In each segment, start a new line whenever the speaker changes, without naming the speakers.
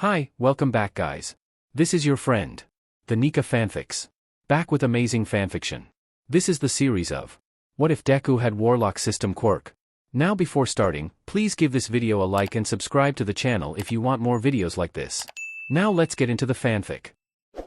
Hi, welcome back guys. This is your friend, the Fanfics. Back with amazing fanfiction. This is the series of What if Deku had Warlock system quirk? Now before starting, please give this video a like and subscribe to the channel if you want more videos like this. Now let's get into the fanfic.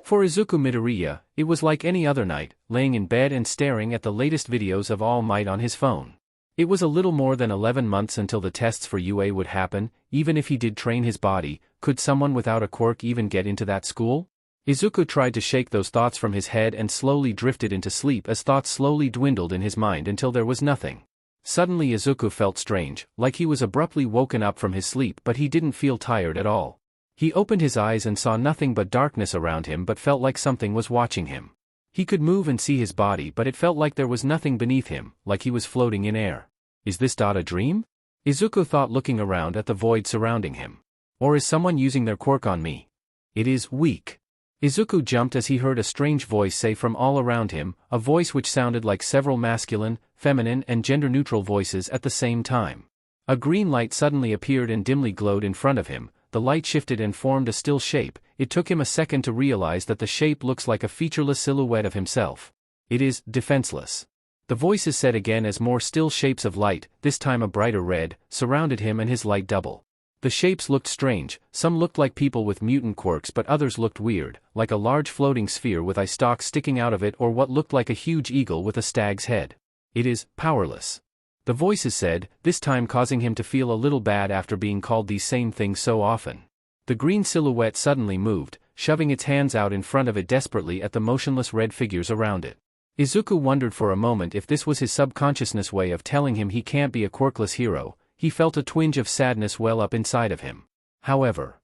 For Izuku Midoriya, it was like any other night, laying in bed and staring at the latest videos of All Might on his phone. It was a little more than 11 months until the tests for UA would happen. Even if he did train his body, could someone without a quirk even get into that school? Izuku tried to shake those thoughts from his head and slowly drifted into sleep as thoughts slowly dwindled in his mind until there was nothing. Suddenly Izuku felt strange, like he was abruptly woken up from his sleep, but he didn't feel tired at all. He opened his eyes and saw nothing but darkness around him, but felt like something was watching him. He could move and see his body, but it felt like there was nothing beneath him, like he was floating in air. Is this a dream? Izuku thought, looking around at the void surrounding him. Or is someone using their quirk on me? It is weak. Izuku jumped as he heard a strange voice say from all around him, a voice which sounded like several masculine, feminine and gender-neutral voices at the same time. A green light suddenly appeared and dimly glowed in front of him. The light shifted and formed a still shape. It took him a second to realize that the shape looks like a featureless silhouette of himself. It is defenseless. The voices said again as more still shapes of light, this time a brighter red, surrounded him and his light double. The shapes looked strange. Some looked like people with mutant quirks, but others looked weird, like a large floating sphere with eye stalks sticking out of it, or what looked like a huge eagle with a stag's head. It is powerless. The voices said, this time causing him to feel a little bad after being called these same things so often. The green silhouette suddenly moved, shoving its hands out in front of it desperately at the motionless red figures around it. Izuku wondered for a moment if this was his subconsciousness way of telling him he can't be a quirkless hero. He felt a twinge of sadness well up inside of him. However,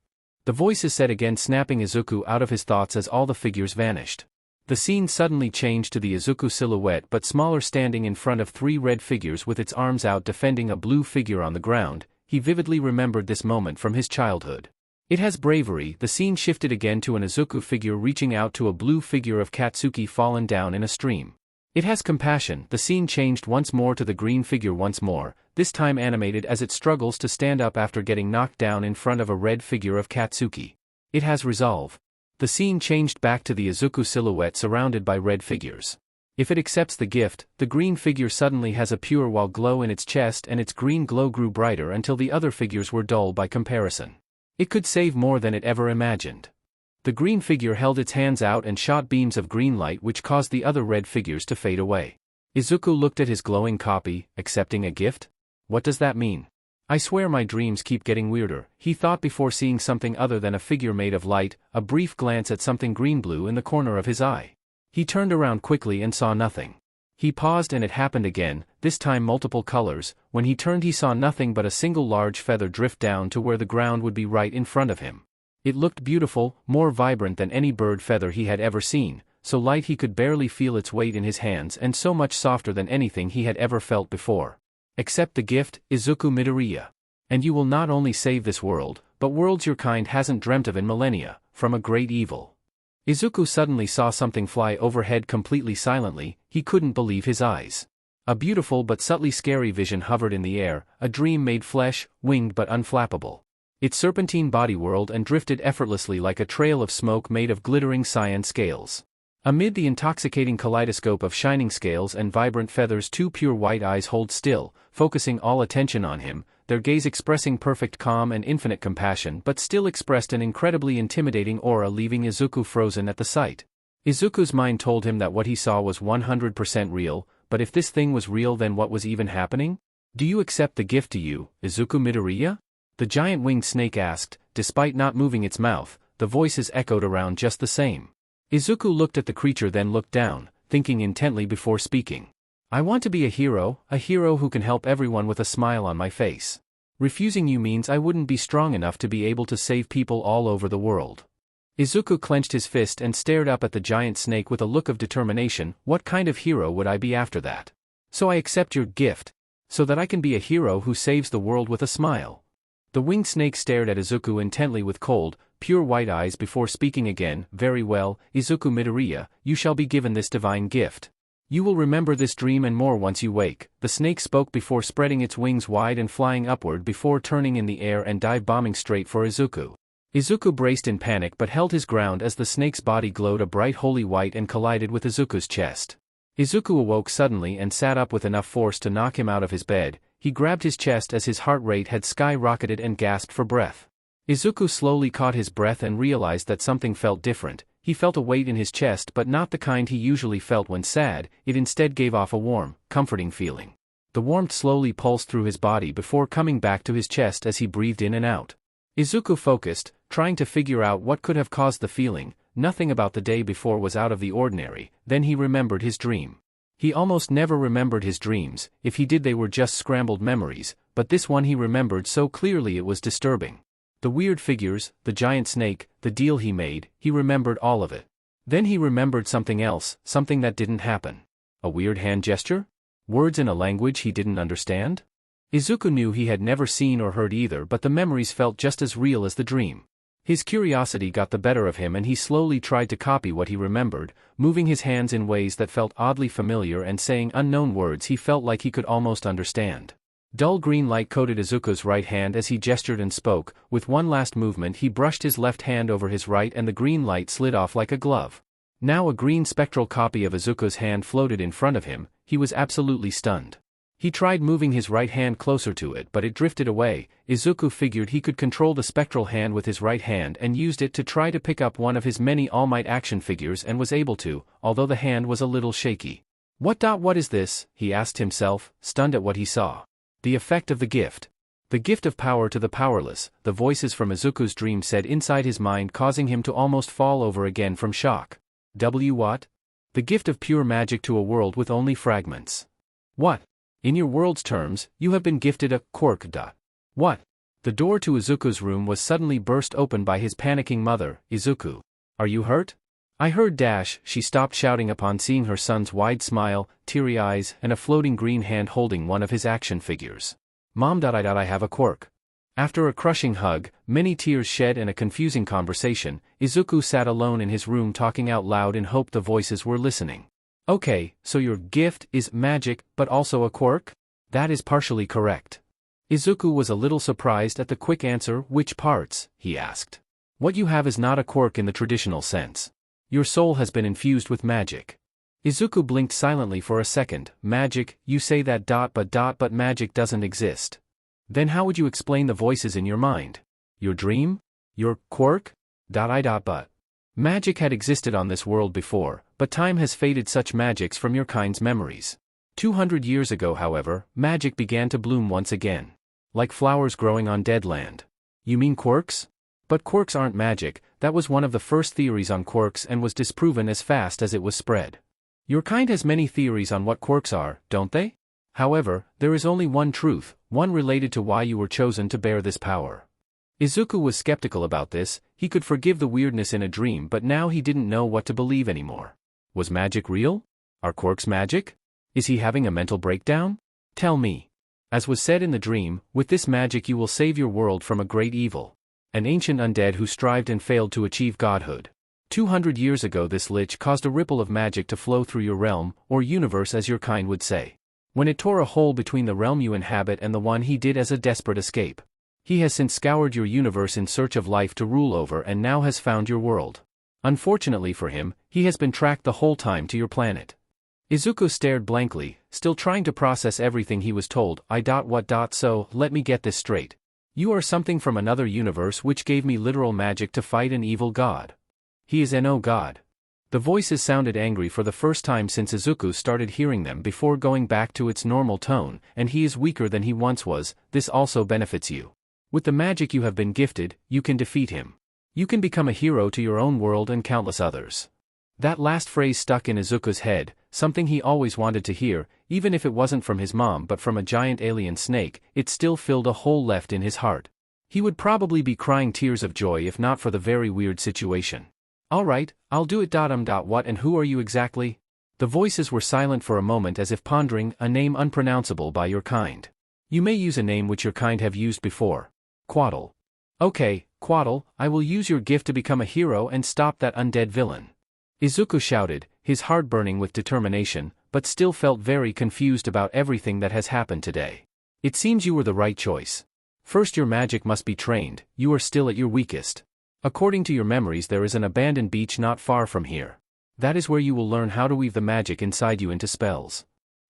the voices said again, snapping Izuku out of his thoughts as all the figures vanished. The scene suddenly changed to the Izuku silhouette, but smaller, standing in front of three red figures with its arms out defending a blue figure on the ground. He vividly remembered this moment from his childhood. It has bravery. The scene shifted again to an Izuku figure reaching out to a blue figure of Katsuki fallen down in a stream. It has compassion. The scene changed once more to the green figure once more, this time animated as it struggles to stand up after getting knocked down in front of a red figure of Katsuki. It has resolve. The scene changed back to the Izuku silhouette surrounded by red figures. If it accepts the gift, the green figure suddenly has a pure white glow in its chest, and its green glow grew brighter until the other figures were dull by comparison. It could save more than it ever imagined. The green figure held its hands out and shot beams of green light which caused the other red figures to fade away. Izuku looked at his glowing copy. Accepting a gift? What does that mean? I swear my dreams keep getting weirder, he thought before seeing something other than a figure made of light, a brief glance at something green-blue in the corner of his eye. He turned around quickly and saw nothing. He paused and it happened again, this time multiple colors. When he turned he saw nothing but a single large feather drift down to where the ground would be right in front of him. It looked beautiful, more vibrant than any bird feather he had ever seen, so light he could barely feel its weight in his hands, and so much softer than anything he had ever felt before. Accept the gift, Izuku Midoriya. And you will not only save this world, but worlds your kind hasn't dreamt of in millennia, from a great evil. Izuku suddenly saw something fly overhead completely silently. He couldn't believe his eyes. A beautiful but subtly scary vision hovered in the air, a dream made flesh, winged but unflappable. Its serpentine body whirled and drifted effortlessly like a trail of smoke made of glittering cyan scales. Amid the intoxicating kaleidoscope of shining scales and vibrant feathers, two pure white eyes hold still, focusing all attention on him, their gaze expressing perfect calm and infinite compassion, but still expressed an incredibly intimidating aura, leaving Izuku frozen at the sight. Izuku's mind told him that what he saw was 100% real, but if this thing was real, then what was even happening? Do you accept the gift, to you, Izuku Midoriya? The giant winged snake asked. Despite not moving its mouth, the voices echoed around just the same. Izuku looked at the creature, then looked down, thinking intently before speaking. I want to be a hero who can help everyone with a smile on my face. Refusing you means I wouldn't be strong enough to be able to save people all over the world. Izuku clenched his fist and stared up at the giant snake with a look of determination. What kind of hero would I be after that? So I accept your gift, so that I can be a hero who saves the world with a smile. The winged snake stared at Izuku intently with cold, pure white eyes before speaking again. Very well, Izuku Midoriya, you shall be given this divine gift. You will remember this dream and more once you wake. The snake spoke before spreading its wings wide and flying upward before turning in the air and dive bombing straight for Izuku. Izuku braced in panic but held his ground as the snake's body glowed a bright holy white and collided with Izuku's chest. Izuku awoke suddenly and sat up with enough force to knock him out of his bed. He grabbed his chest as his heart rate had skyrocketed and gasped for breath. Izuku slowly caught his breath and realized that something felt different. He felt a weight in his chest, but not the kind he usually felt when sad. It instead gave off a warm, comforting feeling. The warmth slowly pulsed through his body before coming back to his chest as he breathed in and out. Izuku focused, trying to figure out what could have caused the feeling. Nothing about the day before was out of the ordinary. Then he remembered his dream. He almost never remembered his dreams. If he did, they were just scrambled memories, but this one he remembered so clearly it was disturbing. The weird figures, the giant snake, the deal he made, he remembered all of it. Then he remembered something else, something that didn't happen. A weird hand gesture? Words in a language he didn't understand? Izuku knew he had never seen or heard either, but the memories felt just as real as the dream. His curiosity got the better of him and he slowly tried to copy what he remembered, moving his hands in ways that felt oddly familiar and saying unknown words he felt like he could almost understand. Dull green light coated Izuku's right hand as he gestured and spoke. With one last movement he brushed his left hand over his right and the green light slid off like a glove. Now a green spectral copy of Izuku's hand floated in front of him. He was absolutely stunned. He tried moving his right hand closer to it, but it drifted away. Izuku figured he could control the spectral hand with his right hand and used it to try to pick up one of his many All Might action figures and was able to, although the hand was a little shaky. What is this? He asked himself, stunned at what he saw. The effect of the gift. The gift of power to the powerless, the voices from Izuku's dream said inside his mind, causing him to almost fall over again from shock. What? The gift of pure magic to a world with only fragments. What? In your world's terms, you have been gifted a quirk. What? The door to Izuku's room was suddenly burst open by his panicking mother. Izuku, are you hurt? I heard dash. She stopped shouting upon seeing her son's wide smile, teary eyes, and a floating green hand holding one of his action figures. Mom. I have a quirk. After a crushing hug, many tears shed and a confusing conversation, Izuku sat alone in his room talking out loud in hope the voices were listening. Okay, so your gift is magic, but also a quirk? That is partially correct. Izuku was a little surprised at the quick answer. Which parts? He asked. What you have is not a quirk in the traditional sense. Your soul has been infused with magic. Izuku blinked silently for a second. Magic, you say that. But magic doesn't exist. Then how would you explain the voices in your mind? Your dream? Your quirk? But magic had existed on this world before, but time has faded such magics from your kind's memories. 200 years ago, however, magic began to bloom once again. Like flowers growing on dead land. You mean quirks? But quirks aren't magic. That was one of the first theories on quirks and was disproven as fast as it was spread. Your kind has many theories on what quirks are, don't they? However, there is only one truth, one related to why you were chosen to bear this power. Izuku was skeptical about this. He could forgive the weirdness in a dream, but now he didn't know what to believe anymore. Was magic real? Are quirks magic? Is he having a mental breakdown? Tell me. As was said in the dream, with this magic you will save your world from a great evil. An ancient undead who strived and failed to achieve godhood. 200 years ago this lich caused a ripple of magic to flow through your realm, or universe as your kind would say. When it tore a hole between the realm you inhabit and the one he did as a desperate escape. He has since scoured your universe in search of life to rule over and now has found your world. Unfortunately for him, he has been tracked the whole time to your planet. Izuku stared blankly, still trying to process everything he was told. So, let me get this straight. You are something from another universe which gave me literal magic to fight an evil god. He is no god. The voices sounded angry for the first time since Izuku started hearing them before going back to its normal tone, and he is weaker than he once was. This also benefits you. With the magic you have been gifted, you can defeat him. You can become a hero to your own world and countless others. That last phrase stuck in Izuku's head, something he always wanted to hear, even if it wasn't from his mom but from a giant alien snake. It still filled a hole left in his heart. He would probably be crying tears of joy if not for the very weird situation. Alright, I'll do it. What and who are you exactly? The voices were silent for a moment as if pondering. A name unpronounceable by your kind. You may use a name which your kind have used before. Quaddle. Okay, Quaddle, I will use your gift to become a hero and stop that undead villain. Izuku shouted, his heart burning with determination, but still felt very confused about everything that has happened today. It seems you were the right choice. First, your magic must be trained. You are still at your weakest. According to your memories, there is an abandoned beach not far from here. That is where you will learn how to weave the magic inside you into spells.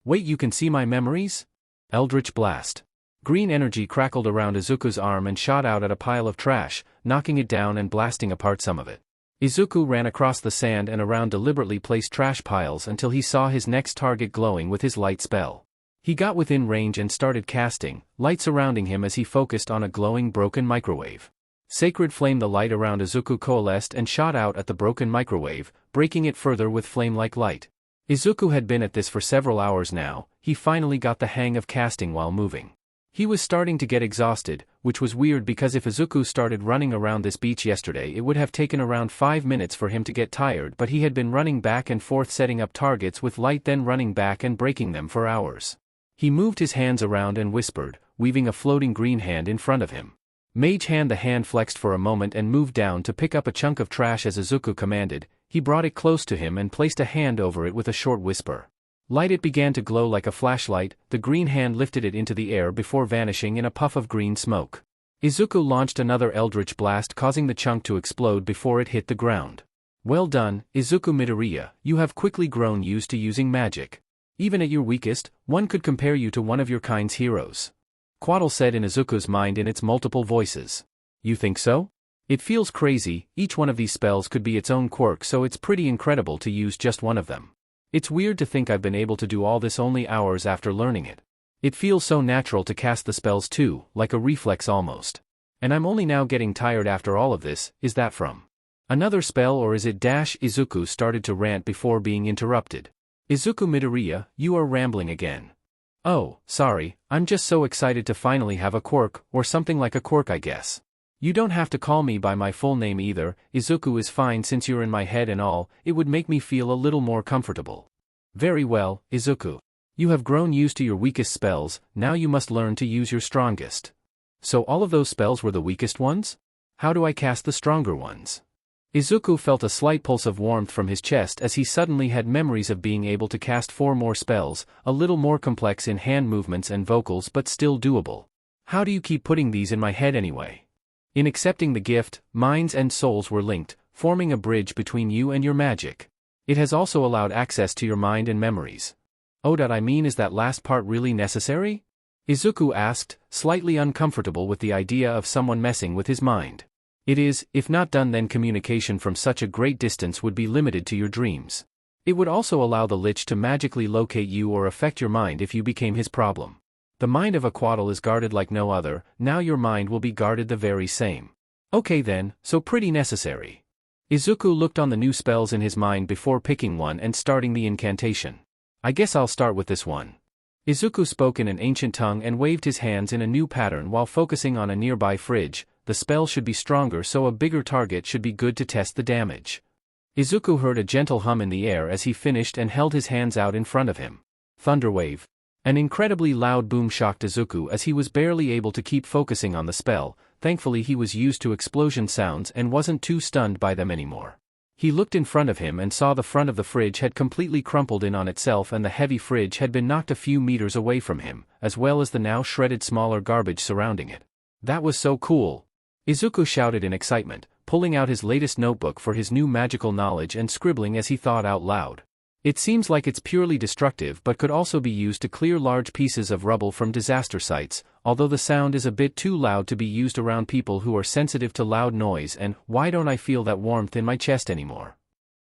Wait, you can see my memories? Eldritch Blast. Green energy crackled around Izuku's arm and shot out at a pile of trash, knocking it down and blasting apart some of it. Izuku ran across the sand and around deliberately placed trash piles until he saw his next target glowing with his light spell. He got within range and started casting, light surrounding him as he focused on a glowing broken microwave. Sacred flame. The light around Izuku coalesced and shot out at the broken microwave, breaking it further with flame-like light. Izuku had been at this for several hours now. He finally got the hang of casting while moving. He was starting to get exhausted, which was weird because if Izuku started running around this beach yesterday, it would have taken around 5 minutes for him to get tired, but he had been running back and forth setting up targets with light, then running back and breaking them for hours. He moved his hands around and whispered, weaving a floating green hand in front of him. Mage hand. The hand flexed for a moment and moved down to pick up a chunk of trash as Izuku commanded. He brought it close to him and placed a hand over it with a short whisper. Light. It began to glow like a flashlight. The green hand lifted it into the air before vanishing in a puff of green smoke. Izuku launched another Eldritch Blast, causing the chunk to explode before it hit the ground. Well done, Izuku Midoriya, you have quickly grown used to using magic. Even at your weakest, one could compare you to one of your kind's heroes. Quaddle said in Izuku's mind in its multiple voices. You think so? It feels crazy. Each one of these spells could be its own quirk, so it's pretty incredible to use just one of them. It's weird to think I've been able to do all this only hours after learning it. It feels so natural to cast the spells too, like a reflex almost. And I'm only now getting tired after all of this. Is that from another spell or is it dash? Izuku started to rant before being interrupted. Izuku Midoriya, you are rambling again. Oh, sorry, I'm just so excited to finally have a quirk, or something like a quirk, I guess. You don't have to call me by my full name either. Izuku is fine since you're in my head and all. It would make me feel a little more comfortable. Very well, Izuku. You have grown used to your weakest spells, now you must learn to use your strongest. So all of those spells were the weakest ones? How do I cast the stronger ones? Izuku felt a slight pulse of warmth from his chest as he suddenly had memories of being able to cast 4 more spells, a little more complex in hand movements and vocals but still doable. How do you keep putting these in my head anyway? In accepting the gift, minds and souls were linked, forming a bridge between you and your magic. It has also allowed access to your mind and memories. Oh, I mean, is that last part really necessary? Izuku asked, slightly uncomfortable with the idea of someone messing with his mind. It is. If not done, then communication from such a great distance would be limited to your dreams. It would also allow the Lich to magically locate you or affect your mind if you became his problem. The mind of a Quaddle is guarded like no other, now your mind will be guarded the very same. Okay then, so pretty necessary. Izuku looked on the new spells in his mind before picking one and starting the incantation. I guess I'll start with this one. Izuku spoke in an ancient tongue and waved his hands in a new pattern while focusing on a nearby fridge. The spell should be stronger, so a bigger target should be good to test the damage. Izuku heard a gentle hum in the air as he finished and held his hands out in front of him. Thunderwave. An incredibly loud boom shocked Izuku as he was barely able to keep focusing on the spell. Thankfully he was used to explosion sounds and wasn't too stunned by them anymore. He looked in front of him and saw the front of the fridge had completely crumpled in on itself and the heavy fridge had been knocked a few meters away from him, as well as the now shredded smaller garbage surrounding it. That was so cool! Izuku shouted in excitement, pulling out his latest notebook for his new magical knowledge and scribbling as he thought out loud. It seems like it's purely destructive but could also be used to clear large pieces of rubble from disaster sites, although the sound is a bit too loud to be used around people who are sensitive to loud noise. And why don't I feel that warmth in my chest anymore?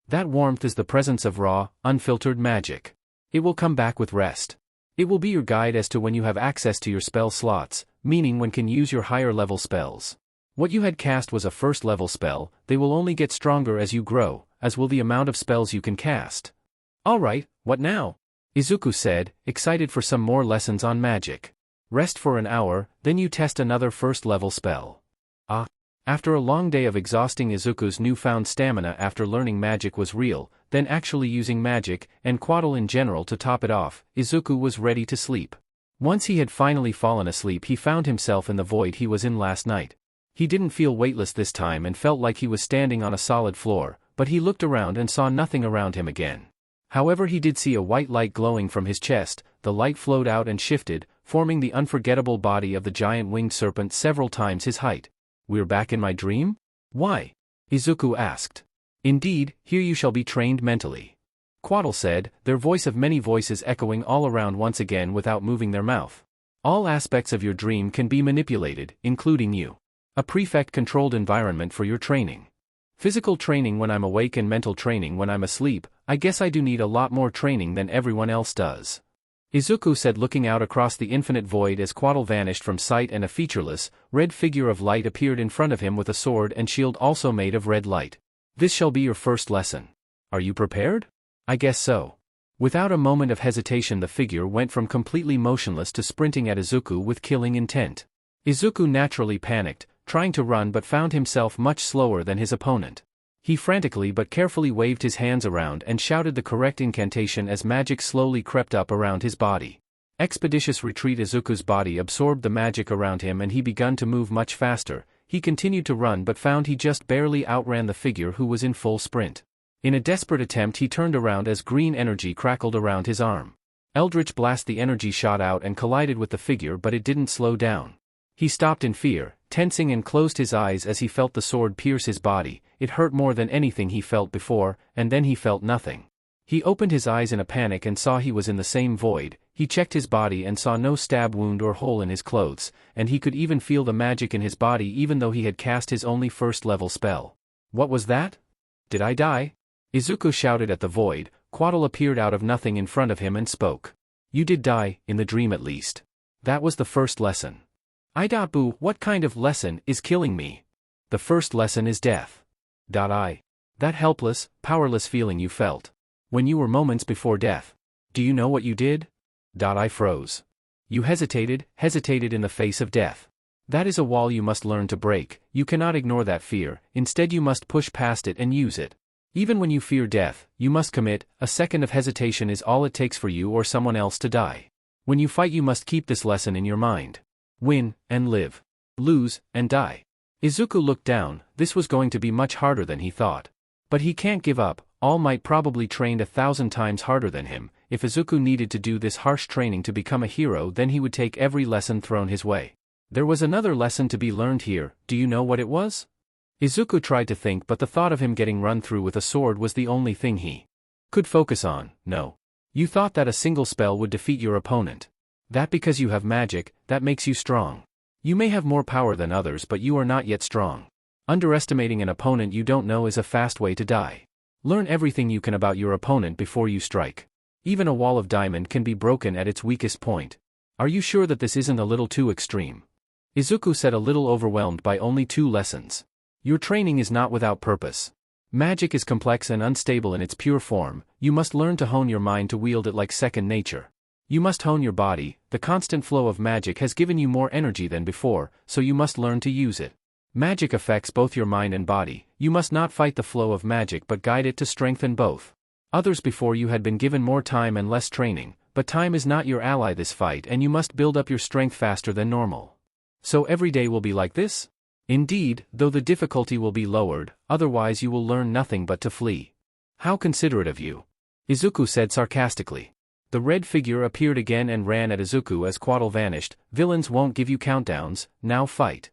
That warmth is the presence of raw, unfiltered magic. It will come back with rest. It will be your guide as to when you have access to your spell slots, meaning when can use your higher level spells. What you had cast was a first level spell. They will only get stronger as you grow, as will the amount of spells you can cast. Alright, what now? Izuku said, excited for some more lessons on magic. Rest for an hour, then you test another first level spell. Ah. After a long day of exhausting Izuku's newfound stamina after learning magic was real, then actually using magic, and Quaddle in general to top it off, Izuku was ready to sleep. Once he had finally fallen asleep, he found himself in the void he was in last night. He didn't feel weightless this time and felt like he was standing on a solid floor, but he looked around and saw nothing around him again. However, he did see a white light glowing from his chest. The light flowed out and shifted, forming the unforgettable body of the giant winged serpent several times his height. We're back in my dream? Why? Izuku asked. Indeed, here you shall be trained mentally. Quaddle said, their voice of many voices echoing all around once again without moving their mouth. All aspects of your dream can be manipulated, including you. A prefect-controlled environment for your training. Physical training when I'm awake and mental training when I'm asleep. I guess I do need a lot more training than everyone else does. Izuku said, looking out across the infinite void as Quaddle vanished from sight and a featureless, red figure of light appeared in front of him with a sword and shield also made of red light. This shall be your first lesson. Are you prepared? I guess so. Without a moment of hesitation the figure went from completely motionless to sprinting at Izuku with killing intent. Izuku naturally panicked, trying to run but found himself much slower than his opponent. He frantically but carefully waved his hands around and shouted the correct incantation as magic slowly crept up around his body. Expeditious retreat. Izuku's body absorbed the magic around him and he began to move much faster. He continued to run but found he just barely outran the figure who was in full sprint. In a desperate attempt he turned around as green energy crackled around his arm. Eldritch blast. The energy shot out and collided with the figure but it didn't slow down. He stopped in fear, tensing and closed his eyes as he felt the sword pierce his body. It hurt more than anything he felt before, and then he felt nothing. He opened his eyes in a panic and saw he was in the same void. He checked his body and saw no stab wound or hole in his clothes, and he could even feel the magic in his body even though he had cast his only first-level spell. What was that? Did I die? Izuku shouted at the void. Quaddle appeared out of nothing in front of him and spoke. You did die, in the dream at least. That was the first lesson. Boo, what kind of lesson is killing me? The first lesson is death. That helpless, powerless feeling you felt when you were moments before death. Do you know what you did? I froze. You hesitated in the face of death. That is a wall you must learn to break. You cannot ignore that fear, instead you must push past it and use it. Even when you fear death, you must commit. A second of hesitation is all it takes for you or someone else to die. When you fight you must keep this lesson in your mind. Win, and live. Lose, and die. Izuku looked down. This was going to be much harder than he thought. But he can't give up. All Might probably trained 1,000 times harder than him. If Izuku needed to do this harsh training to become a hero then he would take every lesson thrown his way. There was another lesson to be learned here. Do you know what it was? Izuku tried to think but the thought of him getting run through with a sword was the only thing he could focus on. No. You thought that a single spell would defeat your opponent. That because you have magic, that makes you strong. You may have more power than others but you are not yet strong. Underestimating an opponent you don't know is a fast way to die. Learn everything you can about your opponent before you strike. Even a wall of diamond can be broken at its weakest point. Are you sure that this isn't a little too extreme? Izuku said, a little overwhelmed by only 2 lessons. Your training is not without purpose. Magic is complex and unstable in its pure form. You must learn to hone your mind to wield it like second nature. You must hone your body. The constant flow of magic has given you more energy than before, so you must learn to use it. Magic affects both your mind and body. You must not fight the flow of magic but guide it to strengthen both. Others before you had been given more time and less training, but time is not your ally this fight and you must build up your strength faster than normal. So every day will be like this? Indeed, though the difficulty will be lowered, otherwise you will learn nothing but to flee. How considerate of you. Izuku said sarcastically. The red figure appeared again and ran at Izuku as Quaddle vanished. Villains won't give you countdowns, now fight.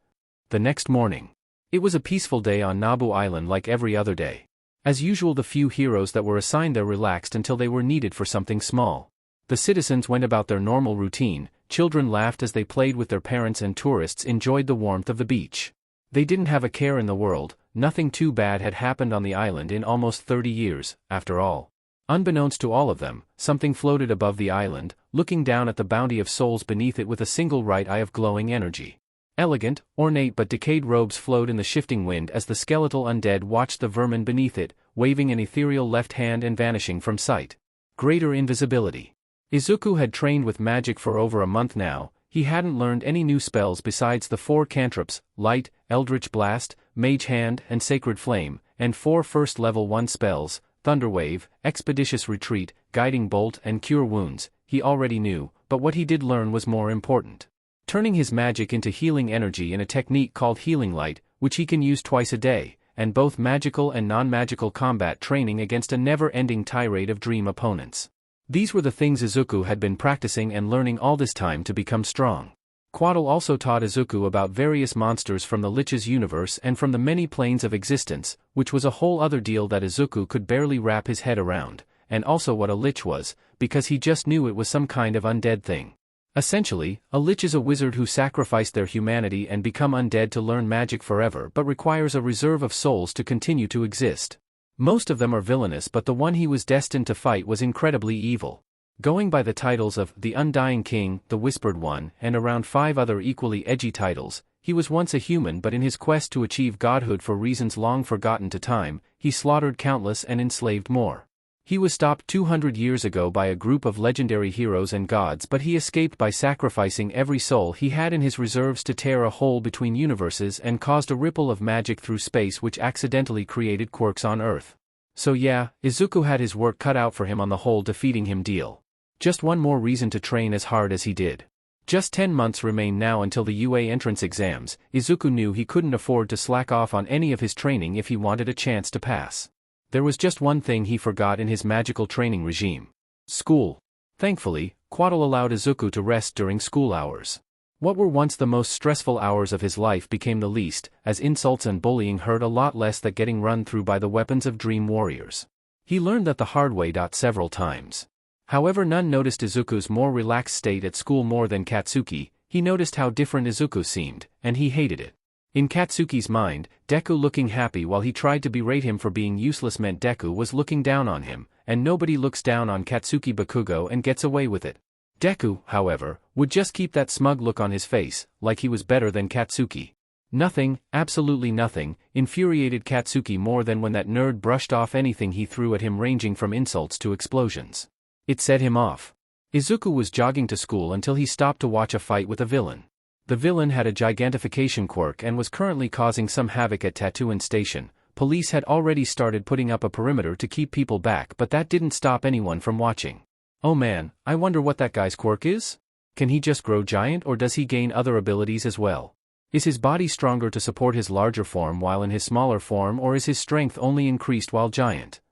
The next morning. It was a peaceful day on Nabu Island like every other day. As usual the few heroes that were assigned there relaxed until they were needed for something small. The citizens went about their normal routine, children laughed as they played with their parents and tourists enjoyed the warmth of the beach. They didn't have a care in the world, nothing too bad had happened on the island in almost 30 years, after all. Unbeknownst to all of them, something floated above the island, looking down at the bounty of souls beneath it with a single right eye of glowing energy. Elegant, ornate but decayed robes flowed in the shifting wind as the skeletal undead watched the vermin beneath it, waving an ethereal left hand and vanishing from sight. Greater invisibility. Izuku had trained with magic for over a month now. He hadn't learned any new spells besides the 4 cantrips, Light, Eldritch Blast, Mage Hand and Sacred Flame, and 4 first level 1 spells, Thunderwave, Expeditious Retreat, Guiding Bolt and Cure Wounds. He already knew, but what he did learn was more important. Turning his magic into healing energy in a technique called Healing Light, which he can use twice a day, and both magical and non-magical combat training against a never-ending tirade of dream opponents. These were the things Izuku had been practicing and learning all this time to become strong. Quaddle also taught Izuku about various monsters from the Lich's universe and from the many planes of existence, which was a whole other deal that Izuku could barely wrap his head around, and also what a Lich was, because he just knew it was some kind of undead thing. Essentially, a Lich is a wizard who sacrificed their humanity and become undead to learn magic forever but requires a reserve of souls to continue to exist. Most of them are villainous, but the one he was destined to fight was incredibly evil. Going by the titles of the Undying King, the Whispered One, and around 5 other equally edgy titles, he was once a human, but in his quest to achieve godhood for reasons long forgotten to time, he slaughtered countless and enslaved more. He was stopped 200 years ago by a group of legendary heroes and gods, but he escaped by sacrificing every soul he had in his reserves to tear a hole between universes and caused a ripple of magic through space which accidentally created quirks on Earth. So yeah, Izuku had his work cut out for him on the whole defeating him deal. Just one more reason to train as hard as he did. Just 10 months remain now until the UA entrance exams. Izuku knew he couldn't afford to slack off on any of his training if he wanted a chance to pass. There was just one thing he forgot in his magical training regime. School. Thankfully, Quaddle allowed Izuku to rest during school hours. What were once the most stressful hours of his life became the least, as insults and bullying hurt a lot less than getting run through by the weapons of dream warriors. He learned that the hard way. Several times. However, none noticed Izuku's more relaxed state at school more than Katsuki. He noticed how different Izuku seemed, and he hated it. In Katsuki's mind, Deku looking happy while he tried to berate him for being useless meant Deku was looking down on him, and nobody looks down on Katsuki Bakugo and gets away with it. Deku, however, would just keep that smug look on his face, like he was better than Katsuki. Nothing, absolutely nothing, infuriated Katsuki more than when that nerd brushed off anything he threw at him, ranging from insults to explosions. It set him off. Izuku was jogging to school until he stopped to watch a fight with a villain. The villain had a gigantification quirk and was currently causing some havoc at Tatooine Station. Police had already started putting up a perimeter to keep people back, but that didn't stop anyone from watching. Oh man, I wonder what that guy's quirk is? Can he just grow giant, or does he gain other abilities as well? Is his body stronger to support his larger form while in his smaller form, or is his strength only increased while giant?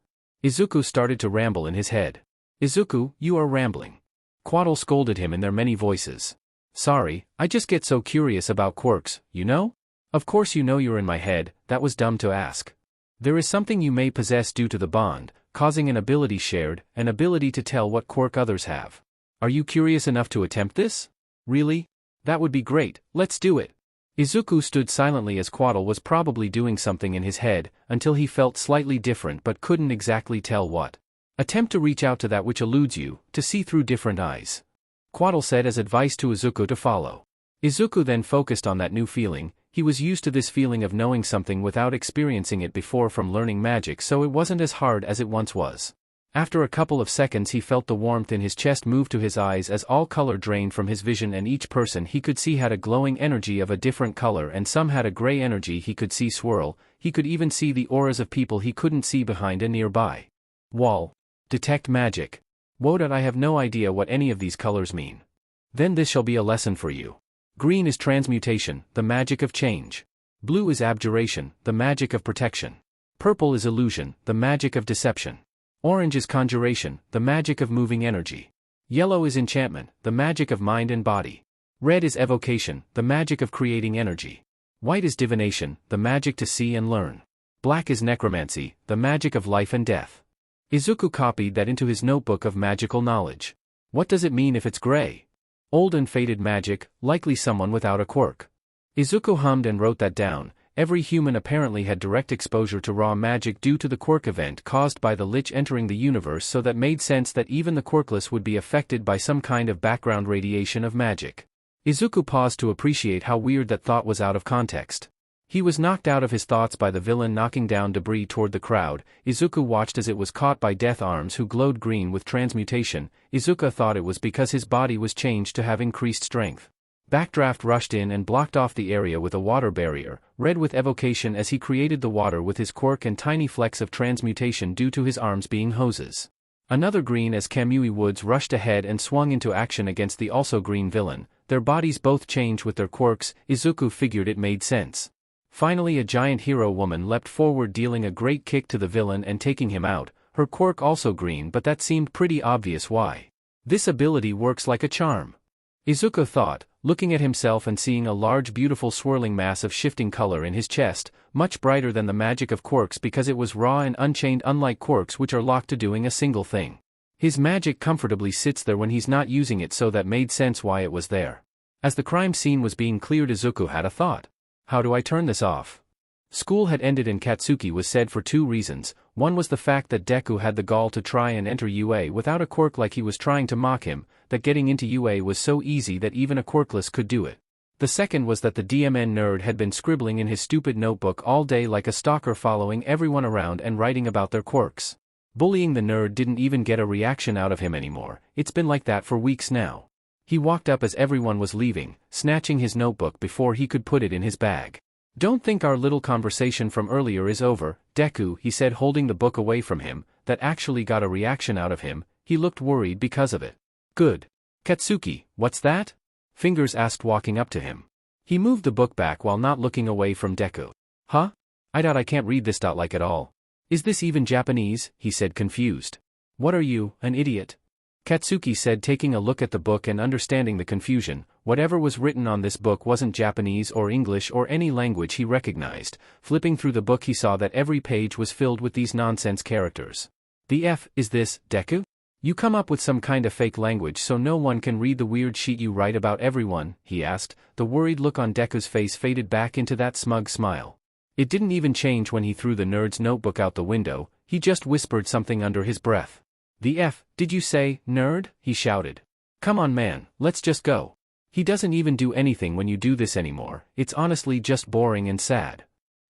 Izuku started to ramble in his head. Izuku, you are rambling. Quaddle scolded him in their many voices. Sorry, I just get so curious about quirks, you know? Of course you know you're in my head, that was dumb to ask. There is something you may possess due to the bond, causing an ability shared, an ability to tell what quirk others have. Are you curious enough to attempt this? Really? That would be great, let's do it. Izuku stood silently as Quaddle was probably doing something in his head, until he felt slightly different but couldn't exactly tell what. Attempt to reach out to that which eludes you, to see through different eyes. Quaddle said as advice to Izuku to follow. Izuku then focused on that new feeling. He was used to this feeling of knowing something without experiencing it before from learning magic, so it wasn't as hard as it once was. After a couple of seconds he felt the warmth in his chest move to his eyes as all color drained from his vision, and each person he could see had a glowing energy of a different color, and some had a gray energy he could see swirl. He could even see the auras of people he couldn't see behind a nearby wall. Detect magic. Wodat, I have no idea what any of these colors mean. Then this shall be a lesson for you. Green is transmutation, the magic of change. Blue is abjuration, the magic of protection. Purple is illusion, the magic of deception. Orange is conjuration, the magic of moving energy. Yellow is enchantment, the magic of mind and body. Red is evocation, the magic of creating energy. White is divination, the magic to see and learn. Black is necromancy, the magic of life and death. Izuku copied that into his notebook of magical knowledge. What does it mean if it's gray? Old and faded magic, likely someone without a quirk. Izuku hummed and wrote that down. Every human apparently had direct exposure to raw magic due to the quirk event caused by the Lich entering the universe, so that made sense that even the quirkless would be affected by some kind of background radiation of magic. Izuku paused to appreciate how weird that thought was out of context. He was knocked out of his thoughts by the villain knocking down debris toward the crowd. Izuku watched as it was caught by Death Arms, who glowed green with transmutation. Izuku thought it was because his body was changed to have increased strength. Backdraft rushed in and blocked off the area with a water barrier, red with evocation as he created the water with his quirk, and tiny flecks of transmutation due to his arms being hoses. Another green as Kamui Woods rushed ahead and swung into action against the also green villain. Their bodies both changed with their quirks. Izuku figured it made sense. Finally, a giant hero woman leapt forward, dealing a great kick to the villain and taking him out, her quirk also green, but that seemed pretty obvious why. This ability works like a charm. Izuku thought, looking at himself and seeing a large beautiful swirling mass of shifting color in his chest, much brighter than the magic of quirks because it was raw and unchained, unlike quirks which are locked to doing a single thing. His magic comfortably sits there when he's not using it, so that made sense why it was there. As the crime scene was being cleared, Izuku had a thought. How do I turn this off? School had ended and Katsuki was said for two reasons. One was the fact that Deku had the gall to try and enter UA without a quirk, like he was trying to mock him, that getting into UA was so easy that even a quirkless could do it. The second was that the DMN nerd had been scribbling in his stupid notebook all day like a stalker, following everyone around and writing about their quirks. Bullying the nerd didn't even get a reaction out of him anymore. It's been like that for weeks now. He walked up as everyone was leaving, snatching his notebook before he could put it in his bag. "Don't think our little conversation from earlier is over, Deku," he said, holding the book away from him. That actually got a reaction out of him. He looked worried because of it. "Good. Katsuki, what's that?" Fingers asked, walking up to him. He moved the book back while not looking away from Deku. "Huh? I doubt I can't read this like at all. Is this even Japanese?" he said, confused. "What are you, an idiot?" Katsuki said, taking a look at the book and understanding the confusion. Whatever was written on this book wasn't Japanese or English or any language he recognized. Flipping through the book, he saw that every page was filled with these nonsense characters. "The F is this, Deku? You come up with some kind of fake language so no one can read the weird shit you write about everyone?" he asked. The worried look on Deku's face faded back into that smug smile. It didn't even change when he threw the nerd's notebook out the window. He just whispered something under his breath. "The F, did you say, nerd?" he shouted. "Come on, man, let's just go. He doesn't even do anything when you do this anymore. It's honestly just boring and sad."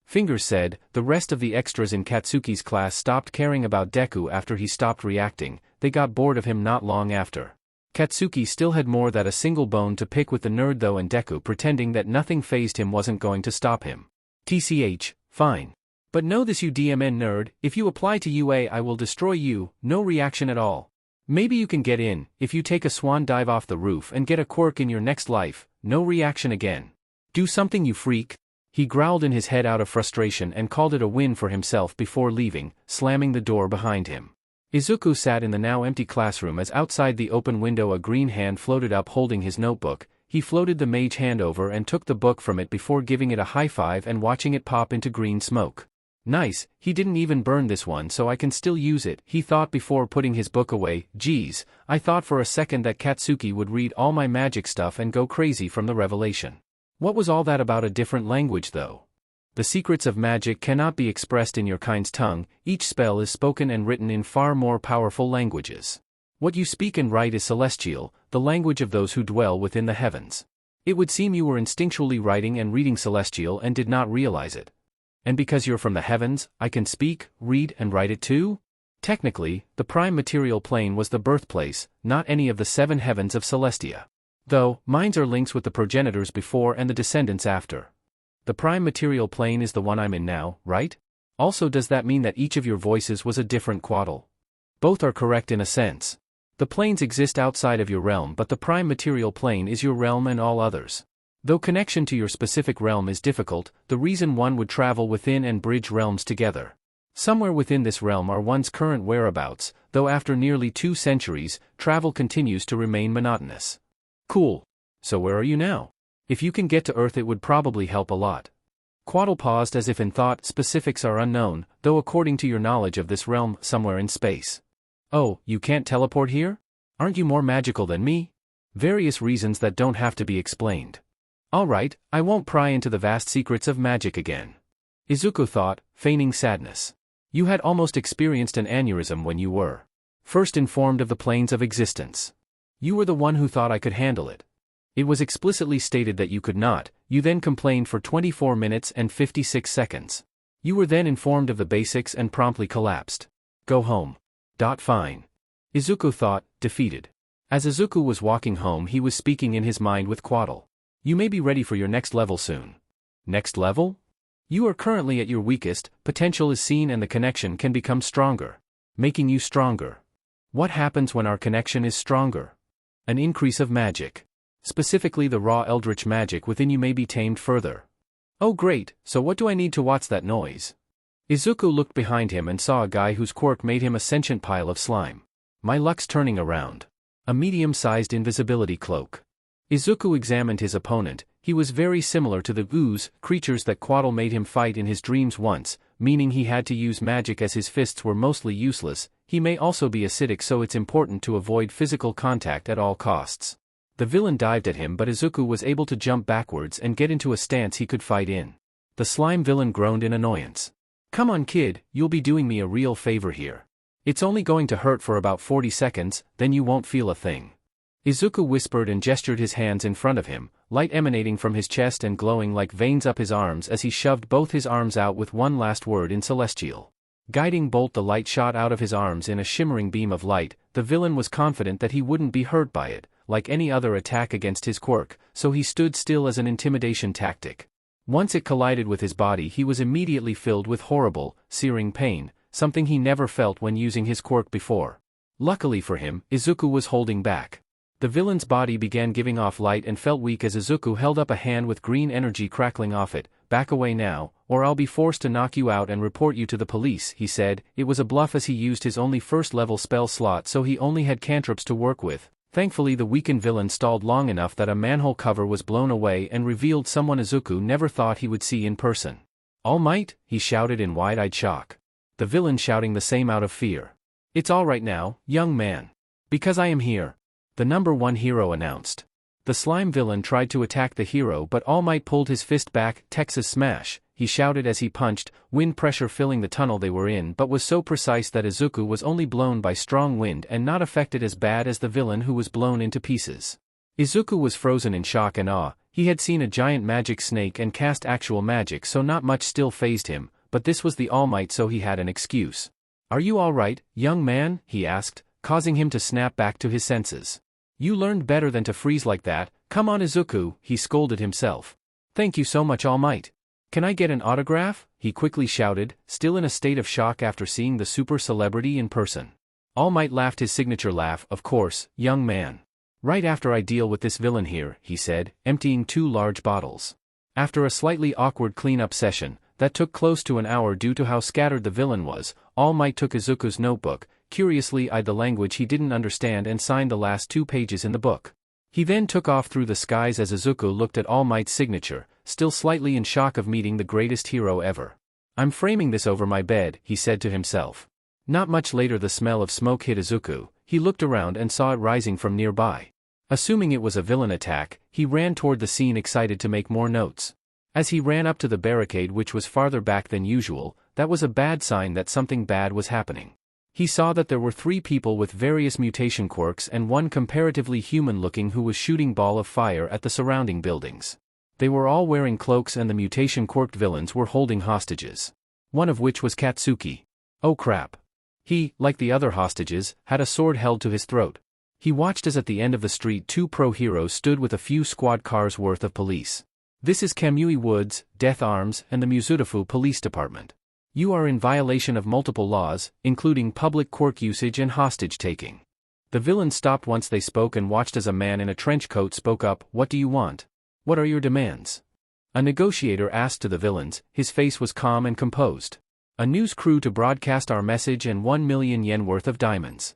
Fingers said. The rest of the extras in Katsuki's class stopped caring about Deku after he stopped reacting. They got bored of him not long after. Katsuki still had more than a single bone to pick with the nerd though, and Deku, pretending that nothing fazed him, wasn't going to stop him. "TCH, fine. But know this, you DMN nerd, if you apply to UA I will destroy you." No reaction at all. "Maybe you can get in, if you take a swan dive off the roof and get a quirk in your next life." No reaction again. "Do something, you freak." He growled in his head out of frustration and called it a win for himself before leaving, slamming the door behind him. Izuku sat in the now empty classroom as outside the open window a green hand floated up holding his notebook. He floated the mage hand over and took the book from it before giving it a high five and watching it pop into green smoke. "Nice, he didn't even burn this one, so I can still use it," he thought before putting his book away. "Geez, I thought for a second that Katsuki would read all my magic stuff and go crazy from the revelation. What was all that about a different language though? The secrets of magic cannot be expressed in your kind's tongue. Each spell is spoken and written in far more powerful languages. What you speak and write is celestial, the language of those who dwell within the heavens. It would seem you were instinctually writing and reading celestial and did not realize it. And because you're from the heavens, I can speak, read, and write it too?" Technically, the prime material plane was the birthplace, not any of the 7 heavens of Celestia. Though, minds are links with the progenitors before and the descendants after. The prime material plane is the one I'm in now, right? Also, does that mean that each of your voices was a different quaddle? Both are correct in a sense. The planes exist outside of your realm, but the prime material plane is your realm and all others. Though connection to your specific realm is difficult, the reason one would travel within and bridge realms together. Somewhere within this realm are one's current whereabouts, though after nearly 2 centuries, travel continues to remain monotonous. Cool. So where are you now? If you can get to Earth it would probably help a lot. Quaddle paused as if in thought. Specifics are unknown, though according to your knowledge of this realm, somewhere in space. Oh, you can't teleport here? Aren't you more magical than me? Various reasons that don't have to be explained. Alright, I won't pry into the vast secrets of magic again. Izuku thought, feigning sadness. You had almost experienced an aneurysm when you were first informed of the planes of existence. You were the one who thought I could handle it. It was explicitly stated that you could not. You then complained for 24 minutes and 56 seconds. You were then informed of the basics and promptly collapsed. Go home. Fine. Izuku thought, defeated. As Izuku was walking home he was speaking in his mind with Quaddle. You may be ready for your next level soon. Next level? You are currently at your weakest, potential is seen and the connection can become stronger. Making you stronger. What happens when our connection is stronger? An increase of magic. Specifically the raw eldritch magic within you may be tamed further. Oh great, so what do I need to watch that noise? Izuku looked behind him and saw a guy whose quirk made him a sentient pile of slime. My luck's turning around. A medium-sized invisibility cloak. Izuku examined his opponent. He was very similar to the ooze creatures that Quaddle made him fight in his dreams once, meaning he had to use magic as his fists were mostly useless. He may also be acidic, so it's important to avoid physical contact at all costs. The villain dived at him, but Izuku was able to jump backwards and get into a stance he could fight in. The slime villain groaned in annoyance. "Come on, kid, you'll be doing me a real favor here. It's only going to hurt for about 40 seconds, then you won't feel a thing." Izuku whispered and gestured his hands in front of him, light emanating from his chest and glowing like veins up his arms as he shoved both his arms out with one last word in Celestial. Guiding bolt, the light shot out of his arms in a shimmering beam of light. The villain was confident that he wouldn't be hurt by it, like any other attack against his quirk, so he stood still as an intimidation tactic. Once it collided with his body, he was immediately filled with horrible, searing pain, something he never felt when using his quirk before. Luckily for him, Izuku was holding back. The villain's body began giving off light and felt weak as Izuku held up a hand with green energy crackling off it. "Back away now, or I'll be forced to knock you out and report you to the police," he said. It was a bluff as he used his only first-level spell slot, so he only had cantrips to work with. Thankfully, the weakened villain stalled long enough that a manhole cover was blown away and revealed someone Izuku never thought he would see in person. "All Might?" he shouted in wide-eyed shock. The villain shouting the same out of fear. "It's all right now, young man. Because I am here," the #1 hero announced. The slime villain tried to attack the hero, but All Might pulled his fist back. "Texas Smash," he shouted as he punched, wind pressure filling the tunnel they were in, but was so precise that Izuku was only blown by strong wind and not affected as bad as the villain, who was blown into pieces. Izuku was frozen in shock and awe. He had seen a giant magic snake and cast actual magic, so not much still fazed him, but this was the All Might, so he had an excuse. "Are you all right, young man?" he asked, causing him to snap back to his senses. "You learned better than to freeze like that. Come on, Izuku," he scolded himself. "Thank you so much, All Might. Can I get an autograph?" he quickly shouted, still in a state of shock after seeing the super celebrity in person. All Might laughed his signature laugh. "Of course, young man. Right after I deal with this villain here," he said, emptying 2 large bottles. After a slightly awkward cleanup session, that took close to an hour due to how scattered the villain was, All Might took Izuku's notebook, curiously eyed the language he didn't understand and signed the last 2 pages in the book. He then took off through the skies as Izuku looked at All Might's signature, still slightly in shock of meeting the greatest hero ever. "I'm framing this over my bed," he said to himself. Not much later, the smell of smoke hit Izuku. He looked around and saw it rising from nearby. Assuming it was a villain attack, he ran toward the scene, excited to make more notes. As he ran up to the barricade, which was farther back than usual, that was a bad sign that something bad was happening. He saw that there were 3 people with various mutation quirks and 1 comparatively human-looking who was shooting ball of fire at the surrounding buildings. They were all wearing cloaks, and the mutation-quirked villains were holding hostages. One of which was Katsuki. Oh crap. He, like the other hostages, had a sword held to his throat. He watched as at the end of the street 2 pro-heroes stood with a few squad cars worth of police. "This is Kamui Woods, Death Arms, and the Muzudafu Police Department. You are in violation of multiple laws, including public quirk usage and hostage-taking." The villain stopped once they spoke and watched as a man in a trench coat spoke up. "What do you want? What are your demands?" A negotiator asked to the villains. His face was calm and composed. "A news crew to broadcast our message and 1 million yen worth of diamonds."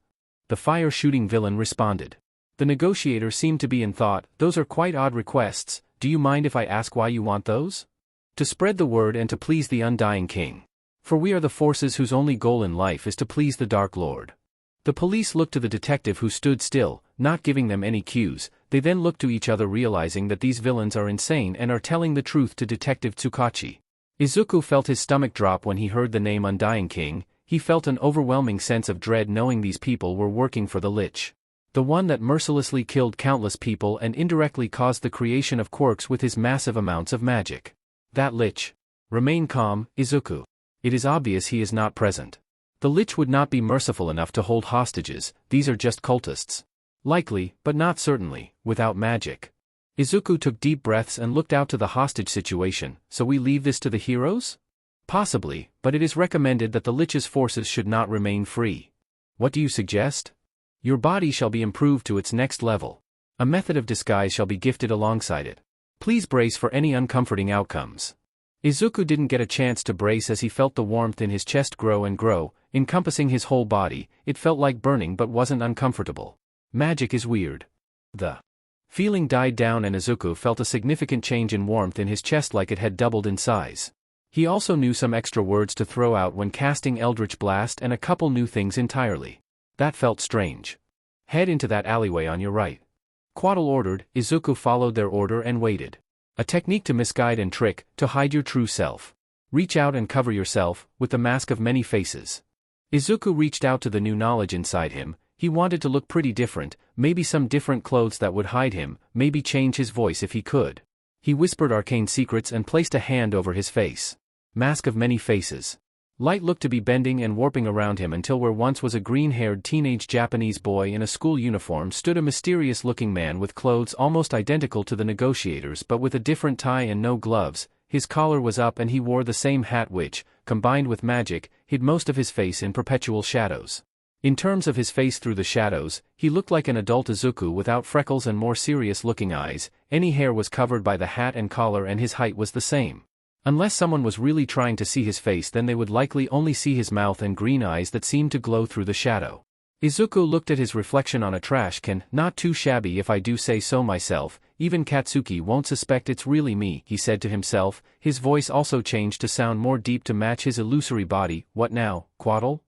The fire-shooting villain responded. The negotiator seemed to be in thought. "Those are quite odd requests. Do you mind if I ask why you want those?" "To spread the word and to please the undying king. For we are the forces whose only goal in life is to please the Dark Lord." The police looked to the detective, who stood still, not giving them any cues. They then looked to each other, realizing that these villains are insane and are telling the truth to Detective Tsukachi. Izuku felt his stomach drop when he heard the name Undying King. He felt an overwhelming sense of dread knowing these people were working for the Lich. The one that mercilessly killed countless people and indirectly caused the creation of quirks with his massive amounts of magic. That Lich. Remain calm, Izuku. It is obvious he is not present. The Lich would not be merciful enough to hold hostages. These are just cultists. Likely, but not certainly, without magic. Izuku took deep breaths and looked out to the hostage situation. "So we leave this to the heroes?" "Possibly, but it is recommended that the Lich's forces should not remain free." "What do you suggest?" "Your body shall be improved to its next level. A method of disguise shall be gifted alongside it. Please brace for any uncomforting outcomes." Izuku didn't get a chance to brace as he felt the warmth in his chest grow and grow, encompassing his whole body. It felt like burning but wasn't uncomfortable. Magic is weird. The Feeling died down and Izuku felt a significant change in warmth in his chest like it had doubled in size. He also knew some extra words to throw out when casting Eldritch Blast and a couple new things entirely. That felt strange. Head into that alleyway on your right. Quaddle ordered. Izuku followed their order and waited. A technique to misguide and trick, to hide your true self. Reach out and cover yourself, with the mask of many faces. Izuku reached out to the new knowledge inside him. He wanted to look pretty different, maybe some different clothes that would hide him, maybe change his voice if he could. He whispered arcane secrets and placed a hand over his face. Mask of many faces. Light looked to be bending and warping around him until where once was a green-haired teenage Japanese boy in a school uniform stood a mysterious-looking man with clothes almost identical to the negotiators but with a different tie and no gloves. His collar was up and he wore the same hat which, combined with magic, hid most of his face in perpetual shadows. In terms of his face through the shadows, he looked like an adult Izuku without freckles and more serious-looking eyes. Any hair was covered by the hat and collar and his height was the same. Unless someone was really trying to see his face, then they would likely only see his mouth and green eyes that seemed to glow through the shadow. Izuku looked at his reflection on a trash can. Not too shabby if I do say so myself, even Katsuki won't suspect it's really me, he said to himself. His voice also changed to sound more deep to match his illusory body. What now, Quaddle?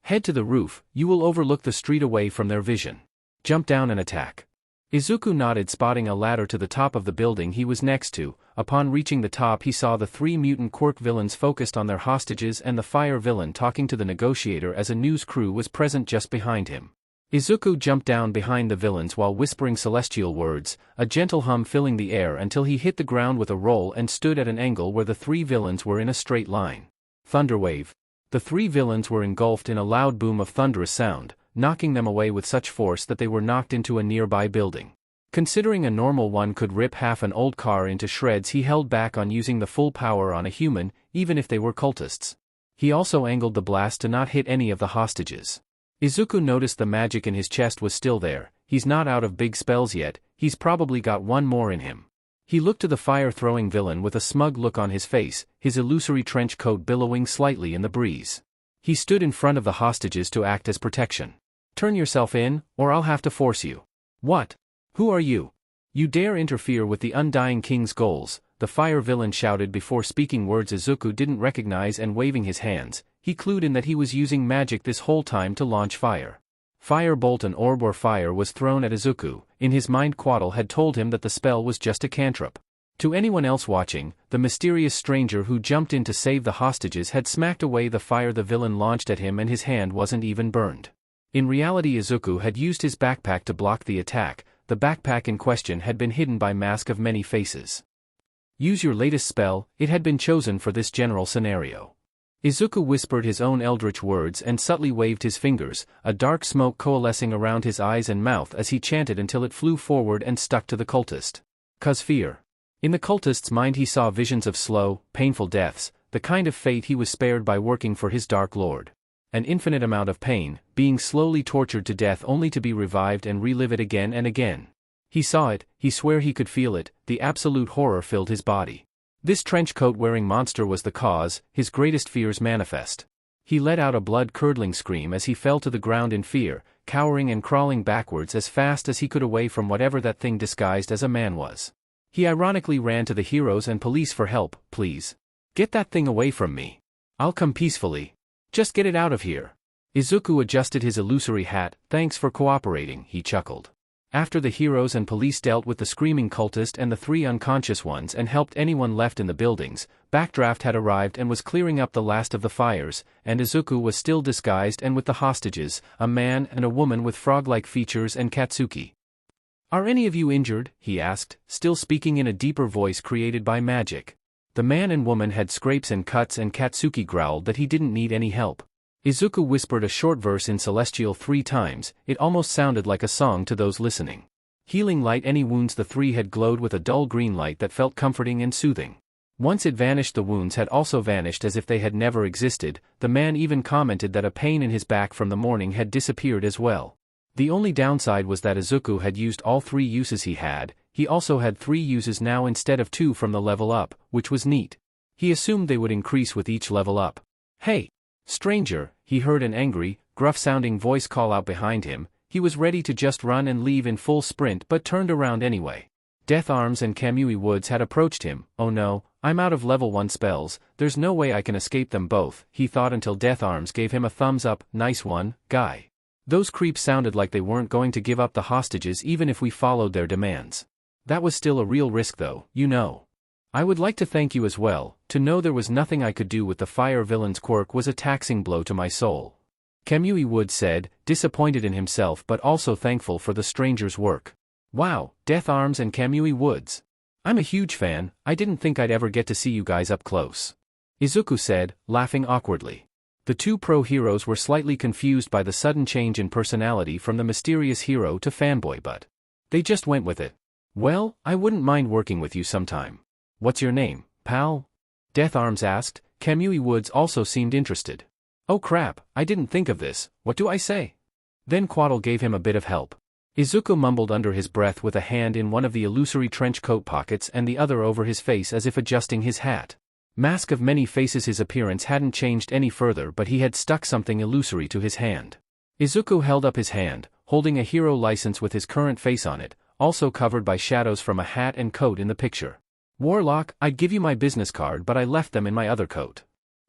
Head to the roof, you will overlook the street away from their vision. Jump down and attack. Izuku nodded, spotting a ladder to the top of the building he was next to. Upon reaching the top he saw the three mutant quirk villains focused on their hostages and the fire villain talking to the negotiator as a news crew was present just behind him. Izuku jumped down behind the villains while whispering celestial words, a gentle hum filling the air until he hit the ground with a roll and stood at an angle where the three villains were in a straight line. Thunderwave. The three villains were engulfed in a loud boom of thunderous sound, knocking them away with such force that they were knocked into a nearby building. Considering a normal one could rip half an old car into shreds, he held back on using the full power on a human, even if they were cultists. He also angled the blast to not hit any of the hostages. Izuku noticed the magic in his chest was still there. He's not out of big spells yet, he's probably got one more in him. He looked to the fire-throwing villain with a smug look on his face, his illusory trench coat billowing slightly in the breeze. He stood in front of the hostages to act as protection. Turn yourself in, or I'll have to force you. What? Who are you? You dare interfere with the undying king's goals, the fire villain shouted before speaking words Izuku didn't recognize, and waving his hands, he clued in that he was using magic this whole time to launch fire. Fire bolt, an orb or fire was thrown at Izuku. In his mind Quaddle had told him that the spell was just a cantrip. To anyone else watching, the mysterious stranger who jumped in to save the hostages had smacked away the fire the villain launched at him and his hand wasn't even burned. In reality Izuku had used his backpack to block the attack. The backpack in question had been hidden by Mask of Many Faces. Use your latest spell, it had been chosen for this general scenario. Izuku whispered his own eldritch words and subtly waved his fingers, a dark smoke coalescing around his eyes and mouth as he chanted until it flew forward and stuck to the cultist. Cause fear. In the cultist's mind he saw visions of slow, painful deaths, the kind of fate he was spared by working for his Dark Lord. An infinite amount of pain, being slowly tortured to death only to be revived and relive it again and again. He saw it, he swore he could feel it, the absolute horror filled his body. This trench-coat-wearing monster was the cause, his greatest fears manifest. He let out a blood-curdling scream as he fell to the ground in fear, cowering and crawling backwards as fast as he could away from whatever that thing disguised as a man was. He ironically ran to the heroes and police for help. Please. Get that thing away from me. I'll come peacefully. Just get it out of here. Izuku adjusted his illusory hat. Thanks for cooperating, he chuckled. After the heroes and police dealt with the screaming cultist and the three unconscious ones and helped anyone left in the buildings, Backdraft had arrived and was clearing up the last of the fires, and Izuku was still disguised and with the hostages, a man and a woman with frog-like features and Katsuki. Are any of you injured? He asked, still speaking in a deeper voice created by magic. The man and woman had scrapes and cuts and Katsuki growled that he didn't need any help. Izuku whispered a short verse in Celestial 3 times, it almost sounded like a song to those listening. Healing light, any wounds. The three had glowed with a dull green light that felt comforting and soothing. Once it vanished, the wounds had also vanished as if they had never existed. The man even commented that a pain in his back from the morning had disappeared as well. The only downside was that Izuku had used all 3 uses he had. He also had 3 uses now instead of 2 from the level up, which was neat. He assumed they would increase with each level up. Hey! Stranger, he heard an angry, gruff-sounding voice call out behind him. He was ready to just run and leave in full sprint but turned around anyway. Death Arms and Kamui Woods had approached him. Oh no, I'm out of level 1 spells, there's no way I can escape them both, he thought until Death Arms gave him a thumbs up. Nice one, guy. Those creeps sounded like they weren't going to give up the hostages even if we followed their demands. That was still a real risk though, you know. I would like to thank you as well. To know there was nothing I could do with the fire villain's quirk was a taxing blow to my soul. Kamui Woods said, disappointed in himself but also thankful for the stranger's work. Wow, Death Arms and Kamui Woods. I'm a huge fan, I didn't think I'd ever get to see you guys up close. Izuku said, laughing awkwardly. The two pro heroes were slightly confused by the sudden change in personality from the mysterious hero to fanboy, but they just went with it. Well, I wouldn't mind working with you sometime. What's your name, pal? Death Arms asked. Kamui Woods also seemed interested. Oh crap, I didn't think of this, what do I say? Then Quaddle gave him a bit of help. Izuku mumbled under his breath with a hand in one of the illusory trench coat pockets and the other over his face as if adjusting his hat. Mask of Many Faces. His appearance hadn't changed any further but he had stuck something illusory to his hand. Izuku held up his hand, holding a hero license with his current face on it, also covered by shadows from a hat and coat in the picture. Warlock, I'd give you my business card but I left them in my other coat.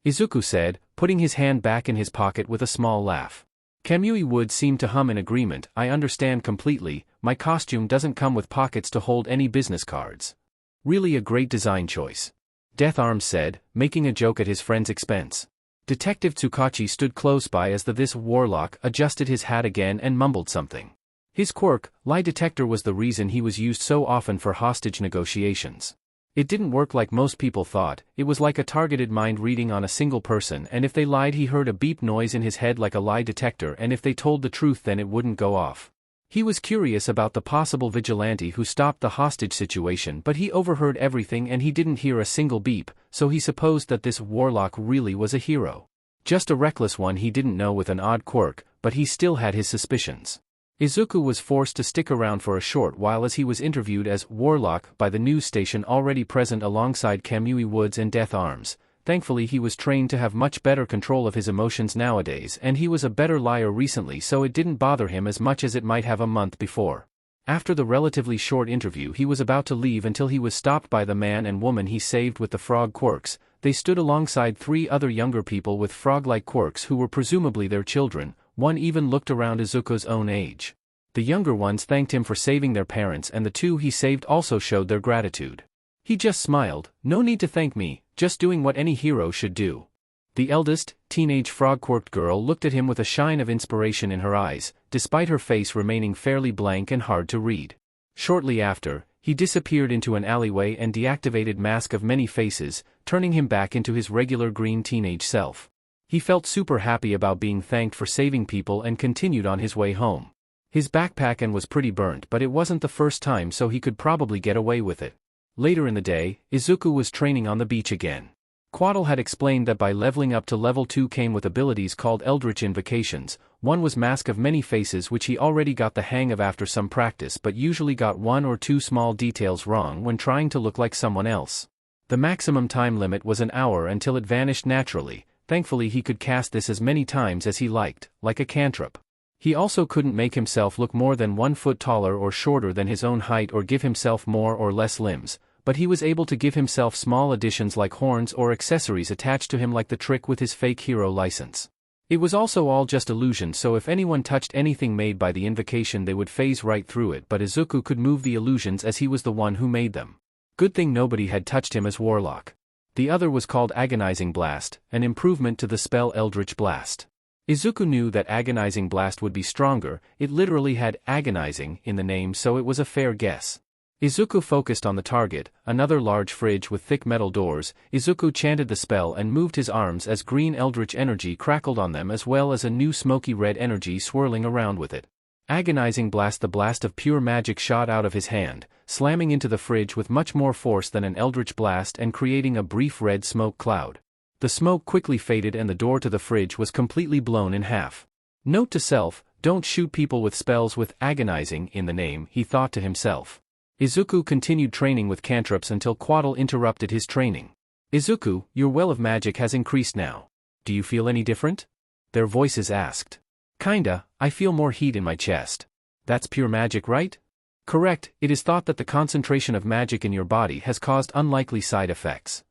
Izuku said, putting his hand back in his pocket with a small laugh. Kamui Woods seemed to hum in agreement. I understand completely, my costume doesn't come with pockets to hold any business cards. Really a great design choice. Death Arms said, making a joke at his friend's expense. Detective Tsukachi stood close by as this warlock adjusted his hat again and mumbled something. His quirk, lie detector, was the reason he was used so often for hostage negotiations. It didn't work like most people thought, it was like a targeted mind reading on a single person, and if they lied he heard a beep noise in his head like a lie detector, and if they told the truth then it wouldn't go off. He was curious about the possible vigilante who stopped the hostage situation, but he overheard everything and he didn't hear a single beep, so he supposed that this warlock really was a hero. Just a reckless one he didn't know with an odd quirk, but he still had his suspicions. Izuku was forced to stick around for a short while as he was interviewed as Warlock by the news station already present alongside Kamui Woods and Death Arms. Thankfully he was trained to have much better control of his emotions nowadays, and he was a better liar recently, so it didn't bother him as much as it might have a month before. After the relatively short interview he was about to leave until he was stopped by the man and woman he saved with the frog quirks. They stood alongside 3 other younger people with frog-like quirks who were presumably their children. One even looked around Izuku's own age. The younger ones thanked him for saving their parents, and the 2 he saved also showed their gratitude. He just smiled. No need to thank me, just doing what any hero should do. The eldest, teenage frog-quirked girl looked at him with a shine of inspiration in her eyes, despite her face remaining fairly blank and hard to read. Shortly after, he disappeared into an alleyway and deactivated Mask of Many Faces, turning him back into his regular green teenage self. He felt super happy about being thanked for saving people and continued on his way home. His backpack was pretty burnt, but it wasn't the first time, so he could probably get away with it. Later in the day, Izuku was training on the beach again. Quaddle had explained that by leveling up to level 2 came with abilities called Eldritch Invocations. One was Mask of Many Faces, which he already got the hang of after some practice, but usually got 1 or 2 small details wrong when trying to look like someone else. The maximum time limit was an hour until it vanished naturally. Thankfully he could cast this as many times as he liked, like a cantrip. He also couldn't make himself look more than 1 foot taller or shorter than his own height or give himself more or less limbs, but he was able to give himself small additions like horns or accessories attached to him, like the trick with his fake hero license. It was also all just illusion, so if anyone touched anything made by the invocation they would phase right through it, but Izuku could move the illusions as he was the one who made them. Good thing nobody had touched him as Warlock. The other was called Agonizing Blast, an improvement to the spell Eldritch Blast. Izuku knew that Agonizing Blast would be stronger. It literally had agonizing in the name, so it was a fair guess. Izuku focused on the target, another large fridge with thick metal doors. Izuku chanted the spell and moved his arms as green eldritch energy crackled on them, as well as a new smoky red energy swirling around with it. Agonizing Blast. The blast of pure magic shot out of his hand, slamming into the fridge with much more force than an eldritch blast and creating a brief red smoke cloud. The smoke quickly faded and the door to the fridge was completely blown in half. Note to self, don't shoot people with spells with agonizing in the name, he thought to himself. Izuku continued training with cantrips until Quaddle interrupted his training. Izuku, your well of magic has increased now. Do you feel any different? Their voices asked. Kinda, I feel more heat in my chest. That's pure magic, right? Correct, it is thought that the concentration of magic in your body has caused unlikely side effects.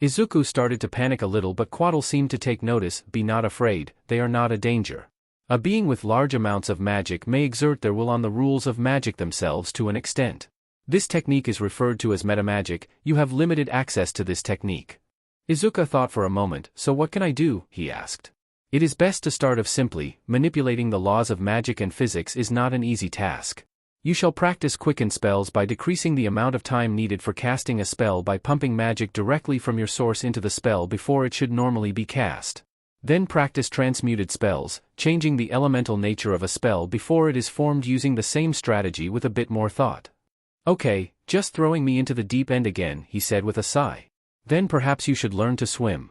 Izuku started to panic a little, but Quaddle seemed to take notice. Be not afraid, they are not a danger. A being with large amounts of magic may exert their will on the rules of magic themselves to an extent. This technique is referred to as metamagic. You have limited access to this technique. Izuku thought for a moment. So what can I do? He asked. It is best to start off simply. Manipulating the laws of magic and physics is not an easy task. You shall practice quicken spells by decreasing the amount of time needed for casting a spell by pumping magic directly from your source into the spell before it should normally be cast. Then practice transmuted spells, changing the elemental nature of a spell before it is formed using the same strategy with a bit more thought. Okay, just throwing me into the deep end again, he said with a sigh. Then perhaps you should learn to swim.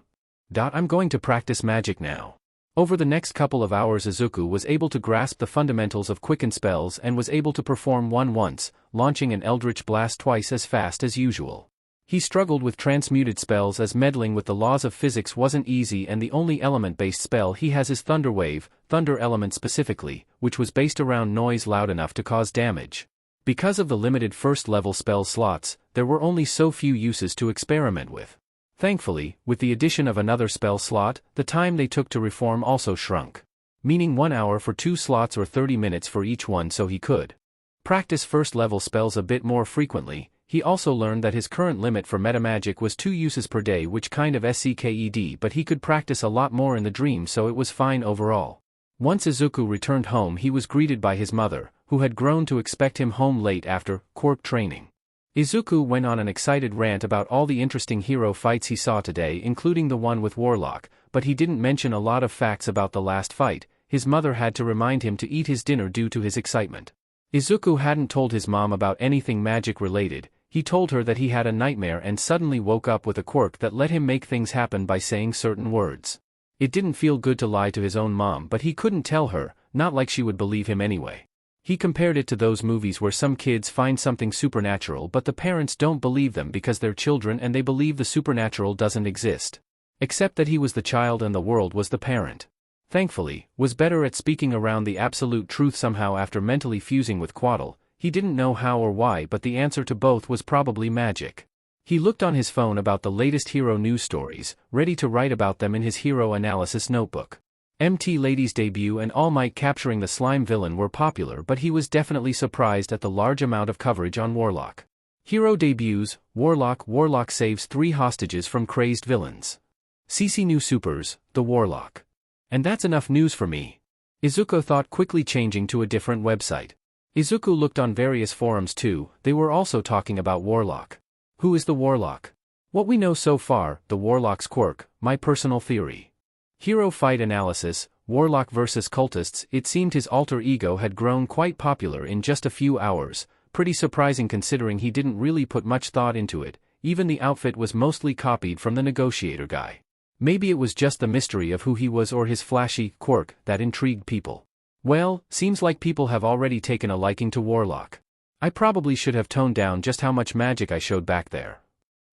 I'm going to practice magic now. Over the next couple of hours Izuku was able to grasp the fundamentals of quicken spells and was able to perform one once, launching an eldritch blast twice as fast as usual. He struggled with transmuted spells as meddling with the laws of physics wasn't easy, and the only element-based spell he has is Thunder Wave, Thunder Element specifically, which was based around noise loud enough to cause damage. Because of the limited first-level spell slots, there were only so few uses to experiment with. Thankfully, with the addition of another spell slot, the time they took to reform also shrunk. Meaning 1 hour for 2 slots or 30 minutes for each one, so he could practice first-level spells a bit more frequently. He also learned that his current limit for metamagic was 2 uses per day, which kind of SCKED, but he could practice a lot more in the dream, so it was fine overall. Once Izuku returned home, he was greeted by his mother, who had grown to expect him home late after quirk training. Izuku went on an excited rant about all the interesting hero fights he saw today, including the one with Warlock, but he didn't mention a lot of facts about the last fight. His mother had to remind him to eat his dinner due to his excitement. Izuku hadn't told his mom about anything magic related. He told her that he had a nightmare and suddenly woke up with a quirk that let him make things happen by saying certain words. It didn't feel good to lie to his own mom, but he couldn't tell her, not like she would believe him anyway. He compared it to those movies where some kids find something supernatural but the parents don't believe them because they're children and they believe the supernatural doesn't exist. Except that he was the child and the world was the parent. Thankfully, was better at speaking around the absolute truth somehow after mentally fusing with Quaddle. He didn't know how or why, but the answer to both was probably magic. He looked on his phone about the latest hero news stories, ready to write about them in his hero analysis notebook. MT Lady's debut and All Might capturing the slime villain were popular, but he was definitely surprised at the large amount of coverage on Warlock. Hero debuts, Warlock saves 3 hostages from crazed villains. CC new supers, the Warlock. And that's enough news for me. Izuku thought, quickly changing to a different website. Izuku looked on various forums too. They were also talking about Warlock. Who is the Warlock? What we know so far, the Warlock's quirk, my personal theory. Hero fight analysis, Warlock vs Cultists. It seemed his alter ego had grown quite popular in just a few hours, pretty surprising considering he didn't really put much thought into it. Even the outfit was mostly copied from the negotiator guy. Maybe it was just the mystery of who he was or his flashy quirk that intrigued people. Well, seems like people have already taken a liking to Warlock. I probably should have toned down just how much magic I showed back there.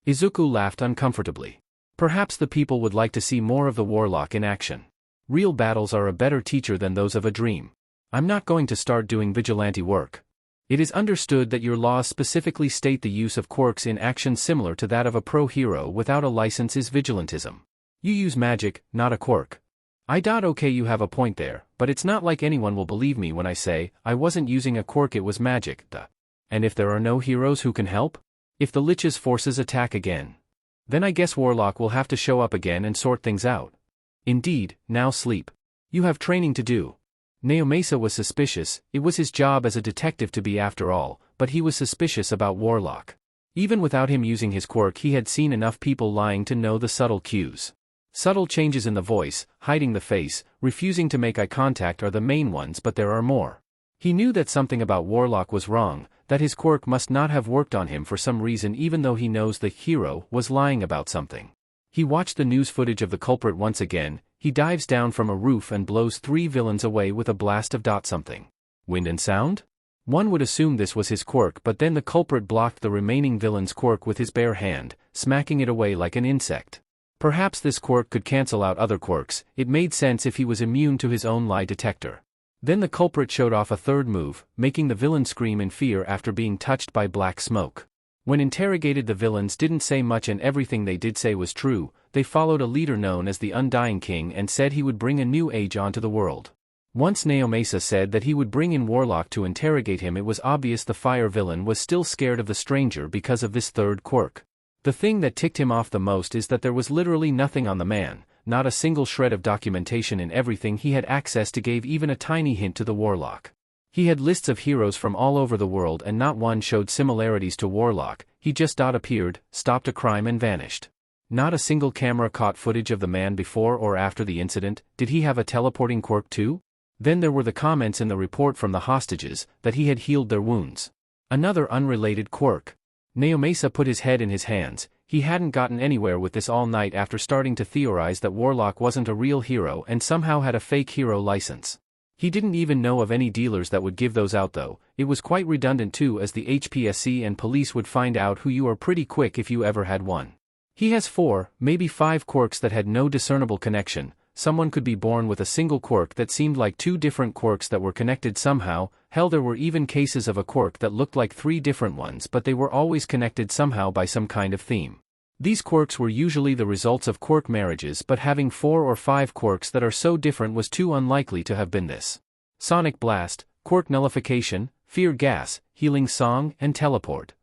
Izuku laughed uncomfortably. Perhaps the people would like to see more of the Warlock in action. Real battles are a better teacher than those of a dream. I'm not going to start doing vigilante work. It is understood that your laws specifically state the use of quirks in action similar to that of a pro hero without a license is vigilantism. You use magic, not a quirk. Okay, you have a point there, but it's not like anyone will believe me when I say, I wasn't using a quirk, it was magic, And if there are no heroes who can help? If the Lich's forces attack again? Then I guess Warlock will have to show up again and sort things out. Indeed, now sleep. You have training to do. Naomasa was suspicious. It was his job as a detective to be after all, but he was suspicious about Warlock. Even without him using his quirk, he had seen enough people lying to know the subtle cues. Subtle changes in the voice, hiding the face, refusing to make eye contact are the main ones, but there are more. He knew that something about Warlock was wrong, that his quirk must not have worked on him for some reason, even though he knows the hero was lying about something. He watched the news footage of the culprit once again. He dives down from a roof and blows 3 villains away with a blast of something. Wind and sound? One would assume this was his quirk, but then the culprit blocked the remaining villain's quirk with his bare hand, smacking it away like an insect. Perhaps this quirk could cancel out other quirks. It made sense if he was immune to his own lie detector. Then the culprit showed off a third move, making the villain scream in fear after being touched by black smoke. When interrogated, the villains didn't say much and everything they did say was true. They followed a leader known as the Undying King and said he would bring a new age onto the world. Once Necromancer said that he would bring in Warlock to interrogate him, it was obvious the fire villain was still scared of the stranger because of this third quirk. The thing that ticked him off the most is that there was literally nothing on the man, not a single shred of documentation in everything he had access to gave even a tiny hint to the Warlock. He had lists of heroes from all over the world and not one showed similarities to Warlock. He just appeared, stopped a crime and vanished. Not a single camera caught footage of the man before or after the incident. Did he have a teleporting quirk too? Then there were the comments in the report from the hostages, that he had healed their wounds. Another unrelated quirk. Necromancer put his head in his hands. He hadn't gotten anywhere with this all night after starting to theorize that Warlock wasn't a real hero and somehow had a fake hero license. He didn't even know of any dealers that would give those out though. It was quite redundant too, as the HPSC and police would find out who you are pretty quick if you ever had one. He has 4, maybe 5 quirks that had no discernible connection. Someone could be born with a single quirk that seemed like 2 different quirks that were connected somehow. Hell, there were even cases of a quirk that looked like 3 different ones, but they were always connected somehow by some kind of theme. These quirks were usually the results of quirk marriages, but having 4 or 5 quirks that are so different was too unlikely to have been this. Sonic Blast, Quirk Nullification, Fear Gas, Healing Song, and Teleport.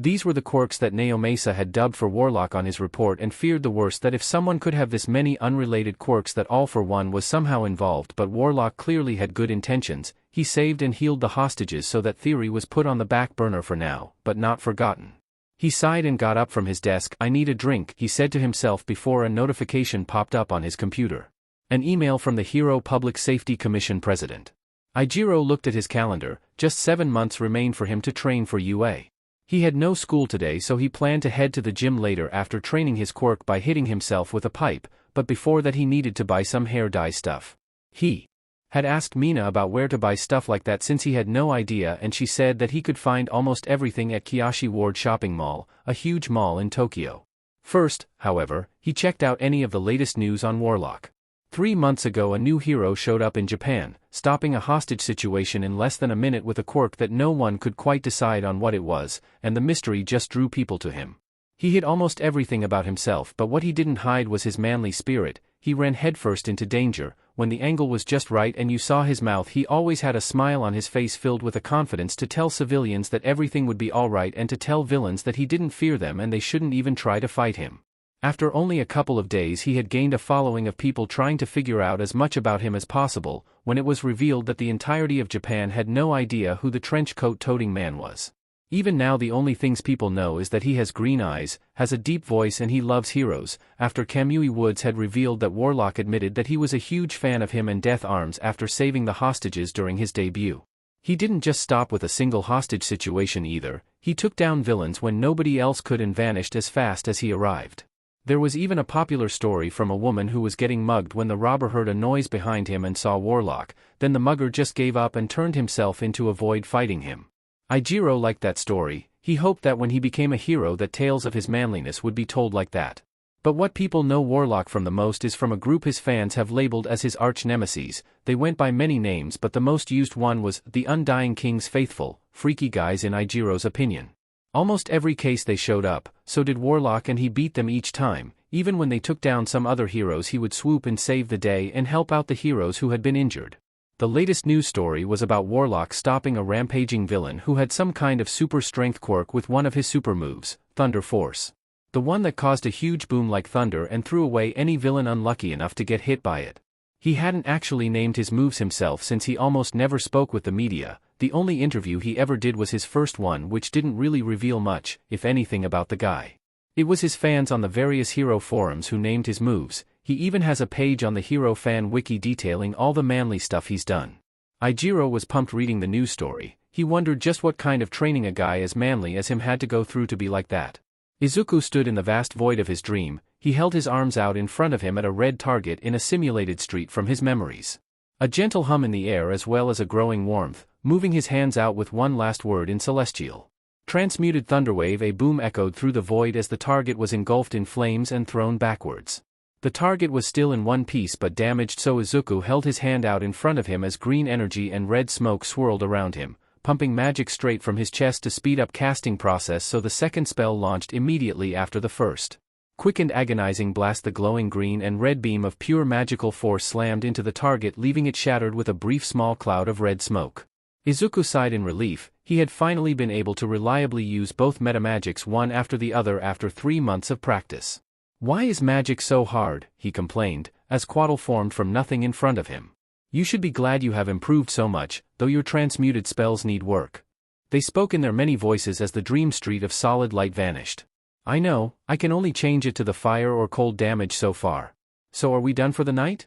These were the quirks that Necromancer had dubbed for Warlock on his report and feared the worst, that if someone could have this many unrelated quirks that all for one was somehow involved, but Warlock clearly had good intentions. He saved and healed the hostages, so that theory was put on the back burner for now, but not forgotten. He sighed and got up from his desk. "I need a drink," he said to himself before a notification popped up on his computer. An email from the Hero Public Safety Commission president. Izuku looked at his calendar. Just 7 months remained for him to train for UA. He had no school today, so he planned to head to the gym later after training his quirk by hitting himself with a pipe, but before that he needed to buy some hair dye stuff. He had asked Mina about where to buy stuff like that since he had no idea, and she said that he could find almost everything at Kiyoshi Ward Shopping Mall, a huge mall in Tokyo. First, however, he checked out any of the latest news on Warlock. 3 months ago a new hero showed up in Japan, stopping a hostage situation in less than a minute with a quirk that no one could quite decide on what it was, and the mystery just drew people to him. He hid almost everything about himself, but what he didn't hide was his manly spirit. He ran headfirst into danger. When the angle was just right and you saw his mouth, he always had a smile on his face filled with a confidence to tell civilians that everything would be alright and to tell villains that he didn't fear them and they shouldn't even try to fight him. After only a couple of days he had gained a following of people trying to figure out as much about him as possible, when it was revealed that the entirety of Japan had no idea who the trench coat-toting man was. Even now the only things people know is that he has green eyes, has a deep voice and he loves heroes. After Kamui Woods had revealed that Warlock admitted that he was a huge fan of him and Death Arms after saving the hostages during his debut. He didn't just stop with a single hostage situation either, he took down villains when nobody else could and vanished as fast as he arrived. There was even a popular story from a woman who was getting mugged when the robber heard a noise behind him and saw Warlock, then the mugger just gave up and turned himself in to avoid fighting him. Izuku liked that story. He hoped that when he became a hero that tales of his manliness would be told like that. But what people know Warlock from the most is from a group his fans have labeled as his arch-nemesis. They went by many names, but the most used one was the Undying King's faithful, freaky guys in Izuku's opinion. Almost every case they showed up, so did Warlock, and he beat them each time. Even when they took down some other heroes he would swoop and save the day and help out the heroes who had been injured. The latest news story was about Warlock stopping a rampaging villain who had some kind of super strength quirk with one of his super moves, Thunder Force. The one that caused a huge boom like thunder and threw away any villain unlucky enough to get hit by it. He hadn't actually named his moves himself since he almost never spoke with the media. The only interview he ever did was his first one, which didn't really reveal much, if anything, about the guy. It was his fans on the various hero forums who named his moves. He even has a page on the Hero Fan Wiki detailing all the manly stuff he's done. Izuku was pumped reading the news story. He wondered just what kind of training a guy as manly as him had to go through to be like that. Izuku stood in the vast void of his dream. He held his arms out in front of him at a red target in a simulated street from his memories. A gentle hum in the air as well as a growing warmth, moving his hands out with one last word in Celestial. Transmuted thunderwave, a boom echoed through the void as the target was engulfed in flames and thrown backwards. The target was still in one piece but damaged, so Izuku held his hand out in front of him as green energy and red smoke swirled around him, pumping magic straight from his chest to speed up casting process, so the second spell launched immediately after the first. Quick and agonizing blast. The glowing green and red beam of pure magical force slammed into the target, leaving it shattered with a brief small cloud of red smoke. Izuku sighed in relief. He had finally been able to reliably use both metamagics one after the other after 3 months of practice. "Why is magic so hard?" he complained, as Quaddle formed from nothing in front of him. "You should be glad you have improved so much, though your transmuted spells need work." They spoke in their many voices as the dream street of solid light vanished. "I know, I can only change it to the fire or cold damage so far. So are we done for the night?"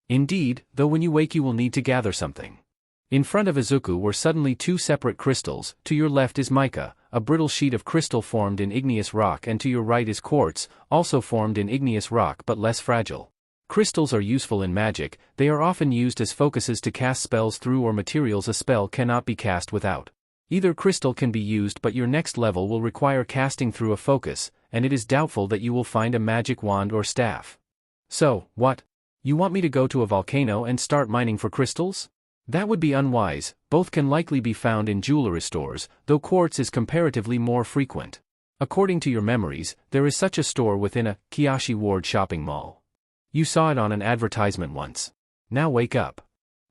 "Indeed, though when you wake you will need to gather something." In front of Izuku were suddenly 2 separate crystals. To your left is mica, a brittle sheet of crystal formed in igneous rock, and to your right is quartz, also formed in igneous rock but less fragile. Crystals are useful in magic. They are often used as focuses to cast spells through or materials a spell cannot be cast without. Either crystal can be used, but your next level will require casting through a focus, and it is doubtful that you will find a magic wand or staff. "So, what? You want me to go to a volcano and start mining for crystals?" "That would be unwise. Both can likely be found in jewelry stores, though quartz is comparatively more frequent. According to your memories, there is such a store within a Kiyoshi Ward shopping mall. You saw it on an advertisement once. Now wake up."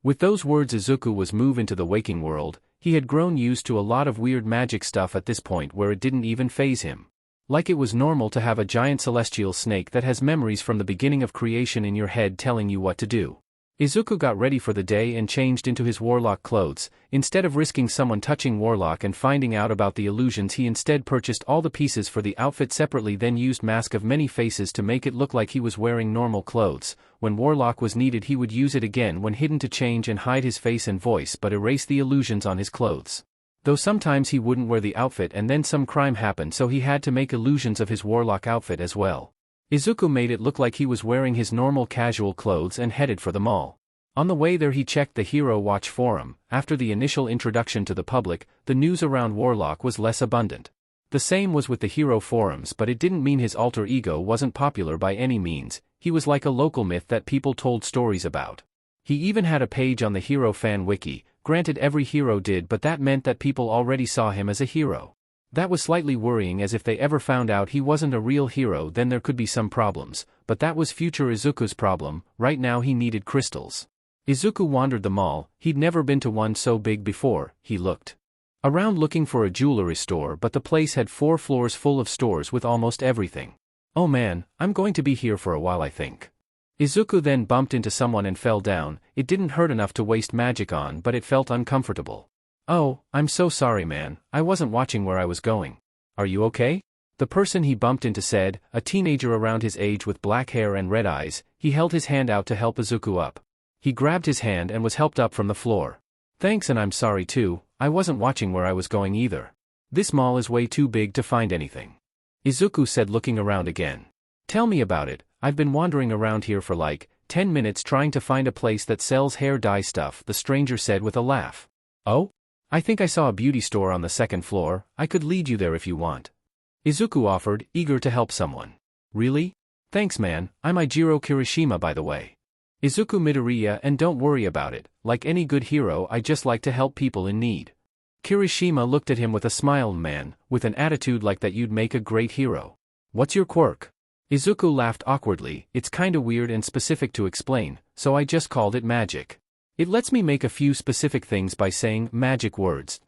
With those words Izuku was moved into the waking world. He had grown used to a lot of weird magic stuff at this point where it didn't even faze him. Like it was normal to have a giant celestial snake that has memories from the beginning of creation in your head telling you what to do. Izuku got ready for the day and changed into his Warlock clothes. Instead of risking someone touching Warlock and finding out about the illusions, he instead purchased all the pieces for the outfit separately, then used Mask of Many Faces to make it look like he was wearing normal clothes. When Warlock was needed he would use it again when hidden to change and hide his face and voice but erase the illusions on his clothes. Though sometimes he wouldn't wear the outfit and then some crime happened, so he had to make illusions of his Warlock outfit as well. Izuku made it look like he was wearing his normal casual clothes and headed for the mall. On the way there he checked the Hero Watch forum. After the initial introduction to the public, the news around Warlock was less abundant. The same was with the Hero forums, but it didn't mean his alter ego wasn't popular by any means. He was like a local myth that people told stories about. He even had a page on the Hero fan wiki. Granted, every hero did, but that meant that people already saw him as a hero. That was slightly worrying, as if they ever found out he wasn't a real hero then there could be some problems, but that was future Izuku's problem. Right now he needed crystals. Izuku wandered the mall. He'd never been to one so big before. He looked around looking for a jewelry store, but the place had 4 floors full of stores with almost everything. "Oh man, I'm going to be here for a while, I think." Izuku then bumped into someone and fell down. It didn't hurt enough to waste magic on, but it felt uncomfortable. "Oh, I'm so sorry man, I wasn't watching where I was going. Are you okay?" The person he bumped into said, a teenager around his age with black hair and red eyes. He held his hand out to help Izuku up. He grabbed his hand and was helped up from the floor. "Thanks, and I'm sorry too, I wasn't watching where I was going either. This mall is way too big to find anything," Izuku said, looking around again. "Tell me about it. I've been wandering around here for like 10 minutes trying to find a place that sells hair dye stuff," the stranger said with a laugh. "Oh? I think I saw a beauty store on the 2nd floor. I could lead you there if you want," Izuku offered, eager to help someone. "Really? Thanks man, I'm Ijiro Kirishima by the way." Izuku Midoriya, and don't worry about it, like any good hero I just like to help people in need. Kirishima looked at him with a smile. "Man, with an attitude like that you'd make a great hero. What's your quirk?" Izuku laughed awkwardly. "It's kinda weird and specific to explain, so I just called it magic. It lets me make a few specific things by saying magic words."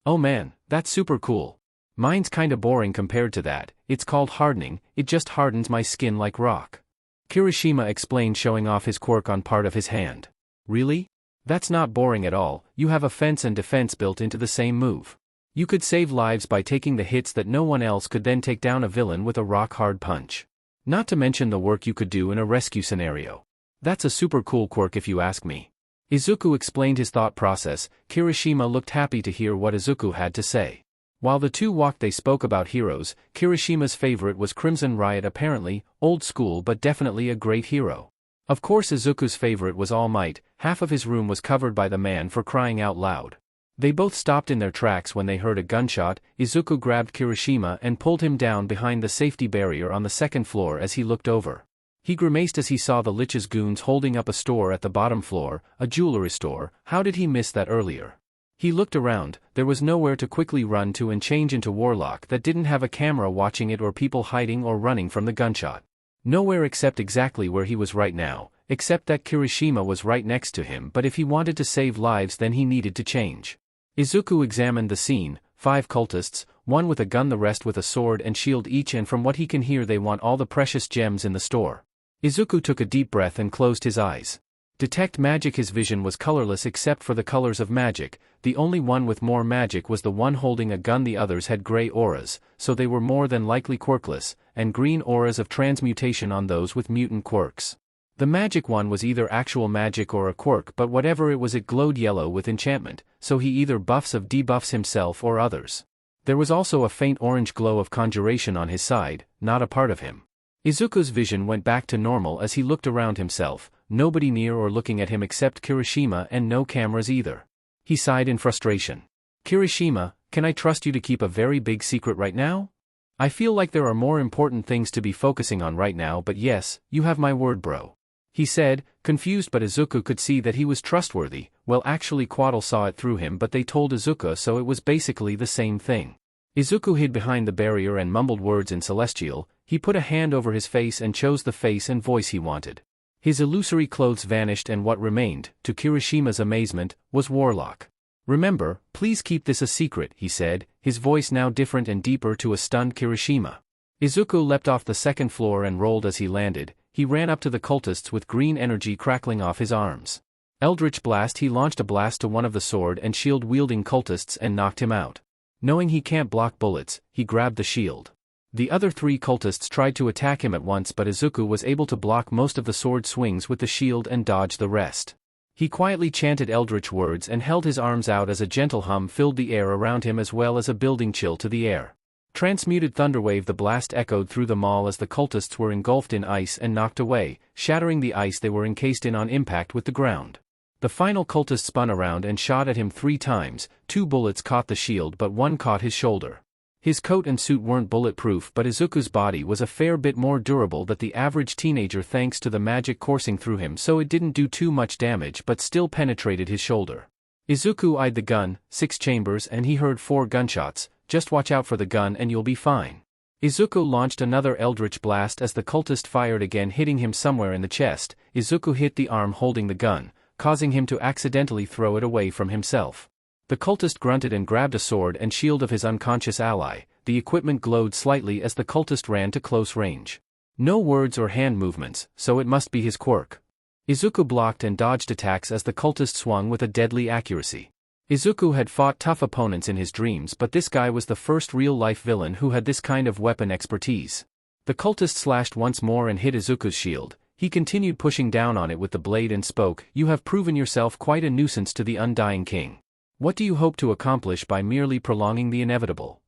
"Oh man, that's super cool. Mine's kinda boring compared to that. It's called hardening. It just hardens my skin like rock," Kirishima explained, showing off his quirk on part of his hand. "Really? That's not boring at all. You have offense and defense built into the same move. You could save lives by taking the hits that no one else could, then take down a villain with a rock-hard punch. Not to mention the work you could do in a rescue scenario. That's a super cool quirk if you ask me." Izuku explained his thought process. Kirishima looked happy to hear what Izuku had to say. While the two walked they spoke about heroes. Kirishima's favorite was Crimson Riot, apparently, old school but definitely a great hero. Of course Izuku's favorite was All Might. Half of his room was covered by the man, for crying out loud. They both stopped in their tracks when they heard a gunshot. Izuku grabbed Kirishima and pulled him down behind the safety barrier on the 2nd floor as he looked over. He grimaced as he saw the Lich's goons holding up a store at the bottom floor, a jewelry store. How did he miss that earlier? He looked around, there was nowhere to quickly run to and change into Warlock that didn't have a camera watching it or people hiding or running from the gunshot. Nowhere except exactly where he was right now, except that Kirishima was right next to him, but if he wanted to save lives then he needed to change. Izuku examined the scene, 5 cultists, one with a gun, the rest with a sword and shield each, and from what he can hear they want all the precious gems in the store. Izuku took a deep breath and closed his eyes. Detect magic. His vision was colorless except for the colors of magic. The only one with more magic was the one holding a gun. The others had gray auras, so they were more than likely quirkless, and green auras of transmutation on those with mutant quirks. The magic one was either actual magic or a quirk, but whatever it was, it glowed yellow with enchantment, so he either buffs or debuffs himself or others. There was also a faint orange glow of conjuration on his side, not a part of him. Izuku's vision went back to normal as he looked around himself, nobody near or looking at him except Kirishima, and no cameras either. He sighed in frustration. Kirishima, can I trust you to keep a very big secret right now? I feel like there are more important things to be focusing on right now, but yes, you have my word, bro. He said, confused, but Izuku could see that he was trustworthy. Well, actually Quaddle saw it through him, but they told Izuku, so it was basically the same thing. Izuku hid behind the barrier and mumbled words in Celestial. He put a hand over his face and chose the face and voice he wanted. His illusory clothes vanished and what remained, to Kirishima's amazement, was Warlock. Remember, please keep this a secret, he said, his voice now different and deeper to a stunned Kirishima. Izuku leapt off the second floor and rolled as he landed. He ran up to the cultists with green energy crackling off his arms. Eldritch Blast. He launched a blast to one of the sword and shield wielding cultists and knocked him out. Knowing he can't block bullets, he grabbed the shield. The other 3 cultists tried to attack him at once, but Izuku was able to block most of the sword swings with the shield and dodge the rest. He quietly chanted eldritch words and held his arms out as a gentle hum filled the air around him as well as a building chill to the air. Transmuted thunderwave. The blast echoed through the mall as the cultists were engulfed in ice and knocked away, shattering the ice they were encased in on impact with the ground. The final cultist spun around and shot at him 3 times, 2 bullets caught the shield but 1 caught his shoulder. His coat and suit weren't bulletproof, but Izuku's body was a fair bit more durable than the average teenager thanks to the magic coursing through him, so it didn't do too much damage but still penetrated his shoulder. Izuku eyed the gun, 6 chambers, and he heard 4 gunshots. Just watch out for the gun and you'll be fine. Izuku launched another eldritch blast as the cultist fired again, hitting him somewhere in the chest. Izuku hit the arm holding the gun, causing him to accidentally throw it away from himself. The cultist grunted and grabbed a sword and shield of his unconscious ally. The equipment glowed slightly as the cultist ran to close range. No words or hand movements, so it must be his quirk. Izuku blocked and dodged attacks as the cultist swung with a deadly accuracy. Izuku had fought tough opponents in his dreams, but this guy was the first real-life villain who had this kind of weapon expertise. The cultist slashed once more and hit Izuku's shield. He continued pushing down on it with the blade and spoke, "You have proven yourself quite a nuisance to the Undying King. What do you hope to accomplish by merely prolonging the inevitable?"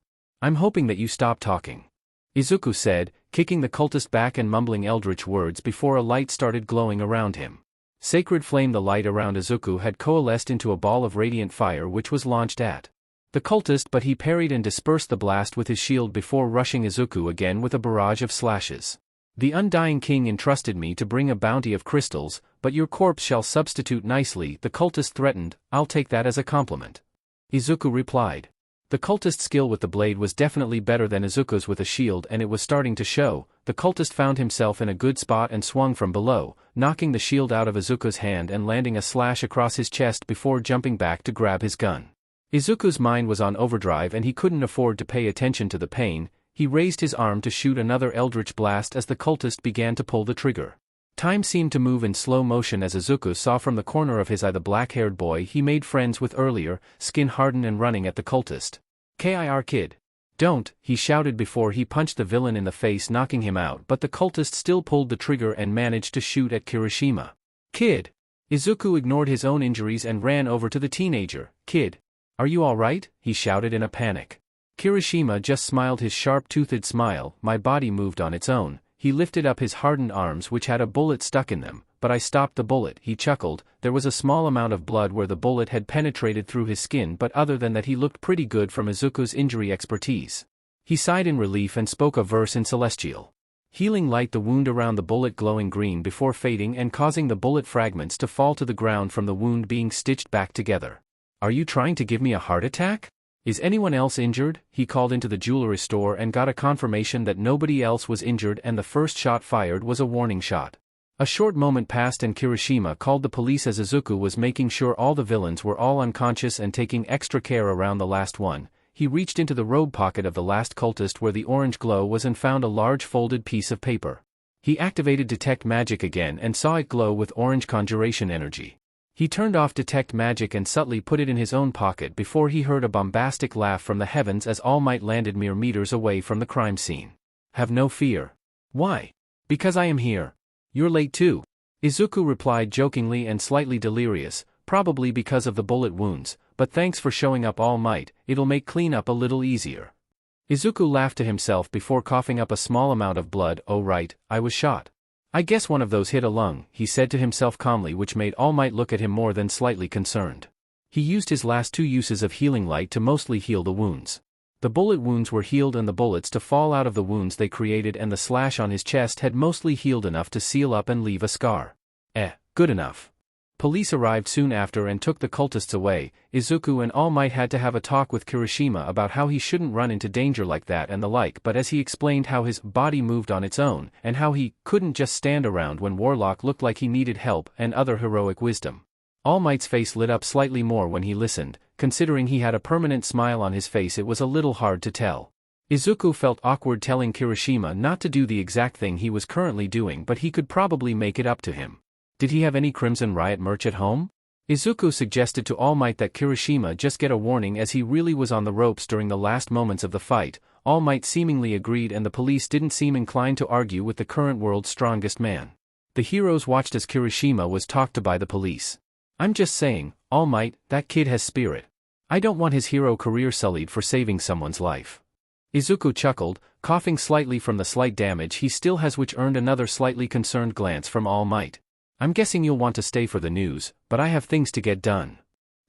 "I'm hoping that you stop talking," Izuku said, kicking the cultist back and mumbling eldritch words before a light started glowing around him. Sacred flame. The light around Izuku had coalesced into a ball of radiant fire which was launched at the cultist, but he parried and dispersed the blast with his shield before rushing Izuku again with a barrage of slashes. "The Undying King entrusted me to bring a bounty of crystals, but your corpse shall substitute nicely," the cultist threatened. "I'll take that as a compliment," Izuku replied. The cultist's skill with the blade was definitely better than Izuku's with a shield, and it was starting to show. The cultist found himself in a good spot and swung from below, knocking the shield out of Izuku's hand and landing a slash across his chest before jumping back to grab his gun. Izuku's mind was on overdrive and he couldn't afford to pay attention to the pain. He raised his arm to shoot another eldritch blast as the cultist began to pull the trigger. Time seemed to move in slow motion as Izuku saw from the corner of his eye the black-haired boy he made friends with earlier, skin hardened and running at the cultist. "Kir kid. Don't," he shouted before he punched the villain in the face, knocking him out, but the cultist still pulled the trigger and managed to shoot at Kirishima. "Kid." Izuku ignored his own injuries and ran over to the teenager. "Kid. Are you alright?" he shouted in a panic. Kirishima just smiled his sharp-toothed smile. "My body moved on its own." He lifted up his hardened arms which had a bullet stuck in them, "but I stopped the bullet," he chuckled. There was a small amount of blood where the bullet had penetrated through his skin, but other than that he looked pretty good from Izuku's injury expertise. He sighed in relief and spoke a verse in Celestial. Healing light the wound around the bullet glowing green before fading and causing the bullet fragments to fall to the ground from the wound being stitched back together. Are you trying to give me a heart attack? Is anyone else injured? He called into the jewelry store and got a confirmation that nobody else was injured and the first shot fired was a warning shot. A short moment passed and Kirishima called the police as Izuku was making sure all the villains were all unconscious and taking extra care around the last one. He reached into the robe pocket of the last cultist where the orange glow was and found a large folded piece of paper. He activated Detect Magic again and saw it glow with orange conjuration energy. He turned off Detect Magic and subtly put it in his own pocket before he heard a bombastic laugh from the heavens as All Might landed mere meters away from the crime scene. Have no fear. Why? Because I am here. You're late too. Izuku replied jokingly and slightly delirious, probably because of the bullet wounds, but thanks for showing up All Might, it'll make cleanup a little easier. Izuku laughed to himself before coughing up a small amount of blood. Oh right, I was shot. I guess one of those hit a lung, he said to himself calmly, which made All Might look at him more than slightly concerned. He used his last 2 uses of healing light to mostly heal the wounds. The bullet wounds were healed and the bullets to fall out of the wounds they created, and the slash on his chest had mostly healed enough to seal up and leave a scar. Good enough. Police arrived soon after and took the cultists away. Izuku and All Might had to have a talk with Kirishima about how he shouldn't run into danger like that and the like, but as he explained how his body moved on its own, and how he couldn't just stand around when Warlock looked like he needed help and other heroic wisdom. All Might's face lit up slightly more when he listened. Considering he had a permanent smile on his face, it was a little hard to tell. Izuku felt awkward telling Kirishima not to do the exact thing he was currently doing, but he could probably make it up to him. Did he have any Crimson Riot merch at home? Izuku suggested to All Might that Kirishima just get a warning as he really was on the ropes during the last moments of the fight. All Might seemingly agreed and the police didn't seem inclined to argue with the current world's strongest man. The heroes watched as Kirishima was talked to by the police. I'm just saying, All Might, that kid has spirit. I don't want his hero career sullied for saving someone's life. Izuku chuckled, coughing slightly from the slight damage he still has, which earned another slightly concerned glance from All Might. I'm guessing you'll want to stay for the news, but I have things to get done.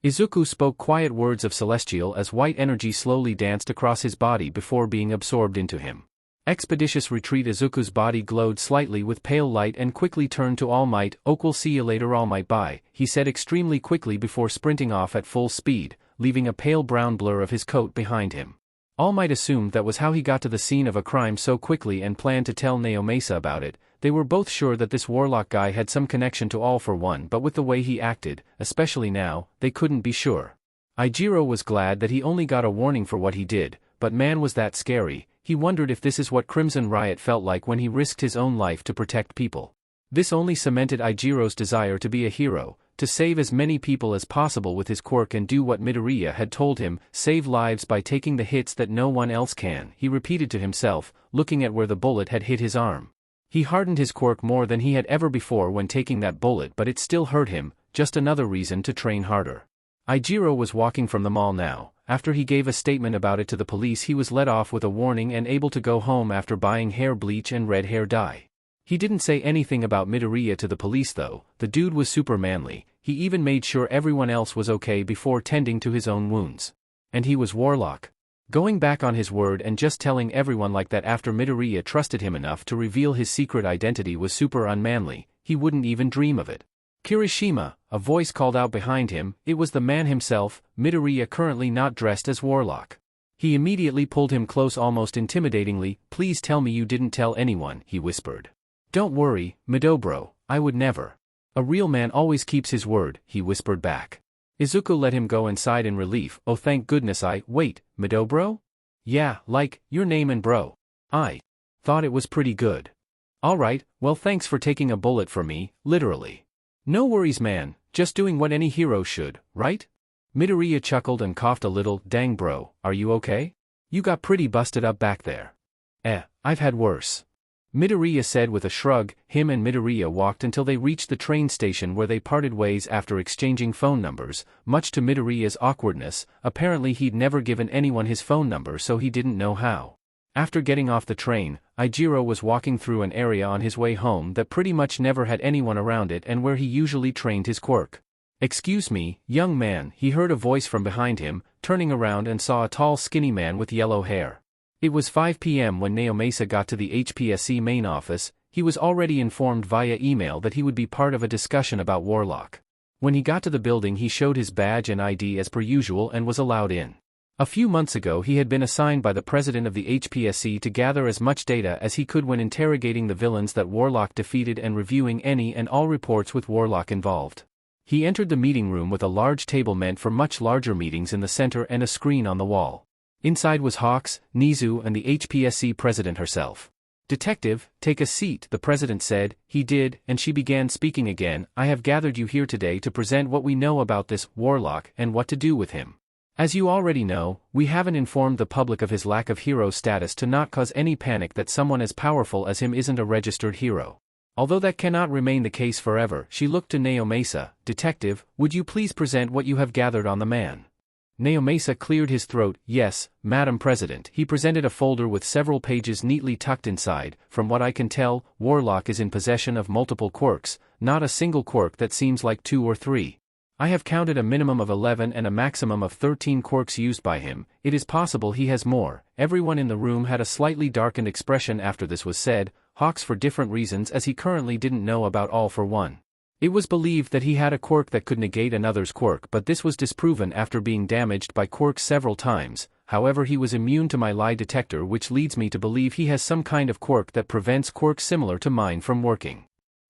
Izuku spoke quiet words of celestial as white energy slowly danced across his body before being absorbed into him. Expeditious retreat. Izuku's body glowed slightly with pale light and quickly turned to All Might. We'll see you later, All Might. Bye, he said extremely quickly before sprinting off at full speed, leaving a pale brown blur of his coat behind him. All Might assumed that was how he got to the scene of a crime so quickly and planned to tell Naomasa about it. They were both sure that this Warlock guy had some connection to All for One, but with the way he acted, especially now, they couldn't be sure. Ijiro was glad that he only got a warning for what he did, but man was that scary. He wondered if this is what Crimson Riot felt like when he risked his own life to protect people. This only cemented Ijiro's desire to be a hero, to save as many people as possible with his quirk and do what Midoriya had told him, save lives by taking the hits that no one else can, he repeated to himself, looking at where the bullet had hit his arm. He hardened his quirk more than he had ever before when taking that bullet, but it still hurt him, just another reason to train harder. Ijiro was walking from the mall now. After he gave a statement about it to the police, he was let off with a warning and able to go home after buying hair bleach and red hair dye. He didn't say anything about Midoriya to the police though. The dude was super manly. He even made sure everyone else was okay before tending to his own wounds. And he was Warlock. Going back on his word and just telling everyone like that after Midoriya trusted him enough to reveal his secret identity was super unmanly. He wouldn't even dream of it. Kirishima, a voice called out behind him. It was the man himself, Midoriya, currently not dressed as Warlock. He immediately pulled him close, almost intimidatingly. Please tell me you didn't tell anyone, he whispered. Don't worry, Midobro, I would never. A real man always keeps his word, he whispered back. Izuku let him go inside in relief. Oh thank goodness. Wait, Midobro? Yeah, like, your name and bro. I thought it was pretty good. Alright, well thanks for taking a bullet for me, literally. No worries man, just doing what any hero should, right? Midoriya chuckled and coughed a little. Dang bro, are you okay? You got pretty busted up back there. I've had worse. Midoriya said with a shrug. Him and Midoriya walked until they reached the train station where they parted ways after exchanging phone numbers, much to Midoriya's awkwardness. Apparently he'd never given anyone his phone number, so he didn't know how. After getting off the train, Ijiro was walking through an area on his way home that pretty much never had anyone around it and where he usually trained his quirk. Excuse me, young man, he heard a voice from behind him. Turning around and saw a tall skinny man with yellow hair. It was 5 p.m. when Naomasa got to the HPSC main office. He was already informed via email that he would be part of a discussion about Warlock. When he got to the building, he showed his badge and ID as per usual and was allowed in. A few months ago he had been assigned by the president of the HPSC to gather as much data as he could when interrogating the villains that Warlock defeated and reviewing any and all reports with Warlock involved. He entered the meeting room with a large table meant for much larger meetings in the center and a screen on the wall. Inside was Hawks, Nizu and the HPSC president herself. "Detective, take a seat," the president said. He did, and she began speaking again. "I have gathered you here today to present what we know about this Warlock and what to do with him. As you already know, we haven't informed the public of his lack of hero status to not cause any panic that someone as powerful as him isn't a registered hero. Although that cannot remain the case forever," she looked to Naomasa. "Detective, would you please present what you have gathered on the man?" Naomasa cleared his throat. "Yes, Madam President." He presented a folder with several pages neatly tucked inside. "From what I can tell, Warlock is in possession of multiple quirks, not a single quirk that seems like 2 or 3. I have counted a minimum of 11 and a maximum of 13 quirks used by him. It is possible he has more." Everyone in the room had a slightly darkened expression after this was said, Hawks for different reasons, as he currently didn't know about all for one. It was believed that he had a quirk that could negate another's quirk, but this was disproven after being damaged by quirks several times. However, he was immune to my lie detector, which leads me to believe he has some kind of quirk that prevents quirks similar to mine from working.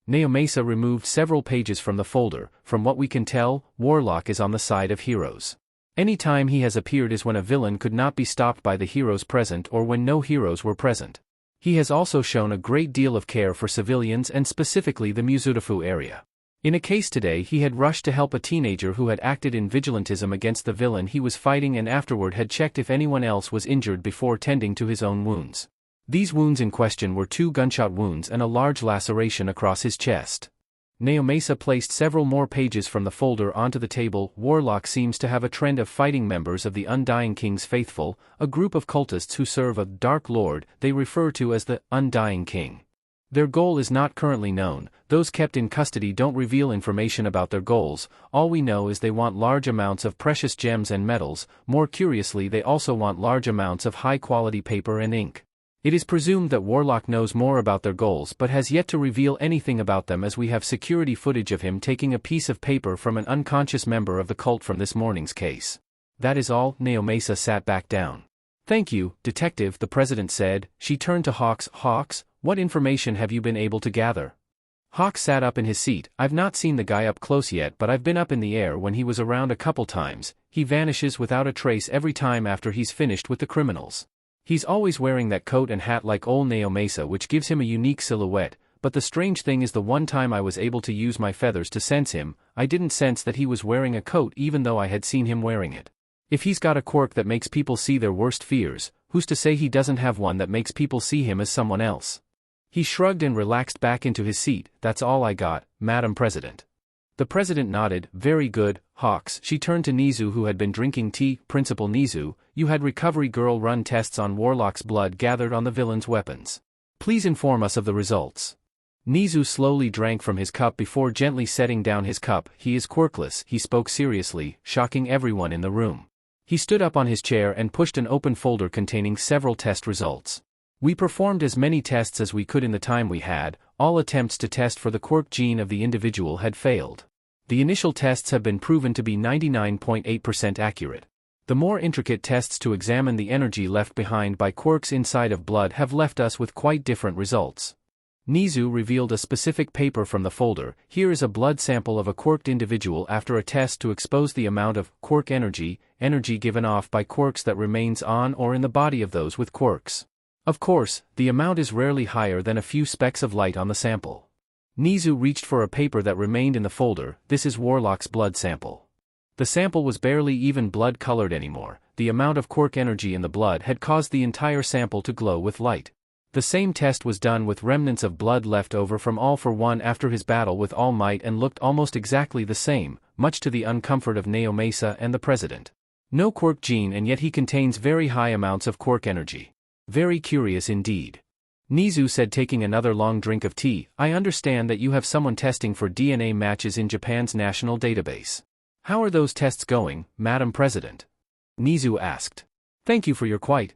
Naomasa removed several pages from the folder. "From what we can tell, Warlock is on the side of heroes. Any time he has appeared is when a villain could not be stopped by the heroes present or when no heroes were present. He has also shown a great deal of care for civilians and specifically the Muzurafu area. In a case today, he had rushed to help a teenager who had acted in vigilantism against the villain he was fighting and afterward had checked if anyone else was injured before tending to his own wounds. These wounds in question were 2 gunshot wounds and a large laceration across his chest." Naomasa placed several more pages from the folder onto the table. "Warlock seems to have a trend of fighting members of the Undying King's Faithful, a group of cultists who serve a Dark Lord they refer to as the Undying King. Their goal is not currently known. Those kept in custody don't reveal information about their goals. All we know is they want large amounts of precious gems and metals. More curiously, they also want large amounts of high-quality paper and ink. It is presumed that Warlock knows more about their goals but has yet to reveal anything about them, as we have security footage of him taking a piece of paper from an unconscious member of the cult from this morning's case." "That is all." Naomasa sat back down. "Thank you, Detective," the president said. She turned to Hawks. "Hawks, what information have you been able to gather?" Hawks sat up in his seat. "I've not seen the guy up close yet, but I've been up in the air when he was around a couple times. He vanishes without a trace every time after he's finished with the criminals. He's always wearing that coat and hat like old Naomasa, which gives him a unique silhouette, but the strange thing is the one time I was able to use my feathers to sense him, I didn't sense that he was wearing a coat even though I had seen him wearing it. If he's got a quirk that makes people see their worst fears, who's to say he doesn't have one that makes people see him as someone else?" He shrugged and relaxed back into his seat. "That's all I got, Madam President." The president nodded. "Very good, Hawks." She turned to Nizu, who had been drinking tea. "Principal Nizu, you had Recovery Girl run tests on Warlock's blood gathered on the villain's weapons. Please inform us of the results." Nizu slowly drank from his cup before gently setting down his cup. "He is quirkless," he spoke seriously, shocking everyone in the room. He stood up on his chair and pushed an open folder containing several test results. "We performed as many tests as we could in the time we had. All attempts to test for the quirk gene of the individual had failed. The initial tests have been proven to be 99.8% accurate. The more intricate tests to examine the energy left behind by quirks inside of blood have left us with quite different results." Nizu revealed a specific paper from the folder. "Here is a blood sample of a quirked individual after a test to expose the amount of quirk energy given off by quirks that remains on or in the body of those with quirks. Of course, the amount is rarely higher than a few specks of light on the sample." Nizu reached for a paper that remained in the folder. "This is Warlock's blood sample." The sample was barely even blood-colored anymore. The amount of quirk energy in the blood had caused the entire sample to glow with light. The same test was done with remnants of blood left over from All for One after his battle with All Might and looked almost exactly the same, much to the uncomfort of Naomasa and the president. No quirk gene, and yet he contains very high amounts of quirk energy. Very curious indeed. Nizu said, taking another long drink of tea. "I understand that you have someone testing for DNA matches in Japan's national database. How are those tests going, Madam President?" Nizu asked. "Thank you for your quite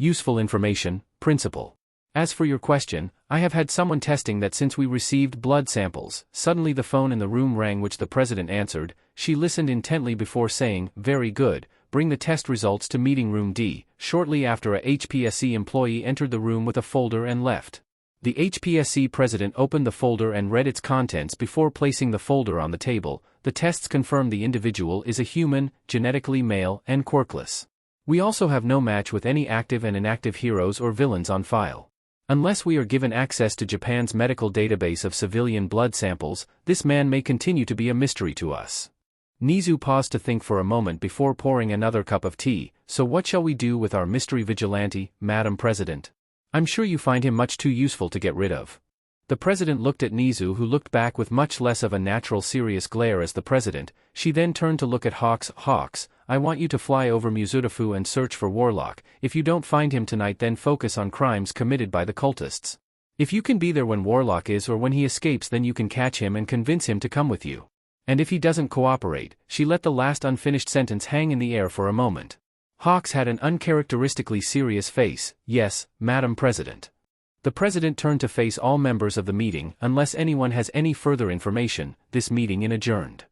Useful information, Principal. As for your question, I have had someone testing that since we received blood samples. Suddenly the phone in the room rang which the president answered. She listened intently before saying, very good, bring the test results to meeting room D. Shortly after a HPSC employee entered the room with a folder and left. The HPSC president opened the folder and read its contents before placing the folder on the table. The tests confirm the individual is a human, genetically male, and quirkless. We also have no match with any active and inactive heroes or villains on file. Unless we are given access to Japan's medical database of civilian blood samples, this man may continue to be a mystery to us. Nizu paused to think for a moment before pouring another cup of tea. So what shall we do with our mystery vigilante, Madam President? I'm sure you find him much too useful to get rid of. The president looked at Nizu, who looked back with much less of a natural serious glare as the president. She then turned to look at Hawks. Hawks, I want you to fly over Muzutafu and search for Warlock. If you don't find him tonight, then focus on crimes committed by the cultists. If you can be there when Warlock is or when he escapes, then you can catch him and convince him to come with you. And if he doesn't cooperate, she let the last unfinished sentence hang in the air for a moment. Hawks had an uncharacteristically serious face. Yes, Madam President. The president turned to face all members of the meeting. Unless anyone has any further information, this meeting is adjourned.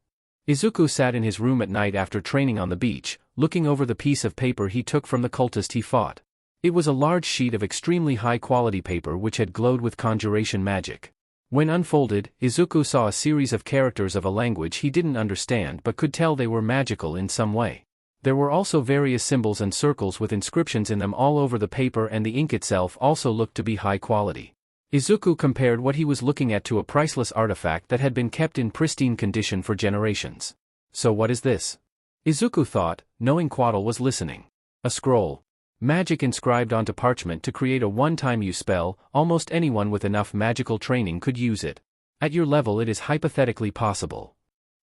Izuku sat in his room at night after training on the beach, looking over the piece of paper he took from the cultist he fought. It was a large sheet of extremely high-quality paper which had glowed with conjuration magic. When unfolded, Izuku saw a series of characters of a language he didn't understand but could tell they were magical in some way. There were also various symbols and circles with inscriptions in them all over the paper, and the ink itself also looked to be high quality. Izuku compared what he was looking at to a priceless artifact that had been kept in pristine condition for generations. So what is this? Izuku thought, knowing Quaddle was listening. A scroll. Magic inscribed onto parchment to create a one-time use spell. Almost anyone with enough magical training could use it. At your level it is hypothetically possible.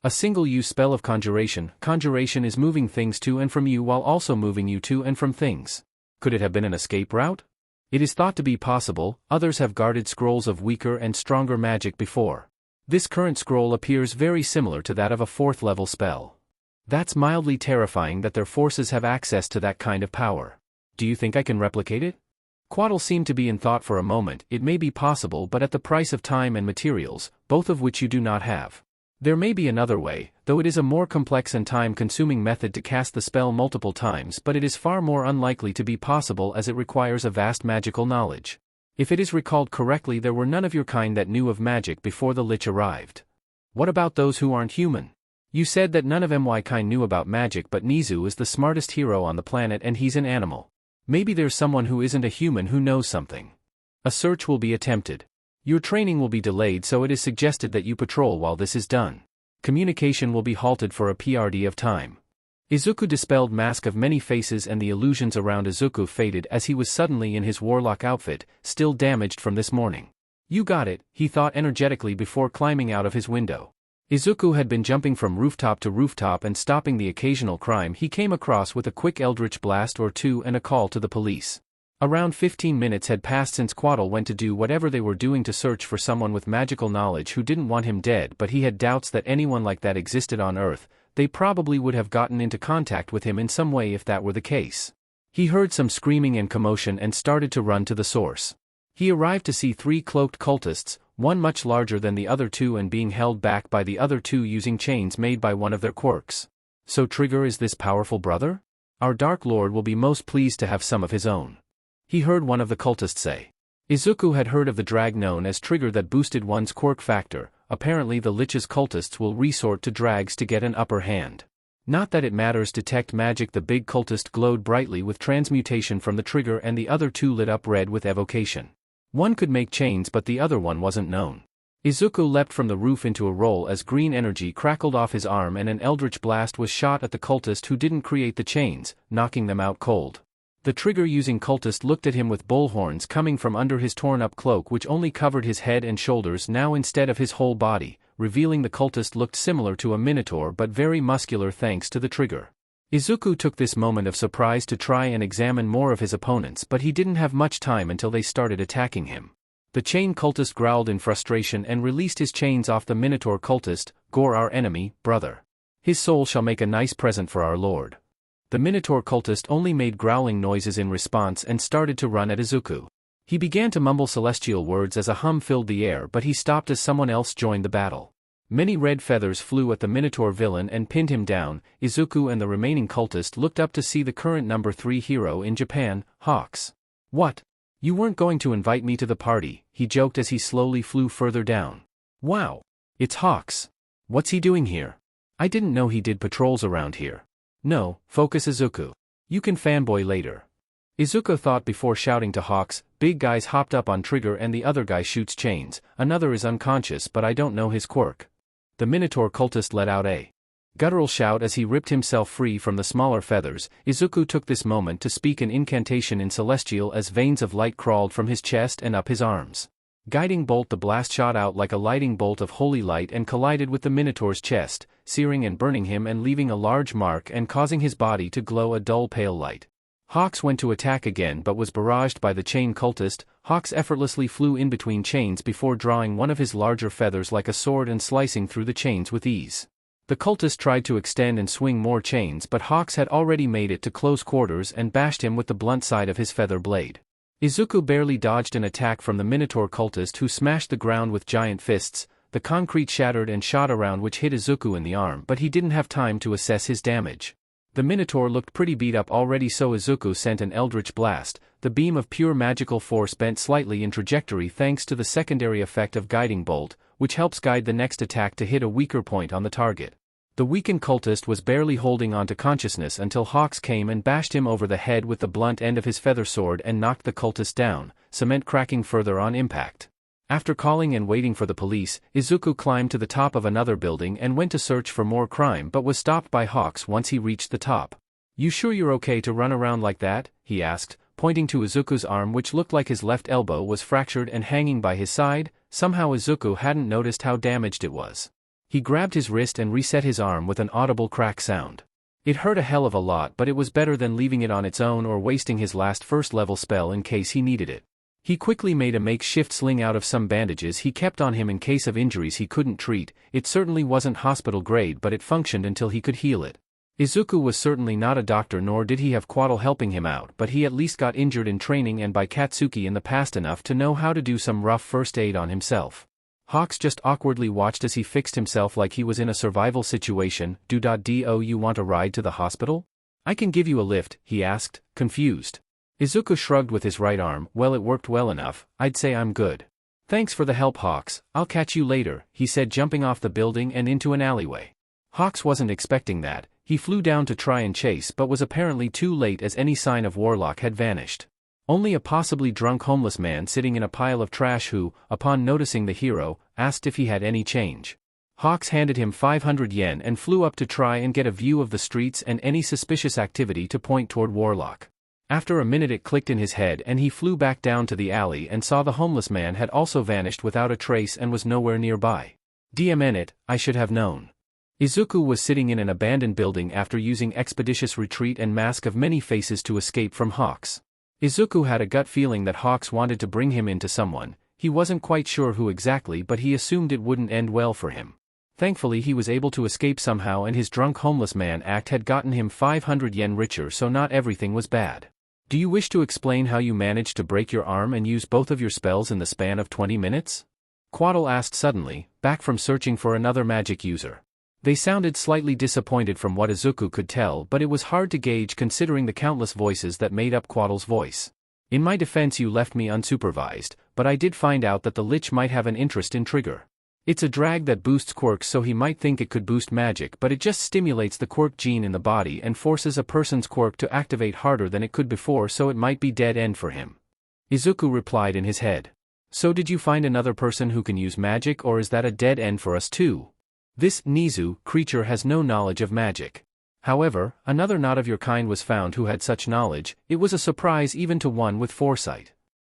A single-use spell of conjuration. Conjuration is moving things to and from you while also moving you to and from things. Could it have been an escape route? It is thought to be possible. Others have guarded scrolls of weaker and stronger magic before. This current scroll appears very similar to that of a 4th level spell. That's mildly terrifying that their forces have access to that kind of power. Do you think I can replicate it? Quaddle seemed to be in thought for a moment. It may be possible, but at the price of time and materials, both of which you do not have. There may be another way, though it is a more complex and time-consuming method to cast the spell multiple times, but it is far more unlikely to be possible as it requires a vast magical knowledge. If it is recalled correctly, there were none of your kind that knew of magic before the Lich arrived. What about those who aren't human? You said that none of my kind knew about magic, but Nizu is the smartest hero on the planet and he's an animal. Maybe there's someone who isn't a human who knows something. A search will be attempted. Your training will be delayed, so it is suggested that you patrol while this is done. Communication will be halted for a PRD of time. Izuku dispelled mask of many faces and the illusions around Izuku faded as he was suddenly in his warlock outfit, still damaged from this morning. You got it, he thought energetically before climbing out of his window. Izuku had been jumping from rooftop to rooftop and stopping the occasional crime he came across with a quick eldritch blast or two and a call to the police. Around 15 minutes had passed since Quaddle went to do whatever they were doing to search for someone with magical knowledge who didn't want him dead, but he had doubts that anyone like that existed on Earth. They probably would have gotten into contact with him in some way if that were the case. He heard some screaming and commotion and started to run to the source. He arrived to see 3 cloaked cultists, one much larger than the other 2 and being held back by the other 2 using chains made by one of their quirks. So Trigger is this powerful brother? Our Dark Lord will be most pleased to have some of his own. He heard one of the cultists say. Izuku had heard of the drag known as Trigger that boosted one's quirk factor. Apparently the Lich's cultists will resort to drags to get an upper hand. Not that it matters. Detect magic. The big cultist glowed brightly with transmutation from the Trigger and the other 2 lit up red with evocation. One could make chains but the other one wasn't known. Izuku leapt from the roof into a roll as green energy crackled off his arm and an eldritch blast was shot at the cultist who didn't create the chains, knocking them out cold. The trigger-using cultist looked at him with bullhorns coming from under his torn-up cloak which only covered his head and shoulders now instead of his whole body, revealing the cultist looked similar to a minotaur but very muscular thanks to the trigger. Izuku took this moment of surprise to try and examine more of his opponents, but he didn't have much time until they started attacking him. The chain cultist growled in frustration and released his chains off the minotaur cultist. Gore our enemy, brother. His soul shall make a nice present for our lord. The Minotaur cultist only made growling noises in response and started to run at Izuku. He began to mumble celestial words as a hum filled the air, but he stopped as someone else joined the battle. Many red feathers flew at the Minotaur villain and pinned him down. Izuku and the remaining cultist looked up to see the current number 3 hero in Japan, Hawks. "What? You weren't going to invite me to the party," he joked as he slowly flew further down. "Wow! It's Hawks. What's he doing here? I didn't know he did patrols around here." "No, focus Izuku. You can fanboy later." Izuku thought before shouting to Hawks. "Big guy's hopped up on trigger and the other guy shoots chains, another is unconscious but I don't know his quirk." The Minotaur cultist let out a guttural shout as he ripped himself free from the smaller feathers. Izuku took this moment to speak an incantation in Celestial as veins of light crawled from his chest and up his arms. Guiding bolt. The blast shot out like a lighting bolt of holy light and collided with the Minotaur's chest, searing and burning him and leaving a large mark and causing his body to glow a dull pale light. Hawks went to attack again but was barraged by the chain cultist. Hawks effortlessly flew in between chains before drawing one of his larger feathers like a sword and slicing through the chains with ease. The cultist tried to extend and swing more chains, but Hawks had already made it to close quarters and bashed him with the blunt side of his feather blade. Izuku barely dodged an attack from the Minotaur cultist, who smashed the ground with giant fists. The concrete shattered and shot around, which hit Izuku in the arm, but he didn't have time to assess his damage. The Minotaur looked pretty beat up already, so Izuku sent an eldritch blast. The beam of pure magical force bent slightly in trajectory thanks to the secondary effect of Guiding Bolt, which helps guide the next attack to hit a weaker point on the target. The weakened cultist was barely holding on to consciousness until Hawks came and bashed him over the head with the blunt end of his feather sword and knocked the cultist down, cement cracking further on impact. After calling and waiting for the police, Izuku climbed to the top of another building and went to search for more crime but was stopped by Hawks once he reached the top. "You sure you're okay to run around like that?" he asked, pointing to Izuku's arm, which looked like his left elbow was fractured and hanging by his side. Somehow Izuku hadn't noticed how damaged it was. He grabbed his wrist and reset his arm with an audible crack sound. It hurt a hell of a lot, but it was better than leaving it on its own or wasting his last first-level spell in case he needed it. He quickly made a makeshift sling out of some bandages he kept on him in case of injuries he couldn't treat. It certainly wasn't hospital grade, but it functioned until he could heal it. Izuku was certainly not a doctor, nor did he have Quaddle helping him out, but he at least got injured in training and by Katsuki in the past enough to know how to do some rough first aid on himself. Hawks just awkwardly watched as he fixed himself like he was in a survival situation. "Do you want a ride to the hospital? I can give you a lift," he asked, confused. Izuku shrugged with his right arm. "Well, it worked well enough, I'd say I'm good. Thanks for the help, Hawks. I'll catch you later," he said, jumping off the building and into an alleyway. Hawks wasn't expecting that. He flew down to try and chase but was apparently too late as any sign of Warlock had vanished. Only a possibly drunk homeless man sitting in a pile of trash who, upon noticing the hero, asked if he had any change. Hawks handed him 500 yen and flew up to try and get a view of the streets and any suspicious activity to point toward Warlock. After a minute it clicked in his head and he flew back down to the alley and saw the homeless man had also vanished without a trace and was nowhere nearby. "Damn it, I should have known." Izuku was sitting in an abandoned building after using Expeditious Retreat and Mask of Many Faces to escape from Hawks. Izuku had a gut feeling that Hawks wanted to bring him into someone. He wasn't quite sure who exactly, but he assumed it wouldn't end well for him. Thankfully he was able to escape somehow, and his drunk homeless man act had gotten him 500 yen richer, so not everything was bad. "Do you wish to explain how you managed to break your arm and use both of your spells in the span of 20 minutes? Quaddle asked suddenly, back from searching for another magic user. They sounded slightly disappointed from what Izuku could tell, but it was hard to gauge considering the countless voices that made up Quaddle's voice. "In my defense, you left me unsupervised, but I did find out that the Lich might have an interest in Trigger. It's a drag that boosts quirks, so he might think it could boost magic, but it just stimulates the quirk gene in the body and forces a person's quirk to activate harder than it could before, so it might be dead end for him." Izuku replied in his head. "So did you find another person who can use magic, or is that a dead end for us too? This Nizu creature has no knowledge of magic. However, another not of your kind was found who had such knowledge. It was a surprise even to one with foresight."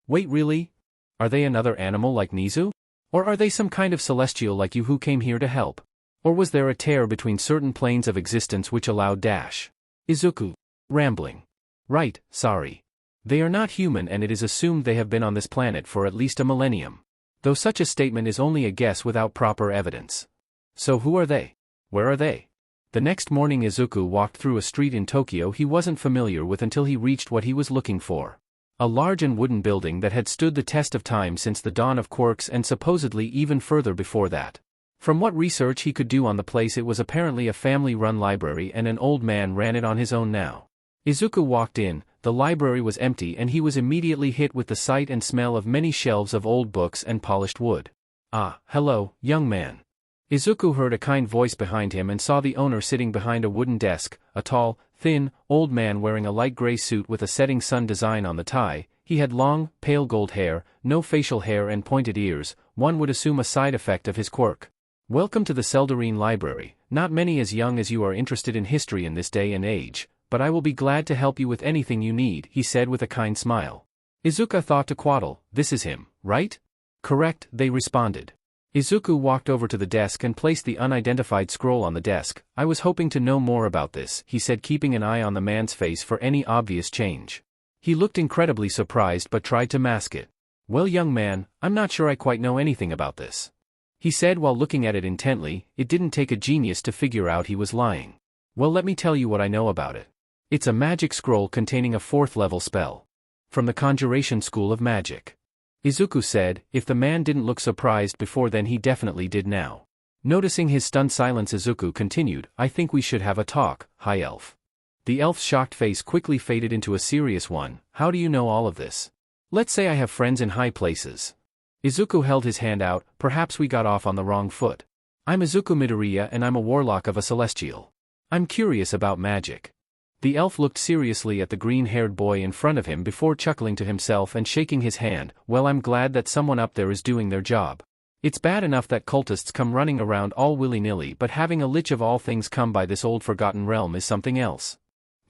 "Wait, really? Are they another animal like Nizu? Or are they some kind of celestial like you who came here to help? Or was there a tear between certain planes of existence which allowed dash?" Izuku. Rambling. "Right, sorry. They are not human, and it is assumed they have been on this planet for at least a millennium. Though such a statement is only a guess without proper evidence. So who are they? Where are they? The next morning Izuku walked through a street in Tokyo he wasn't familiar with until he reached what he was looking for. A large and wooden building that had stood the test of time since the dawn of quirks and supposedly even further before that. From what research he could do on the place, it was apparently a family-run library and an old man ran it on his own now. Izuku walked in, the library was empty and he was immediately hit with the sight and smell of many shelves of old books and polished wood. "Ah, hello, young man." Izuku heard a kind voice behind him and saw the owner sitting behind a wooden desk, a tall, thin, old man wearing a light gray suit with a setting sun design on the tie. He had long, pale gold hair, no facial hair and pointed ears, one would assume a side effect of his quirk. "Welcome to the Seldarine Library. Not many as young as you are interested in history in this day and age, but I will be glad to help you with anything you need," he said with a kind smile. Izuku thought to Quaddle, "This is him, right?" "Correct," they responded. Izuku walked over to the desk and placed the unidentified scroll on the desk. "I was hoping to know more about this," he said, keeping an eye on the man's face for any obvious change. He looked incredibly surprised but tried to mask it. "Well, young man, I'm not sure I quite know anything about this," he said while looking at it intently. It didn't take a genius to figure out he was lying. "Well, let me tell you what I know about it. It's a magic scroll containing a 4th level spell. From the Conjuration School of Magic," Izuku said. If the man didn't look surprised before, then he definitely did now. Noticing his stunned silence, Izuku continued, "I think we should have a talk, High Elf." The elf's shocked face quickly faded into a serious one. "How do you know all of this?" "Let's say I have friends in high places." Izuku held his hand out. "Perhaps we got off on the wrong foot. I'm Izuku Midoriya and I'm a warlock of a celestial. I'm curious about magic." The elf looked seriously at the green-haired boy in front of him before chuckling to himself and shaking his hand. "Well, I'm glad that someone up there is doing their job. It's bad enough that cultists come running around all willy-nilly, but having a lich of all things come by this old forgotten realm is something else."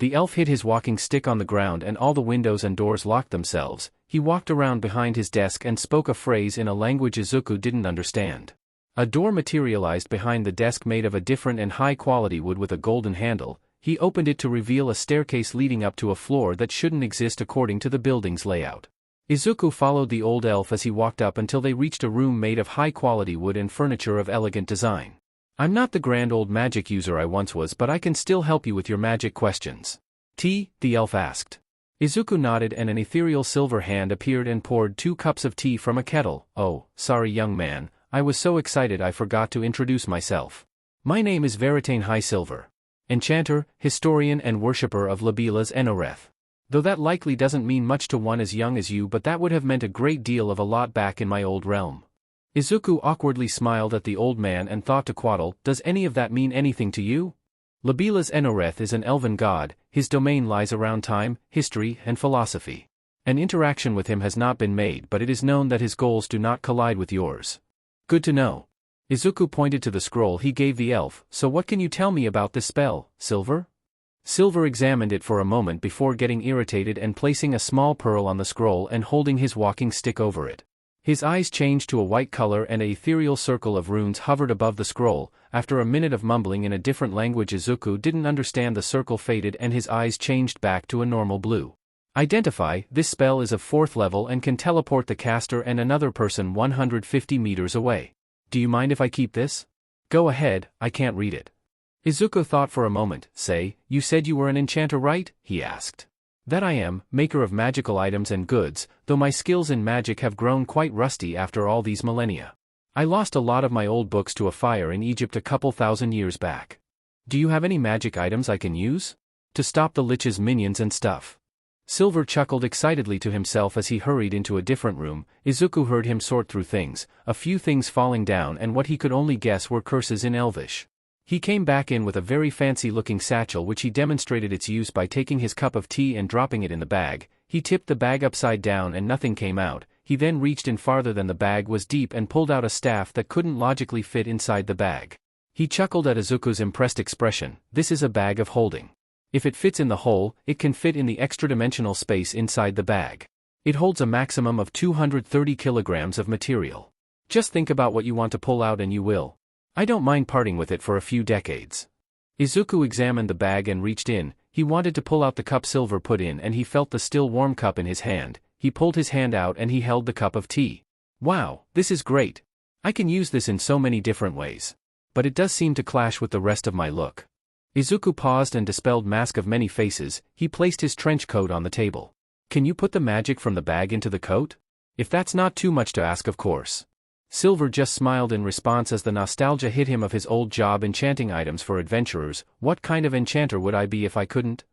The elf hit his walking stick on the ground and all the windows and doors locked themselves. He walked around behind his desk and spoke a phrase in a language Izuku didn't understand. A door materialized behind the desk made of a different and high-quality wood with a golden handle. He opened it to reveal a staircase leading up to a floor that shouldn't exist according to the building's layout. Izuku followed the old elf as he walked up until they reached a room made of high-quality wood and furniture of elegant design. "I'm not the grand old magic user I once was, but I can still help you with your magic questions." "Tea?" the elf asked. Izuku nodded and an ethereal silver hand appeared and poured 2 cups of tea from a kettle. "Oh, sorry young man, I was so excited I forgot to introduce myself. My name is Veritane High Silver. Enchanter, historian and worshipper of Labila's Enoreth. Though that likely doesn't mean much to one as young as you, but that would have meant a great deal of a lot back in my old realm." Izuku awkwardly smiled at the old man and thought to Quaddle, "Does any of that mean anything to you?" Labila's Enoreth is an elven god. His domain lies around time, history, and philosophy. An interaction with him has not been made, but it is known that his goals do not collide with yours. "Good to know." Izuku pointed to the scroll he gave the elf. "So what can you tell me about this spell, Silver?" Silver examined it for a moment before getting irritated and placing a small pearl on the scroll and holding his walking stick over it. His eyes changed to a white color and an ethereal circle of runes hovered above the scroll. After a minute of mumbling in a different language Izuku didn't understand, the circle faded and his eyes changed back to a normal blue. "Identify, this spell is of 4th level and can teleport the caster and another person 150 meters away. Do you mind if I keep this?" "Go ahead, I can't read it." Izuku thought for a moment. "Say, you said you were an enchanter, right?" he asked. "That I am, maker of magical items and goods, though my skills in magic have grown quite rusty after all these millennia. I lost a lot of my old books to a fire in Egypt a couple thousand years back. Do you have any magic items I can use? To stop the lich's minions and stuff?" Silver chuckled excitedly to himself as he hurried into a different room. Izuku heard him sort through things, a few things falling down and what he could only guess were curses in Elvish. He came back in with a very fancy-looking satchel which he demonstrated its use by taking his cup of tea and dropping it in the bag. He tipped the bag upside down and nothing came out. He then reached in farther than the bag was deep and pulled out a staff that couldn't logically fit inside the bag. He chuckled at Izuku's impressed expression. "This is a bag of holding. If it fits in the hole, it can fit in the extra-dimensional space inside the bag. It holds a maximum of 230 kilograms of material. Just think about what you want to pull out and you will. I don't mind parting with it for a few decades." Izuku examined the bag and reached in. He wanted to pull out the cup Silver put in and he felt the still warm cup in his hand. He pulled his hand out and he held the cup of tea. "Wow, this is great. I can use this in so many different ways. But it does seem to clash with the rest of my look." Izuku paused and dispelled mask of many faces. He placed his trench coat on the table. Can you put the magic from the bag into the coat? If that's not too much to ask, of course. Silver just smiled in response as the nostalgia hit him of his old job enchanting items for adventurers. What kind of enchanter would I be if I couldn't?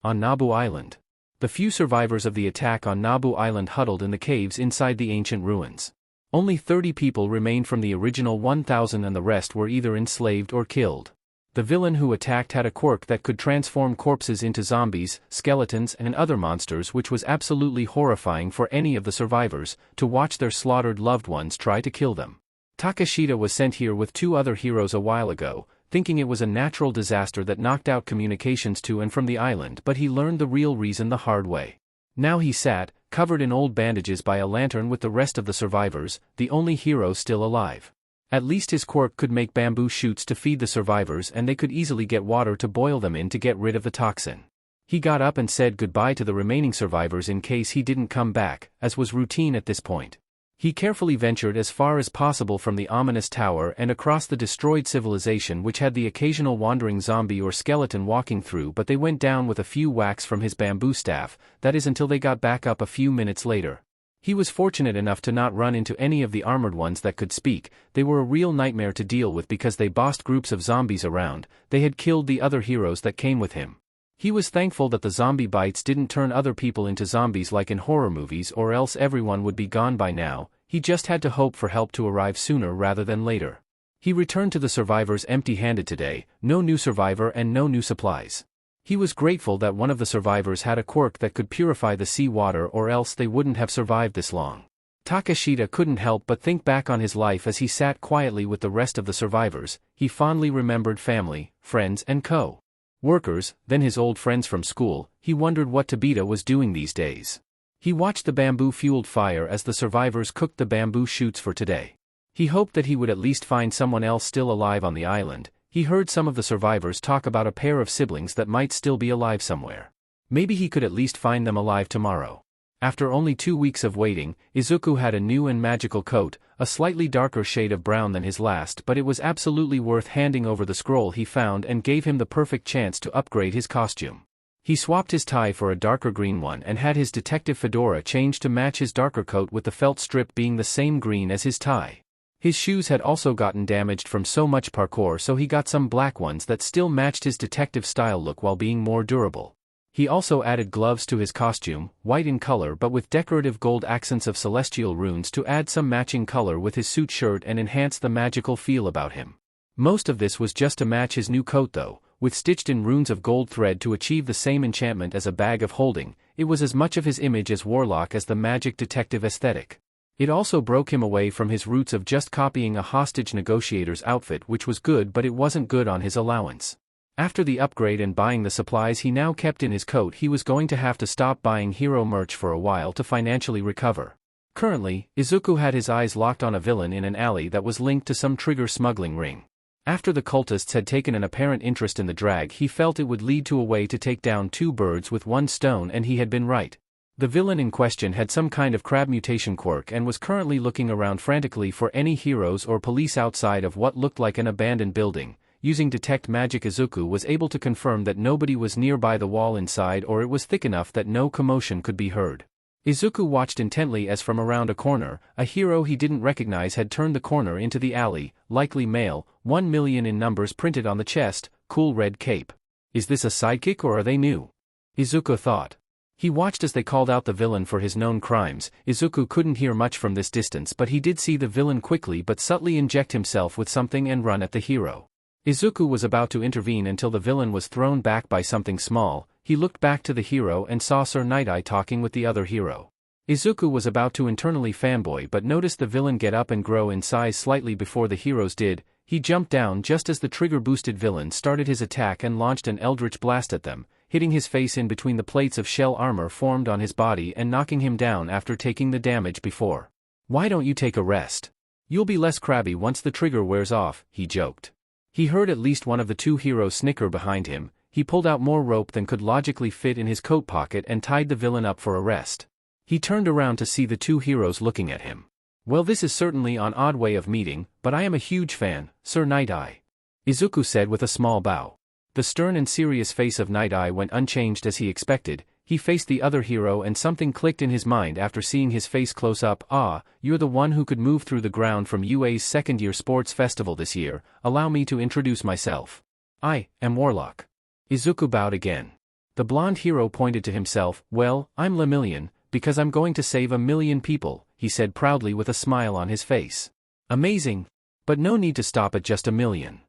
On Nabu Island. The few survivors of the attack on Nabu Island huddled in the caves inside the ancient ruins. Only 30 people remained from the original 1,000 and the rest were either enslaved or killed. The villain who attacked had a quirk that could transform corpses into zombies, skeletons and other monsters, which was absolutely horrifying for any of the survivors to watch their slaughtered loved ones try to kill them. Takashita was sent here with 2 other heroes a while ago, thinking it was a natural disaster that knocked out communications to and from the island, but he learned the real reason the hard way. Now he sat, covered in old bandages by a lantern with the rest of the survivors, the only hero still alive. At least his quirk could make bamboo shoots to feed the survivors and they could easily get water to boil them in to get rid of the toxin. He got up and said goodbye to the remaining survivors in case he didn't come back, as was routine at this point. He carefully ventured as far as possible from the ominous tower and across the destroyed civilization, which had the occasional wandering zombie or skeleton walking through, but they went down with a few whacks from his bamboo staff, that is until they got back up a few minutes later. He was fortunate enough to not run into any of the armored ones that could speak. They were a real nightmare to deal with because they bossed groups of zombies around. They had killed the other heroes that came with him. He was thankful that the zombie bites didn't turn other people into zombies like in horror movies, or else everyone would be gone by now. He just had to hope for help to arrive sooner rather than later. He returned to the survivors empty-handed today, no new survivor and no new supplies. He was grateful that one of the survivors had a quirk that could purify the sea water, or else they wouldn't have survived this long. Takashita couldn't help but think back on his life as he sat quietly with the rest of the survivors. He fondly remembered family, friends and co-workers, then his old friends from school. He wondered what Tabita was doing these days. He watched the bamboo-fueled fire as the survivors cooked the bamboo shoots for today. He hoped that he would at least find someone else still alive on the island. He heard some of the survivors talk about a pair of siblings that might still be alive somewhere. Maybe he could at least find them alive tomorrow. After only 2 weeks of waiting, Izuku had a new and magical coat, a slightly darker shade of brown than his last, but it was absolutely worth handing over the scroll he found and gave him the perfect chance to upgrade his costume. He swapped his tie for a darker green one and had his detective fedora changed to match his darker coat, with the felt strip being the same green as his tie. His shoes had also gotten damaged from so much parkour, so he got some black ones that still matched his detective-style look while being more durable. He also added gloves to his costume, white in color but with decorative gold accents of celestial runes to add some matching color with his suit shirt and enhance the magical feel about him. Most of this was just to match his new coat though, with stitched in runes of gold thread to achieve the same enchantment as a bag of holding. It was as much of his image as Warlock as the magic detective aesthetic. It also broke him away from his roots of just copying a hostage negotiator's outfit, which was good, but it wasn't good on his allowance. After the upgrade and buying the supplies he now kept in his coat, he was going to have to stop buying hero merch for a while to financially recover. Currently, Izuku had his eyes locked on a villain in an alley that was linked to some trigger smuggling ring. After the cultists had taken an apparent interest in the drag, he felt it would lead to a way to take down 2 birds with 1 stone, and he had been right. The villain in question had some kind of crab mutation quirk and was currently looking around frantically for any heroes or police outside of what looked like an abandoned building. Using detect magic, Izuku was able to confirm that nobody was nearby the wall inside, or it was thick enough that no commotion could be heard. Izuku watched intently as from around a corner, a hero he didn't recognize had turned the corner into the alley, likely male, 1 million in numbers printed on the chest, cool red cape. Is this a sidekick or are they new? Izuku thought. He watched as they called out the villain for his known crimes. Izuku couldn't hear much from this distance, but he did see the villain quickly but subtly inject himself with something and run at the hero. Izuku was about to intervene until the villain was thrown back by something small. He looked back to the hero and saw Sir Night-Eye talking with the other hero. Izuku was about to internally fanboy but noticed the villain get up and grow in size slightly before the heroes did. He jumped down just as the trigger-boosted villain started his attack and launched an eldritch blast at them, hitting his face in between the plates of shell armor formed on his body and knocking him down after taking the damage before. "Why don't you take a rest? You'll be less crabby once the trigger wears off," he joked. He heard at least one of the 2 heroes snicker behind him. He pulled out more rope than could logically fit in his coat pocket and tied the villain up for a rest. He turned around to see the 2 heroes looking at him. "Well, this is certainly an odd way of meeting, but I am a huge fan, Sir Night-Eye," Izuku said with a small bow. The stern and serious face of Night Eye went unchanged as he expected. He faced the other hero and something clicked in his mind after seeing his face close up. "Ah, you're the one who could move through the ground from UA's second-year sports festival this year. Allow me to introduce myself. I am Warlock." Izuku bowed again. The blonde hero pointed to himself. "Well, I'm Lemillion, because I'm going to save 1,000,000 people," he said proudly with a smile on his face. "Amazing. But no need to stop at just 1,000,000.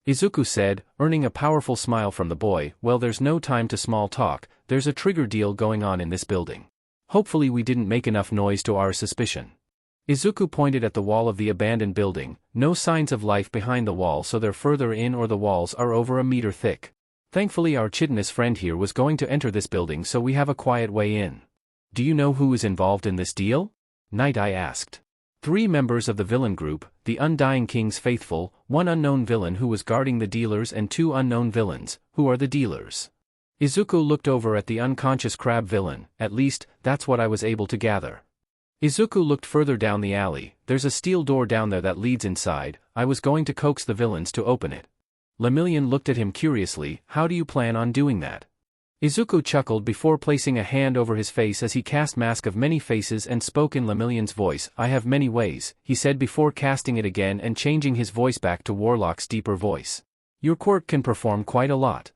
Izuku said, earning a powerful smile from the boy. "Well, there's no time to small talk, there's a trigger deal going on in this building. Hopefully we didn't make enough noise to our suspicion." Izuku pointed at the wall of the abandoned building. "No signs of life behind the wall, so they're further in or the walls are over 1 meter thick. Thankfully our chitinous friend here was going to enter this building, so we have a quiet way in." "Do you know who is involved in this deal?" Night Eye asked. 3 members of the villain group, the Undying King's faithful, 1 unknown villain who was guarding the dealers and 2 unknown villains, who are the dealers. Izuku looked over at the unconscious crab villain. "At least, that's what I was able to gather." Izuku looked further down the alley. "There's a steel door down there that leads inside. I was going to coax the villains to open it." Lemillion looked at him curiously. "How do you plan on doing that?" Izuku chuckled before placing a hand over his face as he cast Mask of Many Faces and spoke in Lemillion's voice. "I have many ways," he said before casting it again and changing his voice back to Warlock's deeper voice. "Your quirk can perform quite a lot,"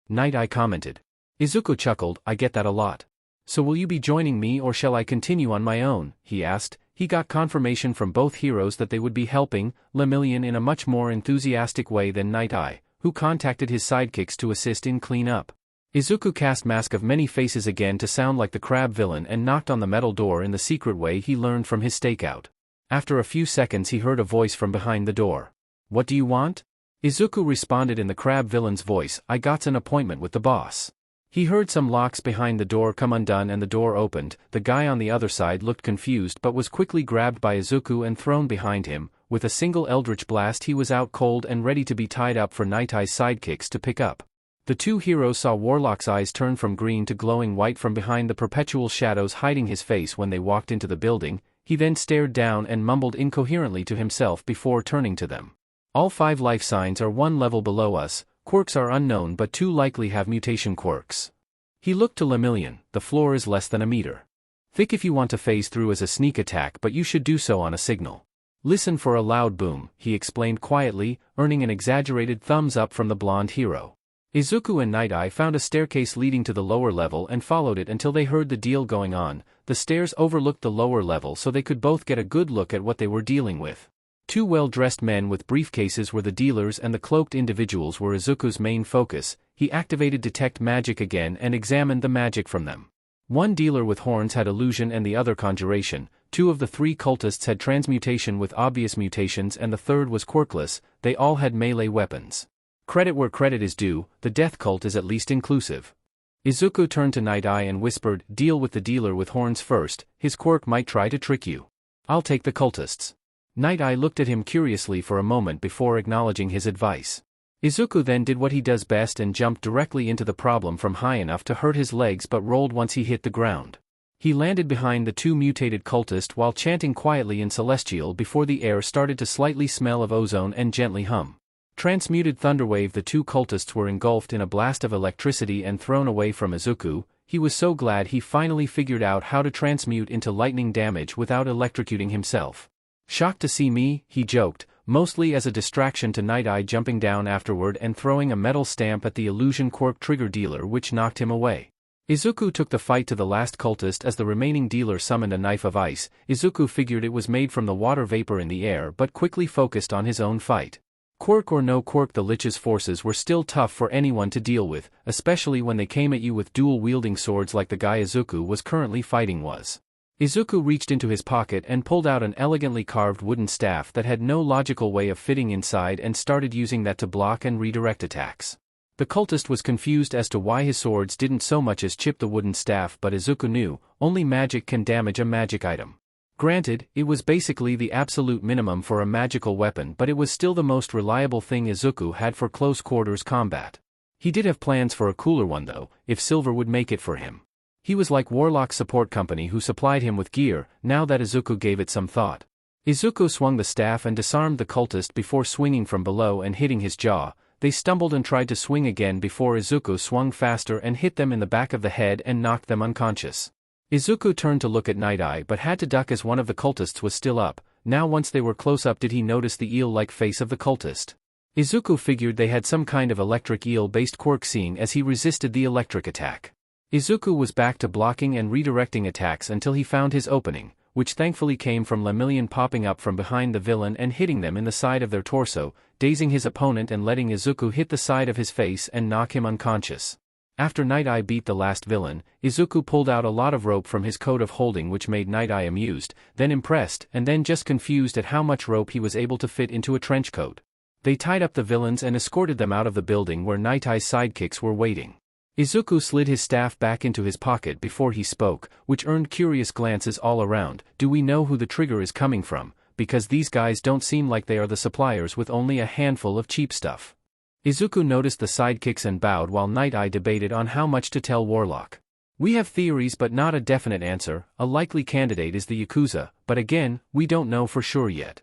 Night Eye commented. Izuku chuckled. "I get that a lot. So will you be joining me or shall I continue on my own?" he asked. He got confirmation from both heroes that they would be helping Lemillion in a much more enthusiastic way than Night Eye, who contacted his sidekicks to assist in clean-up. Izuku cast Mask of Many Faces again to sound like the crab villain and knocked on the metal door in the secret way he learned from his stakeout. After a few seconds he heard a voice from behind the door. "What do you want?" Izuku responded in the crab villain's voice. "I got an appointment with the boss." He heard some locks behind the door come undone and the door opened. The guy on the other side looked confused but was quickly grabbed by Izuku and thrown behind him. With a single eldritch blast he was out cold and ready to be tied up for Night Eye's sidekicks to pick up. The 2 heroes saw Warlock's eyes turn from green to glowing white from behind the perpetual shadows hiding his face when they walked into the building. He then stared down and mumbled incoherently to himself before turning to them. "All 5 life signs are 1 level below us. Quirks are unknown but 2 likely have mutation quirks." He looked to Lemillion. "The floor is less than 1 meter thick if you want to phase through as a sneak attack, but you should do so on a signal. Listen for a loud boom," he explained quietly, earning an exaggerated thumbs up from the blonde hero. Izuku and Night Eye found a staircase leading to the lower level and followed it until they heard the deal going on. The stairs overlooked the lower level so they could both get a good look at what they were dealing with. 2 well-dressed men with briefcases were the dealers and the cloaked individuals were Izuku's main focus. He activated Detect Magic again and examined the magic from them. 1 dealer with horns had illusion and the other conjuration. 2 of the 3 cultists had transmutation with obvious mutations and the 3rd was quirkless. They all had melee weapons. Credit where credit is due, the death cult is at least inclusive. Izuku turned to Night Eye and whispered, "Deal with the dealer with horns first, his quirk might try to trick you. I'll take the cultists." Night Eye looked at him curiously for a moment before acknowledging his advice. Izuku then did what he does best and jumped directly into the problem from high enough to hurt his legs but rolled once he hit the ground. He landed behind the 2 mutated cultists while chanting quietly in Celestial before the air started to slightly smell of ozone and gently hum. Transmuted Thunderwave. The 2 cultists were engulfed in a blast of electricity and thrown away from Izuku. He was so glad he finally figured out how to transmute into lightning damage without electrocuting himself. "Shocked to see me?" he joked, mostly as a distraction to Night Eye jumping down afterward and throwing a metal stamp at the illusion quirk trigger dealer which knocked him away. Izuku took the fight to the last cultist as the remaining dealer summoned a knife of ice. Izuku figured it was made from the water vapor in the air but quickly focused on his own fight. Quirk or no quirk, the Lich's forces were still tough for anyone to deal with, especially when they came at you with dual-wielding swords like the guy Izuku was currently fighting was. Izuku reached into his pocket and pulled out an elegantly carved wooden staff that had no logical way of fitting inside and started using that to block and redirect attacks. The cultist was confused as to why his swords didn't so much as chip the wooden staff, but Izuku knew, only magic can damage a magic item. Granted, it was basically the absolute minimum for a magical weapon, but it was still the most reliable thing Izuku had for close quarters combat. He did have plans for a cooler one though, if Silver would make it for him. He was like Warlock's support company who supplied him with gear, now that Izuku gave it some thought. Izuku swung the staff and disarmed the cultist before swinging from below and hitting his jaw. They stumbled and tried to swing again before Izuku swung faster and hit them in the back of the head and knocked them unconscious. Izuku turned to look at Night Eye but had to duck as one of the cultists was still up. Now once they were close up did he notice the eel-like face of the cultist. Izuku figured they had some kind of electric eel-based quirk seeing as he resisted the electric attack. Izuku was back to blocking and redirecting attacks until he found his opening, which thankfully came from Lemillion popping up from behind the villain and hitting them in the side of their torso, dazing his opponent and letting Izuku hit the side of his face and knock him unconscious. After Night Eye beat the last villain, Izuku pulled out a lot of rope from his coat of holding which made Night Eye amused, then impressed and then just confused at how much rope he was able to fit into a trench coat. They tied up the villains and escorted them out of the building where Night Eye's sidekicks were waiting. Izuku slid his staff back into his pocket before he spoke, which earned curious glances all around. Do we know who the trigger is coming from? Because these guys don't seem like they are the suppliers with only a handful of cheap stuff. Izuku noticed the sidekicks and bowed while Night Eye debated on how much to tell Warlock. We have theories but not a definite answer. A likely candidate is the Yakuza, but again, we don't know for sure yet.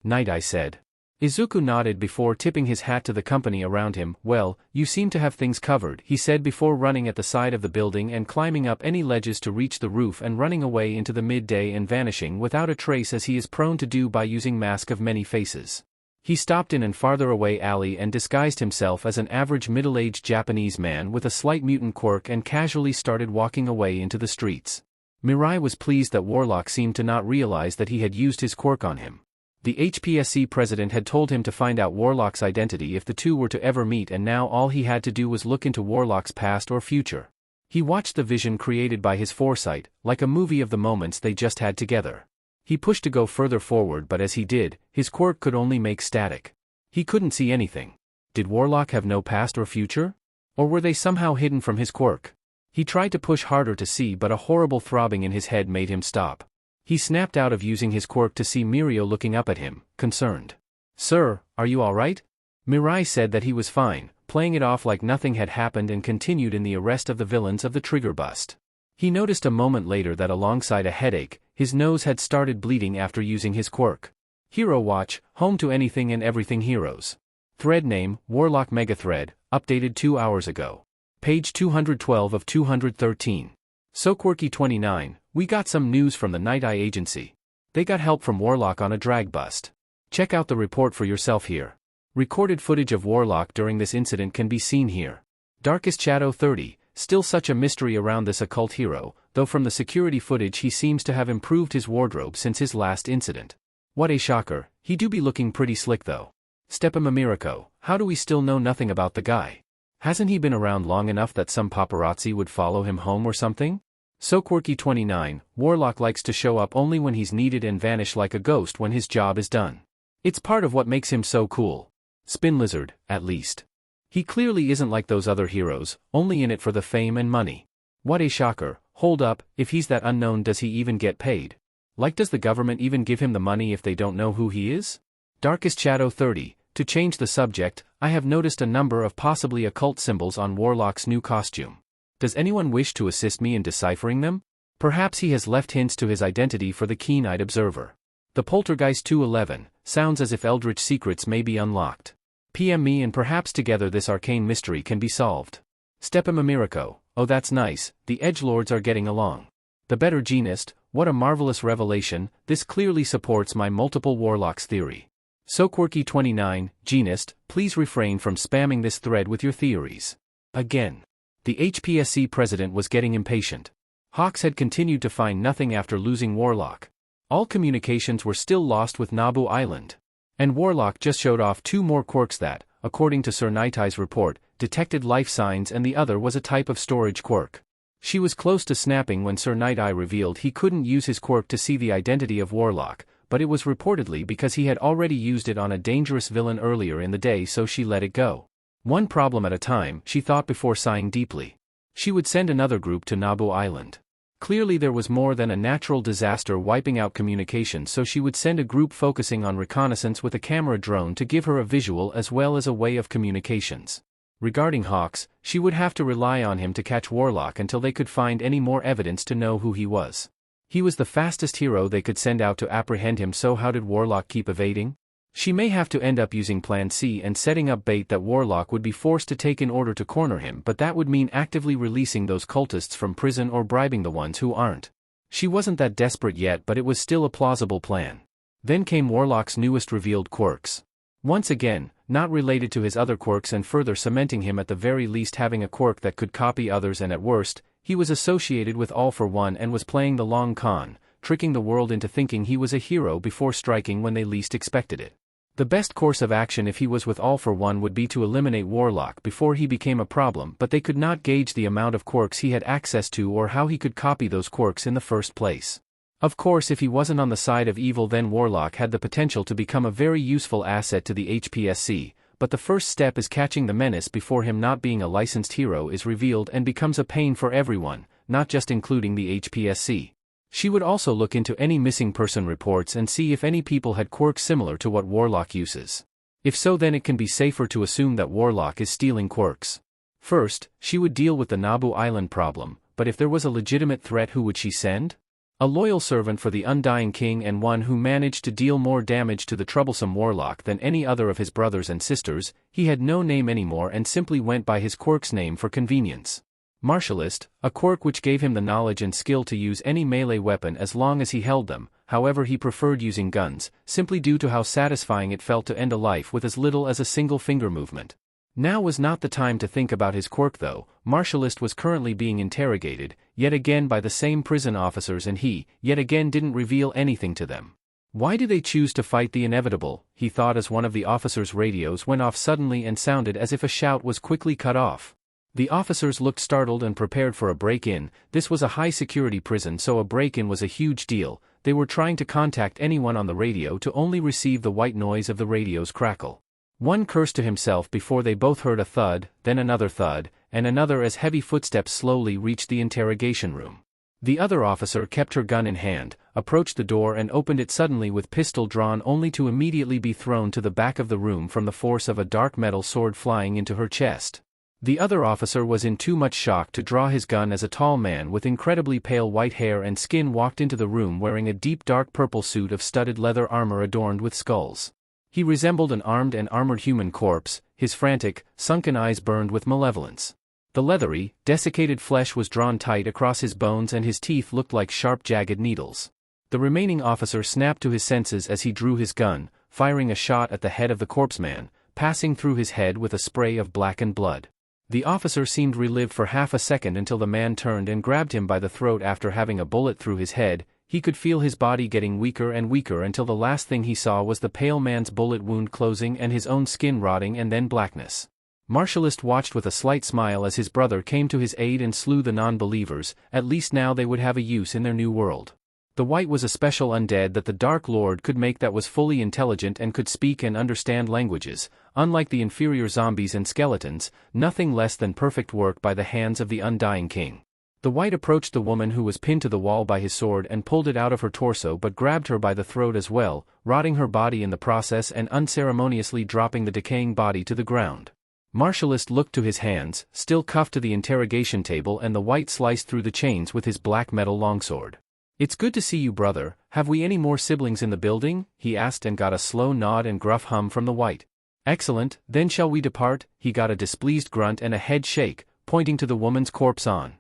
Night Eye said. Izuku nodded before tipping his hat to the company around him. Well, you seem to have things covered, he said before running at the side of the building and climbing up any ledges to reach the roof and running away into the midday and vanishing without a trace as he is prone to do by using Mask of Many Faces. He stopped in an farther away alley and disguised himself as an average middle-aged Japanese man with a slight mutant quirk and casually started walking away into the streets. Mirai was pleased that Warlock seemed to not realize that he had used his quirk on him. The HPSC president had told him to find out Warlock's identity if the two were to ever meet, and now all he had to do was look into Warlock's past or future. He watched the vision created by his foresight, like a movie of the moments they just had together. He pushed to go further forward, but as he did, his quirk could only make static. He couldn't see anything. Did Warlock have no past or future? Or were they somehow hidden from his quirk? He tried to push harder to see, but a horrible throbbing in his head made him stop. He snapped out of using his quirk to see Mirio looking up at him, concerned. Sir, are you alright? Mirai said that he was fine, playing it off like nothing had happened, and continued in the arrest of the villains of the trigger bust. He noticed a moment later that alongside a headache, his nose had started bleeding after using his quirk. Hero Watch, home to anything and everything heroes. Thread name, Warlock Megathread, updated 2 hours ago. Page 212 of 213. So Quirky 29, we got some news from the Night Eye agency. They got help from Warlock on a drag bust. Check out the report for yourself here. Recorded footage of Warlock during this incident can be seen here. Darkest Shadow 30, still such a mystery around this occult hero, though from the security footage he seems to have improved his wardrobe since his last incident. What a shocker, he do be looking pretty slick though. Stepa Mamirako, how do we still know nothing about the guy? Hasn't he been around long enough that some paparazzi would follow him home or something? So Quirky 29, Warlock likes to show up only when he's needed and vanish like a ghost when his job is done. It's part of what makes him so cool. Spin Lizard, at least. He clearly isn't like those other heroes, only in it for the fame and money. What a shocker. Hold up, if he's that unknown, does he even get paid? Like, does the government even give him the money if they don't know who he is? Darkest Shadow 30, to change the subject, I have noticed a number of possibly occult symbols on Warlock's new costume. Does anyone wish to assist me in deciphering them? Perhaps he has left hints to his identity for the keen-eyed observer. The Poltergeist 211, sounds as if eldritch secrets may be unlocked. PM me and perhaps together this arcane mystery can be solved. Stepa Mamirako, oh that's nice, the edgelords are getting along. The Better Genist, what a marvelous revelation, this clearly supports my multiple Warlocks theory. So Quirky 29, Genist, please refrain from spamming this thread with your theories. Again. The HPSC president was getting impatient. Hawks had continued to find nothing after losing Warlock. All communications were still lost with Nabu Island. And Warlock just showed off 2 more quirks that, according to Sir Night Eye's report, detected life signs, and the other was a type of storage quirk. She was close to snapping when Sir Night Eye revealed he couldn't use his quirk to see the identity of Warlock, but it was reportedly because he had already used it on a dangerous villain earlier in the day, so she let it go. One problem at a time, she thought before sighing deeply. She would send another group to Nabu Island. Clearly there was more than a natural disaster wiping out communication, so she would send a group focusing on reconnaissance with a camera drone to give her a visual as well as a way of communications. Regarding Hawks, she would have to rely on him to catch Warlock until they could find any more evidence to know who he was. He was the fastest hero they could send out to apprehend him, so how did Warlock keep evading? She may have to end up using Plan C and setting up bait that Warlock would be forced to take in order to corner him, but that would mean actively releasing those cultists from prison or bribing the ones who aren't. She wasn't that desperate yet, but it was still a plausible plan. Then came Warlock's newest revealed quirks. Once again, not related to his other quirks and further cementing him at the very least having a quirk that could copy others, and at worst, he was associated with All for One and was playing the long con, tricking the world into thinking he was a hero before striking when they least expected it. The best course of action if he was with All for One would be to eliminate Warlock before he became a problem, but they could not gauge the amount of quirks he had access to or how he could copy those quirks in the first place. Of course, if he wasn't on the side of evil, then Warlock had the potential to become a very useful asset to the HPSC, but the first step is catching the menace before him not being a licensed hero is revealed and becomes a pain for everyone, not just including the HPSC. She would also look into any missing person reports and see if any people had quirks similar to what Warlock uses. If so, then it can be safer to assume that Warlock is stealing quirks. First, she would deal with the Nabu Island problem, but if there was a legitimate threat, who would she send? A loyal servant for the Undying King and one who managed to deal more damage to the troublesome Warlock than any other of his brothers and sisters. He had no name anymore and simply went by his quirk's name for convenience. Martialist, a quirk which gave him the knowledge and skill to use any melee weapon as long as he held them. However, he preferred using guns, simply due to how satisfying it felt to end a life with as little as a single finger movement. Now was not the time to think about his quirk though. Martialist was currently being interrogated, yet again by the same prison officers, and he, yet again, didn't reveal anything to them. Why do they choose to fight the inevitable? He thought as one of the officers' radios went off suddenly and sounded as if a shout was quickly cut off. The officers looked startled and prepared for a break-in. This was a high-security prison, so a break-in was a huge deal. They were trying to contact anyone on the radio to only receive the white noise of the radio's crackle. One cursed to himself before they both heard a thud, then another thud, and another as heavy footsteps slowly reached the interrogation room. The other officer kept her gun in hand, approached the door and opened it suddenly with pistol drawn, only to immediately be thrown to the back of the room from the force of a dark metal sword flying into her chest. The other officer was in too much shock to draw his gun as a tall man with incredibly pale white hair and skin walked into the room wearing a deep dark purple suit of studded leather armor adorned with skulls. He resembled an armed and armored human corpse, his frantic, sunken eyes burned with malevolence. The leathery, desiccated flesh was drawn tight across his bones and his teeth looked like sharp jagged needles. The remaining officer snapped to his senses as he drew his gun, firing a shot at the head of the corpseman, passing through his head with a spray of blackened blood. The officer seemed relieved for half a second until the man turned and grabbed him by the throat after having a bullet through his head. He could feel his body getting weaker and weaker until the last thing he saw was the pale man's bullet wound closing and his own skin rotting and then blackness. Martialist watched with a slight smile as his brother came to his aid and slew the non-believers. At least now they would have a use in their new world. The white was a special undead that the Dark Lord could make that was fully intelligent and could speak and understand languages, unlike the inferior zombies and skeletons, nothing less than perfect work by the hands of the Undying King. The white approached the woman who was pinned to the wall by his sword and pulled it out of her torso, but grabbed her by the throat as well, rotting her body in the process and unceremoniously dropping the decaying body to the ground. Martialist looked to his hands, still cuffed to the interrogation table, and the white sliced through the chains with his black metal longsword. "It's good to see you, brother. Have we any more siblings in the building?" he asked and got a slow nod and gruff hum from the white. "Excellent, then shall we depart?" He got a displeased grunt and a head shake, pointing to the woman's corpse on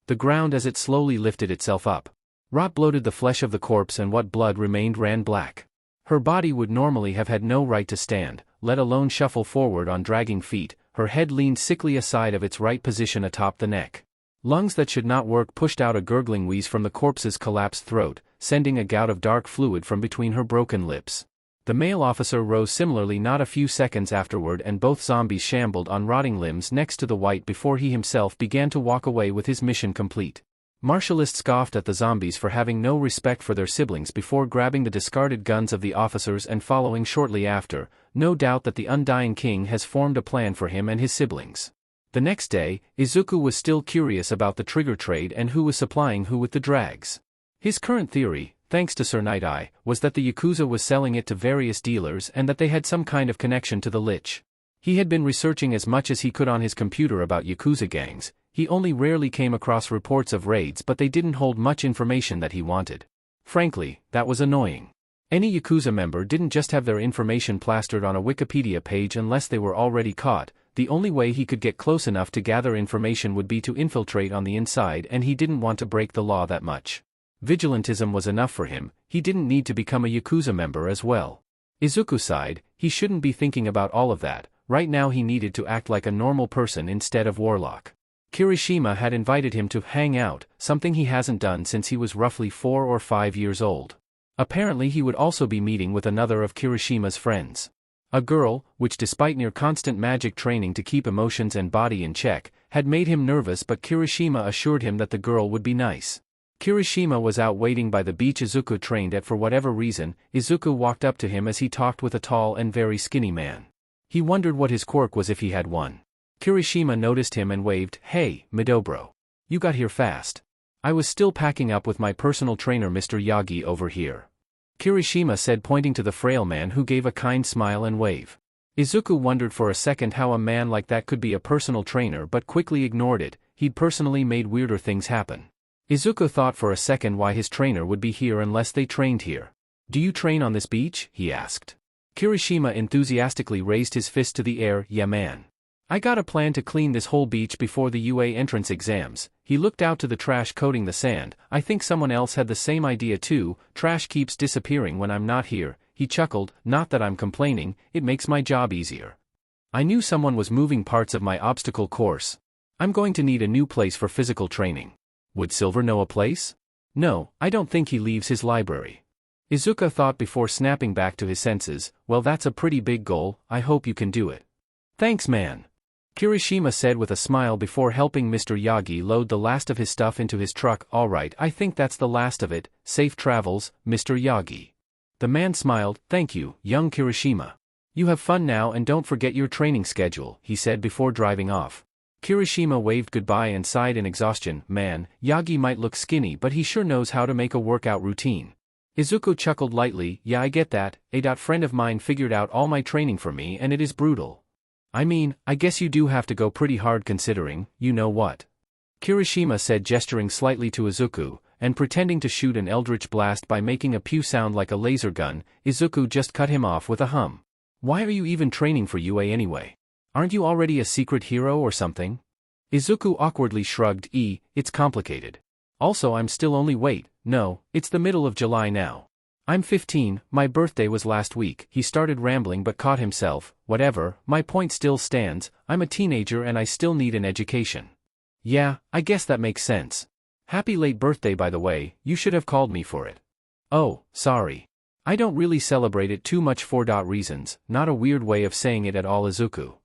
the ground as it slowly lifted itself up. Rot bloated the flesh of the corpse and what blood remained ran black. Her body would normally have had no right to stand, let alone shuffle forward on dragging feet. Her head leaned sickly aside of its right position atop the neck. Lungs that should not work pushed out a gurgling wheeze from the corpse's collapsed throat, sending a gout of dark fluid from between her broken lips. The male officer rose similarly not a few seconds afterward, and both zombies shambled on rotting limbs next to the white before he himself began to walk away with his mission complete. Martialist scoffed at the zombies for having no respect for their siblings before grabbing the discarded guns of the officers and following shortly after. No doubt that the Undying King has formed a plan for him and his siblings. The next day, Izuku was still curious about the trigger trade and who was supplying who with the drags. His current theory, thanks to Sir Night-Eye, was that the Yakuza was selling it to various dealers and that they had some kind of connection to the Lich. He had been researching as much as he could on his computer about Yakuza gangs. He only rarely came across reports of raids, but they didn't hold much information that he wanted. Frankly, that was annoying. Any Yakuza member didn't just have their information plastered on a Wikipedia page unless they were already caught. The only way he could get close enough to gather information would be to infiltrate on the inside, and he didn't want to break the law that much. Vigilantism was enough for him, he didn't need to become a Yakuza member as well. Izuku sighed, he shouldn't be thinking about all of that, right now he needed to act like a normal person instead of Warlock. Kirishima had invited him to hang out, something he hasn't done since he was roughly 4 or 5 years old. Apparently he would also be meeting with another of Kirishima's friends. A girl, which despite near constant magic training to keep emotions and body in check, had made him nervous, but Kirishima assured him that the girl would be nice. Kirishima was out waiting by the beach Izuku trained at. For whatever reason, Izuku walked up to him as he talked with a tall and very skinny man. He wondered what his quirk was if he had one. Kirishima noticed him and waved, "Hey, Midobro. You got here fast. I was still packing up with my personal trainer Mr. Yagi over here," Kirishima said, pointing to the frail man, who gave a kind smile and wave. Izuku wondered for a second how a man like that could be a personal trainer, but quickly ignored it. He'd personally made weirder things happen. Izuku thought for a second why his trainer would be here unless they trained here. "Do you train on this beach?" he asked. Kirishima enthusiastically raised his fist to the air. "Yeah man. I got a plan to clean this whole beach before the UA entrance exams." He looked out to the trash coating the sand. "I think someone else had the same idea too. Trash keeps disappearing when I'm not here." He chuckled, "Not that I'm complaining, it makes my job easier. I knew someone was moving parts of my obstacle course. I'm going to need a new place for physical training." "Would Silver know a place?" "No, I don't think he leaves his library." Izuku thought before snapping back to his senses. "Well, that's a pretty big goal, I hope you can do it." "Thanks man," Kirishima said with a smile before helping Mr. Yagi load the last of his stuff into his truck. "Alright, I think that's the last of it. Safe travels, Mr. Yagi." The man smiled. "Thank you, young Kirishima. You have fun now and don't forget your training schedule," he said before driving off. Kirishima waved goodbye and sighed in exhaustion. "Man, Yagi might look skinny, but he sure knows how to make a workout routine." Izuku chuckled lightly. "Yeah, I get that. A friend of mine figured out all my training for me and it is brutal. I mean, I guess you do have to go pretty hard considering, you know what?" Kirishima said, gesturing slightly to Izuku, and pretending to shoot an eldritch blast by making a pew sound like a laser gun. Izuku just cut him off with a hum. "Why are you even training for UA anyway? Aren't you already a secret hero or something?" Izuku awkwardly shrugged. It's complicated. Also I'm still only no, it's the middle of July now. I'm 15, my birthday was last week." He started rambling but caught himself. "Whatever, my point still stands, I'm a teenager and I still need an education." "Yeah, I guess that makes sense. Happy late birthday by the way, you should have called me for it." "Oh, sorry. I don't really celebrate it too much for reasons." Not a weird way of saying it at all, Izuku.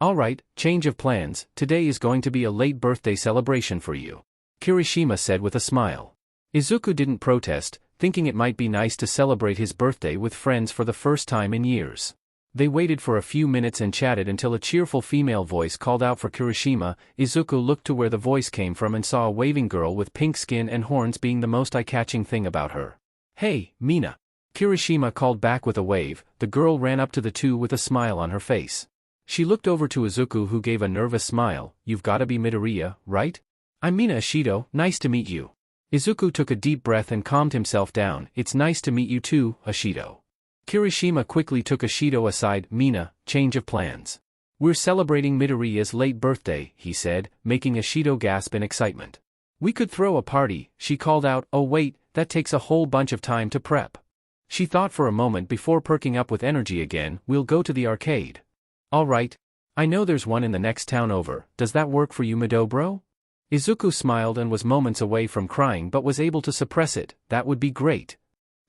"Alright, change of plans, today is going to be a late birthday celebration for you," Kirishima said with a smile. Izuku didn't protest, thinking it might be nice to celebrate his birthday with friends for the first time in years. They waited for a few minutes and chatted until a cheerful female voice called out for Kirishima. Izuku looked to where the voice came from and saw a waving girl with pink skin and horns being the most eye-catching thing about her. "Hey, Mina," Kirishima called back with a wave. The girl ran up to the two with a smile on her face. She looked over to Izuku, who gave a nervous smile. "You've gotta be Midoriya, right? I'm Mina Ashido, nice to meet you." Izuku took a deep breath and calmed himself down. "It's nice to meet you too, Ashido." Kirishima quickly took Ashido aside. "Mina, change of plans. We're celebrating Midoriya's late birthday," he said, making Ashido gasp in excitement. "We could throw a party," she called out. "Oh wait, that takes a whole bunch of time to prep." She thought for a moment before perking up with energy again. "We'll go to the arcade." "Alright. I know there's one in the next town over. Does that work for you, Midobro?" Izuku smiled and was moments away from crying but was able to suppress it. "That would be great."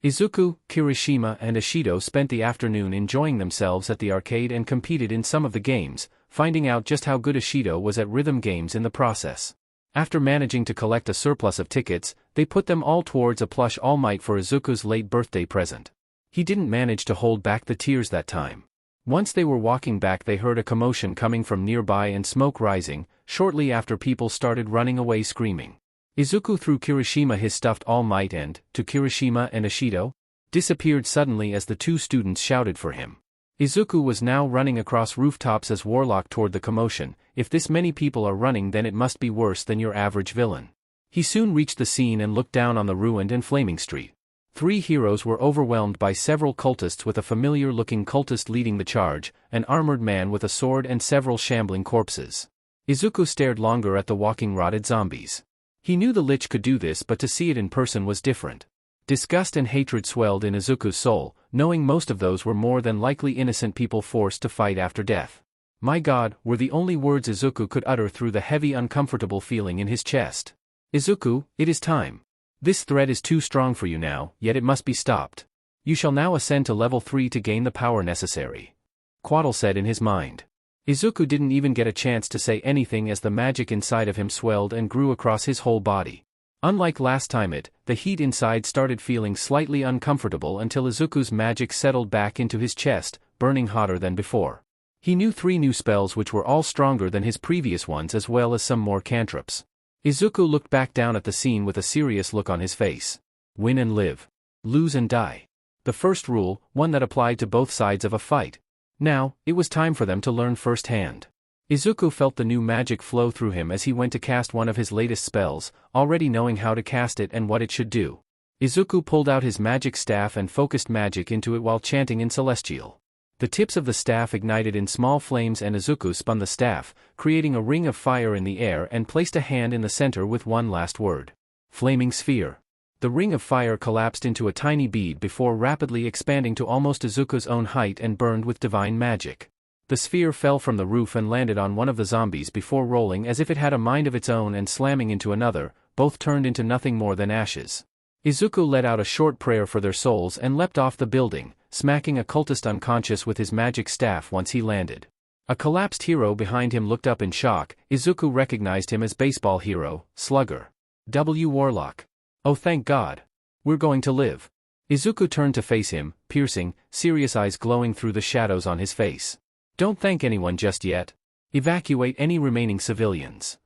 Izuku, Kirishima and Ashido spent the afternoon enjoying themselves at the arcade and competed in some of the games, finding out just how good Ashido was at rhythm games in the process. After managing to collect a surplus of tickets, they put them all towards a plush All Might for Izuku's late birthday present. He didn't manage to hold back the tears that time. Once they were walking back, they heard a commotion coming from nearby and smoke rising. Shortly after, people started running away screaming. Izuku threw Kirishima his stuffed All Might and, to Kirishima and Ashido, disappeared suddenly as the two students shouted for him. Izuku was now running across rooftops as Warlock toward the commotion. If this many people are running, then it must be worse than your average villain. He soon reached the scene and looked down on the ruined and flaming street. Three heroes were overwhelmed by several cultists, with a familiar-looking cultist leading the charge, an armored man with a sword and several shambling corpses. Izuku stared longer at the walking rotted zombies. He knew the Lich could do this, but to see it in person was different. Disgust and hatred swelled in Izuku's soul, knowing most of those were more than likely innocent people forced to fight after death. "My God," were the only words Izuku could utter through the heavy, uncomfortable feeling in his chest. "Izuku, it is time. This threat is too strong for you now, yet it must be stopped. You shall now ascend to level 3 to gain the power necessary," Quaddle said in his mind. Izuku didn't even get a chance to say anything as the magic inside of him swelled and grew across his whole body. Unlike last time, the heat inside started feeling slightly uncomfortable until Izuku's magic settled back into his chest, burning hotter than before. He knew 3 new spells which were all stronger than his previous ones, as well as some more cantrips. Izuku looked back down at the scene with a serious look on his face. Win and live. Lose and die. The first rule, one that applied to both sides of a fight. Now, it was time for them to learn firsthand. Izuku felt the new magic flow through him as he went to cast one of his latest spells, already knowing how to cast it and what it should do. Izuku pulled out his magic staff and focused magic into it while chanting in Celestial. The tips of the staff ignited in small flames, and Izuku spun the staff, creating a ring of fire in the air, and placed a hand in the center with one last word. Flaming sphere. The ring of fire collapsed into a tiny bead before rapidly expanding to almost Izuku's own height and burned with divine magic. The sphere fell from the roof and landed on one of the zombies before rolling as if it had a mind of its own and slamming into another, both turned into nothing more than ashes. Izuku let out a short prayer for their souls and leapt off the building, smacking a cultist unconscious with his magic staff once he landed. A collapsed hero behind him looked up in shock. Izuku recognized him as baseball hero, Slugger. Warlock. "Oh, thank God. We're going to live." Izuku turned to face him, piercing, serious eyes glowing through the shadows on his face. "Don't thank anyone just yet. Evacuate any remaining civilians."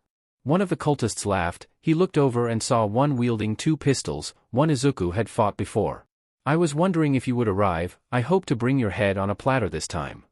One of the cultists laughed. He looked over and saw one wielding 2 pistols, one Izuku had fought before. "I was wondering if you would arrive. I hope to bring your head on a platter this time."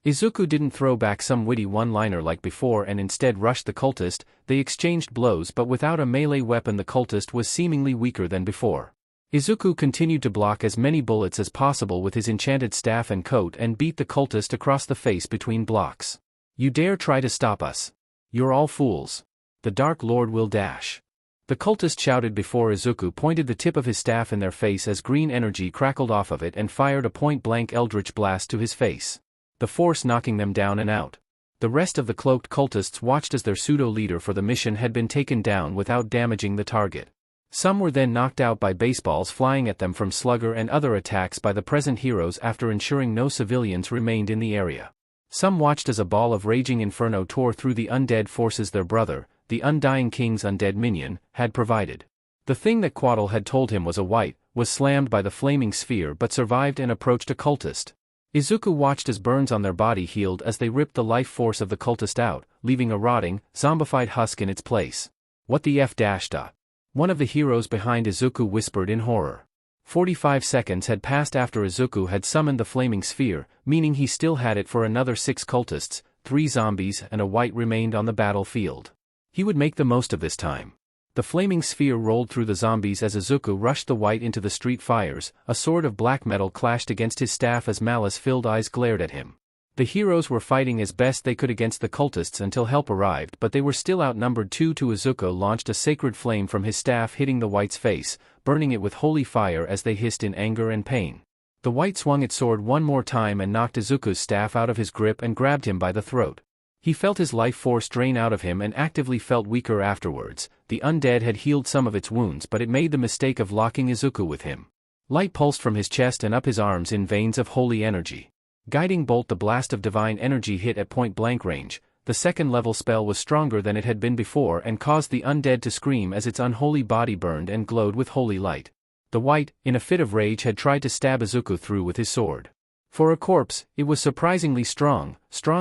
Izuku didn't throw back some witty one-liner like before and instead rushed the cultist. They exchanged blows, but without a melee weapon the cultist was seemingly weaker than before. Izuku continued to block as many bullets as possible with his enchanted staff and coat and beat the cultist across the face between blocks. "You dare try to stop us? You're all fools. The Dark Lord will dash." The cultist shouted before Izuku pointed the tip of his staff in their face as green energy crackled off of it and fired a point-blank eldritch blast to his face, the force knocking them down and out. The rest of the cloaked cultists watched as their pseudo-leader for the mission had been taken down without damaging the target. Some were then knocked out by baseballs flying at them from Slugger and other attacks by the present heroes after ensuring no civilians remained in the area. Some watched as a ball of raging inferno tore through the undead forces their brother, the Undying King's undead minion, had provided. The thing that Quaddle had told him was a wight, was slammed by the flaming sphere but survived and approached a cultist. Izuku watched as burns on their body healed as they ripped the life force of the cultist out, leaving a rotting, zombified husk in its place. "What the F dash da?" One of the heroes behind Izuku whispered in horror. 45 seconds had passed after Izuku had summoned the flaming sphere, meaning he still had it for another 6 cultists, 3 zombies and a wight remained on the battlefield. He would make the most of this time. The flaming sphere rolled through the zombies as Izuku rushed the wight into the street fires. A sword of black metal clashed against his staff as malice-filled eyes glared at him. The heroes were fighting as best they could against the cultists until help arrived, but they were still outnumbered 2-2. Izuku launched a sacred flame from his staff, hitting the wight's face, burning it with holy fire as they hissed in anger and pain. The wight swung its sword one more time and knocked Izuku's staff out of his grip and grabbed him by the throat. He felt his life force drain out of him and actively felt weaker afterwards. The undead had healed some of its wounds, but it made the mistake of locking Izuku with him. Light pulsed from his chest and up his arms in veins of holy energy. Guiding bolt. The blast of divine energy hit at point-blank range. The second-level spell was stronger than it had been before and caused the undead to scream as its unholy body burned and glowed with holy light. The wight, in a fit of rage, had tried to stab Izuku through with his sword. For a corpse, it was surprisingly strong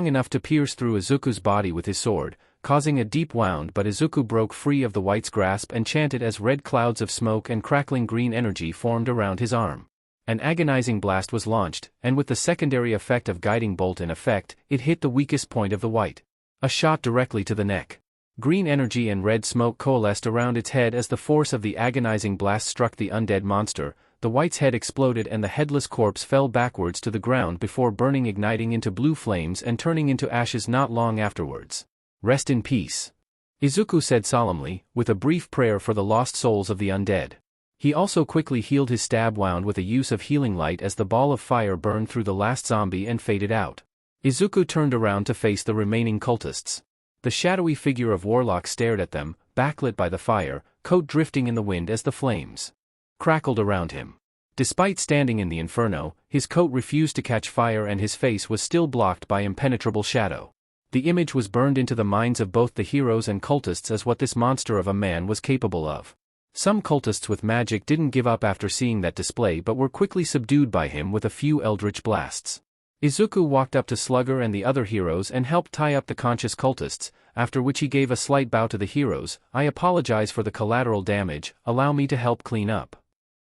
enough to pierce through Izuku's body with his sword, causing a deep wound, but Izuku broke free of the wight's grasp and chanted as red clouds of smoke and crackling green energy formed around his arm. An agonizing blast was launched, and with the secondary effect of guiding bolt in effect, it hit the weakest point of the wight. A shot directly to the neck. Green energy and red smoke coalesced around its head as the force of the agonizing blast struck the undead monster. the white's head exploded and the headless corpse fell backwards to the ground before burning, igniting into blue flames and turning into ashes not long afterwards. Rest in peace, Izuku said solemnly, with a brief prayer for the lost souls of the undead. He also quickly healed his stab wound with a use of healing light as the ball of fire burned through the last zombie and faded out. Izuku turned around to face the remaining cultists. The shadowy figure of Warlock stared at them, backlit by the fire, coat drifting in the wind as the flames crackled around him. Despite standing in the inferno, his coat refused to catch fire and his face was still blocked by impenetrable shadow. The image was burned into the minds of both the heroes and cultists as what this monster of a man was capable of. Some cultists with magic didn't give up after seeing that display but were quickly subdued by him with a few eldritch blasts. Izuku walked up to Slugger and the other heroes and helped tie up the conscious cultists, after which he gave a slight bow to the heroes. I apologize for the collateral damage, allow me to help clean up.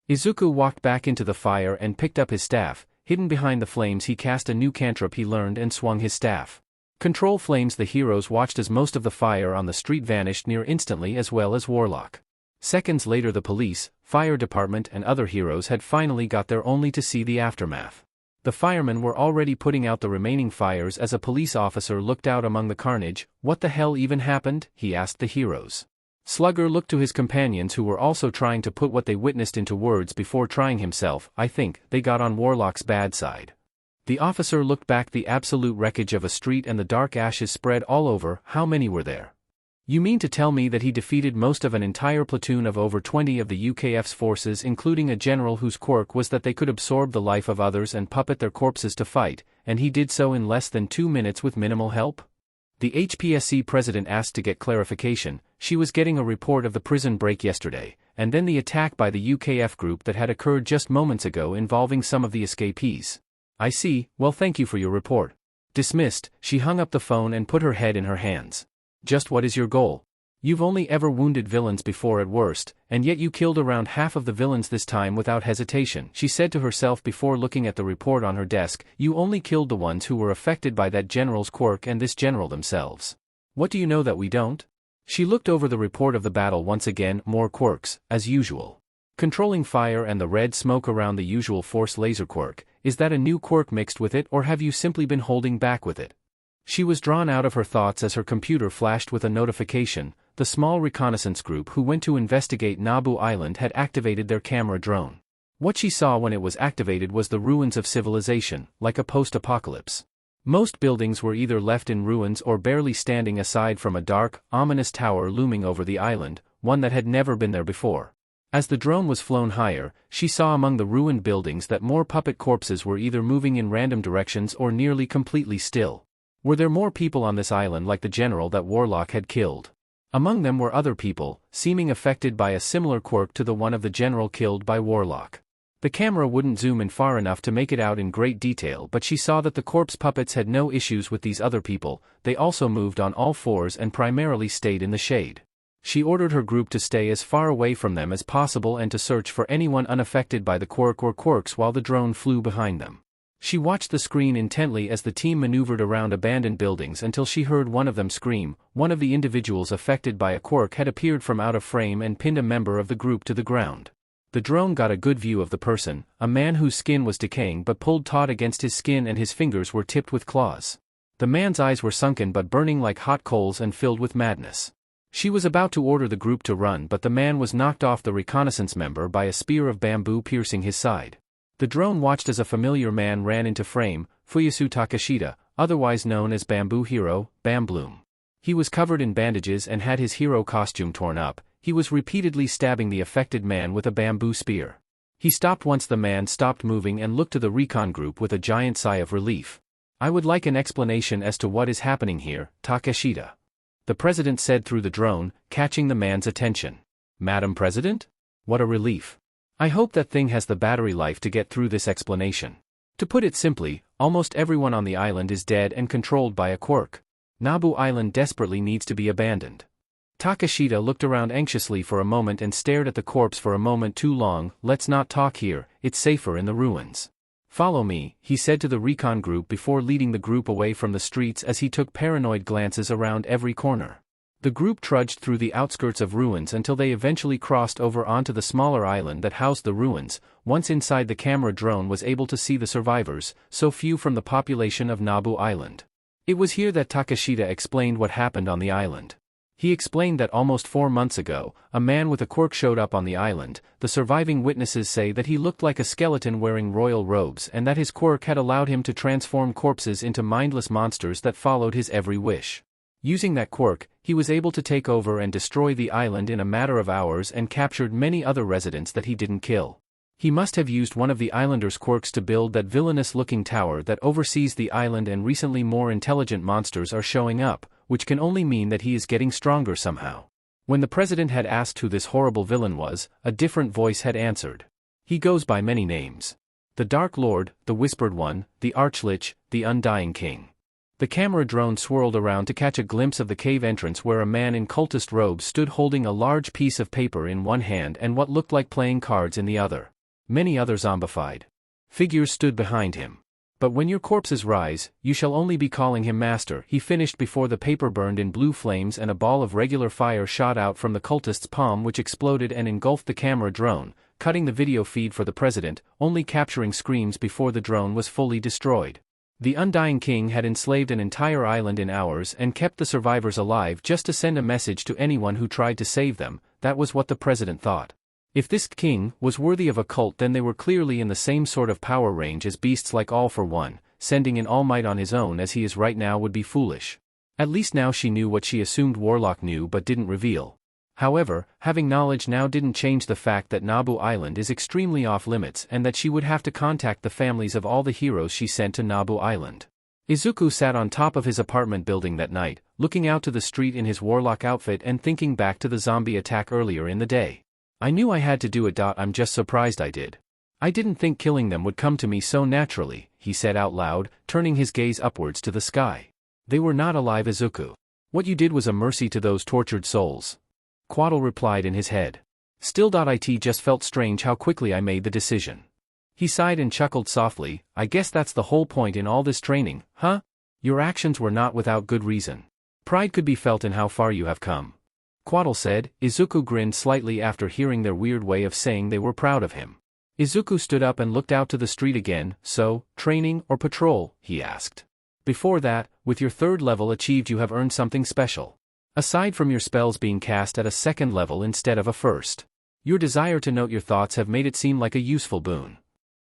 Izuku walked back into the fire and picked up his staff. Hidden behind the flames he cast a new cantrip he learned and swung his staff. Control flames. The heroes watched as most of the fire on the street vanished near instantly, as well as Warlock. Seconds later the police, fire department and other heroes had finally got there only to see the aftermath. The firemen were already putting out the remaining fires as a police officer looked out among the carnage. What the hell even happened? He asked the heroes. Slugger looked to his companions who were also trying to put what they witnessed into words before trying himself. I think they got on Warlock's bad side. The officer looked back. The absolute wreckage of a street and the dark ashes spread all over. How many were there? You mean to tell me that he defeated most of an entire platoon of over 20 of the UKF's forces, including a general whose quirk was that they could absorb the life of others and puppet their corpses to fight, and he did so in less than 2 minutes with minimal help? The HPSC president asked to get clarification. She was getting a report of the prison break yesterday, and then the attack by the UKF group that had occurred just moments ago involving some of the escapees. I see, well thank you for your report. Dismissed. She hung up the phone and put her head in her hands. Just what is your goal? You've only ever wounded villains before at worst, and yet you killed around half of the villains this time without hesitation, she said to herself before looking at the report on her desk. You only killed the ones who were affected by that general's quirk and this general themselves. What do you know that we don't? She looked over the report of the battle once again. More quirks, as usual. Controlling fire and the red smoke around the usual force laser quirk. Is that a new quirk mixed with it, or have you simply been holding back with it? She was drawn out of her thoughts as her computer flashed with a notification. The small reconnaissance group who went to investigate Nabu Island had activated their camera drone. What she saw when it was activated was the ruins of civilization, like a post-apocalypse. Most buildings were either left in ruins or barely standing aside from a dark, ominous tower looming over the island, one that had never been there before. As the drone was flown higher, she saw among the ruined buildings that more puppet corpses were either moving in random directions or nearly completely still. Were there more people on this island like the general that Warlock had killed? Among them were other people, seeming affected by a similar quirk to the one of the general killed by Warlock. The camera wouldn't zoom in far enough to make it out in great detail, but she saw that the corpse puppets had no issues with these other people. They also moved on all fours and primarily stayed in the shade. She ordered her group to stay as far away from them as possible and to search for anyone unaffected by the quirk or quirks while the drone flew behind them. She watched the screen intently as the team maneuvered around abandoned buildings until she heard one of them scream. One of the individuals affected by a quirk had appeared from out of frame and pinned a member of the group to the ground. The drone got a good view of the person, a man whose skin was decaying but pulled taut against his skin and his fingers were tipped with claws. The man's eyes were sunken but burning like hot coals and filled with madness. She was about to order the group to run, but the man was knocked off the reconnaissance member by a spear of bamboo piercing his side. The drone watched as a familiar man ran into frame, Fuyasu Takashita, otherwise known as Bamboo Hero, Bambloom. He was covered in bandages and had his hero costume torn up. He was repeatedly stabbing the affected man with a bamboo spear. He stopped once the man stopped moving and looked to the recon group with a giant sigh of relief. I would like an explanation as to what is happening here, Takashita. The president said through the drone, catching the man's attention. Madam President? What a relief. I hope that thing has the battery life to get through this explanation. To put it simply, almost everyone on the island is dead and controlled by a quirk. Nabu Island desperately needs to be abandoned. Takashita looked around anxiously for a moment and stared at the corpse for a moment too long. Let's not talk here, it's safer in the ruins. Follow me, he said to the recon group before leading the group away from the streets as he took paranoid glances around every corner. The group trudged through the outskirts of ruins until they eventually crossed over onto the smaller island that housed the ruins. Once inside, the camera drone was able to see the survivors, so few from the population of Nabu Island. It was here that Takashita explained what happened on the island. He explained that almost 4 months ago, a man with a quirk showed up on the island. The surviving witnesses say that he looked like a skeleton wearing royal robes and that his quirk had allowed him to transform corpses into mindless monsters that followed his every wish. Using that quirk, he was able to take over and destroy the island in a matter of hours and captured many other residents that he didn't kill. He must have used one of the islanders' quirks to build that villainous-looking tower that oversees the island, and recently more intelligent monsters are showing up, which can only mean that he is getting stronger somehow. When the president had asked who this horrible villain was, a different voice had answered. He goes by many names. The Dark Lord, the Whispered One, the Archlich, the Undying King. The camera drone swirled around to catch a glimpse of the cave entrance where a man in cultist robes stood holding a large piece of paper in one hand and what looked like playing cards in the other. Many other zombified figures stood behind him. But when your corpses rise, you shall only be calling him master, he finished before the paper burned in blue flames and a ball of regular fire shot out from the cultist's palm, which exploded and engulfed the camera drone, cutting the video feed for the president, only capturing screams before the drone was fully destroyed. The Undying King had enslaved an entire island in hours and kept the survivors alive just to send a message to anyone who tried to save them. That was what the president thought. If this king was worthy of a cult, then they were clearly in the same sort of power range as beasts like All for One. Sending in All Might on his own as he is right now would be foolish. At least now she knew what she assumed Warlock knew but didn't reveal. However, having knowledge now didn't change the fact that Nabu Island is extremely off-limits and that she would have to contact the families of all the heroes she sent to Nabu Island. Izuku sat on top of his apartment building that night, looking out to the street in his warlock outfit and thinking back to the zombie attack earlier in the day. I knew I had to do it. I'm just surprised I did. I didn't think killing them would come to me so naturally, he said out loud, turning his gaze upwards to the sky. They were not alive, Izuku. What you did was a mercy to those tortured souls. Quaddle replied in his head. Still. It just felt strange how quickly I made the decision. He sighed and chuckled softly. I guess that's the whole point in all this training, huh? Your actions were not without good reason. Pride could be felt in how far you have come. Quaddle said. Izuku grinned slightly after hearing their weird way of saying they were proud of him. Izuku stood up and looked out to the street again. So, training or patrol? He asked. Before that, with your 3rd level achieved, you have earned something special. Aside from your spells being cast at a 2nd level instead of a 1st. Your desire to note your thoughts have made it seem like a useful boon.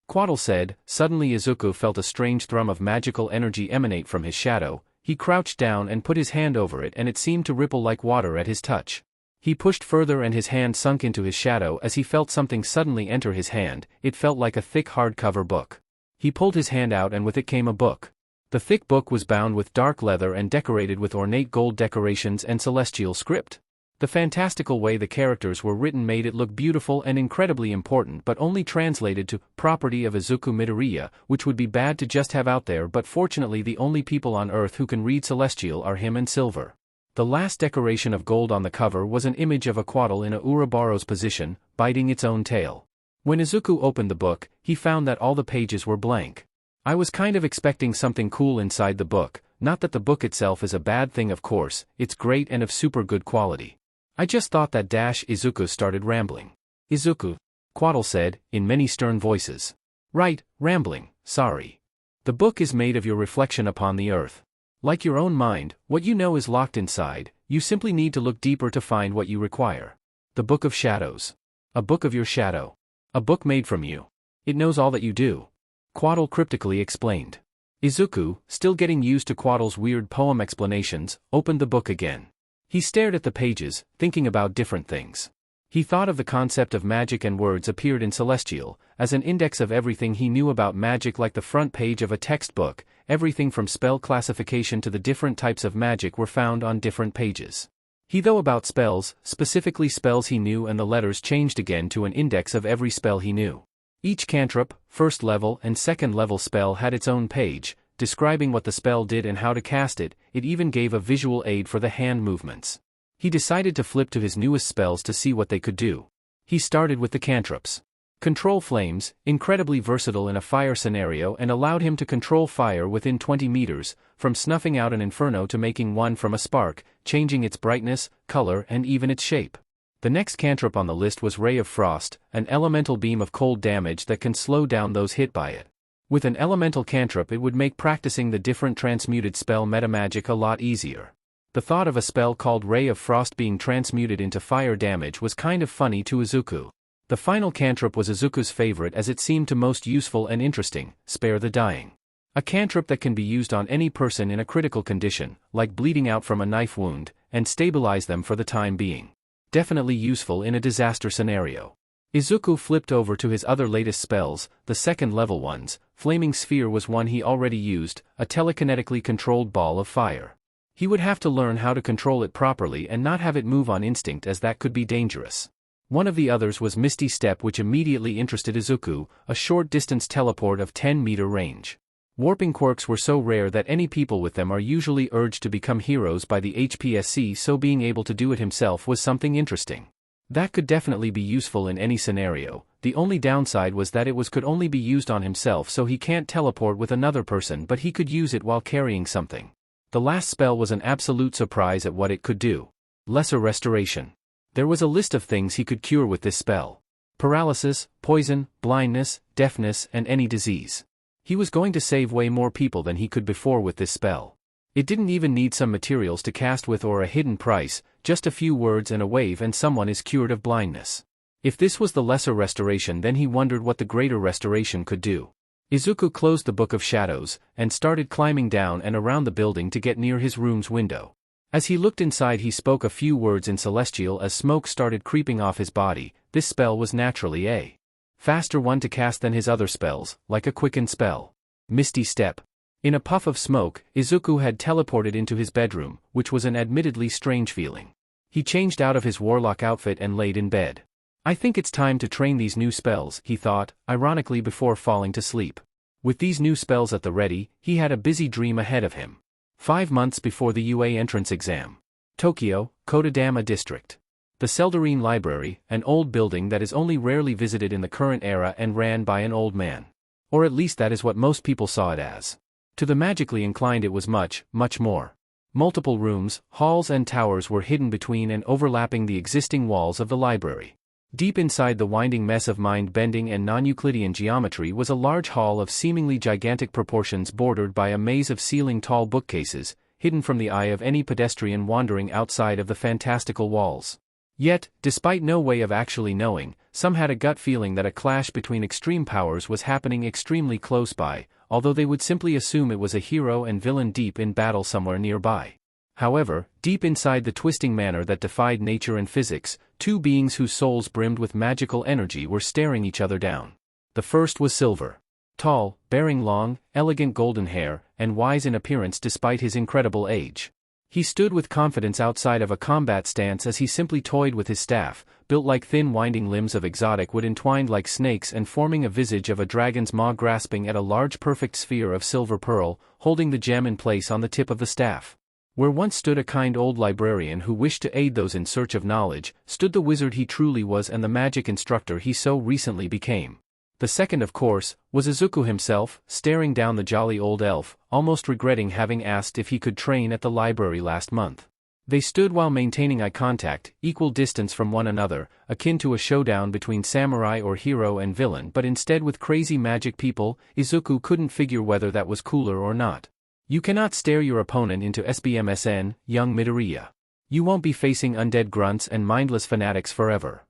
Quaddle said. Suddenly Izuku felt a strange thrum of magical energy emanate from his shadow. He crouched down and put his hand over it and it seemed to ripple like water at his touch. He pushed further and his hand sunk into his shadow as he felt something suddenly enter his hand. It felt like a thick hardcover book. He pulled his hand out and with it came a book. The thick book was bound with dark leather and decorated with ornate gold decorations and celestial script. The fantastical way the characters were written made it look beautiful and incredibly important, but only translated to property of Izuku Midoriya, which would be bad to just have out there, but fortunately the only people on Earth who can read celestial are him and Silver. The last decoration of gold on the cover was an image of a Quaddle in a Ouroboros position, biting its own tail. When Izuku opened the book, he found that all the pages were blank. I was kind of expecting something cool inside the book, not that the book itself is a bad thing, of course, it's great and of super good quality. I just thought that Izuku started rambling. Izuku, Quaddle said, in many stern voices. Right, rambling, sorry. The book is made of your reflection upon the earth. Like your own mind, what you know is locked inside, you simply need to look deeper to find what you require. The Book of Shadows. A book of your shadow. A book made from you. It knows all that you do. Quaddle cryptically explained. Izuku, still getting used to Quaddle's weird poem explanations, opened the book again. He stared at the pages, thinking about different things. He thought of the concept of magic and words appeared in Celestial, as an index of everything he knew about magic, like the front page of a textbook. Everything from spell classification to the different types of magic were found on different pages. He thought about spells, specifically spells he knew, and the letters changed again to an index of every spell he knew. Each cantrip, 1st level and 2nd level spell had its own page, describing what the spell did and how to cast it. It even gave a visual aid for the hand movements. He decided to flip to his newest spells to see what they could do. He started with the cantrips. Control flames, incredibly versatile in a fire scenario and allowed him to control fire within 20 meters, from snuffing out an inferno to making one from a spark, changing its brightness, color and even its shape. The next cantrip on the list was Ray of Frost, an elemental beam of cold damage that can slow down those hit by it. With an elemental cantrip it would make practicing the different transmuted spell metamagic a lot easier. The thought of a spell called Ray of Frost being transmuted into fire damage was kind of funny to Izuku. The final cantrip was Izuku's favorite as it seemed to most useful and interesting, Spare the Dying. A cantrip that can be used on any person in a critical condition, like bleeding out from a knife wound, and stabilize them for the time being. Definitely useful in a disaster scenario. Izuku flipped over to his other latest spells, the second level ones. Flaming Sphere was one he already used, a telekinetically controlled ball of fire. He would have to learn how to control it properly and not have it move on instinct as that could be dangerous. One of the others was Misty Step, which immediately interested Izuku, a short-distance teleport of 10-meter range. Warping quirks were so rare that any people with them are usually urged to become heroes by the HPSC, so being able to do it himself was something interesting. That could definitely be useful in any scenario. The only downside was that could only be used on himself, so he can't teleport with another person, but he could use it while carrying something. The last spell was an absolute surprise at what it could do. Lesser Restoration. There was a list of things he could cure with this spell. Paralysis, poison, blindness, deafness, and any disease. He was going to save way more people than he could before with this spell. It didn't even need some materials to cast with or a hidden price, just a few words and a wave and someone is cured of blindness. If this was the Lesser Restoration, then he wondered what the Greater Restoration could do. Izuku closed the Book of Shadows, and started climbing down and around the building to get near his room's window. As he looked inside he spoke a few words in Celestial as smoke started creeping off his body. This spell was naturally a faster one to cast than his other spells, like a quicken spell. Misty Step. In a puff of smoke, Izuku had teleported into his bedroom, which was an admittedly strange feeling. He changed out of his warlock outfit and laid in bed. I think it's time to train these new spells, he thought, ironically before falling to sleep. With these new spells at the ready, he had a busy dream ahead of him. 5 months before the UA entrance exam. Tokyo, Kodadama District. The Seldarine Library, an old building that is only rarely visited in the current era and ran by an old man. Or at least that is what most people saw it as. To the magically inclined it was much, much more. Multiple rooms, halls and towers were hidden between and overlapping the existing walls of the library. Deep inside the winding mess of mind-bending and non-Euclidean geometry was a large hall of seemingly gigantic proportions bordered by a maze of ceiling-tall bookcases, hidden from the eye of any pedestrian wandering outside of the fantastical walls. Yet, despite no way of actually knowing, some had a gut feeling that a clash between extreme powers was happening extremely close by, although they would simply assume it was a hero and villain deep in battle somewhere nearby. However, deep inside the twisting manner that defied nature and physics, two beings whose souls brimmed with magical energy were staring each other down. The first was Silver. Tall, bearing long, elegant golden hair, and wise in appearance despite his incredible age. He stood with confidence outside of a combat stance as he simply toyed with his staff, built like thin winding limbs of exotic wood entwined like snakes and forming a visage of a dragon's maw, grasping at a large perfect sphere of silver pearl, holding the gem in place on the tip of the staff. Where once stood a kind old librarian who wished to aid those in search of knowledge, stood the wizard he truly was and the magic instructor he so recently became. The second, of course, was Izuku himself, staring down the jolly old elf, almost regretting having asked if he could train at the library last month. They stood while maintaining eye contact, equal distance from one another, akin to a showdown between samurai or hero and villain, but instead with crazy magic people. Izuku couldn't figure whether that was cooler or not. You cannot stare your opponent into SBMSN, young Midoriya. You won't be facing undead grunts and mindless fanatics forever.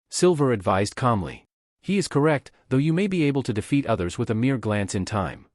Silver advised calmly. He is correct, though you may be able to defeat others with a mere glance in time.